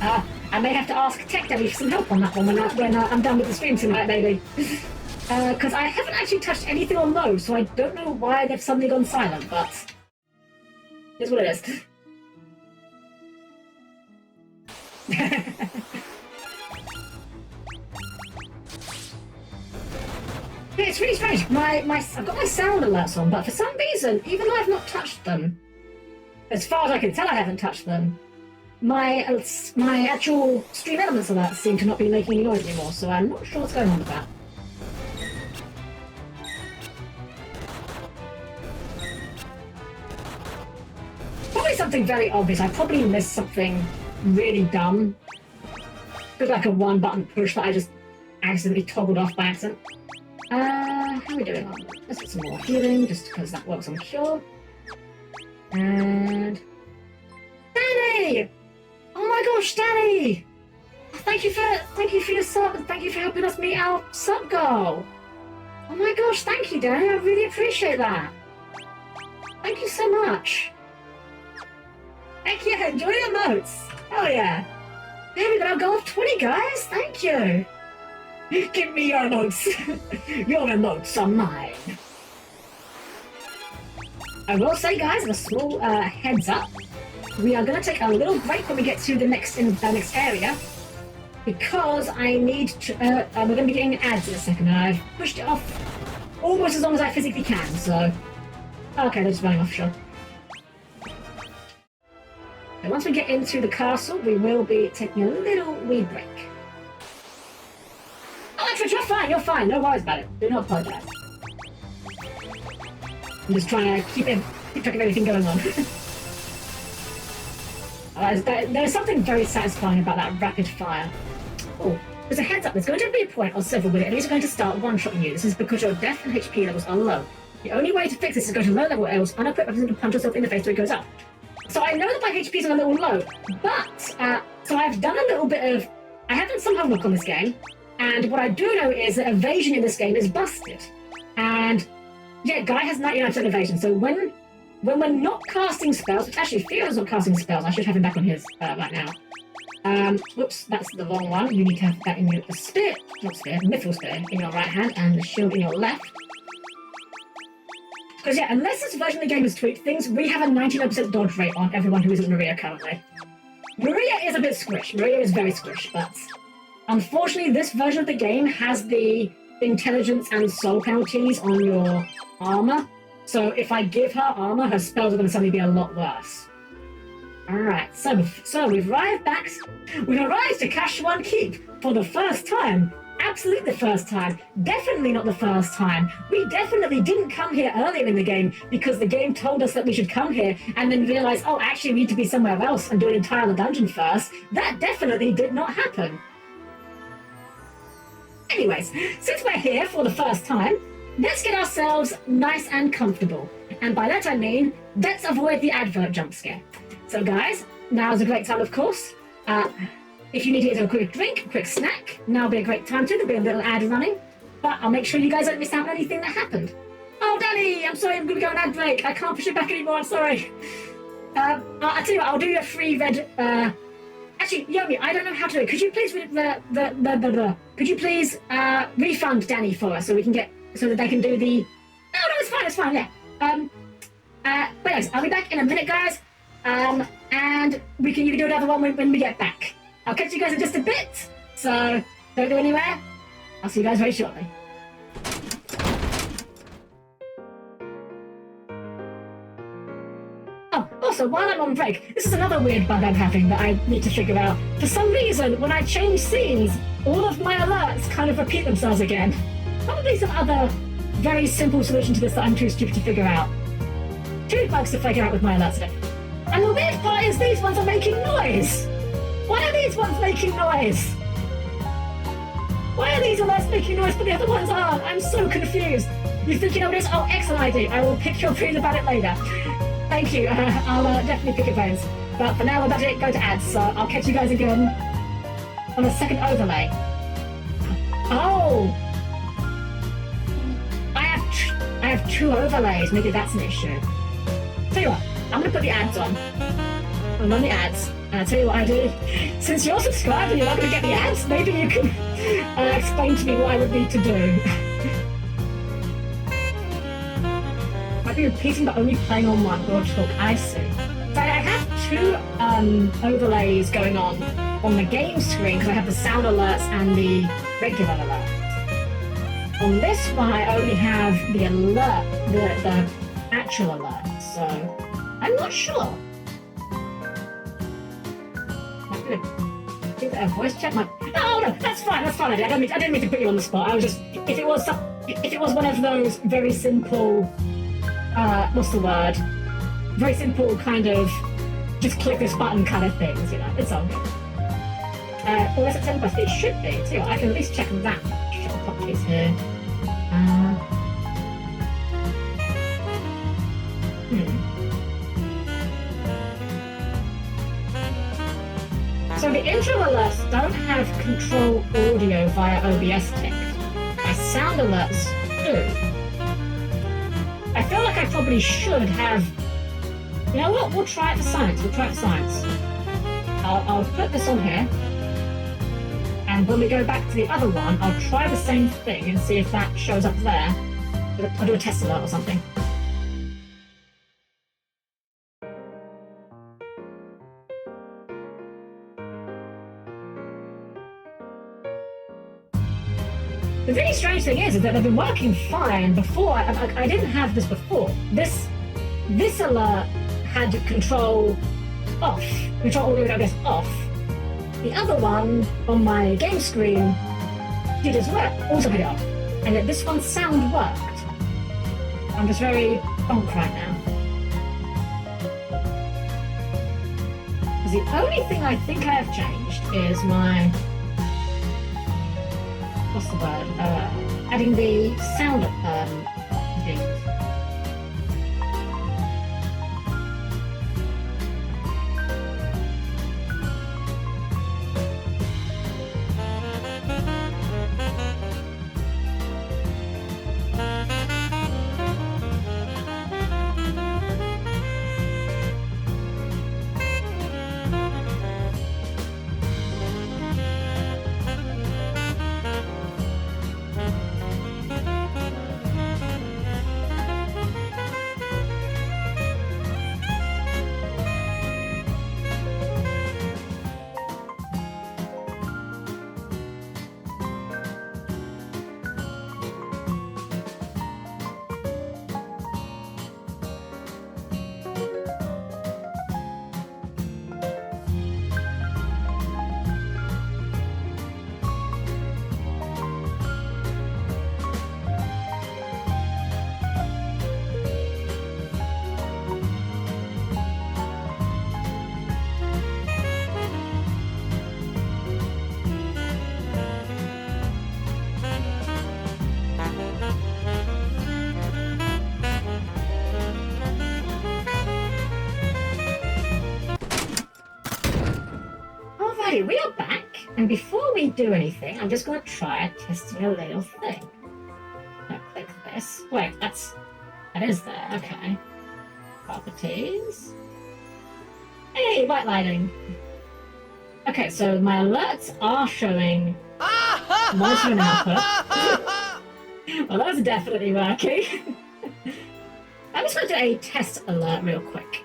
I may have to ask Tech Debbie for some help on that one when I'm done with the stream tonight, maybe. Because I haven't actually touched anything on those, so I don't know why they've suddenly gone silent, but here's what it is. Yeah, it's really strange. I've got my sound alerts on, but for some reason, even though I've not touched them, as far as I can tell, I haven't touched them. My actual Stream Elements alerts seem to not be making any noise anymore, so I'm not sure what's going on with that. Probably something very obvious. I probably missed something really dumb. It like a one-button push that I just accidentally toggled off by accident. How are we doing? Let's get some more healing, just because that works on cure. And... Danny! Oh my gosh, Danny! Thank you for your sub, and thank you for helping us meet our sub goal. Oh my gosh, thank you, Danny. I really appreciate that. Thank you so much. Heck yeah, enjoy your notes. Hell yeah. There we go, goal of 20, guys. Thank you. Give me your notes. Your notes are mine. I will say, guys, a small heads up. We are going to take a little break when we get to the next area, because I need to. We're going to be getting ads in a second, and I've pushed it off almost as long as I physically can. So, okay, they're just running off, sure. So once we get into the castle, we will be taking a little wee break. Oh, Trish, you're fine. You're fine. No worries about it. Do not apologize. I'm just trying to keep track of everything going on. There's something very satisfying about that rapid fire. Oh, there's a heads up. There's going to be a point or several where enemies are going to start one-shotting you. This is because your death and HP levels are low. The only way to fix this is go to low-level areas, unequip weapons, and punch yourself in the face till it goes up. So I know that my HP's are a little low, but so I've done a little bit of. I have done some homework on this game, and what I do know is that evasion in this game is busted. And yeah, Guy has 99% evasion. So when we're not casting spells, which actually Theo's not casting spells, I should have him back on his right now. Whoops, that's the wrong one. You need to have that in your spear, not spear, mithril spear in your right hand, and the shield in your left. Because yeah, unless this version of the game is tweaked, we have a 99% dodge rate on everyone who isn't Maria currently. Maria is a bit squish. Maria is very squish, but unfortunately this version of the game has the intelligence and soul penalties on your armor. So if I give her armor, her spells are going to suddenly be a lot worse. Alright, so we've arrived to Kashuan Keep for the first time. Absolutely the first time. Definitely not the first time. We definitely didn't come here earlier in the game because the game told us that we should come here and then realize, oh, actually we need to be somewhere else and do an entire dungeon first. That definitely did not happen. Anyways, since we're here for the first time, let's get ourselves nice and comfortable. And by that I mean, let's avoid the advert jump scare. So guys, now's a great time, of course. If you need to get a quick drink, a quick snack, now'll be a great time too. There'll be a little ad running. But I'll make sure you guys don't miss out on anything that happened. Oh, Danny, I'm sorry, I'm going to go on ad break. I can't push it back anymore, I'm sorry. I'll tell you what, I'll do you a free red... Actually, Yomi, I don't know how to do it. Could you please... Could you please refund Danny for us so we can get... so that they can do the... No, it's fine, yeah. But anyways, I'll be back in a minute, guys. And you can do another one when we get back. I'll catch you guys in just a bit, so don't go anywhere. I'll see you guys very shortly. Oh, also, while I'm on break, this is another weird bug I'm having that I need to figure out. For some reason, when I change scenes, all of my alerts kind of repeat themselves again. Probably some other very simple solution to this that I'm too stupid to figure out. Two bugs to figure out with my alerts today. And the weird part is these ones are making noise! Why are these ones making noise? Why are these alerts making noise but the other ones aren't? I'm so confused. You think you know what it is? Oh, excellent idea. I will pick your brains about it later. Thank you. I'll definitely pick your brains. But for now, we're about to go to ads, so I'll catch you guys again on a second overlay. Oh! I have two overlays. Maybe that's an issue. Tell you what, I'm going to put the ads on. I'm on the ads. And I'll tell you what I do. Since you're subscribed and you're not going to get the ads, maybe you can explain to me what I would need to do. Might be repeating but only playing on one. Broad talk, I see. So I have two overlays going on the game screen because I have the sound alerts and the regular alerts. On this one, I only have the alert, the actual alert, so I'm not sure. I'm gonna give that a voice check. Oh no, that's fine. I didn't mean to put you on the spot. I was just, if it was one of those very simple, what's the word? Very simple kind of just click this button kind of things, you know. It's all good. Well, September, it should be too. I can at least check that. Check the properties here. So the intro alerts don't have control audio via OBS ticked. My sound alerts do. I feel like I probably should have. You know what? We'll try it for science. I'll put this on here. And when we go back to the other one, I'll try the same thing and see if that shows up there. I'll do a test alert or something. The really strange thing is that they've been working fine before. I didn't have this before. This alert had control off, control audio I guess off. The other one on my game screen did as well, also had it off. And yet this one's sound worked. I'm just very bonk right now. Because the only thing I think I have changed is my, what's the word? Adding the sound things. We are back, and before we do anything, I'm just going to try testing a little thing. Now click this. Wait, that is there. Okay. Properties. Hey, white lighting. Okay, so my alerts are showing monitoring output. Well, that's definitely working. I'm just going to do a test alert real quick.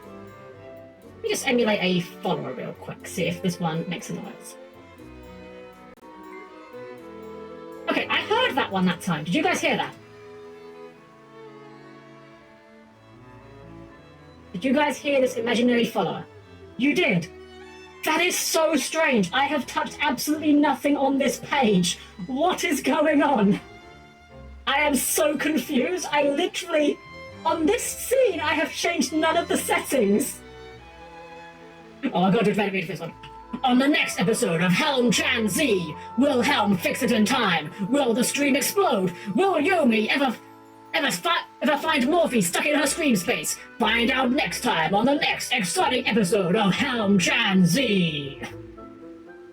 Let me just emulate a follower real quick, see if this one makes a noise. Okay, I heard that one that time. Did you guys hear that? Did you guys hear this imaginary follower? You did? That is so strange. I have touched absolutely nothing on this page. What is going on? I am so confused. I literally, on this scene, I have changed none of the settings. Oh, I got to read this one. On the next episode of Helm-Chan Z, will Helm fix it in time? Will the stream explode? Will Yomi ever find Morphe stuck in her scream space? Find out next time on the next exciting episode of Helm-Chan Z.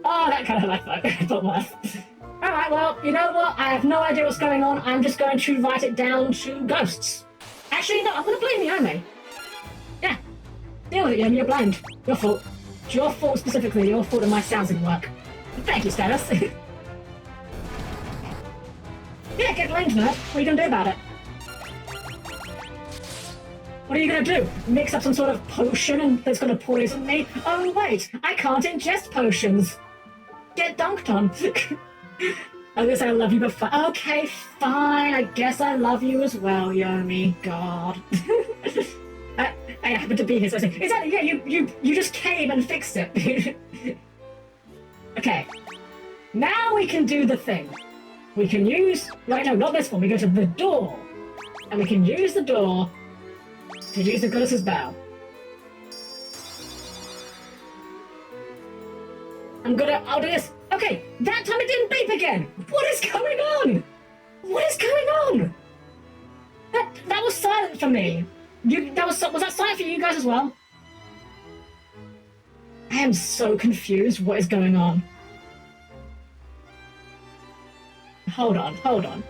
Oh, that kind of like that. But worse. Alright, well, you know what? I have no idea what's going on. I'm just going to write it down to ghosts. Actually, no, I'm going to blame Yomi. Yeah. Deal with it, Yomi, you're blamed. Your fault. It's your fault specifically, your fault that my sounds didn't work. Thank you, Status. Yeah, get blamed, nerd. What are you going to do about it? What are you going to do? Mix up some sort of potion and that's going to poison me? Oh, wait, I can't ingest potions. Get dunked on. I was gonna say I love you, but fine. Okay, fine. I guess I love you as well, Yomi. God. I happen to be here, so I say, exactly, yeah, you just came and fixed it. Okay. Now we can do the thing. We can use... Right, no, not this one. We go to the door. And we can use the door to use the goddess's bow. I'll do this. Okay, that time it didn't beep again. What is going on? What is going on? That was silent for me. Was that silent for you guys as well? I am so confused. What is going on? Hold on.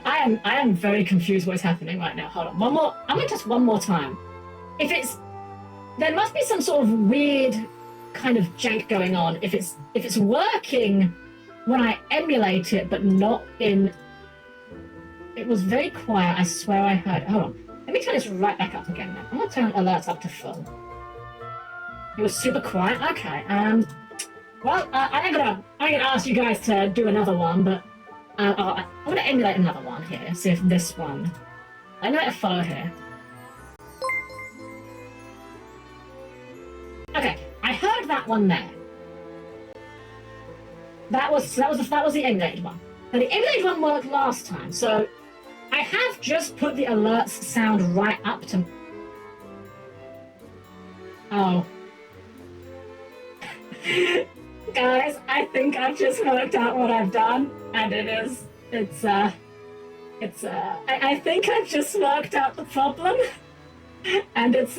I am very confused what's happening right now. Hold on. I'm gonna test one more time. There must be some sort of weird kind of jank going on if it's working when I emulate it, but not in... It was very quiet, I swear I heard. Hold on. Let me turn this right back up again now. I'm gonna turn alerts up to full. It was super quiet. Okay. Well, I'm gonna ask you guys to do another one, but I'm gonna emulate another one here. See if this one. I know how to follow here. Okay, I heard that one there. That was the emulated one. Now the emulated one worked last time, so I have just put the alerts sound right up to... Oh. Guys, I think I've just worked out what I've done, and I think I've just worked out the problem, and it's,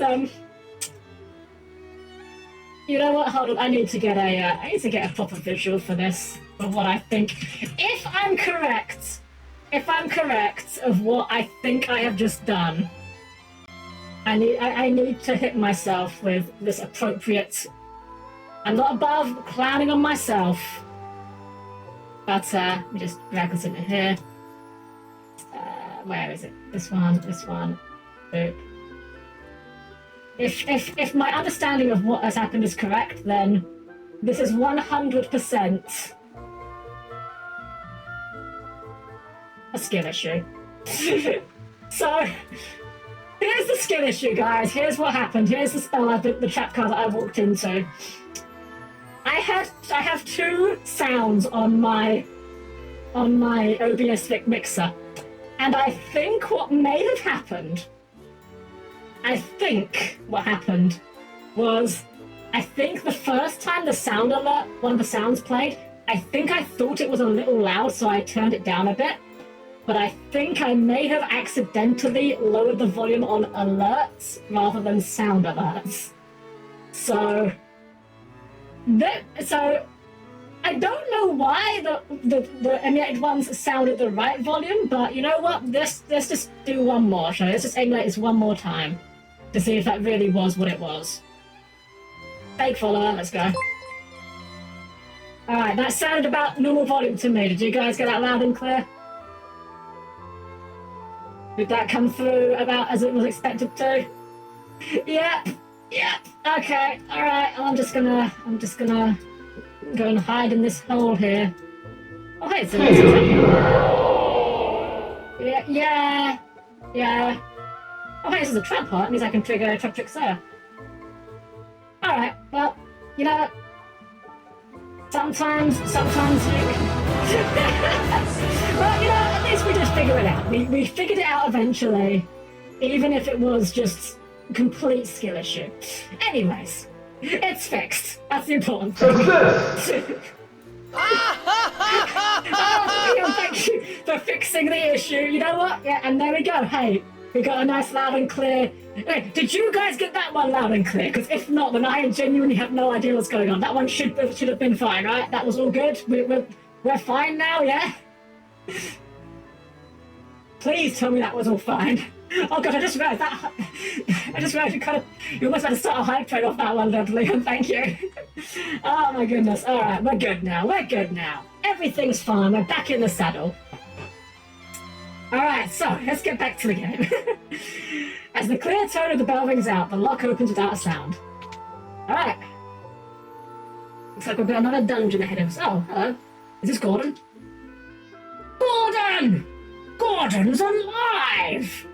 you know what, hold on, I need to get a proper visual for this, of what I think. If I'm correct of what I think I have just done, I need to hit myself with this appropriate... I'm not above clowning on myself, but let me just drag this into here. Where is it? This one. Boop. If my understanding of what has happened is correct, then this is 100% a skill issue. So, here's the skill issue, guys. Here's what happened. Here's the spell, the trap card that I walked into. I have two sounds on my OBS mixer, and I think what may have happened. Was I think the first time the sound alert, one of the sounds played, I think I thought it was a little loud, so I turned it down a bit. But I think I may have accidentally lowered the volume on alerts rather than sound alerts. So I don't know why the emulated ones sound at the right volume, but you know what? Let's just do one more, shall we? Let's just emulate this one more time to see if that really was what it was. Fake follower, let's go. Alright, that sounded about normal volume to me. Did you guys get that loud and clear? Did that come through about as it was expected to? Yep. Okay, alright, I'm just gonna go and hide in this hole here. Oh hey, so it's Yeah. Oh hey, this is a trap part, it means I can trigger trap tricks there. Alright, well, you know, sometimes you well, you know, at least we just figure it out. We figured it out eventually, even if it was just complete skill issue. Anyways, it's fixed. That's the important thing. Oh, thank you for fixing the issue. You know what? Yeah, and there we go. Hey, we got a nice loud and clear. Hey, did you guys get that one loud and clear? Because if not, then I genuinely have no idea what's going on. That one should have been fine, right? That was all good. We're fine now, yeah? Please tell me that was all fine. Oh god, I just realized you almost had to start a hype train off that one, Dudley. Thank you. Oh my goodness. Alright, we're good now. Everything's fine. We're back in the saddle. Alright, so let's get back to the game. As the clear tone of the bell rings out, the lock opens without a sound. Alright. Looks like we've got another dungeon ahead of us. Oh, hello. Is this Gordon? Gordon! Gordon's alive!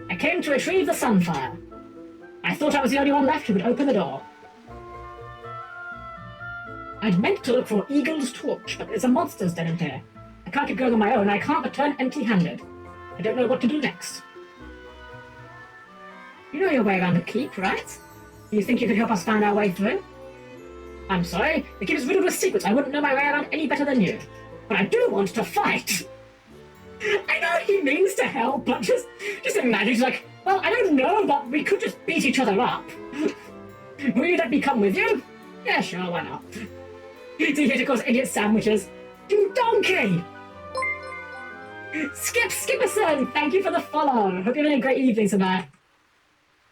I came to retrieve the Sunfire. I thought I was the only one left who could open the door. I'd meant to look for Eagle's torch, but there's a monster's den in here. I can't keep going on my own, I can't return empty-handed. I don't know what to do next. You know your way around the keep, right? You think you could help us find our way through? I'm sorry, the keep is riddled with secrets. I wouldn't know my way around any better than you. But I do want to fight. I know he means to help, but just imagine, he's like, well, I don't know, but we could just beat each other up. Will you let me come with you? Yeah, sure, why not? So you here to cause idiot sandwiches. You donkey! Skipperson, thank you for the follow. Hope you're having a great evening tonight.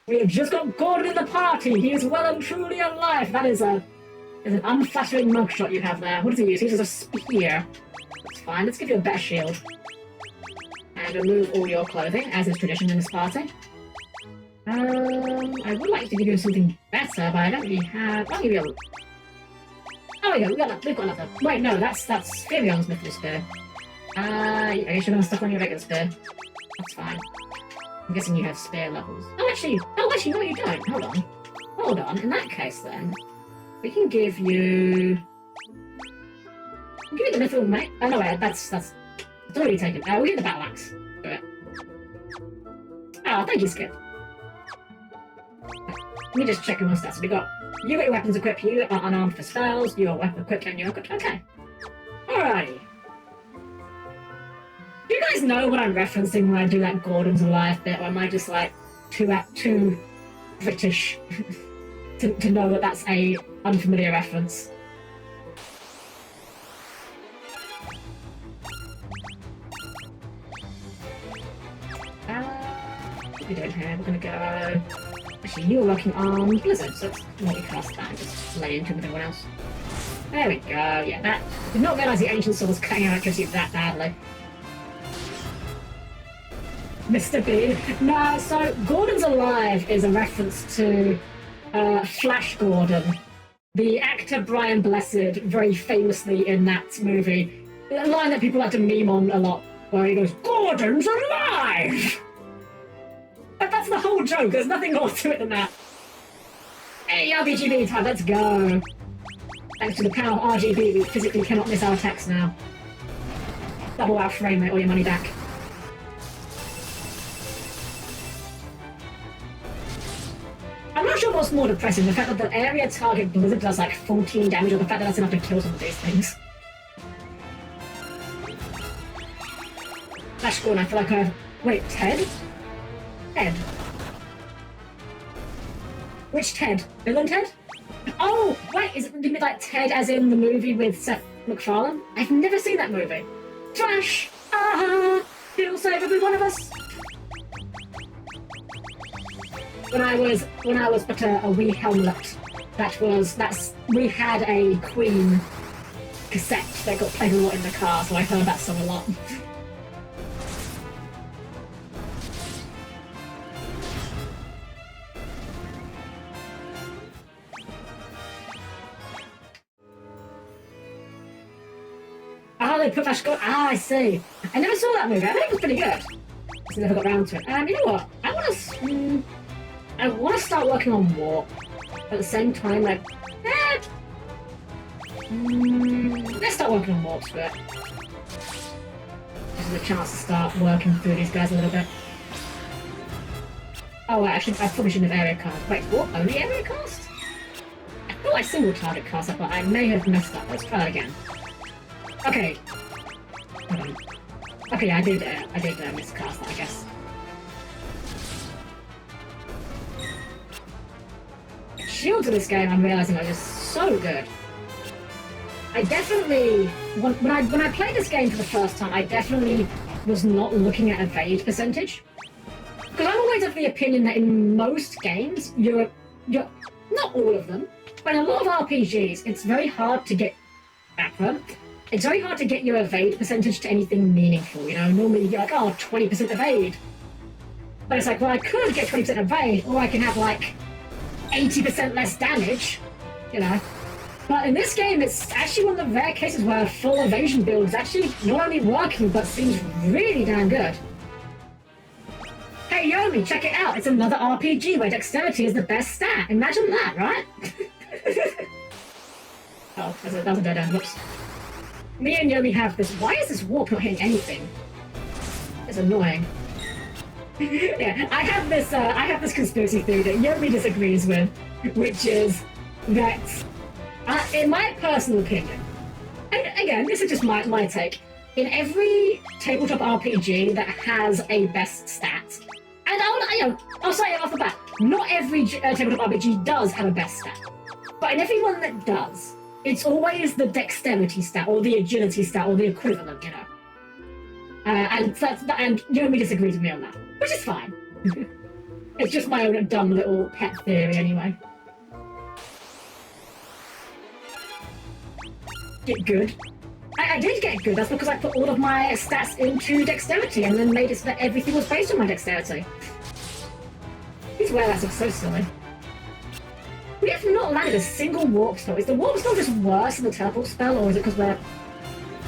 We have just got Gordon in the party. He is well and truly alive. That is an unflattering mugshot you have there. What does he use? He uses a spear. That's fine. Let's give you a better shield. And remove all your clothing, as is tradition in this party. I would like to give you something better, but I don't really have... I'll give you a... Oh, we go. We've got another. Wait, no, that's Firion's Mythical Spear. I guess you're gonna stuck on your regular spear. That's fine. I'm guessing you have spear levels. Oh, actually, no, you don't. Hold on. In that case, then, we can give you... We'll give you the Mythical Mate. Oh, no, wait, that's it's already taken. We'll give you the Battle Axe. Do it. Oh, thank you, Skip. Let me just check your stats. We got... You got your weapons equipped, you are unarmed for spells, you are weapon equipped, and you're equipped. Okay. Alrighty. Do you guys know what I'm referencing when I do that Gordon's alive bit, or am I just like too British to know that that's a unfamiliar reference? What are we doing here? We're gonna go... Actually, you were working on Blizzard, so let's multicast that and just lay into with everyone else. There we go, yeah, that... Did not realise the Ancient Sword was cutting out electricity that badly. Mr. B. No, so Gordon's Alive is a reference to Flash Gordon, the actor Brian Blessed, very famously in that movie. A line that people like to meme on a lot, where he goes, Gordon's alive! But that's the whole joke, there's nothing more to it than that. Hey, RBGB time, let's go! Thanks to the power of RGB, we physically cannot miss our attacks now. Double our frame rate or your money back. I'm not sure what's more depressing, the fact that the area target Blizzard does like 14 damage, or the fact that that's enough to kill some of these things. Flash Gordon, I feel like I've... Wait, Ted? Ted? Which Ted? Villain Ted? Oh, wait, is it like Ted as in the movie with Seth MacFarlane? I've never seen that movie. Trash! Ah! He'll save every one of us! When I was but a wee Helmlet, we had a Queen cassette that got played a lot in the car, so I heard that song a lot. Oh, they put Flash Gordon. Ah, I see. I never saw that movie. I think it was pretty good. Just never got round to it. You know what? I want to start working on Warp. At the same time, like, let's start working on Warps for it. This is a chance to start working through these guys a little bit. Oh, wait, I probably shouldn't have area cast. Wait, what? Only area cast? I thought I single target cast that, but I may have messed up. Let's try that again. Okay. Hold on. Okay, I did miscast that, I guess. Shields in this game, I'm realizing, are just so good. I definitely, when I played this game for the first time, I definitely was not looking at evade percentage. Because I'm always of the opinion that in most games, you're not all of them, but in a lot of RPGs, it's very hard to get backward. It's very hard to get your evade percentage to anything meaningful, you know? Normally you're like, oh, 20% evade. But it's like, well, I could get 20% evade, or I can have like 80% less damage, you know? But in this game, it's actually one of the rare cases where a full evasion build is actually not only working, but seems really damn good. Hey Yomi, check it out! It's another RPG where dexterity is the best stat. Imagine that, right? Oh, that was a dead end. Whoops. Me and Yomi have this. Why is this warp not hitting anything? It's annoying. Yeah, I have this conspiracy theory that Yomi disagrees with, which is that, in my personal opinion, and again, this is just my take, in every tabletop RPG that has a best stat, and I'll say it off the bat, not every tabletop RPG does have a best stat, but in every one that does, it's always the dexterity stat, or the agility stat, or the equivalent, you know. And Yomi disagrees with me on that, which is fine. It's just my own dumb little pet theory, anyway. Get good. I did get good. That's because I put all of my stats into dexterity, and then made it so that everything was based on my dexterity. These wear-outs are so silly. We have not landed a single warp spell. Is the warp spell just worse than the teleport spell, or is it because we're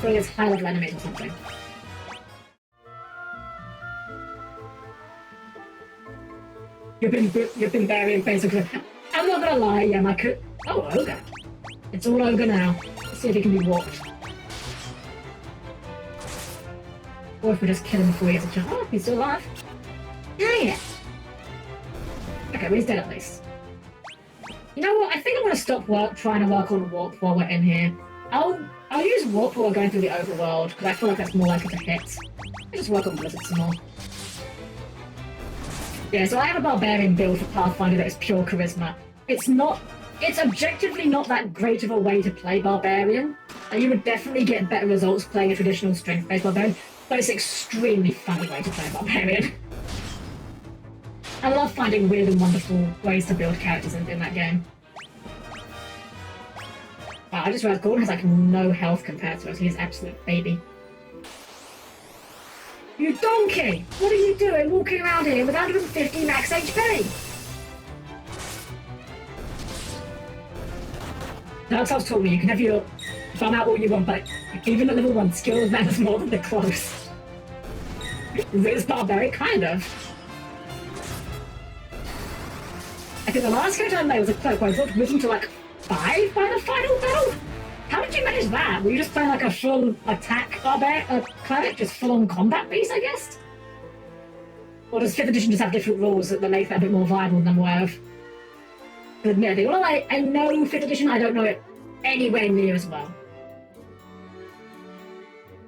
going against high-level enemies or something? You've been burying basically. I'm not gonna lie, yeah, my oh, ogre. It's all ogre now. Let's see if he can be warped. Or if we just kill him before he gets a chance. Oh, he's still alive. Dang it. Okay, well, he's dead at least. You know what? I think I'm gonna stop trying to work on warp while we're in here. I'll use warp while we're going through the overworld because I feel like that's more likely to hit. I'll just work on blizzard some more. Yeah, so I have a barbarian build for Pathfinder that is pure charisma. It's objectively not that great of a way to play barbarian. And you would definitely get better results playing a traditional strength-based barbarian, but it's an extremely funny way to play barbarian. I love finding weird and wonderful ways to build characters in that game. Wow, I just realized Gordon has like no health compared to us. He's an absolute baby. You donkey! What are you doing walking around here with 150 max HP? Dark Souls told me you can have your farm out all you want, but even at level 1, skill matters more than the close. Riz barbaric, kind of. I think the last character I made was a cleric where I got risen to like 5 by the final battle. How did you manage that? Were you just playing like a full attack cleric, just full-on combat beast, I guess? Or does 5th edition just have different rules that make that a bit more viable than I'm aware of? But admittedly, well, I know 5th edition, I don't know it anywhere near as well.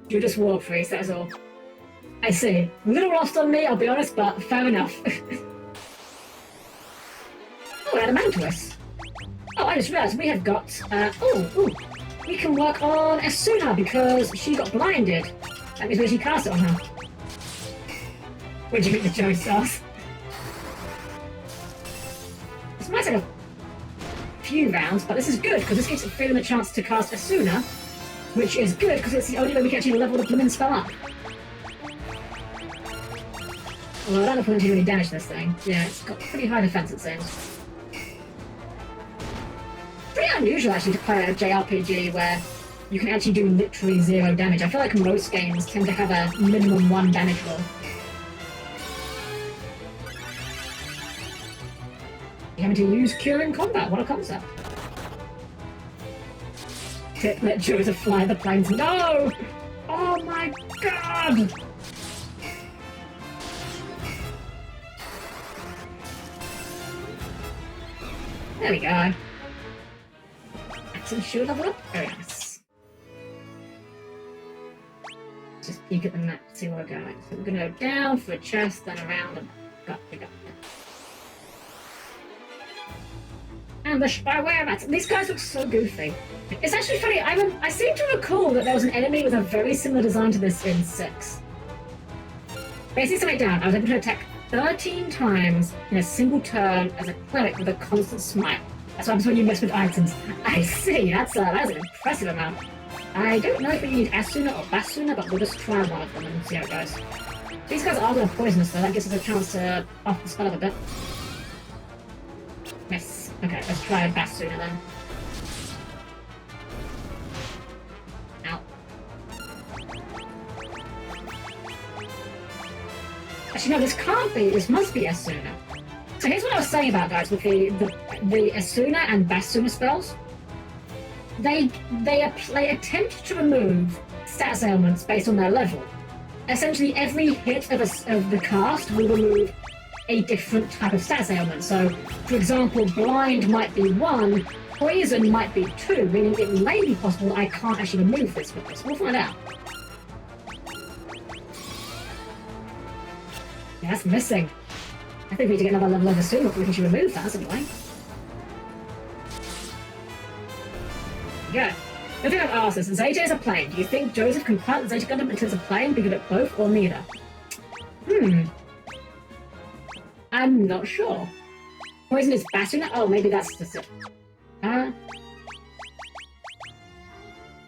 You're just war priest, that is all. I see. A little lost on me, I'll be honest, but fair enough. Oh, Adamantuous. Oh, I just realised we have got, we can work on Asuna because she got blinded. That means when she cast it on her. Where'd you get the joy stars? This might take a few rounds, but this is good because this gives Freedom a chance to cast Asuna, which is good because it's the only way we can actually level the blooming spell up. Although I don't know if we're going to do any damage to this thing. Yeah, it's got pretty high defense, it seems. Pretty unusual actually to play a JRPG where you can actually do literally 0 damage. I feel like most games tend to have a minimum 1 damage roll. You're having to use Cure in combat, what a concept. Let Joseph fly the planes. No! Oh my god! There we go. Some shield level up? Very nice. Just peek at the map to see where we're going. So we're gonna go down for a chest, then around and got. Ambushed by whereabouts. These guys look so goofy. It's actually funny, I seem to recall that there was an enemy with a very similar design to this in 6. Basically, something down. I was able to attack 13 times in a single turn as a cleric with a constant smite. That's what happens when you mess with items. I see, that's an impressive amount. I don't know if we need Asuna or Basuna, but we'll just try one of them and see how it goes. These guys are going to poison us, so that gives us a chance to off the spell up a bit. Yes. Okay, let's try Basuna then. Actually, no, this can't be. This must be Asuna. So here's what I was saying about, guys, with the Asuna and Basuna spells. They attempt to remove status ailments based on their level. Essentially, every hit of the cast will remove a different type of status ailment. So, for example, blind might be 1, poison might be 2, meaning it may be possible that I can't actually remove this with this. We'll find out. Yeah, that's missing. I think we need to get another level over soon before we can actually remove that, anyway. Yeah. The thing I've asked is, Zeta is a plane. Do you think Joseph can cut Zeta Gundam into a plane, be good at both, or neither? I'm not sure. Poison is Basuna? Oh, maybe that's just it.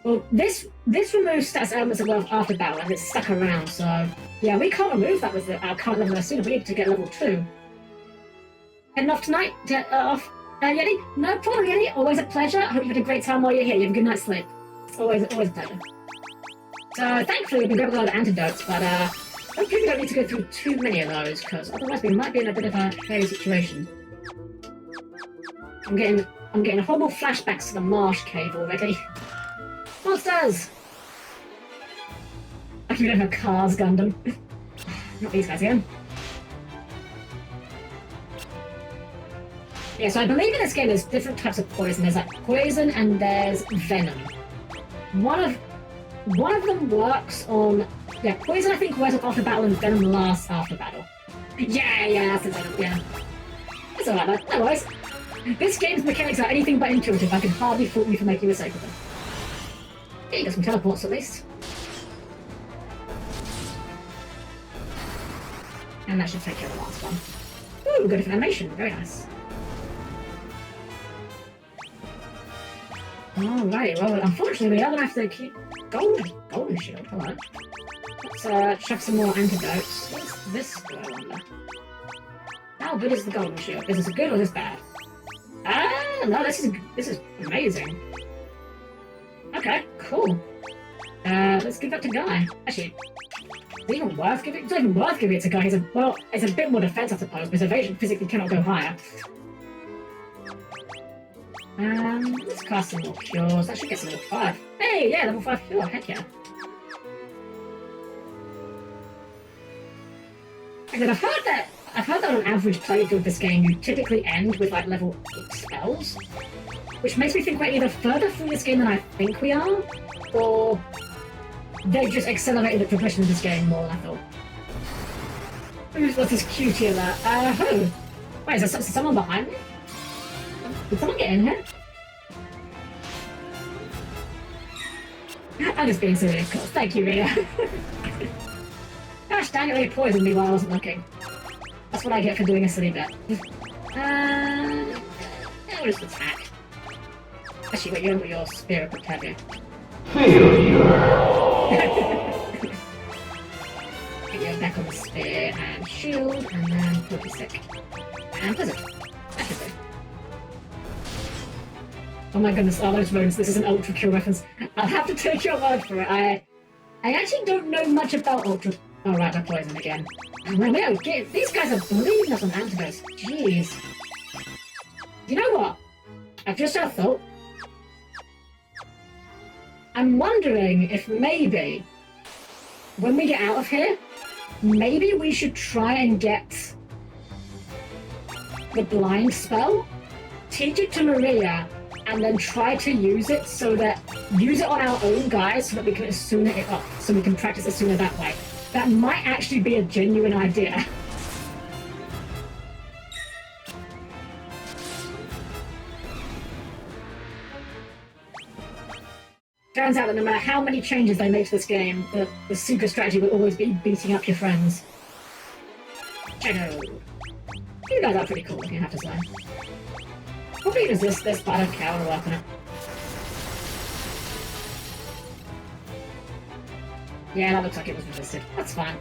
Well, this removes status elements of wealth after battle, and it's stuck around, so... Yeah, we can't remove that with our current level as soon as we need to get level 2. Heading off tonight? Yeti? No problem, Yeti. Always a pleasure. I hope you had a great time while you're here. You have a good night's sleep. It's always a pleasure. So, thankfully, we've been grabbing a lot of antidotes, but hopefully we don't need to go through too many of those, because otherwise we might be in a bit of a hairy situation. I'm getting horrible flashbacks to the Marsh Cave already. Monsters! Like we don't have cars, Gundam. Not these guys again. Yeah, so I believe in this game there's different types of poison. There's like poison and there's venom. One of them works on... Yeah, poison I think works after battle and venom lasts after battle. Yeah, that's the venom, yeah. That's alright though, no worries. This game's mechanics are anything but intuitive. I can hardly fault you for making a mistake with them. Yeah, you got some teleports at least. And that should take care of the last one. Ooh, good animation, very nice. Alrighty, well, unfortunately, we are going to have to keep... Golden shield, hello. Let's chuck some more antidotes. What's this do, I wonder? How good is the golden shield? Is this good or is this bad? No, this is amazing. Okay, cool. Let's give that to Guy. Actually, is it even worth giving it? It's not even worth giving it to Guy. It's a bit more defense, I suppose, because evasion physically cannot go higher. Let's cast some more cures. That should get some level 5. Hey, yeah, level 5 cure, heck yeah. And I've heard that on average playthrough of this game, you typically end with like level 8 spells. Which makes me think we're either further through this game than I think we are, or they've just accelerated the progression of this game more than I thought. What's this cutie alert? Who? Wait, is there someone behind me? Did someone get in here? I'm just being silly, of course. Thank you, Rhea. Gosh dang it, they poisoned me while I wasn't looking. That's what I get for doing a silly bit. Yeah, we'll just attack. Actually, wait, you haven't got your spear equipped, have you? Failure! Get you back on the spear and shield, and then put you sick. And blizzard. That should do. Oh my goodness, all those modes, this is an Ultra Kill reference. I'll have to take your word for it. I actually don't know much about Ultra... Oh right, they're poison again. Oh no, these guys are bleeding us on antidotes. Jeez. You know what? I've just had a thought. I'm wondering if maybe, when we get out of here, maybe we should try and get the blind spell, teach it to Maria, and then try to use it use it on our own guys so that we can Asuna it up, so we can practice Asuna that way. That might actually be a genuine idea. Turns out that no matter how many changes they make to this game, the super strategy will always be beating up your friends. Shadow. You guys are pretty cool, if you have to say. Probably resist this, but I don't care, I want to work on it. Yeah, that looks like it was resisted. That's fine.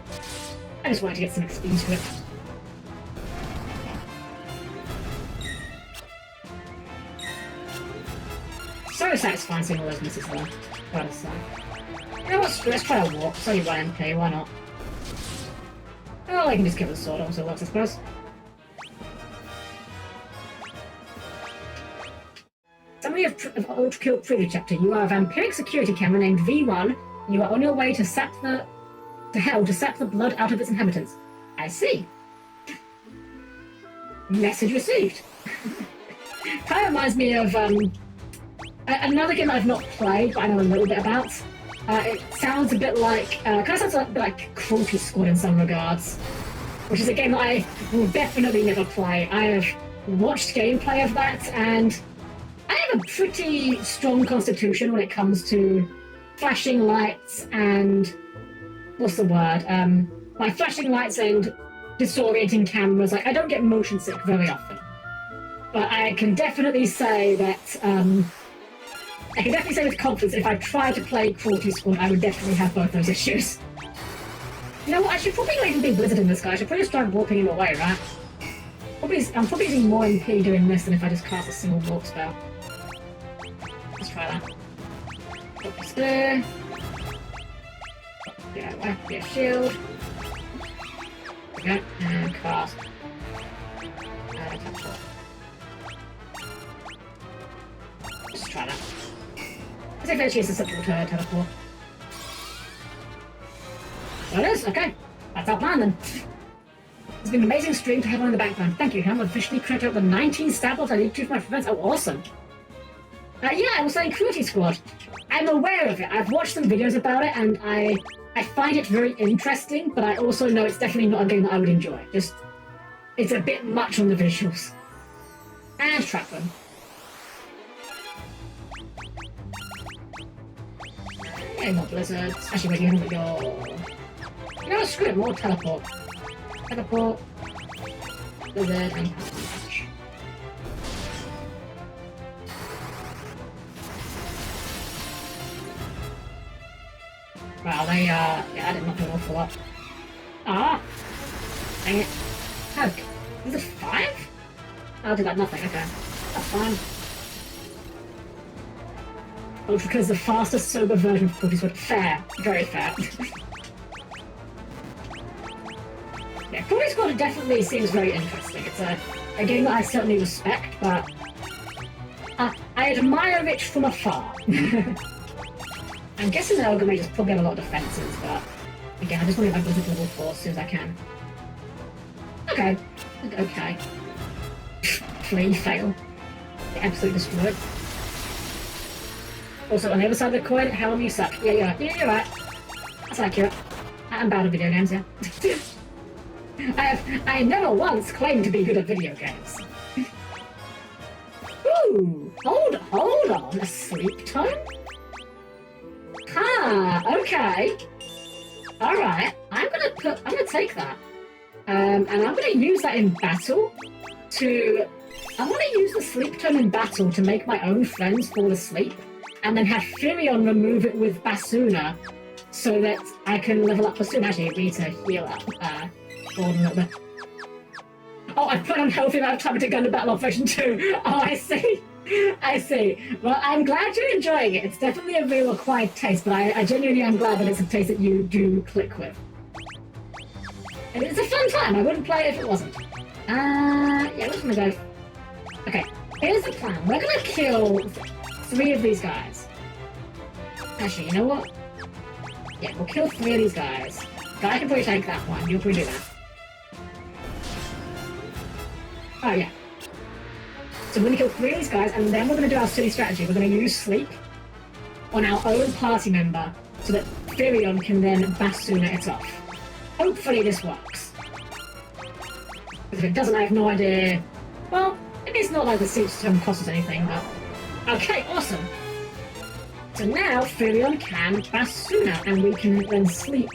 I just wanted to get some XP to it. So satisfying seeing all those misses though. Gotta say. You know what, let's try a walk. So you run MP, why not? Oh, I can just kill the sword, also works, I suppose. Summary of Ultra Kill Prelude Chapter. You are a vampiric security camera named V1. You are on your way to hell to sap the blood out of its inhabitants. I see. Message received. Kind of reminds me of another game I've not played, but I know a little bit about. It sounds a bit like, kind of sounds a bit like Cruelty Squad in some regards, which is a game that I will definitely never play. I have watched gameplay of that, and I have a pretty strong constitution when it comes to flashing lights and what's the word? Like flashing lights and disorienting cameras. Like, I don't get motion sick very often, but I can definitely say that I can definitely say with confidence, if I tried to play Cruelty Squad, I would definitely have both those issues. You know what? I should probably not even be Blizzard in this guy. I should probably just try warping him away, right? I'm probably using more MP doing this than if I just cast a single warp spell. Let's try that. Focus there. Yeah, whack, get a shield. Okay, and cast. And attack shot. Let's try that. Let's see if it's a subtle teleport. There it is, okay. That's our plan then. It's been an amazing stream to have on in the background. Thank you, Helm. I've officially cracked out the 19 stab lots I need to for my friends. Oh, awesome. Yeah, I was saying Cruelty Squad. I'm aware of it. I've watched some videos about it, and I find it very interesting, but I also know it's definitely not a game that I would enjoy. Just, it's a bit much on the visuals. And trap them. Okay, more blizzards. Actually, wait, you haven't got your... You know what, screw it, more teleport. Teleport. Blizzard, and patch. Wow, they, yeah, I did not do an awful lot. Ah! Dang it. How? Is it 5? I'll do that, nothing, okay. That's fine. Oh, because the fastest sober version of Cruelty Squad. Fair. Very fair. Yeah, Cruelty Squad definitely seems very interesting. It's a game that I certainly respect, but I admire it from afar. I'm guessing the Ogre Mages probably have a lot of defenses, but again, I just want to get my Blizzard level 4 as soon as I can. Okay. Okay. Flee, fail. Get absolutely destroyed. Also, on the other side of the coin, Helm, you suck. Yeah, you're right. That's accurate. I'm bad at video games, yeah. I never once claimed to be good at video games. Ooh, hold on, a sleep tone? Ah, okay. Alright, I'm gonna take that. And I'm gonna use that in battle I wanna use the sleep tone in battle to make my own friends fall asleep, and then have Firion remove it with Basuna, so that I can level up Basuna. Actually, we need to heal up, Gordon a little bit. Oh, I put on healthy amount of time to go into Battle Operation 2. Oh, I see. I see. Well, I'm glad you're enjoying it. It's definitely a real acquired taste, but I genuinely am glad that it's a taste that you do click with. And it's a fun time. I wouldn't play it if it wasn't. Yeah, we're just gonna go. Okay, here's the plan. We're gonna kill 3 of these guys. Actually, you know what? Yeah, we'll kill 3 of these guys. Guy can probably take that one. You'll probably do that. Oh, yeah. So we're going to kill 3 of these guys, and then we're going to do our silly strategy. We're going to use Sleep on our own party member, so that Firion can then Basuna it off. Hopefully this works. Because if it doesn't, I have no idea. Well, maybe it's not like the sleep tone costs us anything, but... Okay, awesome. So now Firion can Basuna, and we can then sleep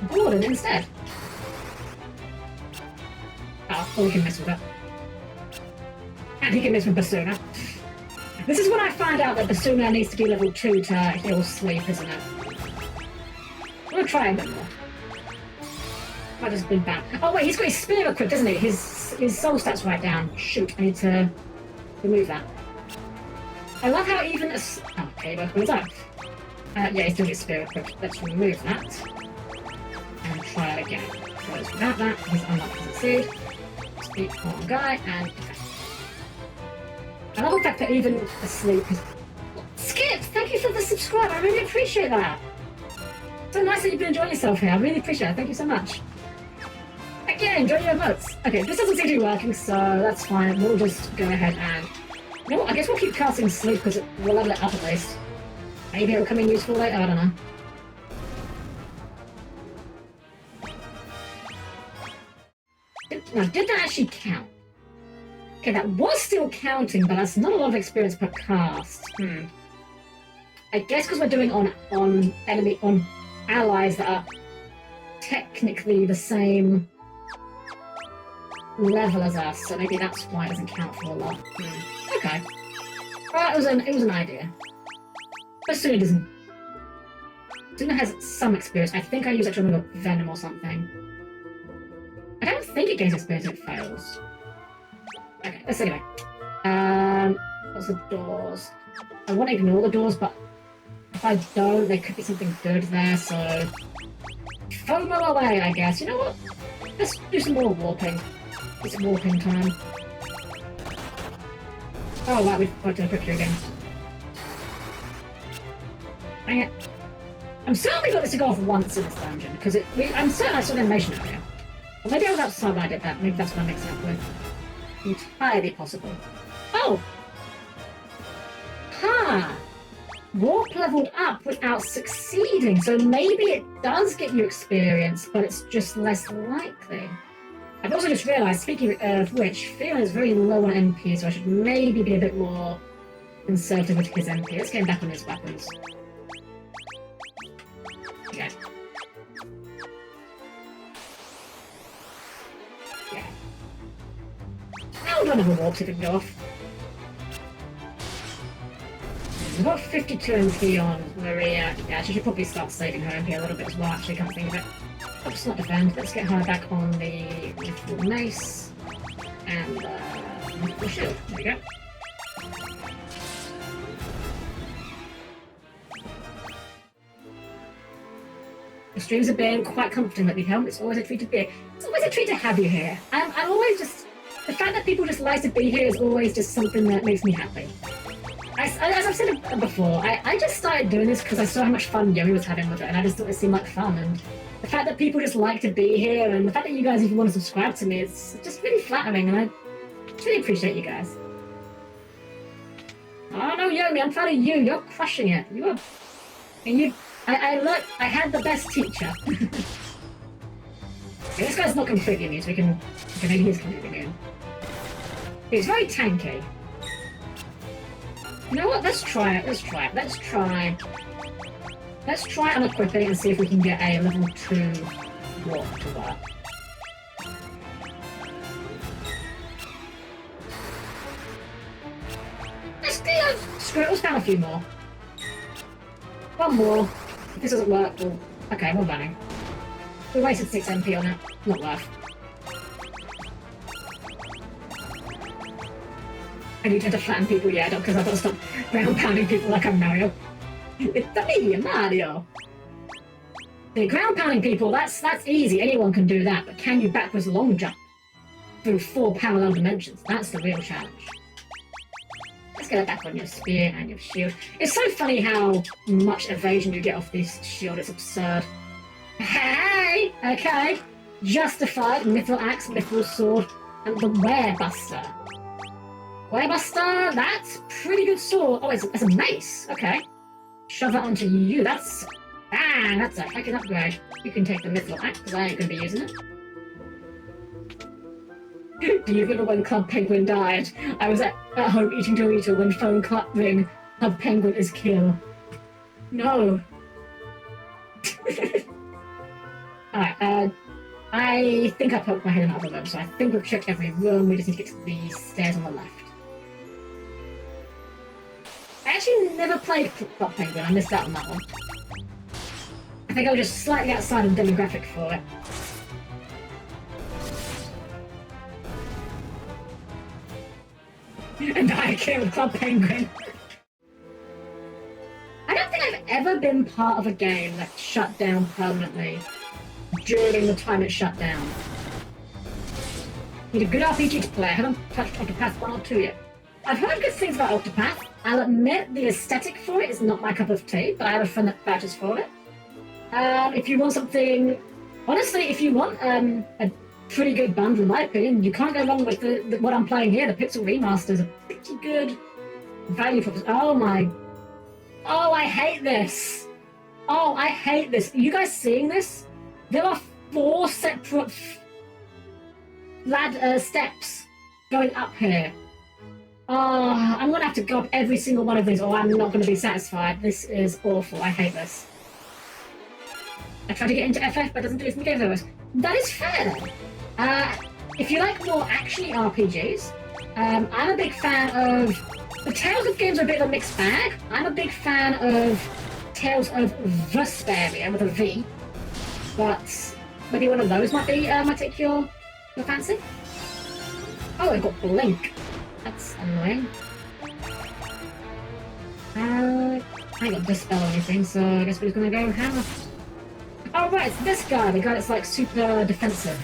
Gordon instead. Oh, we can mess with it. And he can mess with Basuna. This is when I find out that Basuna needs to be level 2 to heal sleep, isn't it? I'm gonna try a bit more. Might just been bad. Oh wait, he's got his spear equipped, doesn't he? His soul stats right down. Shoot, I need to remove that. I love how even a... Oh, okay, work on his own. Yeah, he's still got his spear equipped. Let's remove that. and try it again. Because without that, he's unlikely to succeed. Speak one guy and I love the fact that even asleep is... Skip, thank you for the subscribe. I really appreciate that. So nice that you've been enjoying yourself here. I really appreciate it. Thank you so much. Again, enjoy your emotes. Okay, this doesn't seem to be working, so that's fine. We'll just go ahead and... You know what? I guess we'll keep casting sleep because we'll level it up at least. Maybe it'll come in useful later. I don't know. Now, did that actually count? Okay, that was still counting, but that's not a lot of experience per cast. I guess because we're doing on allies that are technically the same level as us, so maybe that's why it doesn't count for a lot. Okay. Well, it was an idea. But Suna doesn't. Suna has some experience. I think I use it to remove Venom or something. I don't think it gains experience if it fails. Okay, let's anyway. What's the doors? I want to ignore the doors, but if I don't, there could be something good there, so... FOMO away, I guess. You know what? Let's do some more warping. It's warping time. Oh wow, we've got to the picture again. Dang it. I'm certain we got this to go off once in this dungeon, because I'm certain I saw the animation earlier. Or maybe I was outside when I did that. Maybe that's what I'm mixing up with. Entirely possible. Oh! Ha! Warp leveled up without succeeding, so maybe it does get you experience, but it's just less likely. I've also just realised, speaking of which, Fiona is very low on MP, so I should maybe be a bit more conservative with his MP. Let's get him back on his weapons. Yeah. Yeah. Now we'll have a warp if it can go off. We've got 52 MP on Maria. Yeah, she should probably start saving her MP a little bit as well, actually, come to think of it. Oops, not defend. Let's get her back on the Mythical Mace. And, Mythical Shield. There we go. The streams have been quite comforting lately, Helm. It's always a treat to be here. It's always a treat to have you here. I'm always just... The fact that people just like to be here is always just something that makes me happy. As I've said before, I just started doing this because I saw how much fun Yomi was having with it, and I just thought it seemed like fun, and the fact that people just like to be here, and the fact that you guys even want to subscribe to me, it's just really flattering, and I really appreciate you guys. Oh no, Yomi, I'm proud of you. You're crushing it. You are... And you... I had the best teacher. Okay, this guy's not completely new, so we can maybe he's completely new. He's very tanky. You know what? Let's try it. Let's try unequipping and see if we can get a level 2 warp to work. Let's do screw it. Let's down a few more. One more. If this doesn't work, we'll... Okay, we're running. We wasted 6 MP on it. Not worth. I need to flatten people, yeah, because I've got to stop ground pounding people like I'm Mario. It's me, Mario! The ground pounding people, that's easy, anyone can do that, but can you backwards long jump through 4 parallel dimensions? That's the real challenge. Let's get it back on your spear and your shield. It's so funny how much evasion you get off this shield, it's absurd. Hey! Okay. Justified, Mythril Axe, Mythril Sword, and the Werebuster. Werebuster, that's pretty good sword. Oh, it's a mace. Okay. Shove it onto you. That's a heck of an upgrade. You can take the Mythril Axe, because I ain't going to be using it. Do you remember when Club Penguin died? I was at home eating Dorito when phone cut ring. Club Penguin is kill. No. Alright, I think I poked my head in another room, so I think we've checked every room. We just need to get to the stairs on the left. I actually never played Club Penguin. I missed out on that one. I think I was just slightly outside of the demographic for it. And I killed Club Penguin. I don't think I've ever been part of a game that shut down permanently during the time it shut down. Need a good RPG to play. I haven't touched Octopath 1 or 2 yet. I've heard good things about Octopath. I'll admit the aesthetic for it is not my cup of tea, but I have a friend that vouches for it. If you want something... Honestly, if you want a pretty good bundle, in my opinion, you can't go wrong with what I'm playing here. The Pixel Remaster is a pretty good value for... Oh my... Oh, I hate this! Oh, I hate this. Are you guys seeing this? There are 4 separate steps going up here. Oh, I'm gonna have to go up every single one of these or I'm not gonna be satisfied. This is awful. I hate this. I tried to get into FF, but it doesn't do it for me games otherwise. That is fair though. If you like more action RPGs, I'm a big fan of... The Tales of games are a bit of a mixed bag. I'm a big fan of Tales of Vesperia with a V. But maybe one of those might take your fancy. Oh, I got Blink. That's annoying. I ain't got Dispel or anything, so I guess we're just gonna go Hammer. Oh right, it's this guy, the guy that's like super defensive.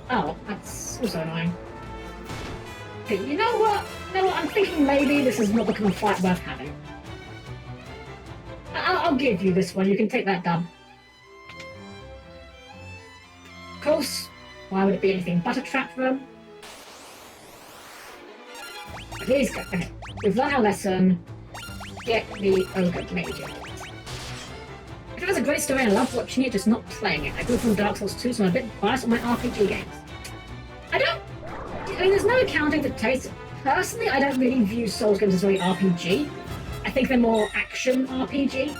Oh, that's also annoying. Okay, you know what? I'm thinking maybe this has not become a fight worth having. I'll give you this one, you can take that dub. Of course, why would it be anything but a trap for him? Please go. Okay, we've learned our lesson. Get the Ogre Major. It was a great story and I love watching it, just not playing it. I grew from Dark Souls 2, so I'm a bit biased on my RPG games. I mean, there's no accounting for taste. Personally, I don't really view Souls games as very RPG. I think they're more action RPG,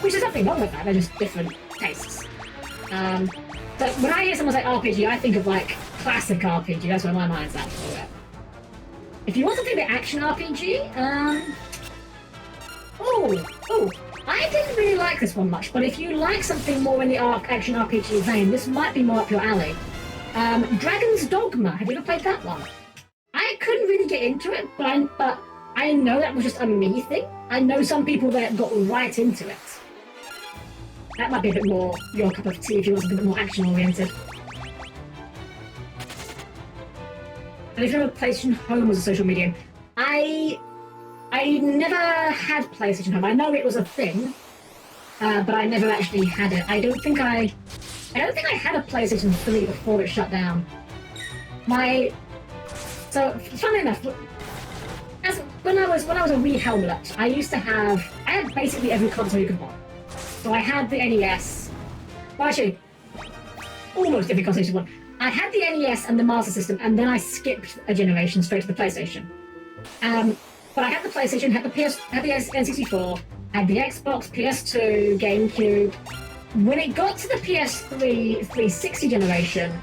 which is nothing wrong with that, they're just different tastes. But when I hear someone say RPG, I think of like classic RPG, that's where my mind's at for it. If you want something a bit action RPG, I didn't really like this one much, but if you like something more in the action RPG vein, this might be more up your alley. Dragon's Dogma, have you ever played that one? I couldn't really get into it, but I know that was just a me thing. I know some people that got right into it. That might be a bit more your cup of tea if you want something a bit more action-oriented. And if you have a PlayStation Home as a social medium, I never had PlayStation Home. I know it was a thing, but I never actually had it. I don't think I had a PlayStation 3 before it shut down. So, funnily enough, when I was a wee Helmlet, I had basically every console you could want. So I had the NES, well actually, almost every console you could want. I had the NES and the Master System, and then I skipped a generation straight to the PlayStation. But I had the PlayStation, had the N64, had the Xbox, PS2, GameCube. When it got to the PS3 360 generation,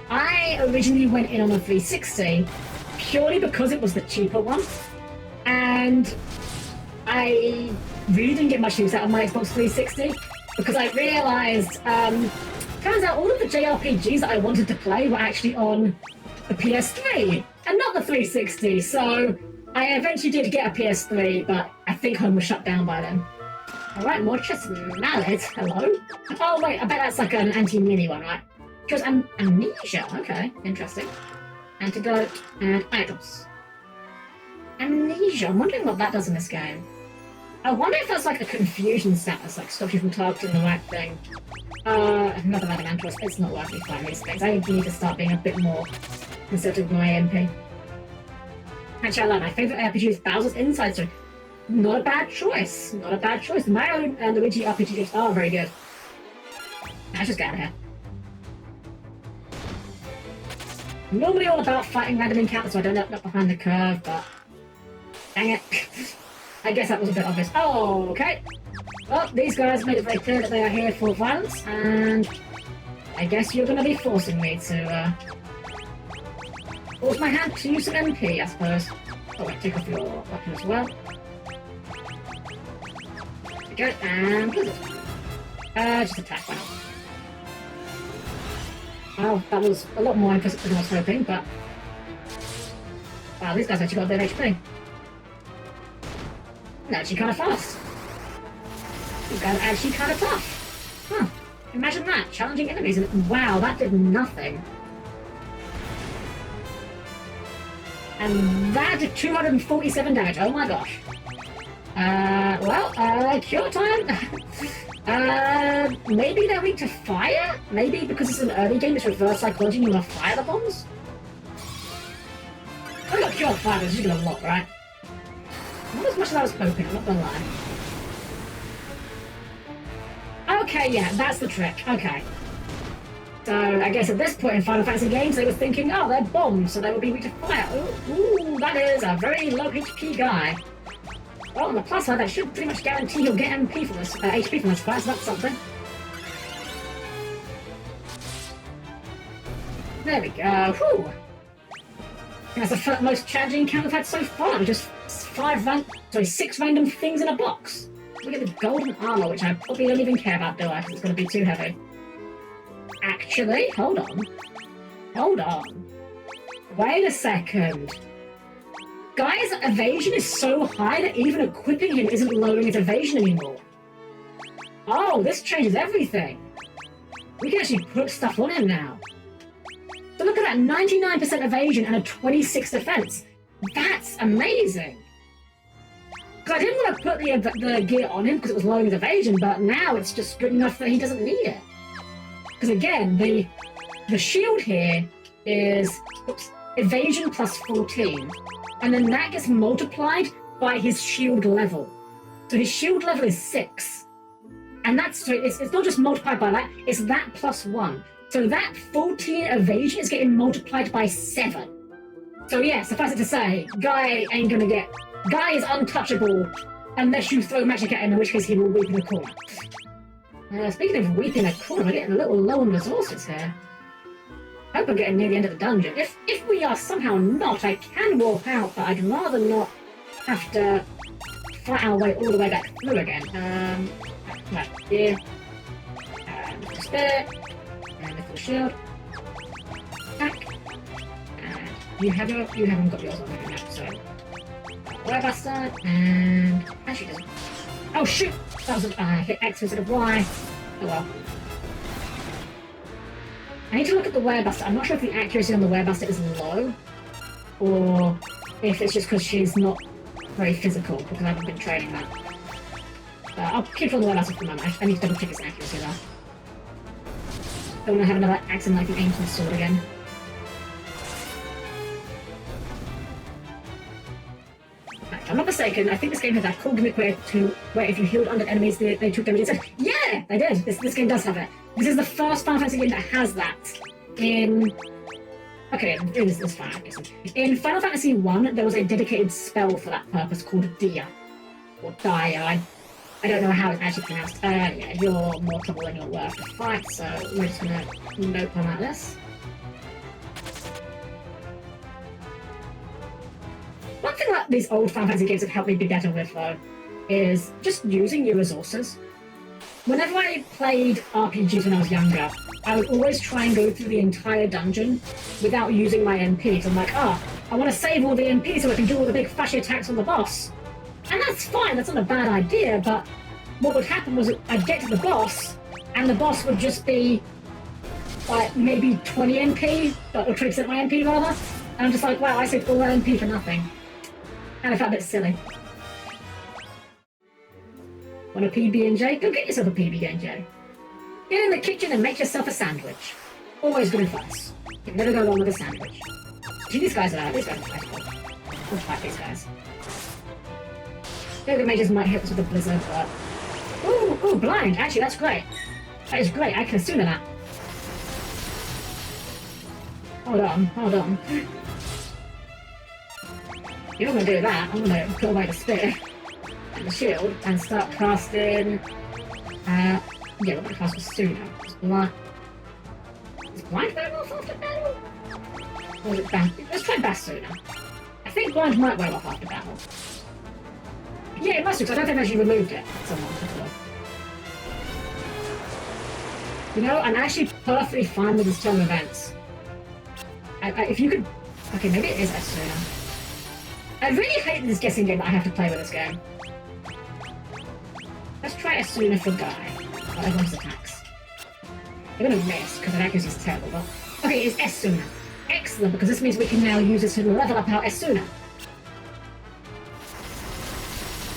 I originally went in on the 360 purely because it was the cheaper one, and I really didn't get much use out of my Xbox 360 because I realised, turns out all of the JRPGs that I wanted to play were actually on the PS3 and not the 360, so I eventually did get a PS3, but I think home was shut down by then. Alright, more chest mallet, hello. Oh wait, I bet that's like an anti-mini one, right? Because amnesia, okay, interesting. Antidote and items. Amnesia, I'm wondering what that does in this game. I wonder if that's like a confusion status, like stops you from targeting the right thing. Another Adamantos, it's not worth me finding these things. I need to start being a bit more conservative with my MP. Actually, I like my favourite RPG is Bowser's Inside Story. Not a bad choice. Not a bad choice. Mario and Luigi RPGs are very good. Let's just get out of here. I'm normally all about fighting random encounters so I don't end up behind the curve, but... Dang it. I guess that was a bit obvious. Oh, okay. Well, these guys made it very clear that they are here for violence, and... I guess you're going to be forcing me to, force my hand to use some MP, I suppose. Oh, wait, take off your weapon as well. There we go, and blizzard. Just attack, why not? Wow, that was a lot more implicit than I was hoping, but... Wow, these guys actually got a bit of HP. They're actually kind of fast. These guys are actually kind of tough. Huh. Imagine that. Challenging enemies. And wow, that did nothing. And that did 247 damage. Oh my gosh. Cure time? Maybe they're weak to fire? Maybe because it's an early game, it's reverse psychology and you want to fire the bombs? I got cured fire, this is gonna block, right? Not as much as I was hoping, I'm not gonna lie. Okay, yeah, that's the trick. Okay. So, I guess at this point in Final Fantasy games, they were thinking, oh, they're bombs, so they will be weak to fire. Ooh, that is a very low HP guy. Well, on the plus side, that should pretty much guarantee you'll get MP from this, HP from this fight, so that's something. There we go. Whew. That's the most challenging encounter I've had so far. Just 6 random things in a box. Look at the golden armor, which I probably don't even care about, do I? Because it's going to be too heavy. Actually, hold on. Hold on. Wait a second. Guy's evasion is so high that even equipping him isn't lowering his evasion anymore. Oh, this changes everything. We can actually put stuff on him now. So look at that, 99% evasion and a 26 defense. That's amazing. Because I didn't want to put the gear on him because it was lowering his evasion, but now it's just good enough that he doesn't need it. Because again, the shield here is evasion plus 14. And then that gets multiplied by his shield level. So his shield level is 6. And that's, so it's not just multiplied by that, it's that plus 1. So that 14 evasion is getting multiplied by 7. So yeah, suffice it to say, Guy is untouchable unless you throw magic at him, in which case he will weep in a corner. Speaking of weeping in a corner, we're getting a little low on resources here. I hope I'm getting near the end of the dungeon. If we are somehow not, I can walk out, but I'd rather not have to fight our way all the way back through again. Right here. And spirit. And little shield. Attack. And you haven't got yours on there now, so Wire Buster, and actually doesn't. Oh shoot! That was hit X instead of Y. Oh well. I need to look at the Wire Buster. I'm not sure if the accuracy on the Wire Buster is low, or if it's just because she's not very physical, because I haven't been training that. I'll keep on the Wire Buster for the moment. I need to double check its accuracy though. Don't want to have another accident like the ancient sword again. If I'm not mistaken, I think this game had that cool gimmick where if you healed under enemies, they took damage instead. Yeah, they did. This game does have it. This is the first Final Fantasy game that has that. Okay, this is fine, I guess. In Final Fantasy I, there was a dedicated spell for that purpose called Dia. Or Dia. I don't know how it's actually pronounced. Yeah, you're more trouble than you're worth to fight, so we're just gonna nope on that list. One thing that these old Final Fantasy games have helped me be better with, though, is just using your resources. Whenever I played RPGs when I was younger, I would always try and go through the entire dungeon without using my MP. So I'm like, I want to save all the MP so I can do all the big flashy attacks on the boss. And that's fine, that's not a bad idea, but what would happen was I'd get to the boss, and the boss would just be, like, maybe 20 MP, or 20% my MP, rather. And I'm just like, wow, I saved all that MP for nothing. And I felt a bit silly. Want a PB&J? Go get yourself a PB&J. Get in the kitchen and make yourself a sandwich. Always good advice. You can never go wrong with a sandwich. See, these guys are fightable. We'll fight these guys. The mages might hit us with a blizzard, but... Ooh, blind! Actually, that's great. That is great, I can assume that. Hold on. You're not gonna do that. I'm gonna put away the spear and the shield and start casting. Yeah, we're gonna cast Sooner. Is blind wear off after battle? Or is it Bass? Let's try Bass Sooner. I think blind might wear off after battle. Yeah, it must have, because I don't think I've actually removed it. Someone before. You know, I'm actually perfectly fine with this turn of events. If you could... Okay, maybe it is Asuna. I really hate this guessing game that I have to play with this game. Let's try Asuna for Guy. While everyone's attacks. I'm gonna miss because that accuracy is terrible, but okay, it's Esuna. Excellent, because this means we can now use it to level up our Esuna.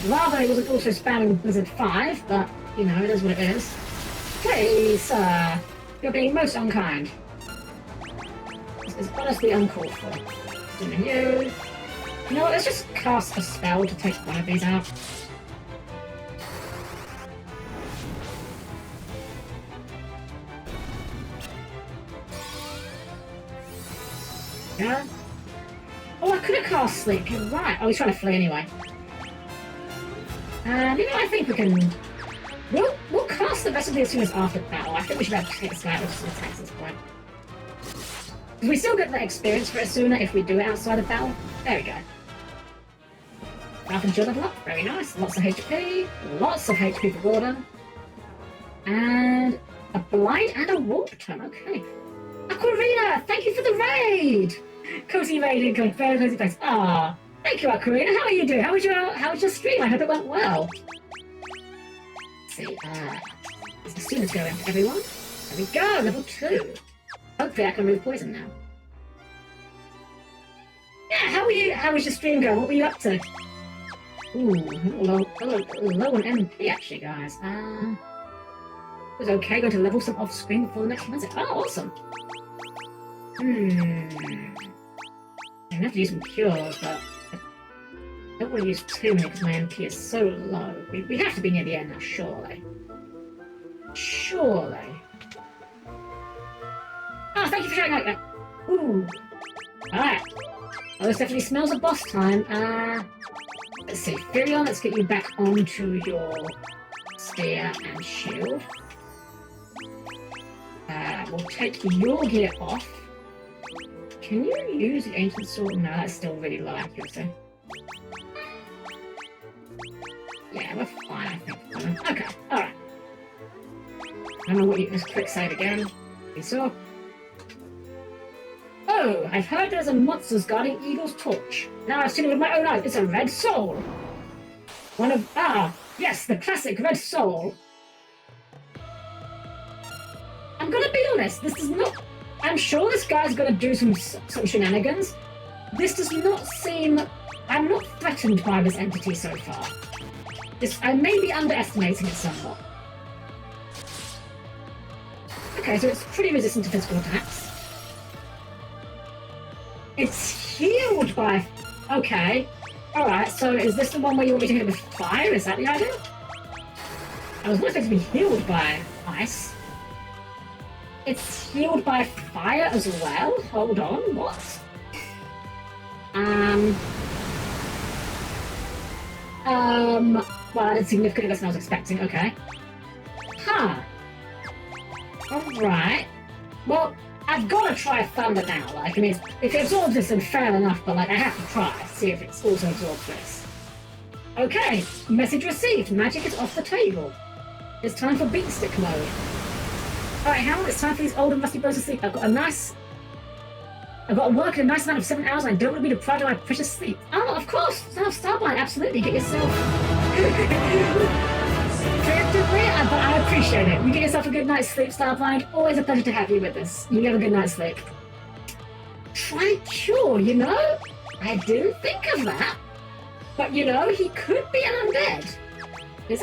Rather, it wasn't also spamming Blizzard 5, but you know, it is what it is. Please, sir, you're being most unkind. This is honestly uncalled for. You know what, let's just cast a spell to take one of these out. Yeah. Oh, I could have cast Sleep, you're right. Oh, he's trying to flee anyway. You know, I think we can... We'll cast the rest of the Asunas after battle. I think we should have to take this guy out of attacks at this point. We still get the experience for Asuna if we do it outside of battle. There we go. Falcon Jill level up. Very nice. Lots of HP. Lots of HP for Gordon. And a Blight and a Warp Tome. Okay. Aquarina, thank you for the raid! Cozy raid incoming. Very cozy place. Ah, thank you, Aquarina. How are you doing? How was your stream? I hope it went well. Let's see. As the students go after everyone. There we go. Level 2. Hopefully I can remove poison now. Yeah, how are you? How was your stream going? What were you up to? Ooh, low on MP actually, guys. It was okay going to level some off screen before the next visit. Oh, awesome. I'm gonna have to use some cures, but I don't want to use too many because my MP is so low. We have to be near the end now, surely. Surely. Oh, thank you for showing that. Ooh. Alright. Oh, this definitely smells of boss time. Let's see. Firion, let's get you back onto your spear and shield. We'll take your gear off. Can you use the ancient sword? No, that's still really low accuracy. Yeah, we're fine, I think. Okay, alright. I don't know what you just quick save again. You saw? Oh, I've heard there's a monster's guarding Eagle's torch. Now I've seen it with my own eyes. It's a red soul. Yes, the classic red soul. I'm gonna be honest, this does not... I'm sure this guy's gonna do some shenanigans. This does not seem... I'm not threatened by this entity so far. I may be underestimating it somewhat. Okay, so it's pretty resistant to physical attacks. It's healed by... Okay. Alright, so is this the one where you want me to hit it with fire? Is that the idea? I was not expecting to be healed by ice. It's healed by fire as well? Hold on, what? Well, it's significantly less than I was expecting, okay. Huh. Alright. Well, I've got to try Thunder now, like, I mean, if it absorbs this, then fair enough, but, like, I have to try, see if it also absorbs this. Okay, message received, magic is off the table. It's time for beatstick mode. Alright, Hal, it's time for these old and rusty bones to sleep. I've got to work in a nice amount of 7 hours, and I don't want to be deprived of my precious sleep. Oh, of course! Starblight, absolutely, get yourself... Preemptively, but I appreciate it. You get yourself a good night's sleep, Starblind. Always a pleasure to have you with us. You have a good night's sleep. Try cure, you know? I do think of that. But, you know, he could be an undead. It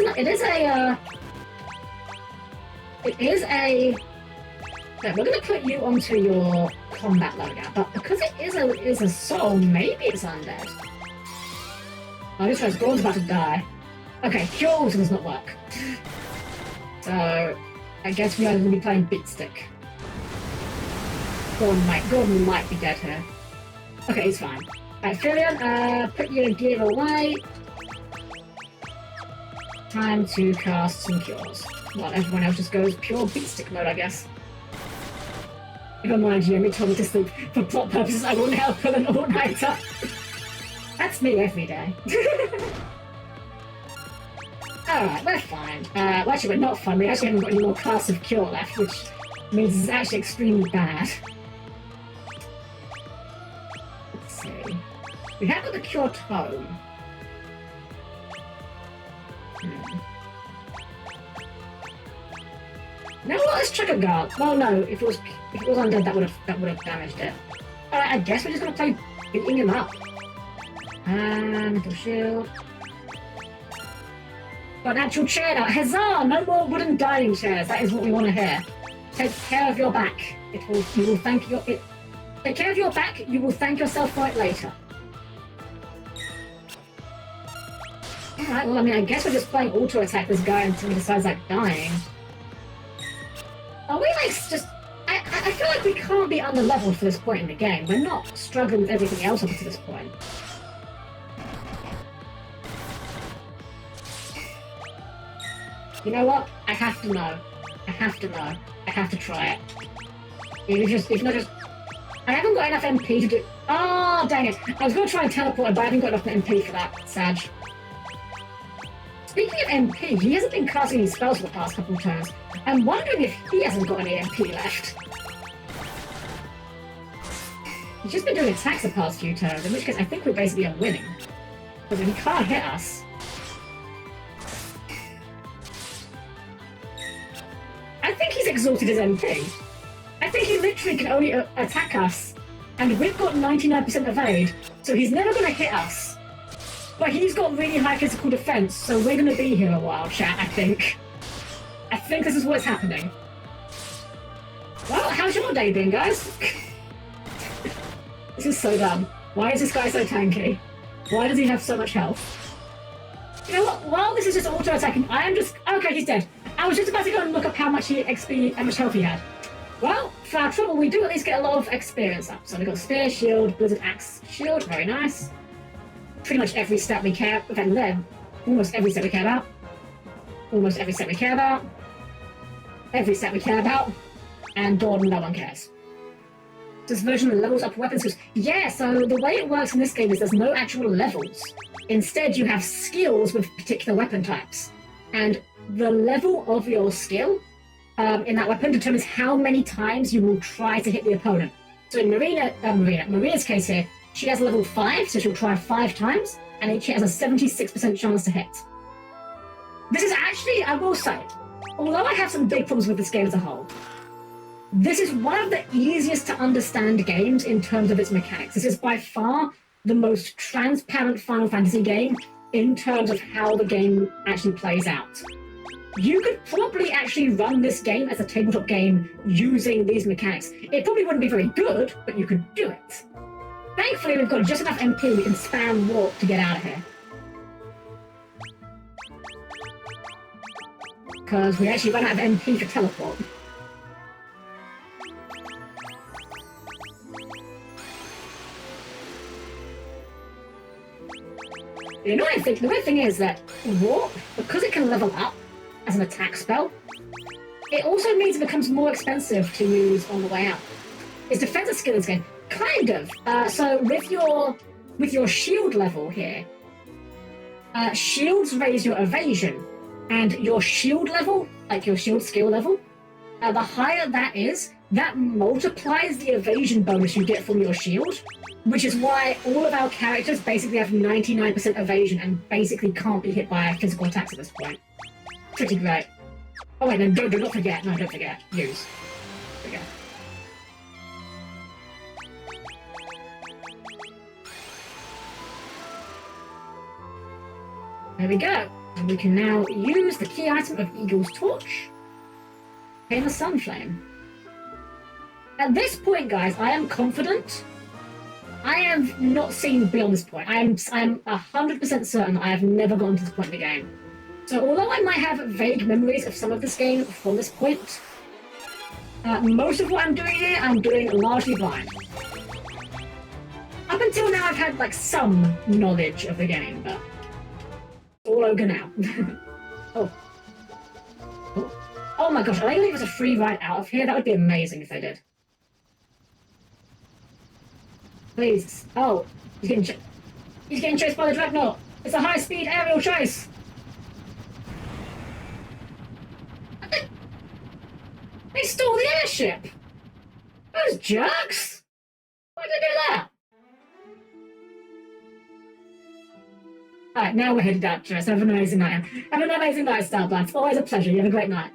is a... So we're going to put you onto your combat loadout, but because it is a soul, maybe it's undead. Oh, this guy's Gordon's about to die. Okay, cure also does not work. So, I guess we are going to be playing Beatstick. Gordon might be dead here. Okay, he's fine. Alright, Firion, put your gear away. Time to cast some cures. While everyone else just goes pure Beatstick mode, I guess. Never mind, Jeremy told me to sleep. For plot purposes, I won't help with an all-nighter. That's me every day. Alright, we're fine. Well, actually, we're not fine. We actually haven't got any more casts of cure left, which means it's actually extremely bad. Let's see. We have got the cure tome. No, well, let's check a guard. Well, no, if it was undead, that would have damaged it. Alright, I guess we're just gonna play beating him up. Mental shield. Got an actual chair now. Huzzah! No more wooden dining chairs. That is what we want to hear. Take care of your back. You will thank your. Take care of your back. You will thank yourself for it later. Alright, well, I mean, I guess we're just playing auto attack this guy until he decides like dying. Are we like just? I feel like we can't be under-leveled for this point in the game. We're not struggling with everything else up to this point. You know what? I have to know. I have to know. I have to try it. If not just... I haven't got enough MP to do... Oh, dang it. I was going to try and teleport, but I haven't got enough MP for that, Sag. Speaking of MP, he hasn't been casting any spells for the past couple of turns. I'm wondering if he hasn't got any MP left. He's just been doing attacks the past few turns, in which case I think we basically are winning. Because he can't hit us. I think he's exhausted his MP. I think he literally can only attack us, and we've got 99% evade, so he's never going to hit us. But he's got really high physical defense, so we're going to be here a while, chat, I think. I think this is what's happening. Well, how's your day been, guys? This is so dumb. Why is this guy so tanky? Why does he have so much health? You know what? While this is just auto-attacking, I am just... Okay, he's dead. I was just about to go and look up how much how much health he had. Well, for our trouble, we do at least get a lot of experience up. So we've got Spear, Shield, Blizzard Axe, Shield, very nice. Pretty much every stat we care about. Almost every stat we care about. Almost every stat we care about. Every stat we care about. And Dawn, no one cares. This version levels up weapons. Yeah, so the way it works in this game is there's no actual levels. Instead, you have skills with particular weapon types. And the level of your skill in that weapon determines how many times you will try to hit the opponent. So in Maria's case here, she has a level 5, so she'll try 5 times, and each hit has a 76% chance to hit. This is actually, I will say, although I have some big problems with this game as a whole, this is one of the easiest to understand games in terms of its mechanics. This is by far the most transparent Final Fantasy game in terms of how the game actually plays out. You could probably actually run this game as a tabletop game using these mechanics. It probably wouldn't be very good, but you could do it. Thankfully, we've got just enough MP we can spam warp to get out of here. Because we actually run out of MP for teleport. The weird thing is that Warp, because it can level up as an attack spell, it also means it becomes more expensive to use on the way out. It's defensive skill in this game. Kind of. So with your shield level here, shields raise your evasion, and your shield level, like your shield skill level, the higher that is, that multiplies the evasion bonus you get from your shield, which is why all of our characters basically have 99% evasion and basically can't be hit by physical attacks at this point. Pretty great. Oh wait, no, do not forget. No, don't forget. Use. Forget. There we go. And we can now use the key item of Eagle's Torch in the Sun Flame. At this point, guys, I am confident. I have not seen beyond this point. I am 100% certain I have never gotten to this point in the game. So although I might have vague memories of some of this game from this point, most of what I'm doing here, I'm doing largely blind. Up until now, I've had like some knowledge of the game, but it's all over now. Oh. Oh my gosh, are they going to give us a free ride out of here? That would be amazing if they did. Please. Oh, he's getting chased by the Dreadnought. It's a high-speed aerial chase. They stole the airship. Those jerks. Why did they do that? Alright, now we're headed out, Jess. Have an amazing night. Have an amazing night, Starblast. Always a pleasure. You have a great night.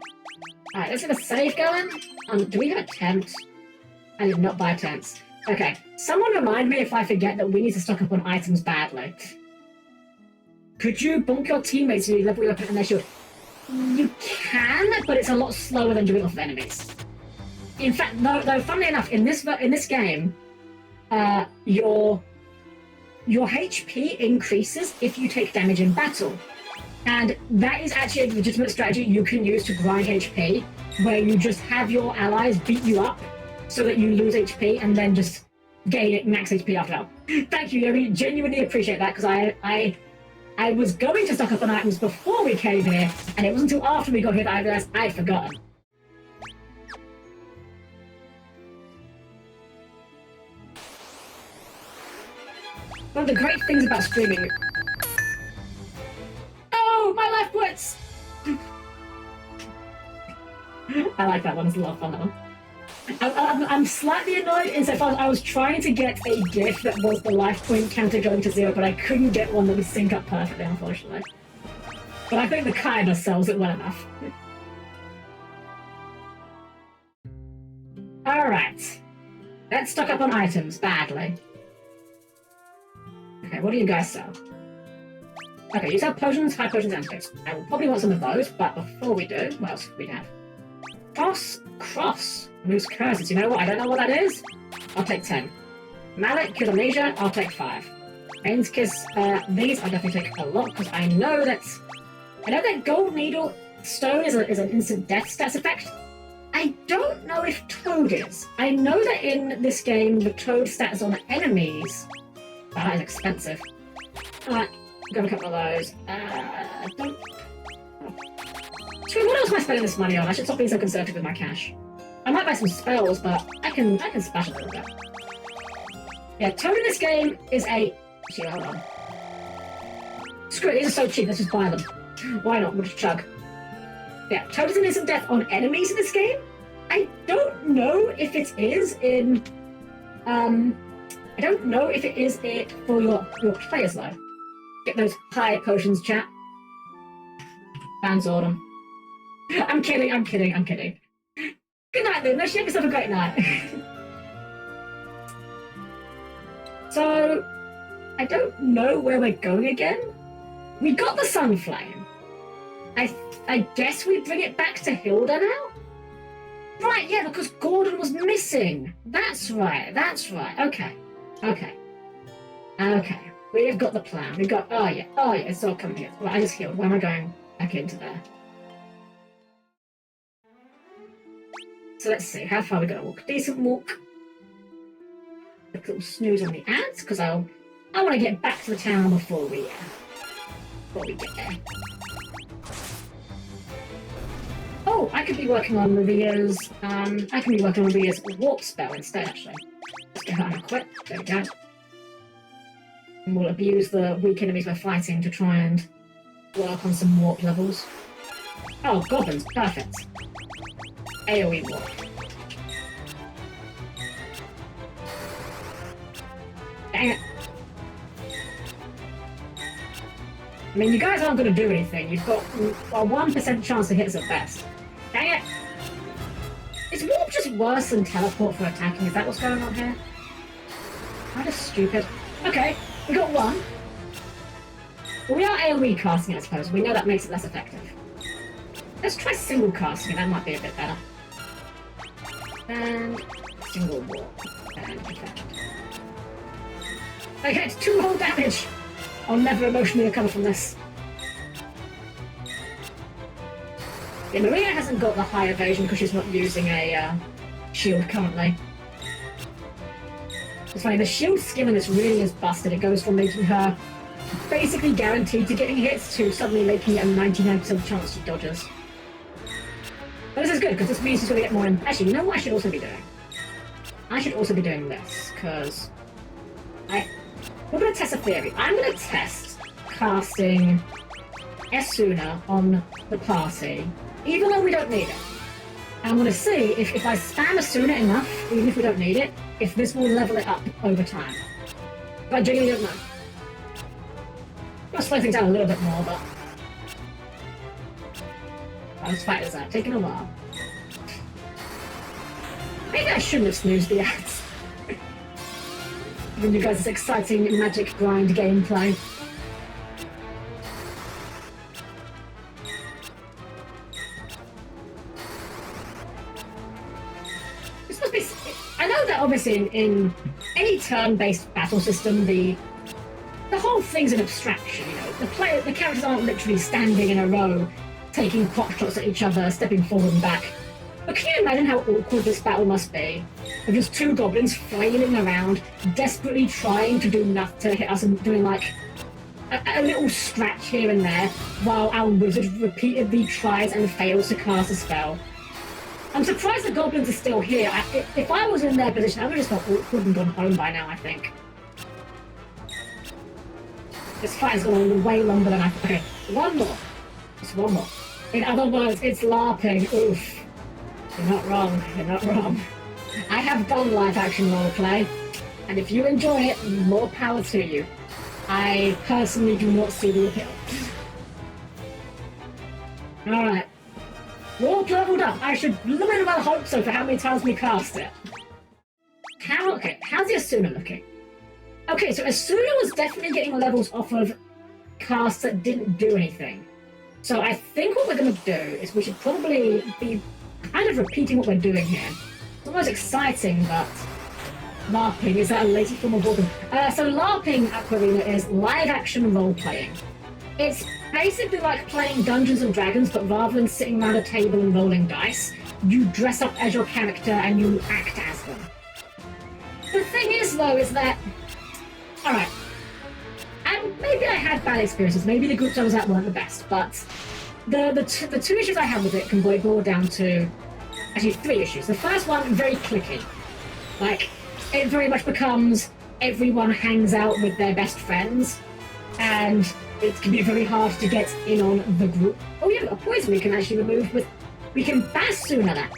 Alright, let's get a save going. Do we have a tent? I did not buy tents. Okay, someone remind me if I forget that we need to stock up on items badly. Could you bonk your teammates when you level your weapon and they should? You can, but it's a lot slower than doing off of enemies. In fact, no, though, funnily enough, in this game, your HP increases if you take damage in battle. And that is actually a legitimate strategy you can use to grind HP, where you just have your allies beat you up so that you lose HP and then just gain max HP after that. Thank you, I really genuinely appreciate that, because I was going to stock up on items before we came here, and it wasn't until after we got here that I realized I'd forgotten. One of the great things about streaming... Oh, my life points! I like that one, it's a lot of fun, that one. I'm slightly annoyed insofar as I was trying to get a GIF that was the life point counter going to 0, but I couldn't get one that would sync up perfectly, unfortunately. But I think the kinda sells it well enough. Alright. Let's stock up on items, badly. Okay, what do you guys sell? Okay, you sell potions, high potions, and antidotes. I will probably want some of those, but before we do, what else do we have? Cross. Moves curses. You know what? I don't know what that is. I'll take 10. Mallet, cure amnesia. I'll take 5. Bane's Kiss. These I'll definitely take a lot, because I know that Gold Needle Stone is an instant death stats effect. I don't know if Toad is. I know that in this game the Toad stats on enemies. Oh, that is expensive. Alright, grab a couple of those. Don't. What else am I spending this money on? I should stop being so conservative with my cash. I might buy some spells, but I can splash a little bit. Yeah, Toad in this game is a... Actually, hold on. Screw it, these are so cheap, let's just buy them. Why not? We'll just chug. Yeah, Toad is an instant death on enemies in this game. I don't know if it is in... I don't know if it is it for your players, though. Get those high potions, chat. Fans order. I'm kidding. Good night, Luna. She have yourself a great night. So, I don't know where we're going again. We got the Sunflame. I guess we bring it back to Hilda now? Right, yeah, because Gordon was missing. That's right. Okay. We have got the plan. We've got... Oh, yeah, it's all coming here. Right, I just healed. Where am I going back into there? So let's see, how far are we going to walk? Decent walk. A little snooze on the ads, because I want to get back to the town before we get there. Oh, I could be working on Maria's, warp spell instead, actually. Let's get that unequipped. There we go. And we'll abuse the weak enemies we're fighting to try and work on some warp levels. Oh, goblins, perfect. AoE warp. Dang it. I mean, you guys aren't going to do anything. You've got a 1% chance to hit us at best. Dang it! Is warp just worse than teleport for attacking? Is that what's going on here? That is stupid. Okay, we got one. Well, we are AoE casting, I suppose. We know that makes it less effective. Let's try single casting. That might be a bit better. And single warp. And effect. Okay, it's 2 whole damage! I'll never emotionally recover from this. Yeah, Maria hasn't got the high evasion because she's not using a shield currently. It's funny, the shield skill in this really is busted. It goes from making her basically guaranteed to getting hits to suddenly making it a 99% chance she dodges. But this is good, because this means she's going to get more... Actually, you know what I should also be doing? I should also be doing this, because... We're going to test a theory. I'm going to test casting Esuna on the party, even though we don't need it. I'm going to see if I spam Esuna enough, even if we don't need it, if this will level it up over time. But I genuinely don't know. I'll slow things down a little bit more, but... Let's fight this out. Taking a while. Maybe I shouldn't have snoozed the ads. Giving you guys this exciting magic grind gameplay. This must be... I know that obviously in any turn-based battle system, the whole thing's an abstraction, you know. The characters aren't literally standing in a row, taking pot shots at each other, stepping forward and back. But can you imagine how awkward this battle must be? Of just two goblins flailing around, desperately trying to do enough to hit us and doing like a little scratch here and there, while our wizard repeatedly tries and fails to cast a spell. I'm surprised the goblins are still here. If I was in their position, I would have just felt awkward and gone home by now, I think. This fight has gone on way longer than I thought. Okay, one more. Just one more. In other words, it's LARPing. Oof. You're not wrong. You're not wrong. I have done live-action roleplay, and if you enjoy it, more power to you. I personally do not see the appeal. Alright. Warp leveled up. I should limit my hope so for how many times we cast it. Okay, how's the Asuna looking? Okay, so Asuna was definitely getting levels off of casts that didn't do anything. So I think what we're going to do is we should probably be kind of repeating what we're doing here. It's almost exciting, but LARPing, is that a lazy form of warping? So LARPing, Aquarina, is live-action role-playing. It's basically like playing Dungeons and Dragons, but rather than sitting around a table and rolling dice, you dress up as your character and you act as them. The thing is, though, is that... Alright. And maybe I had bad experiences. Maybe the groups I was at weren't the best, but the two issues I had with it can boil down to actually 3 issues. The first one, very cliquey. Like, it very much becomes everyone hangs out with their best friends, and it can be very hard to get in on the group. Oh yeah, a poison we can actually remove with... We can Basuna that.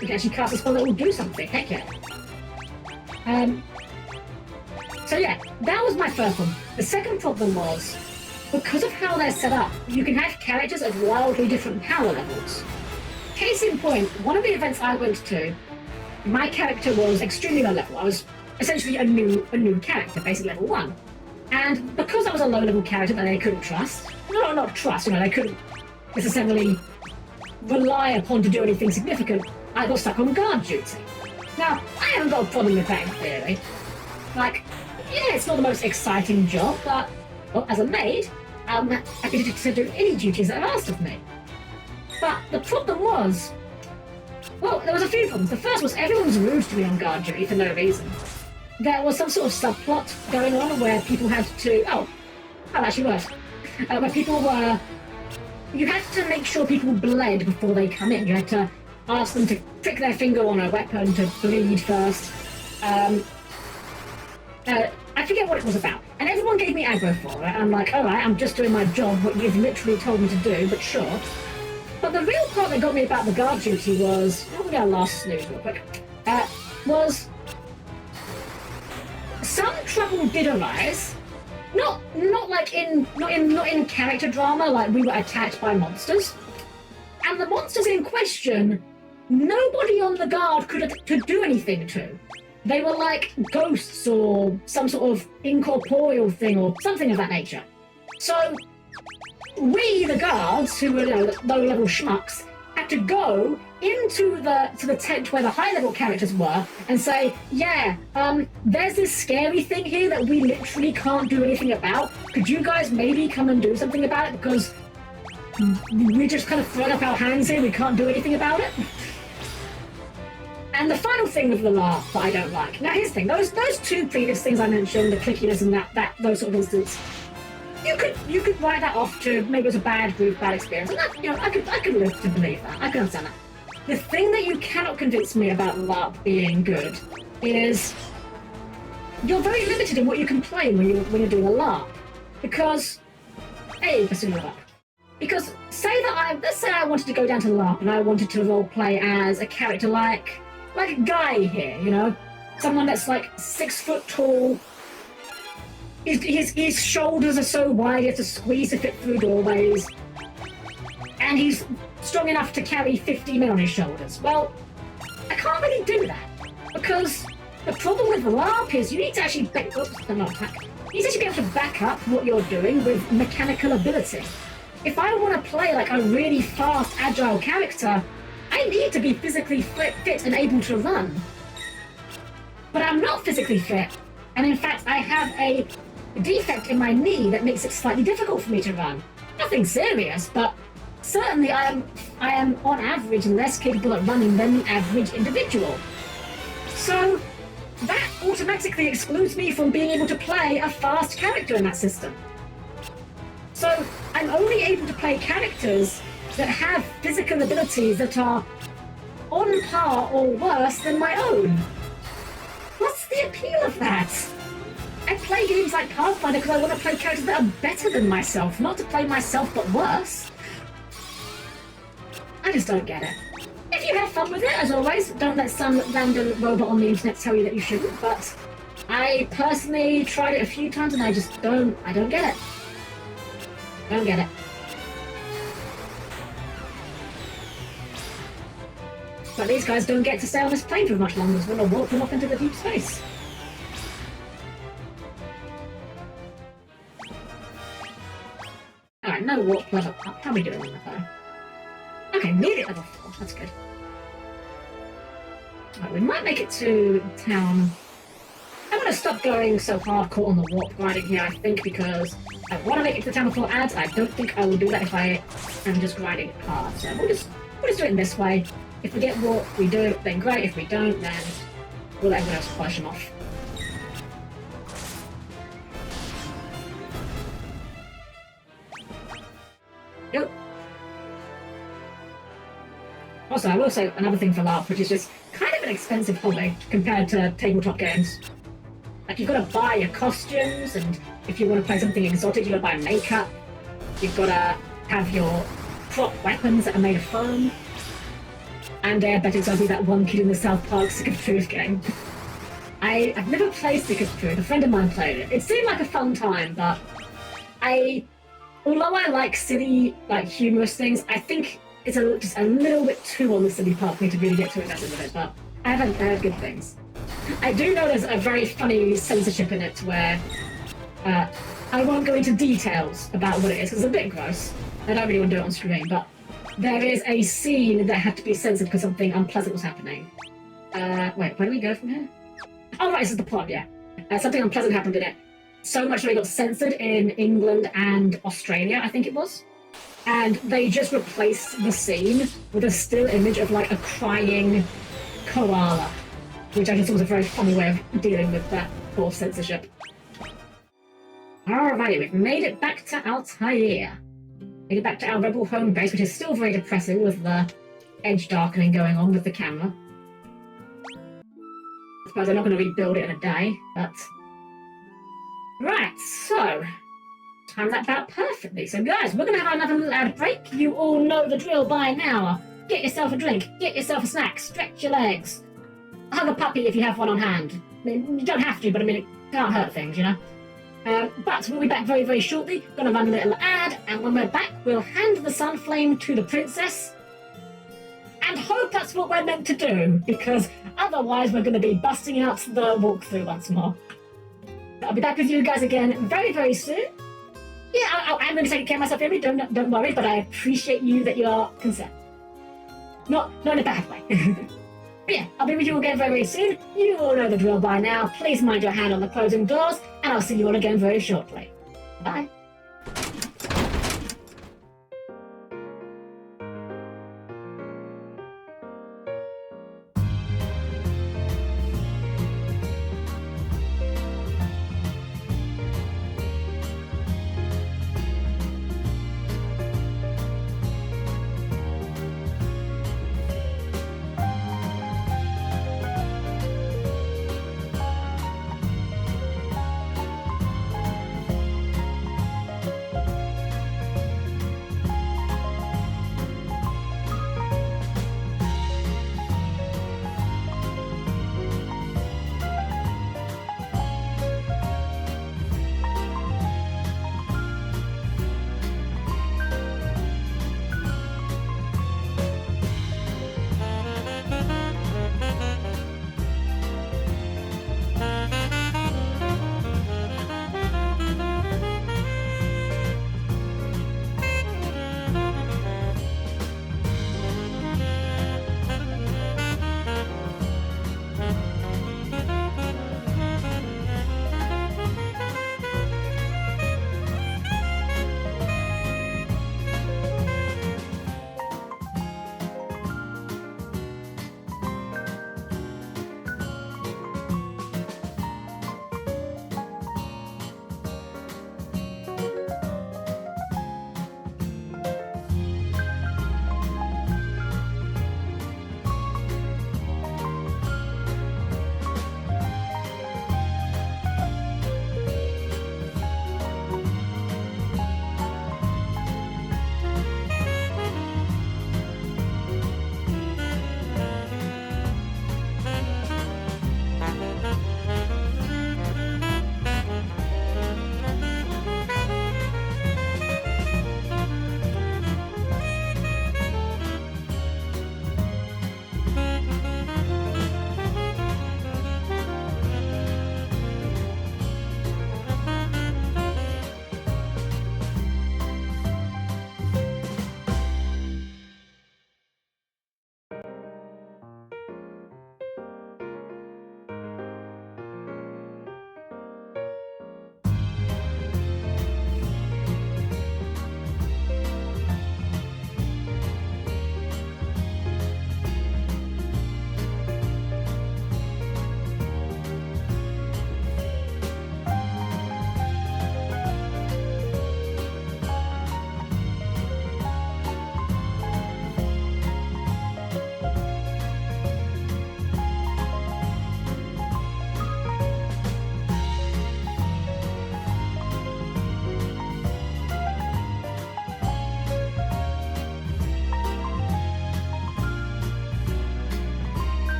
We can actually cast a spell that will do something. Heck yeah. So yeah, that was my first one. The second problem was, because of how they're set up, you can have characters of wildly different power levels. Case in point, one of the events I went to, my character was extremely low level. I was essentially a new character, basically level 1. And because I was a low level character that they couldn't trust, not trust, you know, they couldn't necessarily rely upon to do anything significant, I got stuck on guard duty. Now, I haven't got a problem with that in theory. Like, yeah, it's not the most exciting job, but well, as a maid, I'm happy to do any duties that are asked of me. But the problem was, well, there was a few problems. The first was everyone was rude to me on guard duty for no reason. There was some sort of subplot going on where people had to... Oh, that actually worked. Where people were... You had to make sure people bled before they come in. You had to ask them to prick their finger on a weapon to bleed first. I forget what it was about. And everyone gave me aggro for it. And I'm like, alright, I'm just doing my job, what you've literally told me to do, but sure. But the real part that got me about the guard duty was... We'll get our last snooze real quick. Was... Some trouble did arise. Not in character drama, like we were attacked by monsters. And the monsters in question, nobody on the guard could do anything to. They were like ghosts or some sort of incorporeal thing or something of that nature. So we, the guards, who were low-level schmucks, had to go into the tent where the high-level characters were and say, yeah, there's this scary thing here that we literally can't do anything about. Could you guys maybe come and do something about it? Because we just kind of thrown up our hands here, we can't do anything about it. And the final thing with the laugh that I don't like. Now here's the thing, those two previous things I mentioned, the clickiness and those sort of instances, you could write that off to maybe it was a bad group, bad experience. And that, I could live to believe that. I can understand that. The thing that you cannot convince me about LARP being good is you're very limited in what you can play when you're doing a LARP. Because Because let's say I wanted to go down to LARP and I wanted to role play as a character like Guy here, someone that's like 6 foot tall. His shoulders are so wide he has to squeeze to fit through doorways, and he's strong enough to carry 50 men on his shoulders. Well, I can't really do that. Because the problem with LARP is you need to actually back up, not attack. You need to actually be able to back up what you're doing with mechanical ability. If I want to play like a really fast, agile character, I need to be physically fit and able to run. But I'm not physically fit, and in fact I have a defect in my knee that makes it slightly difficult for me to run. Nothing serious, but certainly I am on average less capable at running than the average individual. So that automatically excludes me from being able to play a fast character in that system. So I'm only able to play characters that have physical abilities that are on par or worse than my own. What's the appeal of that? I play games like Pathfinder because I want to play characters that are better than myself, not to play myself but worse. I just don't get it. If you have fun with it, as always, don't let some random robot on the internet tell you that you shouldn't, but I personally tried it a few times and I don't get it. Don't get it. But these guys don't get to stay on this plane for much longer, so we're going to warp them off into the deep space. Alright, no warp level up. How are we doing on that though? Okay, nearly at level 4. That's good. Alright, we might make it to town. I'm going to stop going so hardcore on the warp grinding here, I think, because I want to make it to the town before ads. I don't think I will do that if I am just grinding hard. So we'll just do it in this way. If we get warp, we do it, then great. If we don't, then we'll let everyone else polish them off. Nope. Also, I will say another thing for LARP, which is just kind of an expensive hobby compared to tabletop games. Like, you've got to buy your costumes, and if you want to play something exotic, you've got to buy makeup. You've got to have your prop weapons that are made of foam. And I bet it's only that one kid in the South Park Sick of Truth game. I've never played Sick of Truth. A friend of mine played it. It seemed like a fun time, but although I like silly, like humorous things, I think it's just a little bit too on the silly part for me to really get too invested with it, but I haven't heard good things. I do know there's a very funny censorship in it where I won't go into details about what it is, because it's a bit gross. I don't really want to do it on screen, but there is a scene that had to be censored because something unpleasant was happening. Wait, where do we go from here? Oh, right, this is the plot, yeah. Something unpleasant happened in it. So much that it got censored in England and Australia, I think it was. And they just replaced the scene with a still image of, like, a crying koala, which I just thought was a very funny way of dealing with that poor censorship. Alrighty, we've made it back to Altair. Made it back to our rebel home base, which is still very depressing with the edge darkening going on with the camera. I suppose I'm not going to rebuild it in a day, but... Right, so... timed that about perfectly. So guys, we're going to have another little ad break. You all know the drill by now. Get yourself a drink, get yourself a snack, stretch your legs. Hug a puppy if you have one on hand. I mean, you don't have to, but I mean, it can't hurt things, you know? But we'll be back very, very shortly. Gonna run a little ad, and when we're back, we'll hand the Sunflame to the princess. And hope that's what we're meant to do, because otherwise we're gonna be busting out the walkthrough once more. I'll be back with you guys again very, very soon. Yeah, I'm gonna take care of myself, Emily. Don't worry, but I appreciate you that you are concerned. Not in a bad way. But yeah, I'll be with you again very, very soon. You all know the drill by now. Please mind your hand on the closing doors, and I'll see you all again very shortly. Bye.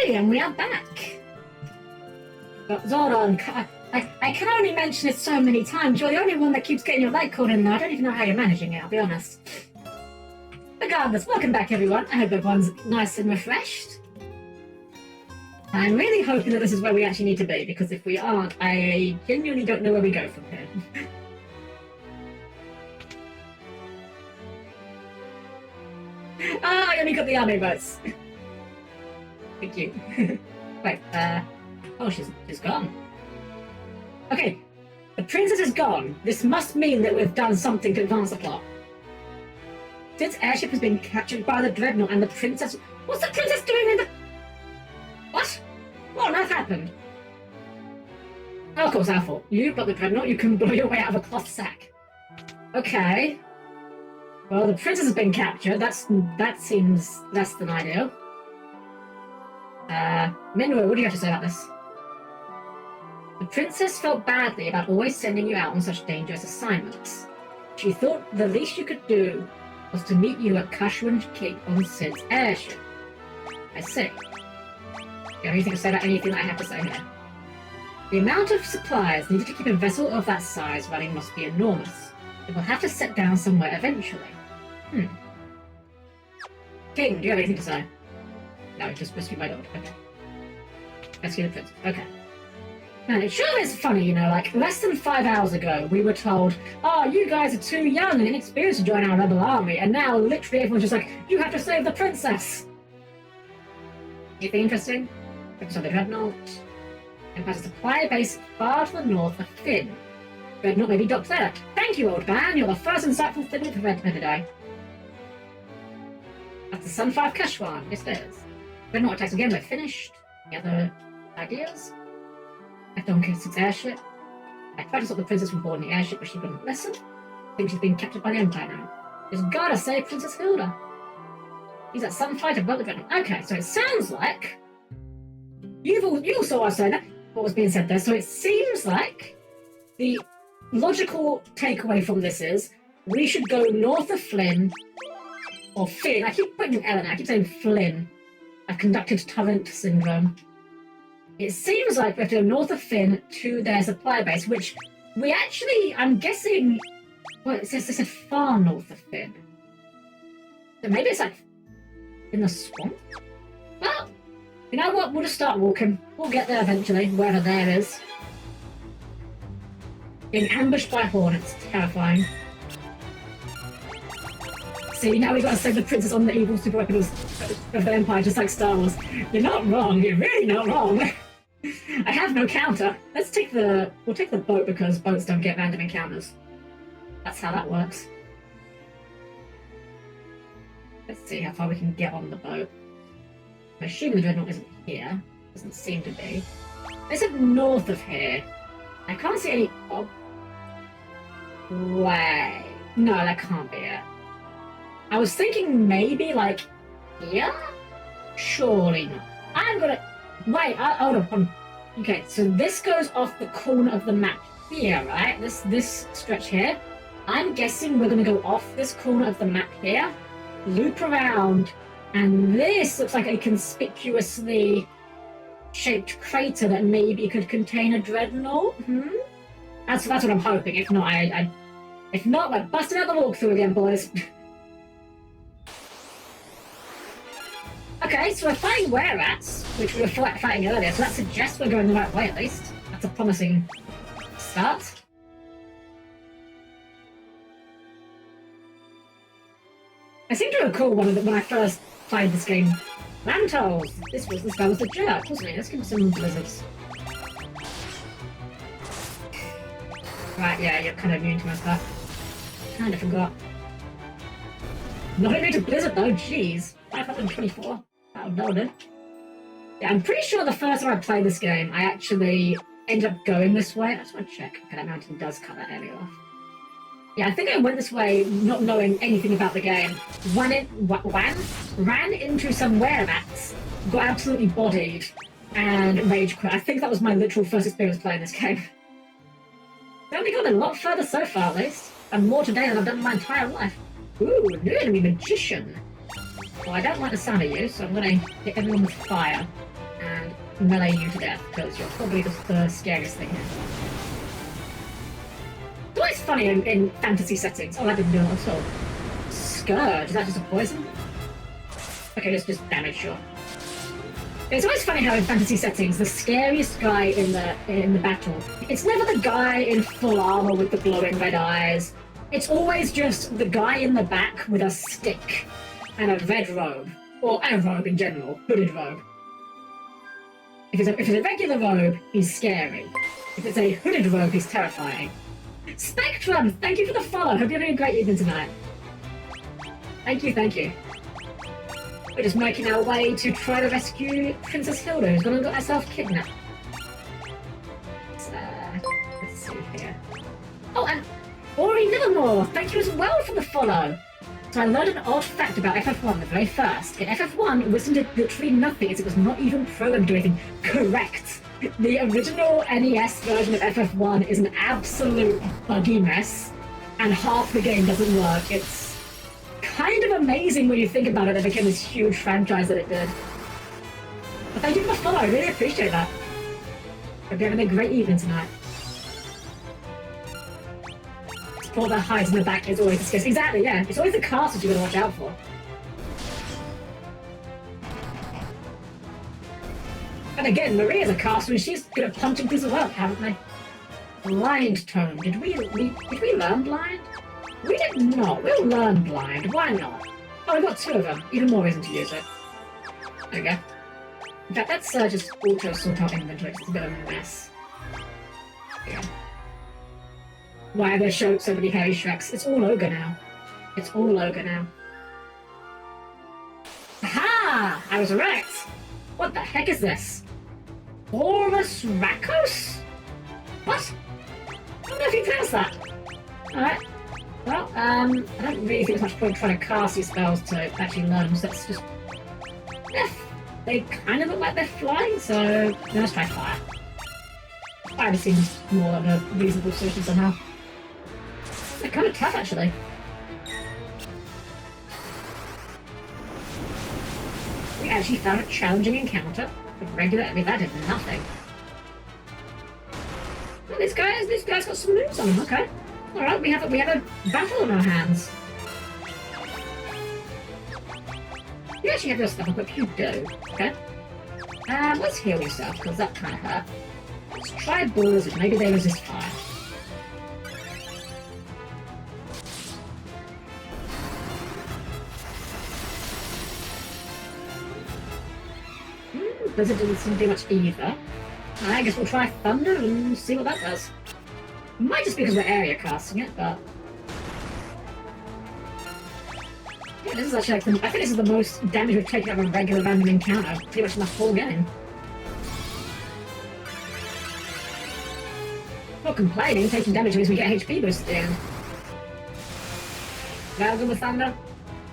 Hi, and we are back. But Zordon, I can only mention it so many times. You're the only one that keeps getting your leg caught in there. I don't even know how you're managing it, I'll be honest. Regardless, welcome back, everyone. I hope everyone's nice and refreshed. I'm really hoping that this is where we actually need to be, because if we aren't, I genuinely don't know where we go from here. Ah, I only got the army votes. Thank you. Wait, oh, she's gone. Okay, the princess is gone. This must mean that we've done something to advance the plot. Since airship has been captured by the dreadnought and the princess... What's the princess doing in the... What? What on earth happened? Oh, of course, our fault. You got the dreadnought, you can blow your way out of a cloth sack. Okay. Well, the princess has been captured. That seems less than ideal. Minwo, what do you have to say about this? The princess felt badly about always sending you out on such dangerous assignments. She thought the least you could do was to meet you at Kashwan Cape on Sid's airship. I see. Do you have anything to say about anything that I have to say here? The amount of supplies needed to keep a vessel of that size running must be enormous. It will have to set down somewhere eventually. King, do you have anything to say? No, just rescue my dog. Okay. Rescue the princess. Okay. Man, it sure is funny, you know, like, less than 5 hours ago, we were told, oh, you guys are too young and inexperienced to join our rebel army, and now literally everyone's just like, you have to save the princess! Anything interesting? Focus on the dreadnought. Empire supply base far to the north of Finn. Dreadnought may be docked there. Thank you, old man, you're the first insightful thing we've prevented today. That's the Sun 5 Kashwan. Yes, it is. Dreadnought attacks again, we're finished. Any other ideas? Left on Kissig's airship. I tried to stop the princess from boarding the airship, but she wouldn't listen. I think she's being captured by the Empire now. Just gotta save Princess Hilda. He's at some fight above the dreadnought. Okay, so it sounds like you also are saying that what was being said there. So it seems like the logical takeaway from this is we should go north of Flynn or Finn. I keep putting an L in it. I keep saying Flynn. I've conducted torrent syndrome. It seems like we have to go north of Finn to their supply base, which we actually, I'm guessing, well, it says far north of Finn. So maybe it's like in the swamp? Well, you know what? We'll just start walking. We'll get there eventually, wherever there is. Being ambushed by hornets, terrifying. See, now we've got to save the princess on the evil super weapons of the Empire, just like Star Wars. You're not wrong. You're really not wrong. I have no counter. We'll take the boat because boats don't get random encounters. That's how that works. Let's see how far we can get on the boat. I'm assuming the dreadnought isn't here. Doesn't seem to be. It's up north of here. I can't see any... Oh. Wait. No, that can't be it. I was thinking maybe, like, here? Surely not. I'm gonna... Wait, hold on. Okay, so this goes off the corner of the map here, right? This stretch here. I'm guessing we're gonna go off this corner of the map here, loop around, and this looks like a conspicuously shaped crater that maybe could contain a dreadnought. That's what I'm hoping. If not, if not, we're busting out the walkthrough again, boys. Okay, so we're fighting were-rats, which we were fighting earlier, so that suggests we're going the right way at least. That's a promising start. I seem to recall when I first played this game. Lantos! This guy was a jerk, wasn't he? Let's give him some blizzards. Right, yeah, you're kind of immune to my stuff. Kinda forgot. Not immune to blizzard though, jeez. 524. That'll know then. Yeah, I'm pretty sure the first time I played this game, I actually ended up going this way. I just want to check. Okay, that mountain does cut that area off. Yeah, I think I went this way not knowing anything about the game. Ran into some were-rats, got absolutely bodied, and rage quit. I think that was my literal first experience playing this game. I've only gone a lot further so far, at least. And more today than I've done in my entire life. Ooh, new enemy magician. Well, I don't like the sound of you, so I'm gonna hit everyone with fire. melee you to death, because you're probably the scariest thing here. It's always funny in fantasy settings. Oh, I didn't do it at all. Scourge, is that just a poison? Okay, it's just damage, sure. It's always funny how in fantasy settings, the scariest guy in the battle, it's never the guy in full armor with the glowing red eyes. It's always just the guy in the back with a stick and a red robe, or a robe in general, hooded robe. If it's a regular robe, he's scary. If it's a hooded robe, he's terrifying. Spectrum, thank you for the follow. Hope you're having a great evening tonight. Thank you, thank you. We're just making our way to try to rescue Princess Hilda, who's gone and got herself kidnapped. Let's see here. Oh, and Ori Livermore, thank you as well for the follow. So I learned an odd fact about FF1 the very first. In FF1, Wisdom did literally nothing, as it was not even programmed to do anything. Correct. The original NES version of FF1 is an absolute buggy mess, and half the game doesn't work. It's kind of amazing when you think about it. It became this huge franchise that it did. But thank you for the follow. I really appreciate that. Hope you're having a great evening tonight. All the hides in the back is always scary. Exactly, yeah. It's always the castles you gotta watch out for. And again, Maria's a caster and she's good at punching things as well, apparently. Blind tone. Did we learn blind? We did not. We'll learn blind. Why not? Oh, we've got two of them. Even more reason to use it. There we go. In fact, let's just auto sort out inventory. It's a bit of a mess. There we go. Why have they showed so many hairy Shreks? It's all ogre now. It's all ogre now. Aha! I was right! What the heck is this? Horus Rakos? What? I don't know if you pronounce that. Alright. Well, I don't really think there's much point trying to cast these spells to actually learn them, so let's just... Yeah, they kind of look like they're flying, so let's try fire. Fire seems more of a reasonable solution somehow. They're kind of tough, actually. We actually found a challenging encounter. With regular, I mean, that did nothing. Well, this guy's got some moves on him. Okay. All right, we have a battle on our hands. You actually have your stuff equipped. You do. Okay. Let's heal yourself because that kind of hurt. Let's try Blizzard. Maybe they resist fire. Blizzard didn't seem to do much either. I guess we'll try Thunder and see what that does. Might just because we're area casting it, but... Yeah, this is actually like I think this is the most damage we've taken out of a regular random encounter, pretty much in the whole game. Not complaining, taking damage means we get HP boost at the end. Rather than with Thunder?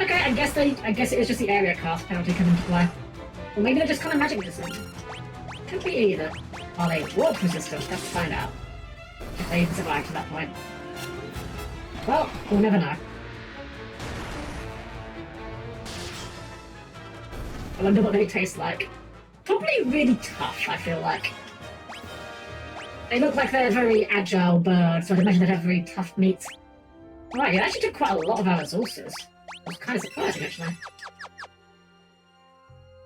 Okay, I guess it is just the area cast penalty coming into play. Or maybe they're just kind of magic resistant. Could be either. Are they warp resistant? Let's find out. If they even survive to that point. Well, we'll never know. I wonder what they taste like. Probably really tough, I feel like. They look like they're very agile birds, so I'd imagine they'd have very tough meat. Right, it actually took quite a lot of our resources. It was kind of surprising, actually.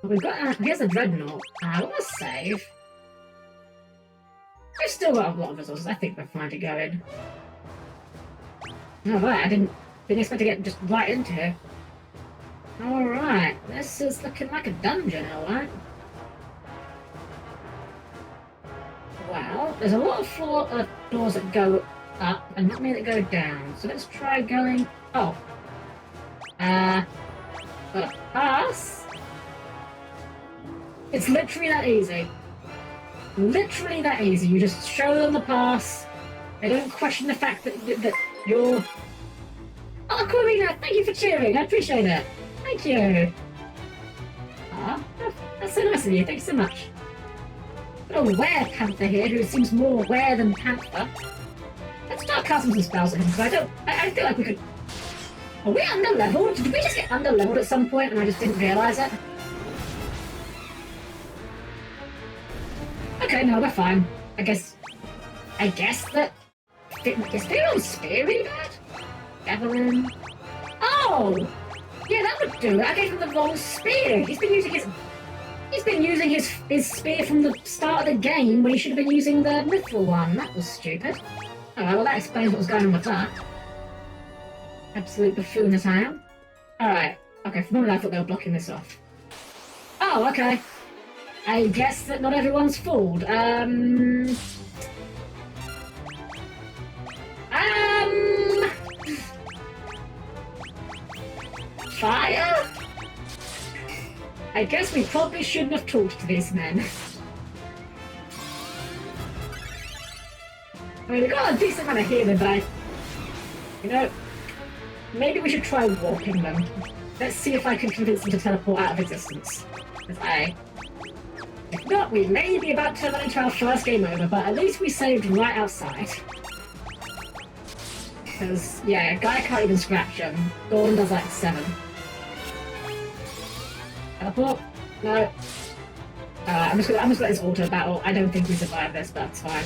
But we've got, here's the Dreadnought. I want to save. We've still got a lot of resources. I think we're fine to go in. Alright, I didn't expect to get just right into here. Alright, this is looking like a dungeon, alright. Well, there's a lot of doors that go up and not many that go down. So let's try going... Oh. Got a pass. It's literally that easy. Literally that easy. You just show them the pass. They don't question the fact that you're... Oh, Corina, thank you for cheering. I appreciate it. Thank you. Ah, that's so nice of you. Thank you so much. Got a were-panther here who seems more were than panther. Let's start casting some spells at him because I feel like we could... Are we under-leveled? Did we just get under-leveled at some point and I just didn't realise it? Okay, no, we're fine. I guess that... Is Theon's spear really bad? Evelyn... Oh! Yeah, that would do it. I gave him the wrong spear. He's been using his spear from the start of the game when he should have been using the mithril one. That was stupid. Alright, well that explains what was going on with that. Absolute buffoon as I am. Alright. Okay, for a moment I thought they were blocking this off. Oh, okay. I guess that not everyone's fooled. Fire? I guess we probably shouldn't have talked to these men. I mean, we got a decent amount of healing, but you know, maybe we should try walking them. Let's see if I can convince them to teleport out of existence. If not, we may be about to run into our first game over, but at least we saved right outside. Because, yeah, Guy can't even scratch him. Gordon does like 7. Teleport? No. I'm just gonna let this auto battle. I don't think we survive this, but that's fine.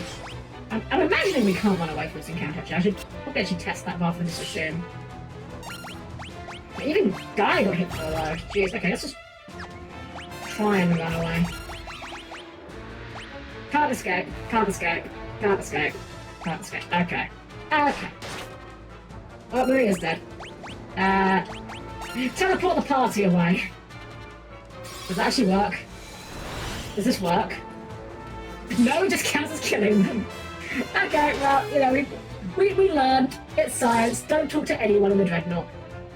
I'm imagining we can't run away from this encounter, actually. I should probably actually test that rather than just assume. Even Guy got hit for a load. Jeez, okay, let's just try and run away. Can't escape, can't escape, can't escape, can't escape. Okay. Okay. Oh, Maria's dead. Teleport the party away. Does that actually work? Does this work? No, it just counts as killing them. Okay, well, you know, we learned. It's science. Don't talk to anyone in the Dreadnought.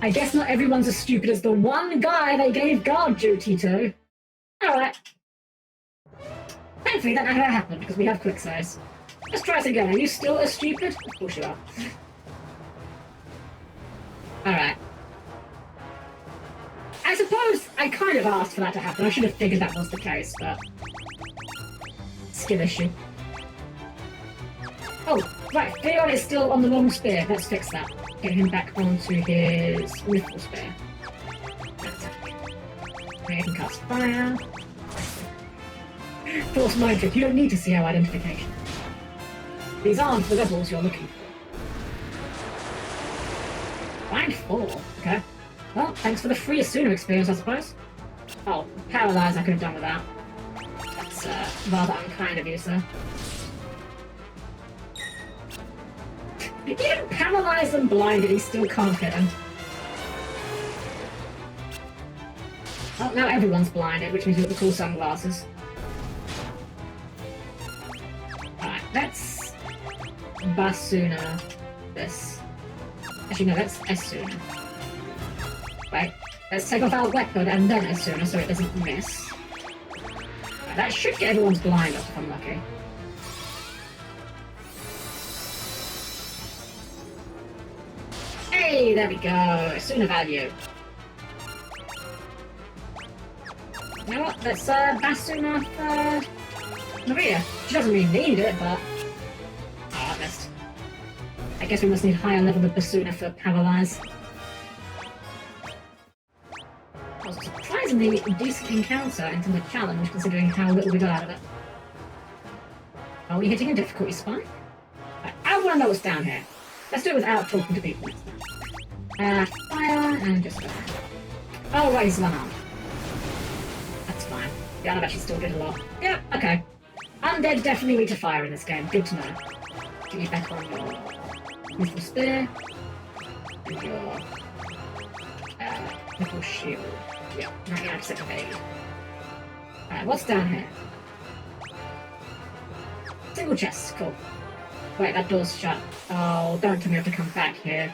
I guess not everyone's as stupid as the one guy they gave guard duty to. Alright. Thankfully, that never happened, because we have quick size. Let's try this again. Are you still as stupid? Of course you are. Alright. I suppose I kind of asked for that to happen. I should have figured that was the case, but... skill issue. Oh, right. Theon is still on the wrong spear. Let's fix that. Get him back onto his mithril spear. That's it. Now you can cast fire. Force mind trick. You don't need to see our identification. These aren't the levels you're looking for. Rank 4. Okay. Well, thanks for the free Asuna experience, I suppose. Oh, paralyze I could have done with that. That's rather unkind of you, sir. Even paralyzed and blinded, he still can't hit him. Well, now everyone's blinded, which means we have the cool sunglasses. Alright, let's... Basuna this. Actually, no, let's Asuna. Wait, let's take off our weapon and then Asuna so it doesn't miss. Right, that should get everyone's blind off if I'm lucky. Hey, there we go. Asuna value. You know what? Let's Basuna for Maria. She doesn't really need it, but... oh, missed. I guess we must need higher level of Basuna for Paralyze. That was a surprisingly decent encounter in terms of challenge, considering how little we got out of it. Are we hitting a difficulty spike? Right, I want to know what's down here. Let's do it without talking to people next time. Fire, and just go. Oh, right, he's unarmed. That's fine. The other actually still did a lot. Yep, okay. Undead definitely need to fire in this game. Good to know. Get you back on your mithril spear. And your mithril shield. Yep, 99% of aid. Alright, what's down here? Single chest, cool. Wait, that door's shut. Oh, don't tell me I have to come back here.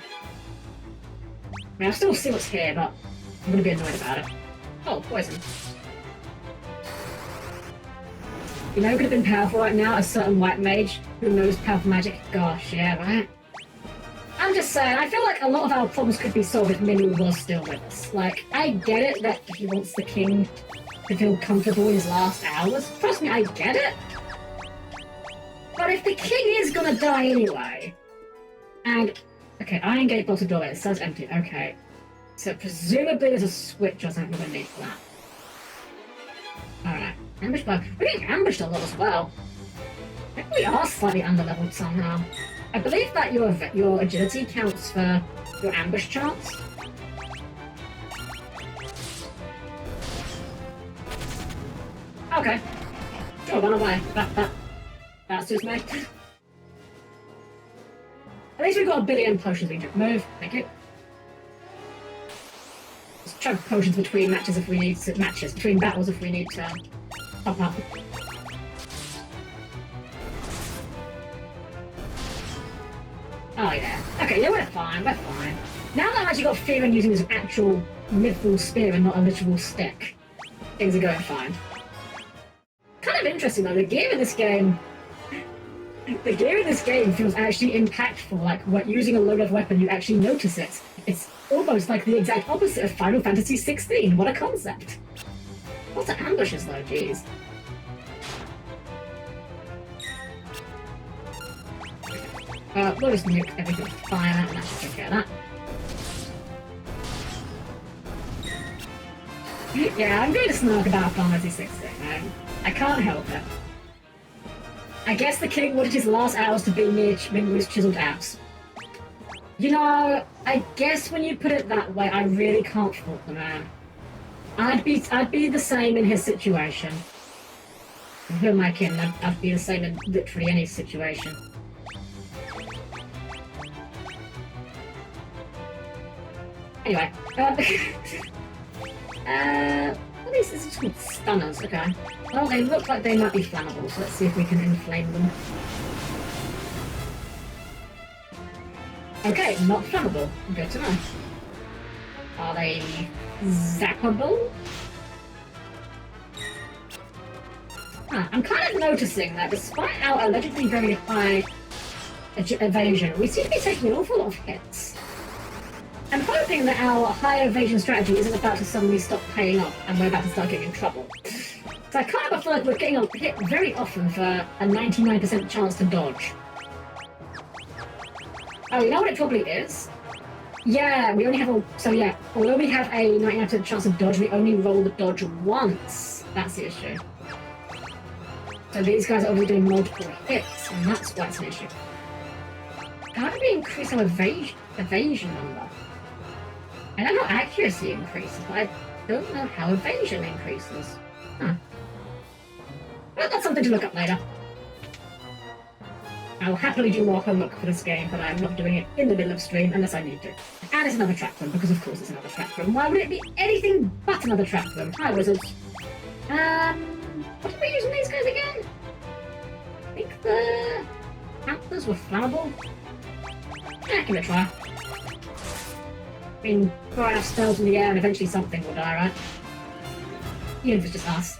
I mean, I'll still see what's here, but I'm gonna be annoyed about it. Oh, poison. You know who could have been powerful right now? A certain white mage who knows powerful magic. Gosh, yeah, right? I'm just saying, I feel like a lot of our problems could be solved if Minu was still with us. Like, I get it that he wants the king to feel comfortable in his last hours. Trust me, I get it. But if the king is gonna die anyway, and... okay, Iron Gate bolted door, it says empty, okay. So presumably there's a switch or something we're gonna need for that. Alright, Ambush bug. We're getting ambushed a lot as well. Maybe we are slightly underleveled somehow. I believe that your agility counts for your ambush chance. Okay. Sure, run away. That's just me. At least we've got a billion potions we can move. Thank you. Let's chug potions between matches if we need to. Between battles if we need to pop up. Oh yeah. Okay, yeah, we're fine. Now that I've actually got fear in using this actual mythical spear and not a literal stick, things are going fine. Kind of interesting though, the gear in this game feels actually impactful. Like, using a low-level weapon, you actually notice it. It's almost like the exact opposite of Final Fantasy XVI. What a concept. Lots of ambushes though, jeez. We'll just nuke everything with fire and that should take care of that. Yeah, I'm going to snark about Final Fantasy XVI. I can't help it. I guess the king wanted his last hours to be near Minwu's chiseled abs. You know, I guess when you put it that way, I really can't fault the man. I'd be the same in his situation. Who am I kidding? I'd be the same in literally any situation. Anyway, what is this? It's called stunners, okay. Well, they look like they might be flammable, so let's see if we can inflame them. Okay, not flammable. Good to know. Are they zappable? I'm kind of noticing that despite our allegedly very high evasion, we seem to be taking an awful lot of hits. I'm hoping that our high evasion strategy isn't about to suddenly stop paying off and we're about to start getting in trouble. So I kind of feel like we're getting hit very often for a 99% chance to dodge. Oh, you know what it probably is? Yeah, we only have although we have a 99% chance of dodge, we only roll the dodge once. That's the issue. So these guys are obviously doing multiple hits, and that's why it's an issue. How do we increase our evasion number? I know how accuracy increases, but I don't know how evasion increases. Huh. Well, that's something to look up later. I'll happily do more homework for this game, but I'm not doing it in the middle of stream unless I need to. And it's another trap room, because of course it's another trap room. Why would it be anything but another trap room? Hi, wizards. What are we using these guys again? I think the panthers were flammable. Yeah, give it a try. I mean, throw enough spells in the air and eventually something will die, right? Even if it's just us.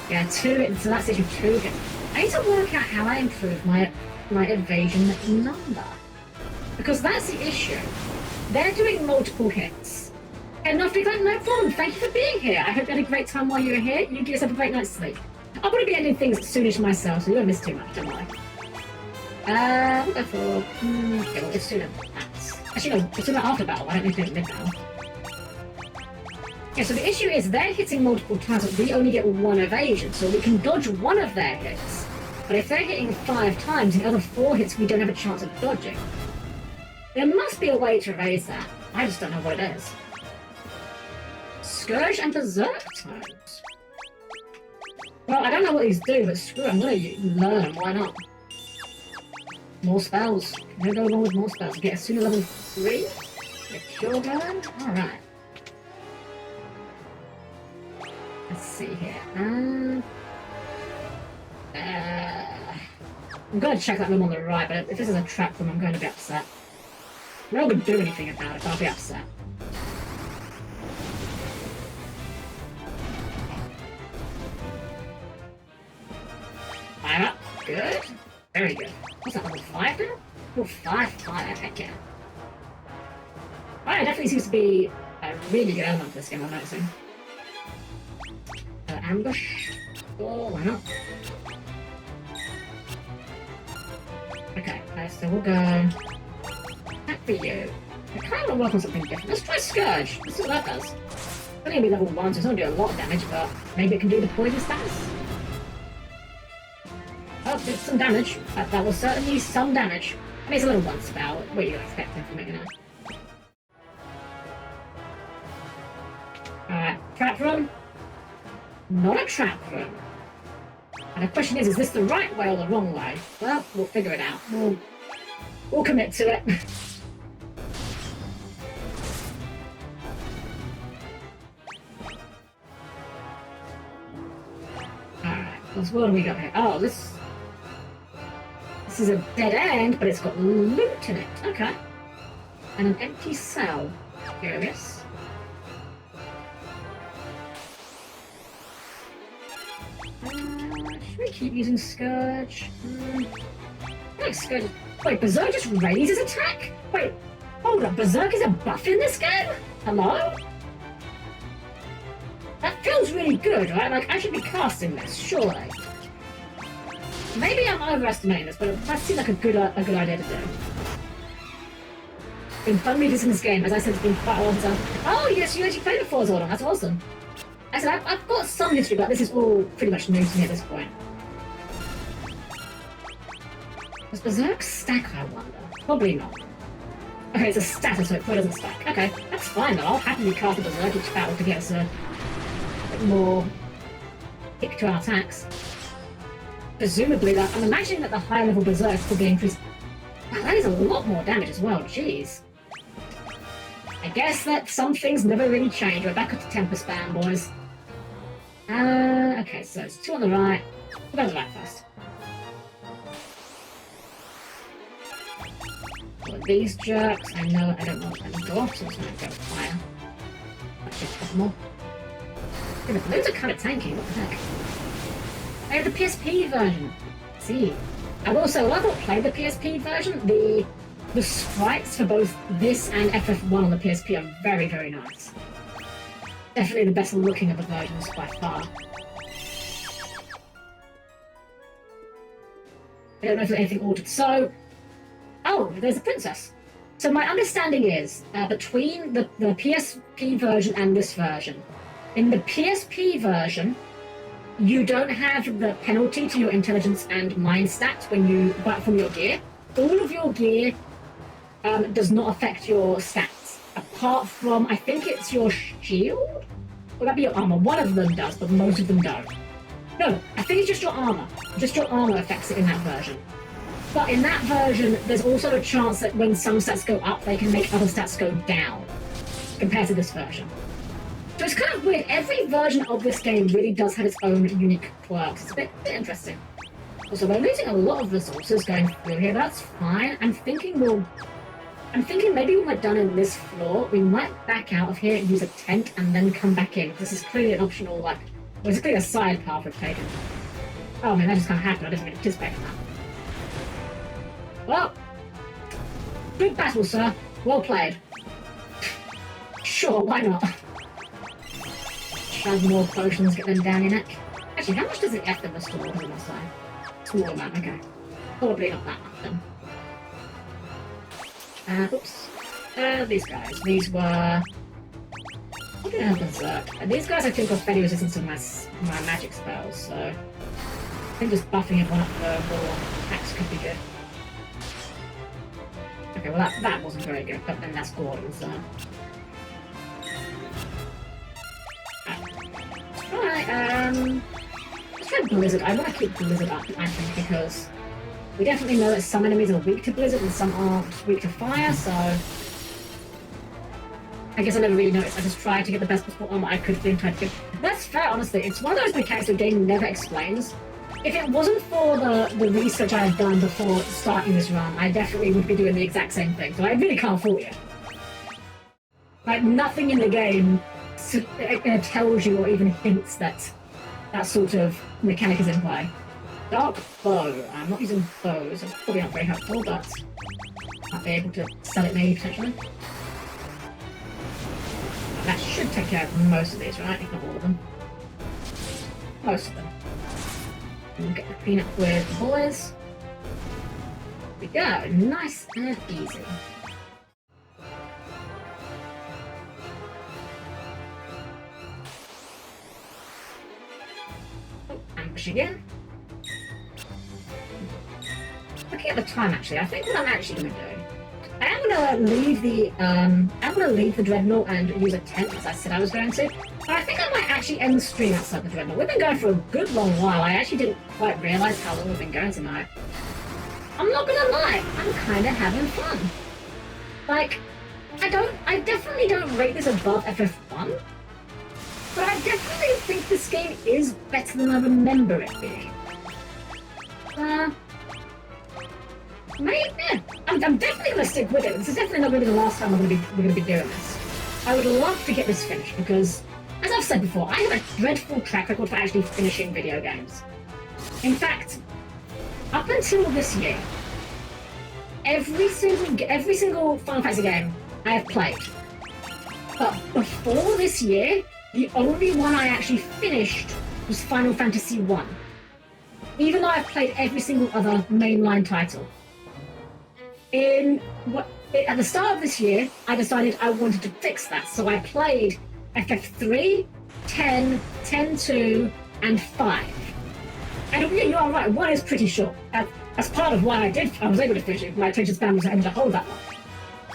Yeah, so that's the issue, 2 hits. I need to work out how I improve my evasion number. Because that's the issue. They're doing multiple hits. And Nofty's like, no problem, thank you for being here. I hope you had a great time while you were here. You get yourself a great night's sleep. I'll probably be ending things soonish myself, so you won't miss too much, don't worry. We'll go for... okay, well, it's sooner than that. Actually, no, it's sooner after battle. I don't need to do it mid-battle. Yeah, so the issue is they're hitting multiple times, but we only get 1 evasion, so we can dodge 1 of their hits. But if they're hitting 5 times, the other 4 hits we don't have a chance of dodging. There must be a way to raise that. I just don't know what it is. Scourge and Berserk times. Well, I don't know what these do, but screw it, I'm gonna learn them, why not? More spells. I'm gonna go along with more spells. Get a sooner level 3. A cure burn? Alright. Let's see here. I'm going to check that room on the right, but if this is a trap room, I'm going to be upset. I'm not going to do anything about it, but I'll be upset. Fire up. Good. Very good. What's that, level 5 now? Level 5 fire, heck yeah. Fire definitely seems to be a really good element for this game, I'm noticing. Ambush. Oh, why not? Okay, so we'll go back for you. I kind of want to work on something different. Let's try Scourge. Let's see what that does. only gonna be level 1, so it's not gonna do a lot of damage, but maybe it can do the poison status. Oh, it's some damage. That was certainly some damage. I mean, it's a level 1 spell. What are you expecting from it, you know? Alright, trap room. Not a trap room. And the question is this the right way or the wrong way? Well, we'll figure it out. We'll commit to it. Alright, what do we got here? Oh, this is a dead end, but it's got loot in it. Okay. And an empty cell. Curious. Should we keep using Scourge? I like Scourge. Wait, Berserk just raises attack? Wait, hold up, Berserk is a buff in this game? Hello? That feels really good, right? Like, I should be casting this, surely. Maybe I'm overestimating this, but that seems like a good idea to do. Been fun revisiting this game, as I said, it's been quite a long time. Oh, yes, you actually played the Forza Zordon, that's awesome. I said, I've got some history, but this is all pretty much new to me at this point. Does Berserk stack, I wonder? Probably not. Okay, it's a status, so it probably doesn't stack. Okay, that's fine though. I'll happily cast a Berserk each battle to get us a bit more kick to our attacks. Presumably that, I'm imagining that the higher level Berserk will be increased. Wow, that is a lot more damage as well, jeez. I guess that some things never really change. We're back up to temper spam, boys. Okay, so it's 2 on the right. We'll go to the right first. Well, these jerks, I know I don't want them to go off, so I'm just going to go with fire. Actually, a couple more. Yeah, the balloons are kind of tanky, what the heck? I have the PSP version. Let's see. I will say, well, I've not played the PSP version. The sprites for both this and FF1 on the PSP are very, very nice. Definitely the best looking of the versions by far. I don't know if there's anything altered. So, oh, there's a princess. So my understanding is, between the PSP version and this version, in the PSP version, you don't have the penalty to your intelligence and mind stats when you buy from your gear. All of your gear does not affect your stats, apart from, I think it's your shield? Or that be your armor? One of them does, but most of them don't. No, I think it's just your armor. Just your armor affects it in that version. But in that version, there's also a chance that when some stats go up, they can make other stats go down, compared to this version. So it's kind of weird. Every version of this game really does have its own unique quirks. It's a bit interesting. Also, we're losing a lot of resources going through here. That's fine. I'm thinking maybe when we're done in this floor, we might back out of here, use a tent, and then come back in. This is clearly an optional, like, well, it's clearly a side path we've taken. Oh man, that just kind of happened. I didn't really anticipate that. Well, good battle, sir. Well played. Sure, why not? Shove more potions, get them down your neck. Actually, how much does it F them restore? What did I say? Small amount, okay. Probably not that much then. Oops. These guys. These were... What did I have Berserk? These guys I think are fairly resistant to my magic spells, so... I think just buffing everyone up for more attacks could be good. Okay, well that wasn't very good, but then that's Gordon, so... Alright, let's try Blizzard. I want to keep Blizzard up, I think, because we definitely know that some enemies are weak to Blizzard and some aren't weak to fire, so... I guess I never really noticed. I just tried to get the best possible armor I could think I'd get. That's fair, honestly. It's one of those mechanics the game never explains. If it wasn't for the research I had done before starting this run, I definitely would be doing the exact same thing, so I really can't fault you. Like, nothing in the game tells you or even hints that that sort of mechanic is in play. Dark bow. I'm not using bows, that's probably not very helpful, but I'll be able to sell it maybe potentially. That should take care of most of these, right? If not all of them. Most of them. And we'll get the cleanup with the boys. There we go. Nice and easy. finishing it. Looking at the time, actually, I think what I'm actually going to do, I am going to leave the Dreadnought and use a tent as I said I was going to. But I think I might actually end the stream outside the Dreadnought. We've been going for a good long while. I actually didn't quite realise how long we've been going tonight. I'm not gonna lie, I'm kind of having fun. Like, I definitely don't rate this above FF1, but I definitely think this game is better than I remember it being. Maybe, yeah. I'm definitely gonna stick with it. This is definitely not gonna be the last time we're gonna be doing this. I would love to get this finished because, as I've said before, I have a dreadful track record for actually finishing video games. In fact, up until this year, every single Final Fantasy game I have played. But before this year, the only one I actually finished was Final Fantasy I. Even though I've played every single other mainline title. At the start of this year, I decided I wanted to fix that, so I played FF3, 10, 10-2, and 5. And yeah, you are right, 1 is pretty short. That's part of why I was able to finish it. My attention span was able to hold that long.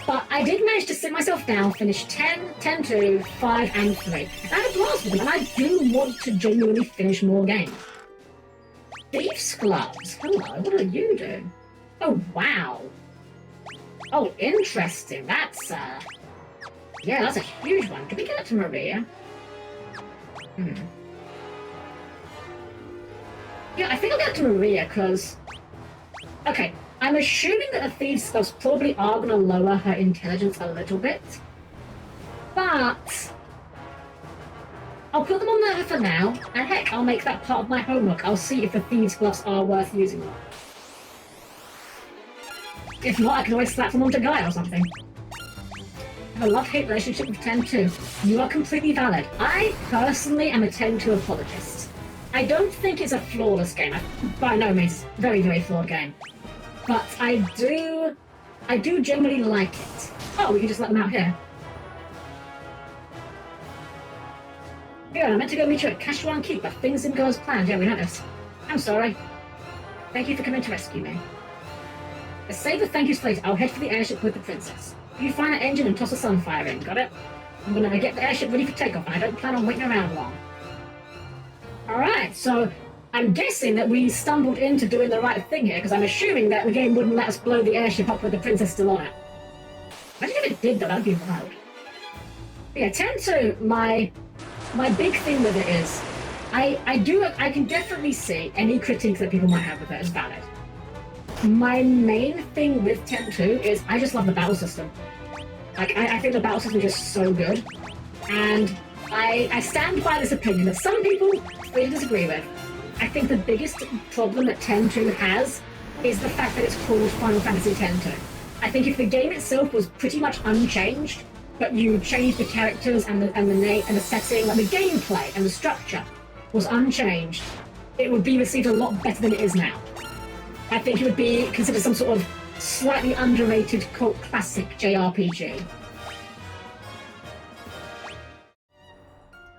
But I did manage to sit myself down, finish 10, 10-2, 5, and 3. And I had a blast with them, and I do want to genuinely finish more games. Thief's Gloves, hello, what are you doing? Oh, wow. Oh, interesting, that's yeah, that's a huge one. Did we get it to Maria? Yeah, I think I'll get it to Maria, because... Okay, I'm assuming that the Thieves' Gloves probably are going to lower her intelligence a little bit. But... I'll put them on there for now, and heck, I'll make that part of my homework. I'll see if the Thieves' Gloves are worth using. If not, I can always slap them onto Guy or something. I have a love-hate relationship with 10-2. You are completely valid. I personally am a 10-2 apologist. I don't think it's a flawless game. By no means, very, very flawed game. But I do generally like it. Oh, we can just let them out here. Yeah, I meant to go meet you at Kashuan Keep, but things didn't go as planned. Yeah, we noticed. I'm sorry. Thank you for coming to rescue me. Let's save the thank yous later. I'll head for the airship with the princess. You find an engine and toss a sunfire in, got it? I'm gonna get the airship ready for takeoff, and I don't plan on waiting around long. Alright, so I'm guessing that we stumbled into doing the right thing here, because I'm assuming that the game wouldn't let us blow the airship up with the princess still on it. Imagine if it did, though, that'd be wild. But yeah, 10-2, my big thing with it is, I can definitely see any critiques that people might have with it as valid. My main thing with 10-2 is I just love the battle system. Like, I think the battle system is just so good. And I stand by this opinion that some people really disagree with. I think the biggest problem that 10-2 has is the fact that it's called Final Fantasy X-2. I think if the game itself was pretty much unchanged, but you changed the characters and the name and the setting, like the gameplay and the structure was unchanged, it would be received a lot better than it is now. I think it would be considered some sort of slightly underrated cult classic JRPG.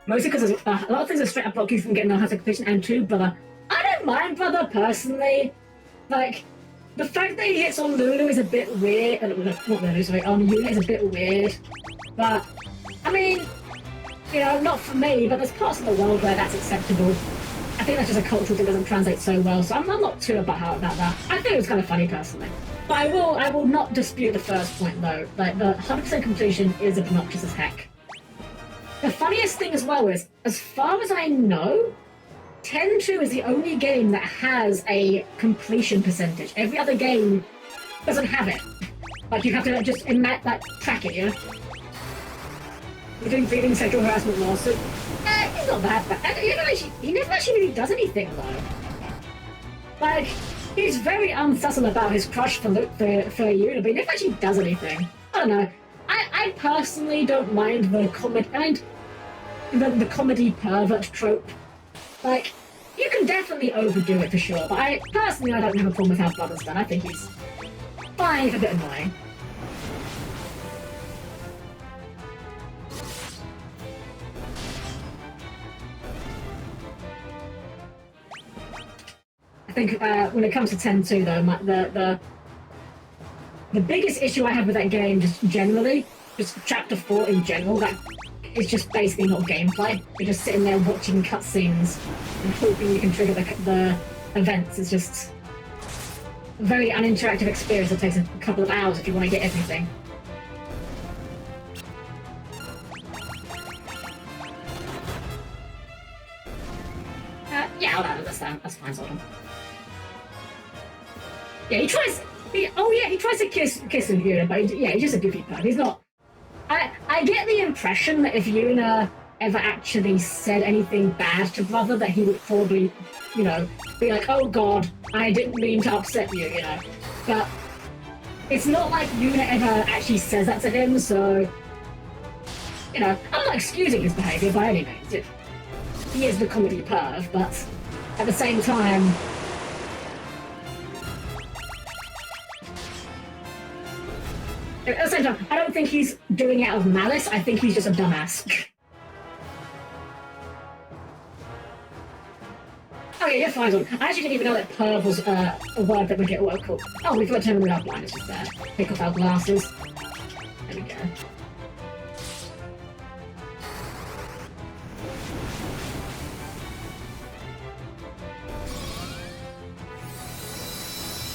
Mostly because a lot of things are straight up block you from getting the high completion, and two, brother. I don't mind, brother, personally. Like, the fact that he hits on Lulu is a bit weird. Not Lulu, sorry, on Yuna is a bit weird. But, I mean, you know, not for me, but there's parts of the world where that's acceptable. I think that's just a cultural thing that doesn't translate so well, so I'm not too about that. I think it was kind of funny, personally. But I will not dispute the first point, though. Like, the 100% completion is obnoxious as heck. The funniest thing as well is, as far as I know, 10-2 is the only game that has a completion percentage. Every other game doesn't have it. Like, you have to just track it, you know? We're doing breeding sexual harassment lawsuit. He's not that bad. He never actually really does anything, though. Like, he's very unsubtle about his crush for Yuna, but he never actually does anything. I don't know. I personally don't mind the comedy pervert trope. Like, you can definitely overdo it for sure, but I don't have a problem with how Brother's done. I think he's fine, if a bit annoying. I think when it comes to 10-2 though, the biggest issue I have with that game, just generally, just Chapter 4 in general, that is just basically not gameplay. You're just sitting there watching cutscenes and hoping you can trigger the events. It's just a very uninteractive experience that takes a couple of hours if you want to get everything. Yeah, that's fine, sort of. Yeah, he tries to kiss Yuna, but he's just a goofy bird. He's not. I get the impression that if Yuna ever actually said anything bad to Brother, that he would probably, be like, "Oh God, I didn't mean to upset you," But it's not like Yuna ever actually says that to him, so I'm not excusing his behaviour by any means. He is the comedy perv, but at the same time. At the same time, I don't think he's doing it out of malice. I think he's just a dumbass. Oh yeah, you're fine. I actually didn't even know that perv was a word that would get local. Oh, we've got to turn the outline. It's just there. Pick off our glasses. There we go.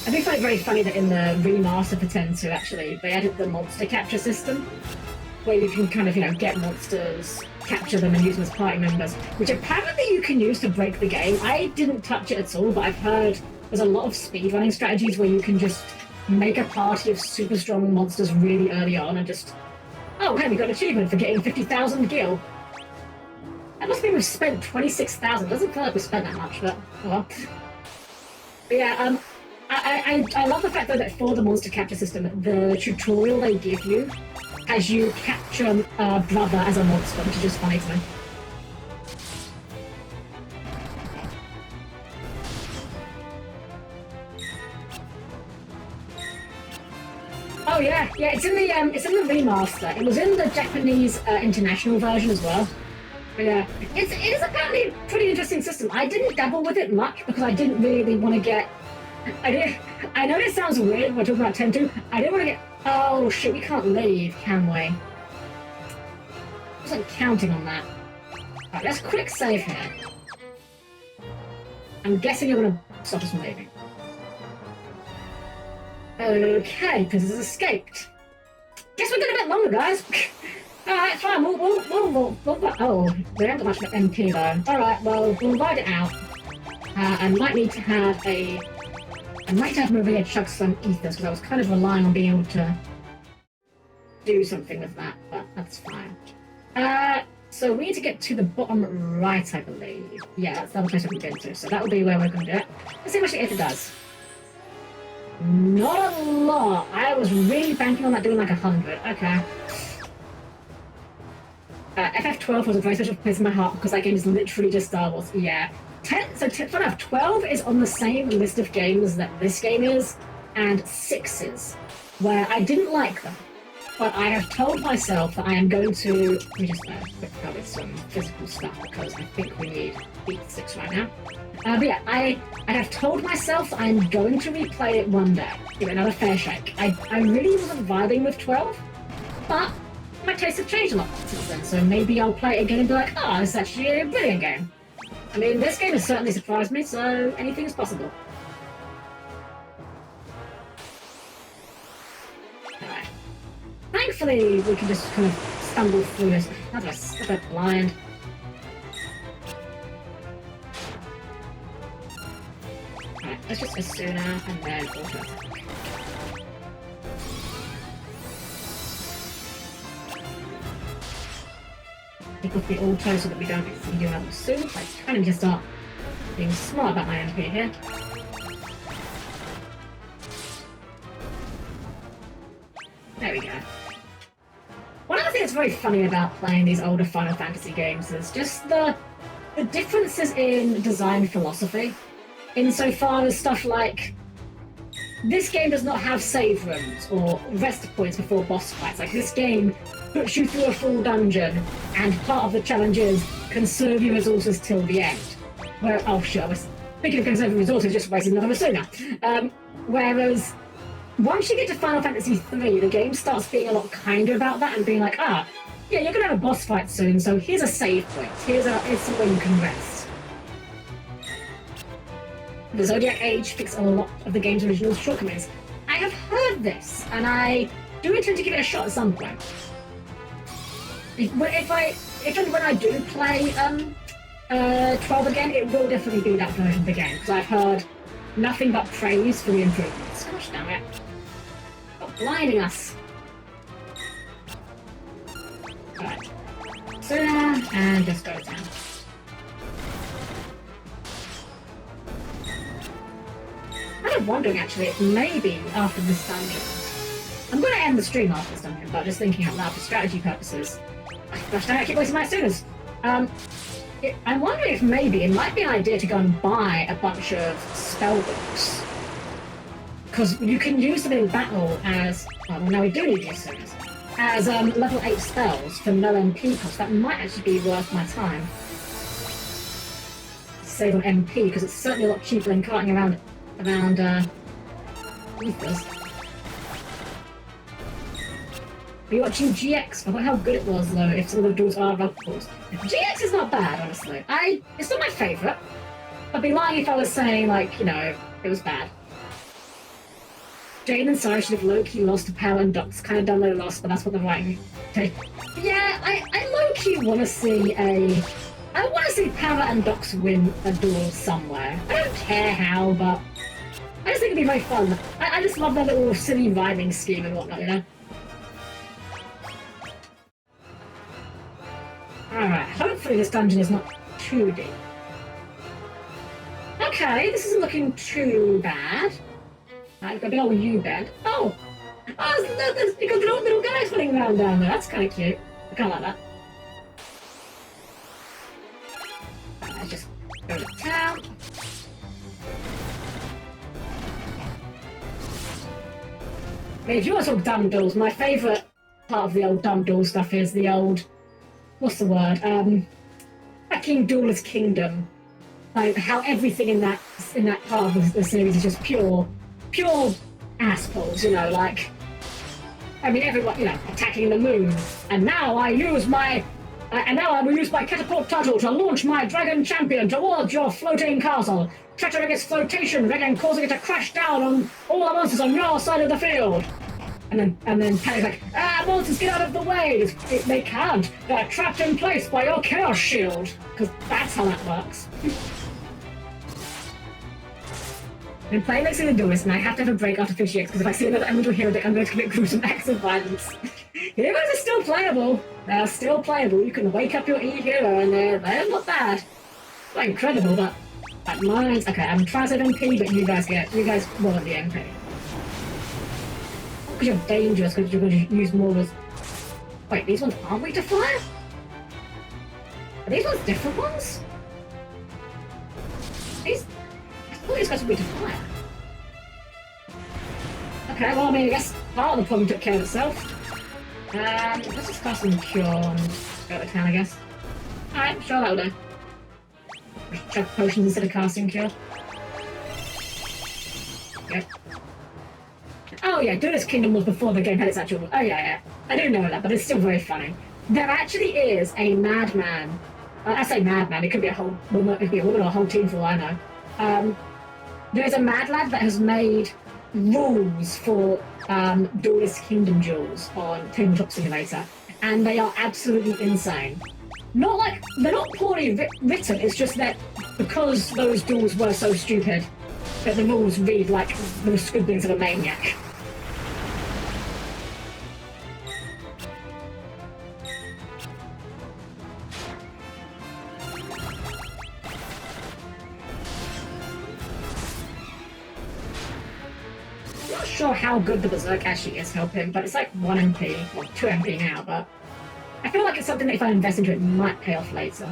I do find it very funny that in the remaster for 10-2, actually, they added the monster capture system, where you can kind of, get monsters, capture them and use them as party members, which apparently you can use to break the game. I didn't touch it at all, but I've heard there's a lot of speedrunning strategies where you can just make a party of super strong monsters really early on and just, oh, hey, we got an achievement for getting 50,000 gil. That must mean we've spent 26,000. Doesn't feel like we spent that much, but, well. But yeah, I love the fact though that for the monster capture system, the tutorial they give you as you capture Brother as a monster, which is just funny to me. Oh yeah, it's in the remaster. It was in the Japanese international version as well. But yeah, it is apparently a pretty interesting system. I didn't dabble with it much because I didn't really want to get. I know this sounds weird when we're talking about 10-2. I didn't want to get. Oh shit, we can't leave, can we? I wasn't counting on that. Alright, let's quick save here. I'm guessing you're gonna stop us from leaving. Okay, Princess has escaped. Guess we're getting a bit longer, guys. Alright, fine, we'll oh, we haven't got much of an MP though. Alright, well, we'll ride it out. I might need to have Maria chug some ethers because I was kind of relying on being able to do something with that, but that's fine. So we need to get to the bottom right, I believe. Yeah, that's the other place we can get to, so that will be where we're going to do it. Let's see how much the ether does. Not a lot. I was really banking on that doing like 100. Okay. FF12 was a very special place in my heart because that game is literally just Star Wars. Yeah. 12 is on the same list of games that this game is, and 6 is, where I didn't like them. But I have told myself that I am going to. Let me just quick go with some physical stuff because I think we need beat 6 right now. But yeah, I have told myself that I'm going to replay it one day, give it another fair shake. I really wasn't vibing with 12, but my tastes have changed a lot since then, so maybe I'll play it again and be like, oh, it's actually a brilliant game. I mean, this game has certainly surprised me, so anything is possible. Alright. Thankfully, we can just kind of stumble through this. That's a bit blind. Alright, let's just Asuna and then auto. Pick up the auto so that we don't do another soon. I kind of just start being smart about my MP here. There we go. One of the things that's very funny about playing these older Final Fantasy games is just the differences in design philosophy. Insofar as stuff like this game does not have save rooms or rest points before boss fights. Like this game puts you through a full dungeon, and part of the challenge is conserve your resources till the end. Where oh shit, Speaking of conserving resources, just wasting another Masuna. Whereas once you get to Final Fantasy III, the game starts being a lot kinder about that and being like, yeah, you're gonna have a boss fight soon, so here's a save point. Here's somewhere you can rest. The Zodiac Age fixed a lot of the game's original shortcomings. I have heard this, and I do intend to give it a shot at some point. If and when I do play 12 again, it will definitely be that version of the game, because I've heard nothing but praise for the improvements. Gosh damn it. Stop blinding us. Alright. Sooner, and just go down. I'm wondering actually if maybe after this dungeon, I'm going to end the stream after this dungeon, but just thinking out loud for strategy purposes. Gosh damn it, I keep wasting my Sunas. I'm wondering if maybe it might be an idea to go and buy a bunch of spell books. Because you can use them in battle as, well now we do need these Sunas, as level 8 spells for no MP cost. That might actually be worth my time. Save on MP, because it's certainly a lot cheaper than carting around ethers. Are you watching GX? I forgot how good it was though, if some of the duels are ruffles. GX is not bad, honestly. It's not my favourite. I'd be lying if I was saying, like, you know, it was bad. Jane and Sarah should have low-key lost to Power and Docs. Kind of done their loss, but that's what the writing take. Yeah, I low-key want to see I want to see Power and Docs win a duel somewhere. I don't care how, but I just think it'd be very fun. I just love their little silly rhyming scheme and whatnot, you know? Alright, hopefully this dungeon is not too deep. Okay, this isn't looking too bad. I've got a big old U-bend. Oh! There's because little guys running around down there. That's kind of cute. I kind of like that. Let's just go to town. I mean, if you want to talk dumb duels, my favourite part of the old dumb duel stuff is the old... What's the word? King Duelist Kingdom. Like, how everything in that part of the series is just pure assholes, you know, like... I mean, everyone, you know, attacking the moon. And now I will use my catapult turtle to launch my dragon champion towards your floating castle, shattering its flotation ring and causing it to crash down on all the monsters on your side of the field. And then Patty's like, monsters, get out of the way! They can't. They're trapped in place by your chaos shield. Because that's how that works. I've been playing next to the Duelist, and I have to have a break after 58, because if I see another elemental hero deck, I'm going to commit gruesome acts of violence. Heroes are still playable. They're still playable. You can wake up your E-hero, and they're not bad. Not incredible, but mine's... Okay, I'm trying to save MP, but you guys want the MP. Because you're dangerous, because you're going to use more as... Wait, these ones aren't weak to fire? Are these ones different ones? I thought these guys were weak to fire. Okay, well, I mean, I guess part of the problem took care of itself. Let's just cast some Cure and go to town, I guess. Alright, sure, that'll do. Just chug potions instead of casting Cure. Yep. Oh yeah, Duelist Kingdom was before the game had its actual... Oh yeah. I do know that, but it's still very funny. There actually is a madman. I say madman, it could be a whole woman, it could be a woman or a whole team for all I know. There's a mad lad that has made rules for Duelist Kingdom duels on Tabletop Simulator, and they are absolutely insane. Not like... They're not poorly written, it's just that because those duels were so stupid, that the rules read like the scribblings of a maniac. I'm not sure how good the Berserk actually is helping, but it's like 1 MP, or 2 MP now, but I feel like it's something that if I invest into it might pay off later.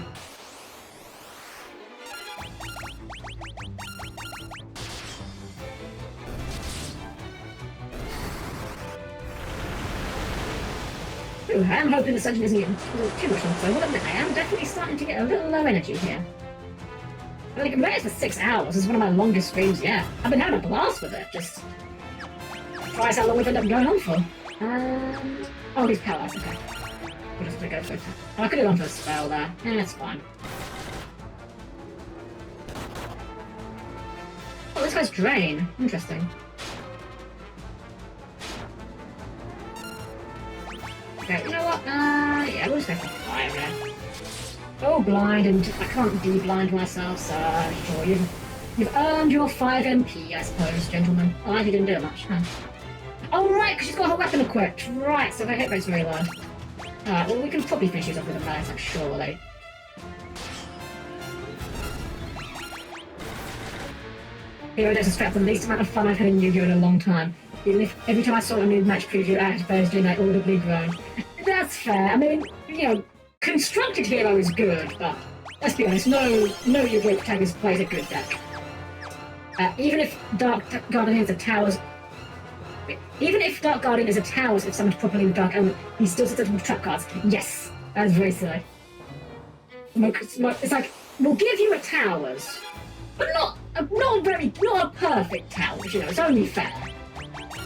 Ooh, I am hoping the session isn't getting too much on, so I will admit I am definitely starting to get a little low energy here. Like, I'm playing it for 6 hours. It's one of my longest streams yet. I've been having a blast with it. Just twice how long we've ended up going on for. Oh, these powers. Okay. We'll just go for it. Oh, I could have gone for a spell there. It's fine. Oh, this guy's Drain. Interesting. Okay, you know what? Yeah, we'll just go for fire there. Oh, blind, and I can't de-blind myself, so sure, you've earned your 5 MP, I suppose, gentlemen. Oh, you didn't do much, huh? Oh, right, because she's got her weapon equipped. Right, so her hit rate's very low. Alright, well, we can probably finish these off with a knife, like, surely. Here it is, it's the least amount of fun I've had in Yu-Gi-Oh! In a long time. Even if every time I saw a new match preview at Thursday, I audibly groan. That's fair. I mean, you know, Constructed Hero is good, but let's be honest, no Yu-Gi-Oh! Protagonist plays a good deck. Even if Dark Guardian is a Towers... Even if Dark Guardian is a Towers, if summoned properly with Dark Element, he still sits with trap cards. Yes! That's very silly. It's like, we'll give you a Towers, but not a perfect Towers, you know, it's only fair.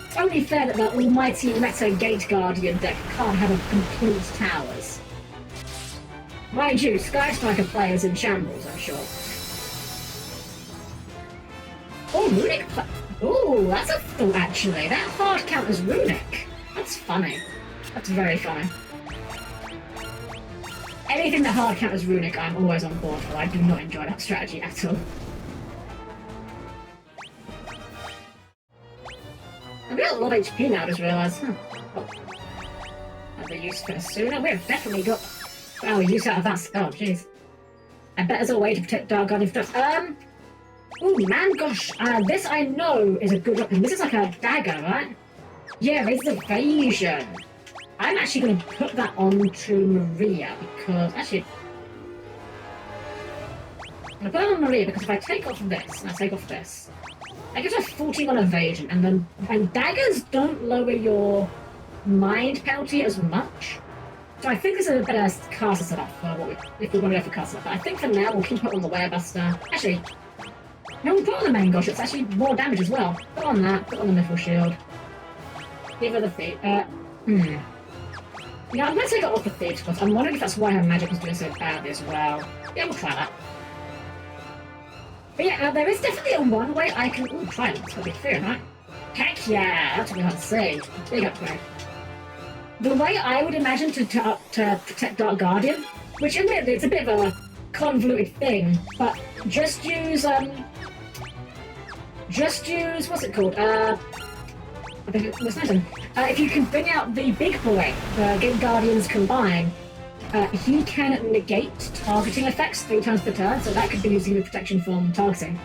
It's only fair that the almighty Meta Gate Guardian deck can't have a complete Towers. Mind you, Sky Striker players in shambles, I'm sure. Oh, Runic... Oh, that's a thought, actually. That hard counters Runic. That's funny. That's very funny. Anything that hard counters Runic, I'm always on board for. I do not enjoy that strategy at all. I've got a lot of HP now, I just realised. Oh. Have we used for sooner? We've definitely got our use out of that. Oh, jeez. I bet there's a way to protect Dark Guardian stuff. Oh man, gosh. This I know is a good weapon. This is like a dagger, right? Yeah, this is evasion. I'm actually going to put that onto Maria because... Actually... I'm going to put it on Maria because if I take off this and I take off this, that gives her 41 evasion, and daggers don't lower your mind penalty as much. So I think this is a better caster setup for what if we want to go for caster setup. But I think for now we'll keep it on the Werebuster. Actually, no, we'll put on the main gosh, it's actually more damage as well. Put on that, put on the Mithril Shield. Give her the feet. Yeah, I'm going to take it off the feet because I'm wondering if that's why her magic was doing so badly as well. Yeah, we'll try that. But yeah, there is definitely a one way I can... Ooh, try it. It's got to be fair, right? Heck yeah! That's what we have to say. Big upgrade. The way I would imagine to protect Dark Guardian, which admittedly it's a bit of a convoluted thing, but just use what's it called? I think it was mentioned. If you can bring out the big boy, the Gate Guardians combine, he can negate targeting effects 3 times per turn, so that could be using the protection from targeting.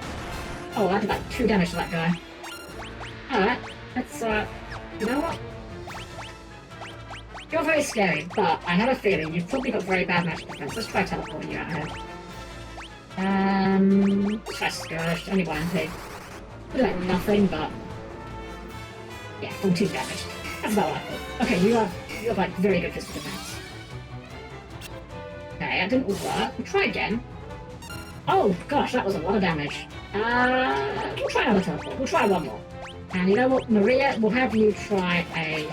Oh, I did like 2 damage to that guy. Alright, let's, you know what? You're very scary, but I have a feeling you've probably got very bad magic defense. Let's try teleporting you out here. Let's try Scourged, only 1 MP. Would like nothing, but... Yeah, 14 damage. That's about what I thought. Okay, you have like very good physical defense. Okay, that didn't work. We'll try again. Oh gosh, that was a lot of damage. We'll try another teleport. We'll try one more. And you know what, Maria, we'll have you try a...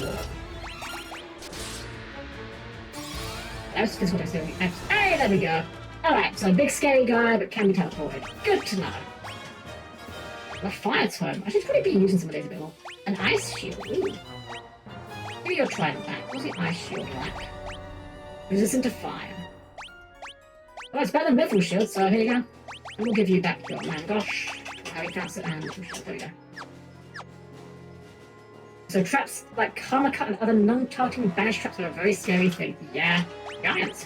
Warp. That's physical dexterity. Hey, there we go. Alright, so big scary guy, but can be teleported. Good to know. A fire tome. I should probably be using some of these a bit more. An ice shield. Ooh. Maybe you'll try it back. What's the ice shield like? Resistant to fire. Well, it's better than Mithril Shield, so here you go. And we'll give you back your man. Gosh. How he counts it and Mithril Shield. There we go. So traps like Karma Cut and other non-targeting banished traps are a very scary thing. Yeah. Giants.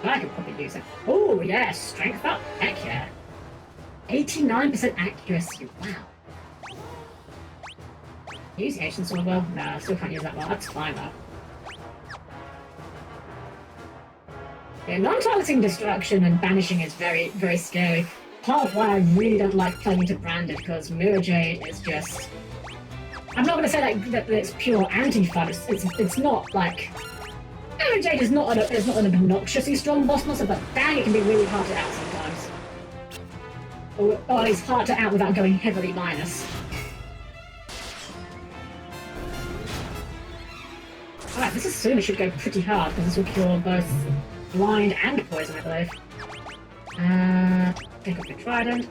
I could probably use it. Oh, yeah. Strength up. Heck yeah. 89% accuracy, wow. Use the Ancient Sword well? No, I still can't use that well. That's fine though. Yeah, non-targeting destruction and banishing is very, very scary. Part of why I really don't like playing into Branded, because Mirror Jade is just... I'm not going to say that it's pure anti-fun, it's not like... Fiery Jade is not an obnoxiously strong boss monster, but dang, it can be really hard to out sometimes. Or it's hard to out without going heavily minus. Alright, this assuming should go pretty hard, because this will cure both blind and poison, I believe. Take off your trident.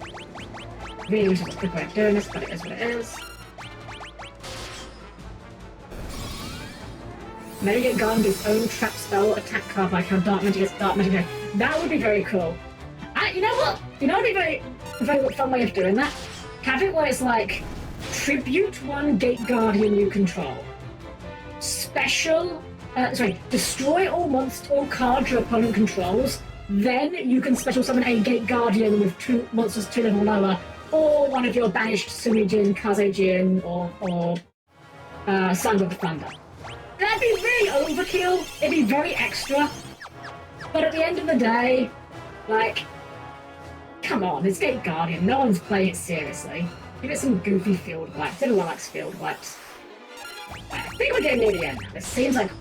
Really wish there was a quick way of doing this, but it is what it is. Maybe get Garden its own trap spell attack card like how Dark Magic gets Dark Magic. That would be very cool. You know what? You know what would be very fun way of doing that? Have it where it's like, tribute one Gate Guardian you control. Destroy all cards your opponent controls, then you can special summon a Gate Guardian with 2 monsters 2 level lower, or one of your banished Sumijin, Kazejin, or Sons of the Thunder. That'd be really overkill, it'd be very extra, but at the end of the day, like, come on, it's Gate Guardian, no one's playing it seriously. Give it some goofy field wipes, everyone likes field wipes. I think we're getting near the end. This feels like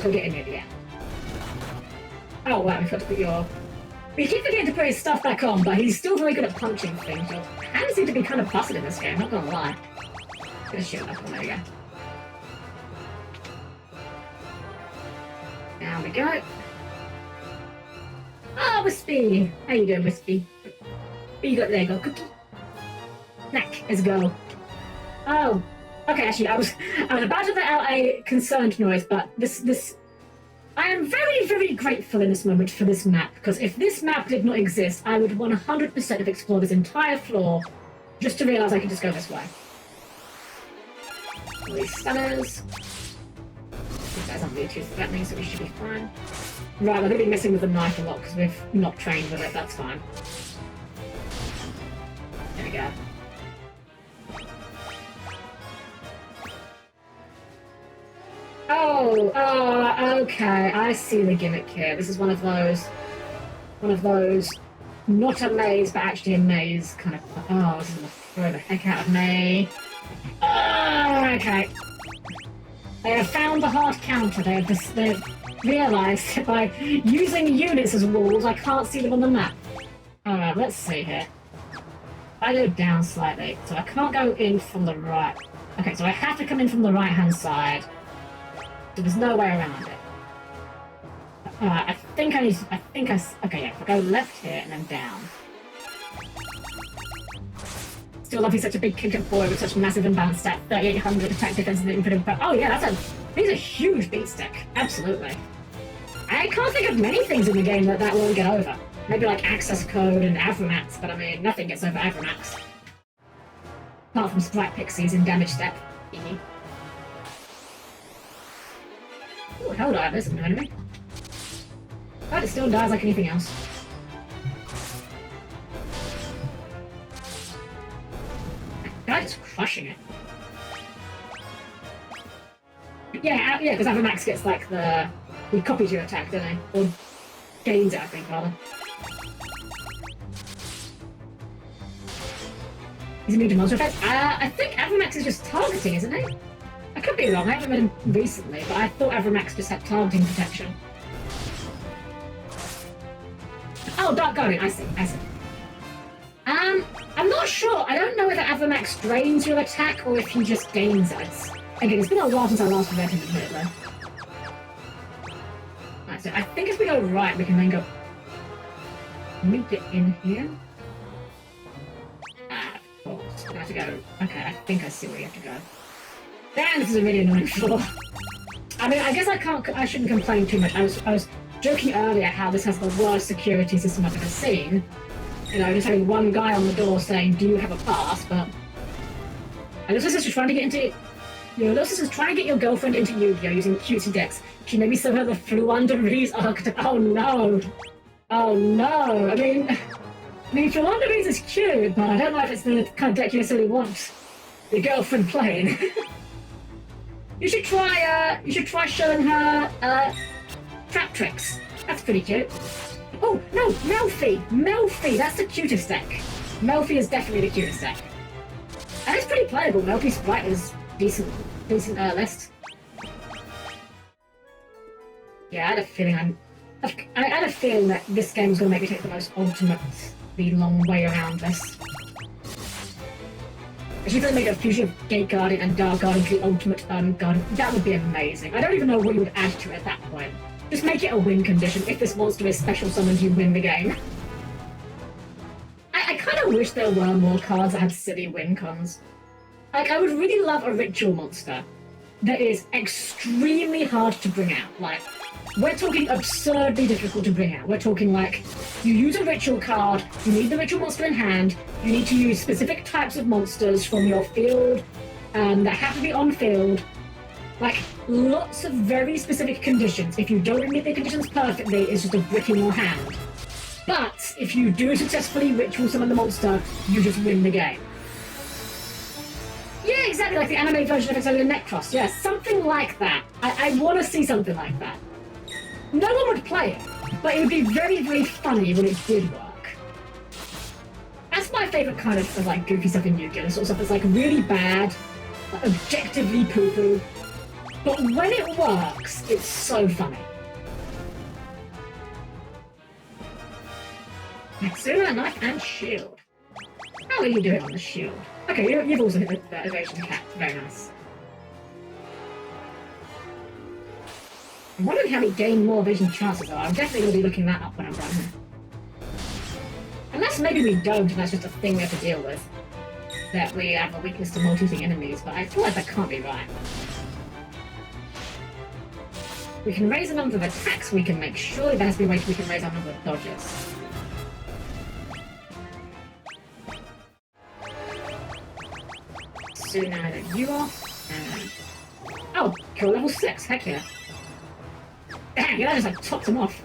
we're getting near the end. Oh wow, we forgot to put your... We keep forgetting to put his stuff back on, but he's still very good at punching things. Your hands seem to be kind of busted in this game, not gonna lie. Gonna shoot up on, there we go. Down we go. Ah, oh, Wispy! How you doing, Wispy? What you got there? Go cookie. Snack, let's go. Oh. Okay, actually, I was about to let out a concerned noise, but I am very, very grateful in this moment for this map, because if this map did not exist, I would 100% have explored this entire floor, just to realise I could just go this way. All these stunners. These guys aren't really too threatening, so we should be fine. Right, we're going to be messing with the knife a lot, because we've not trained with it, that's fine. There we go. Oh, okay, I see the gimmick here. This is one of those, not a maze, but actually a maze kind of, oh, this is gonna throw the heck out of me. Oh, okay. They have found the hard counter. They've realised that by using units as walls, I can't see them on the map. Alright, let's see here. I go down slightly, so I can't go in from the right. Okay, so I have to come in from the right-hand side. So there's no way around it. I think okay, yeah, if I go left here and then down. Still love he's such a big kick-up boy with such massive imbalanced stat, 3800 attack defense and infinite. Oh yeah, he's a huge beat stick. Absolutely. I can't think of many things in the game that won't get over. Maybe like access code and Avramax, but I mean, nothing gets over Avramax. Apart from Sprite Pixies in damage step. Oh, hold on, there's an enemy. But it still dies like anything else. That guy is crushing it. Yeah, because Avramax gets like he copies your attack, doesn't he? Or gains it, I think, rather. He's immune to monster effects. I think Avramax is just targeting, isn't he? I could be wrong, I haven't read him recently, but I thought Avramax just had targeting protection. Oh, Dark Guardian, I see. I'm not sure. I don't know whether Avramax drains your attack or if he just gains it. Again, it's been a while since I last read him, admittedly. Right, so I think if we go right, we can then go... Can we get in here? Of course. We have to go... Okay, I think I see where you have to go. Damn, this is a really annoying floor. I mean, I guess I shouldn't complain too much. I was joking earlier how this has the worst security system I've ever seen. You know, just having one guy on the door saying, do you have a pass? But... And this is just trying to get into... Your little sister's trying to get your girlfriend into Yu-Gi-Oh! Using cutesy decks. She made me so her the Fluanderese Arctic. Oh no! Oh no! I mean, Fluanderese is cute, but I don't know if it's the kind of deck you necessarily want your girlfriend playing. You should try showing her trap tricks. That's pretty cute. Oh no, Melfi, that's the cutest deck. Melfi is definitely the cutest deck. And it's pretty playable. Melfi's sprite is decent list. Yeah, I had a feeling I had a feeling that this game was going to make me take the most ultimately long way around this. If you could make a fusion of Gate Guardian and Dark Guardian to the ultimate Guardian, that would be amazing. I don't even know what you would add to it at that point. Just make it a win condition. If this monster is special summoned, you win the game. I kind of wish there were more cards that had silly win cons. Like, I would really love a ritual monster that is extremely hard to bring out. Like, we're talking absurdly difficult to bring out. We're talking like, you use a ritual card, you need the ritual monster in hand, you need to use specific types of monsters from your field that have to be on field. Like, lots of very specific conditions. If you don't meet the conditions perfectly, it's just a brick in your hand. But if you do successfully ritual summon the monster, you just win the game. Yeah, exactly, like the anime version of Exilium Necros. Yeah, something like that. I want to see something like that. No one would play it, but it would be very, very funny when it did work. That's my favourite kind of like goofy stuff in Yu-Gi-Oh! The sort of stuff that's like really bad, like, objectively poo-poo, but when it works, it's so funny. Yatsura, knife, and shield. How are you doing on the shield? Okay, you've also hit the evasion cap. Very nice. I'm wondering how we gain more evasion chances are. I'm definitely going to be looking that up when I'm done here. Unless maybe we don't, and that's just a thing we have to deal with. That we have a weakness to multi-thing enemies, but I feel like that can't be right. We can raise the number of attacks we can make. Surely there has to be a way we can raise our number of dodges. So now that you are... oh, kill level 6, heck yeah. Dang, that just like topped him off.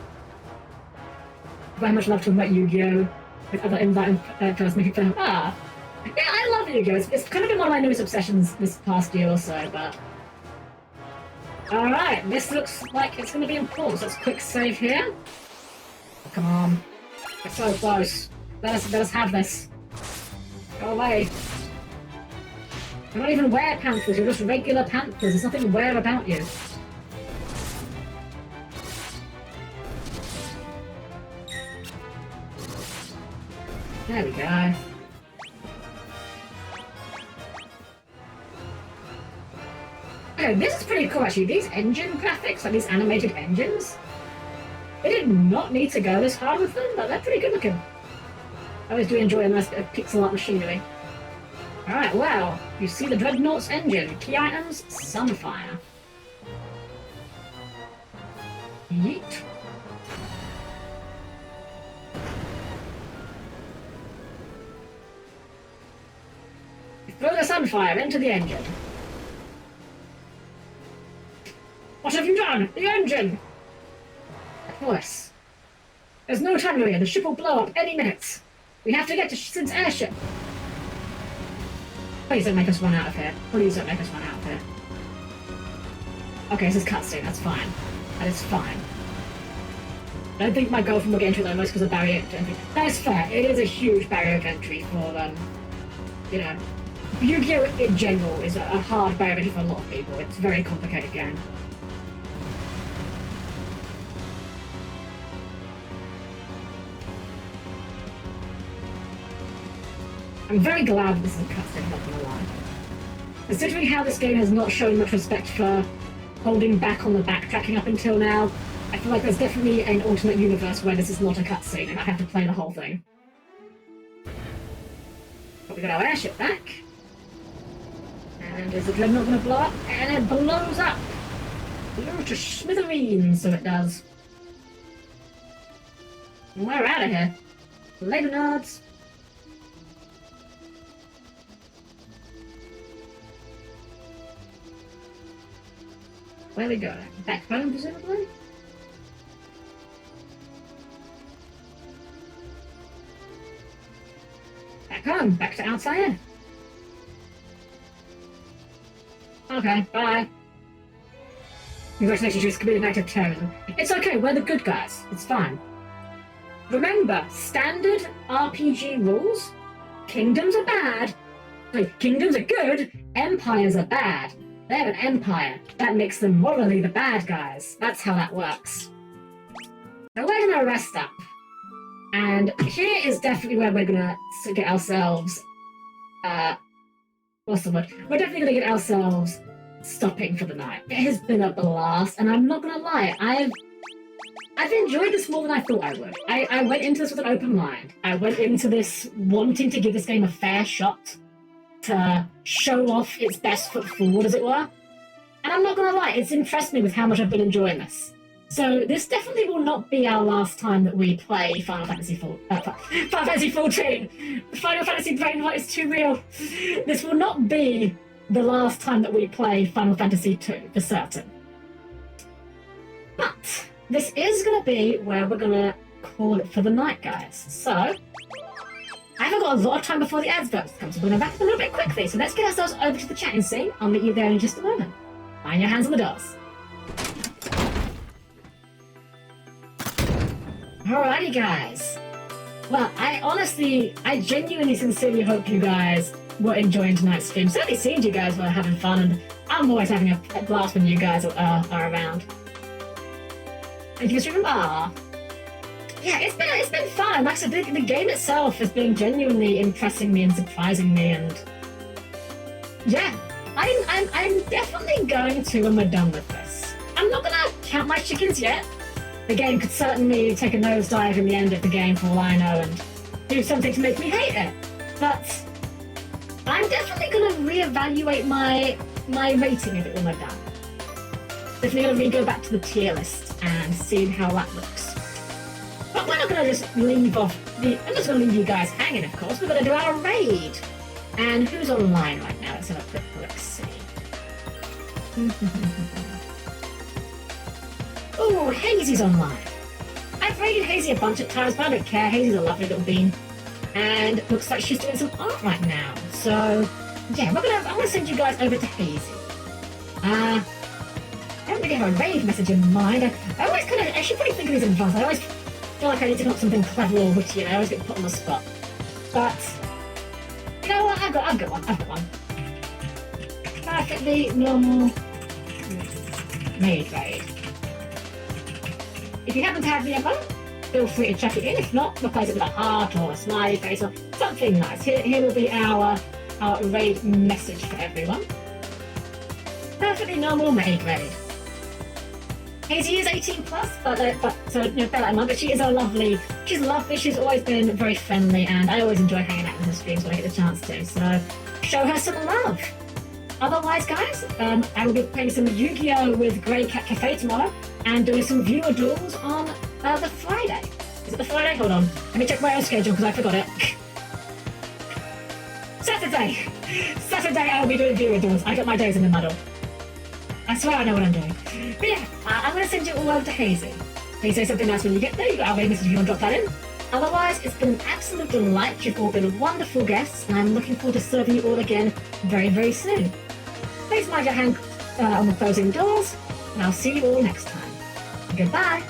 Very much love to invite Yu-Gi-Oh! With other inviting first making fun. Ah! Yeah, I love Yu-Gi-Oh! It's kind of been one of my newest obsessions this past year or so, but... Alright, this looks like it's going to be important, so let's quick save here. Oh, come on. We're so close. Let us have this. Go away. You're not even were-panthers, you're just regular panthers. There's nothing were about you. There we go. Okay, this is pretty cool actually. These engine graphics, like these animated engines, they did not need to go this hard with them, but they're pretty good looking. I always do enjoy a nice bit of pixel art machinery. Alright, well, you see the Dreadnought's engine. Key items, Sunfire. Yeet. Throw the Sunfire into the engine. What have you done? The engine! Of course. There's no time here. The ship will blow up any minute. We have to get to Sid's airship. Please don't make us run out of here. Please don't make us run out of here. Okay, this is cutscene. That's fine. That is fine. I don't think my goal from the entry though, most because of barrier to entry. That is fair. It is a huge barrier of entry for, you know, Yu-Gi-Oh! In general is a hard barrier of entry for a lot of people. It's a very complicated game. I'm very glad this is a cutscene, not gonna lie. Considering how this game has not shown much respect for holding back on the backtracking up until now, I feel like there's definitely an alternate universe where this is not a cutscene and I have to play the whole thing. But we got our airship back. And is the Dreadnought gonna blow up? And it blows up! Blows to smithereens, so it does. And we're out of here. Later, nerds! Where are we going? Back home, presumably? Back home, back to outside. Okay, bye. Congratulations, you've committed an act of terrorism. It's okay, we're the good guys. It's fine. Remember, standard RPG rules? Kingdoms are bad. Sorry, kingdoms are good, empires are bad. They have an empire. That makes them morally the bad guys. That's how that works. So we're gonna rest up. And here is definitely where we're gonna get ourselves, what's the word? We're definitely gonna get ourselves stopping for the night. It has been a blast, and I'm not gonna lie, I've enjoyed this more than I thought I would. I went into this with an open mind. I went into this wanting to give this game a fair shot, to show off its best foot forward, as it were. And I'm not gonna lie, it's impressed me with how much I've been enjoying this. So this definitely will not be our last time that we play Final Fantasy XIV. Final Fantasy Brain Rot is too real. This will not be the last time that we play Final Fantasy II, for certain. But this is going to be where we're going to call it for the night, guys. So, I haven't got a lot of time before the adverts come, so we're going to wrap up a little bit quickly. So let's get ourselves over to the chatting scene. I'll meet you there in just a moment. Mind your hands on the doors. Alrighty, guys. Well, I genuinely, sincerely hope you guys were enjoying tonight's stream. Certainly seemed you guys were having fun, and I'm always having a blast when you guys are around. And you guys remember, yeah, it's been fun. Like I said, the game itself has been genuinely impressing me and surprising me, and yeah, I'm definitely going to when we're done with this. I'm not gonna count my chickens yet. The game could certainly take a nosedive in the end of the game, for all I know, and do something to make me hate it. But I'm definitely going to reevaluate my rating of it when we're done. Definitely going to re-go back to the tier list and see how that looks. But we're not going to just leave off I'm just going to leave you guys hanging, of course. We're going to do our raid. And who's online right now? Let's have a quick look, see. Oh, Hazy's online. I've raided Hazy a bunch of times, but I don't care. Hazy's a lovely little bean. And it looks like she's doing some art right now. So, yeah, I'm gonna send you guys over to Hazy. I don't really have a raid message in mind. I always I should probably think of these in advance. I always feel like I need to come up with something clever or witty, and I always get put on the spot. But, you know what? I've got one. Perfectly normal maid raid. If you happen to have the info, feel free to chuck it in. If not, replace it with a heart or a smiley face or something nice. Here will be our raid message for everyone. Perfectly normal maid raid. Hazy is 18 plus, but so bear that in mind. But she is lovely. She's lovely. She's always been very friendly, and I always enjoy hanging out in her streams when I get the chance to. So show her some love. Otherwise, guys, I will be playing some Yu-Gi-Oh! With Grey Cat Cafe tomorrow, and doing some viewer duels on the Friday. Is it the Friday? Hold on. Let me check my own schedule because I forgot it. Saturday I will be doing viewer duels. I got my days in the muddle. I swear I know what I'm doing. But yeah, I'm going to send you all over to Hazy. Please say something nice when you get there. You got our raid message if you want to drop that in. Otherwise, it's been an absolute delight. You've all been wonderful guests, and I'm looking forward to serving you all again very, very soon. Please mind your hand on the closing doors, and I'll see you all next time. Goodbye.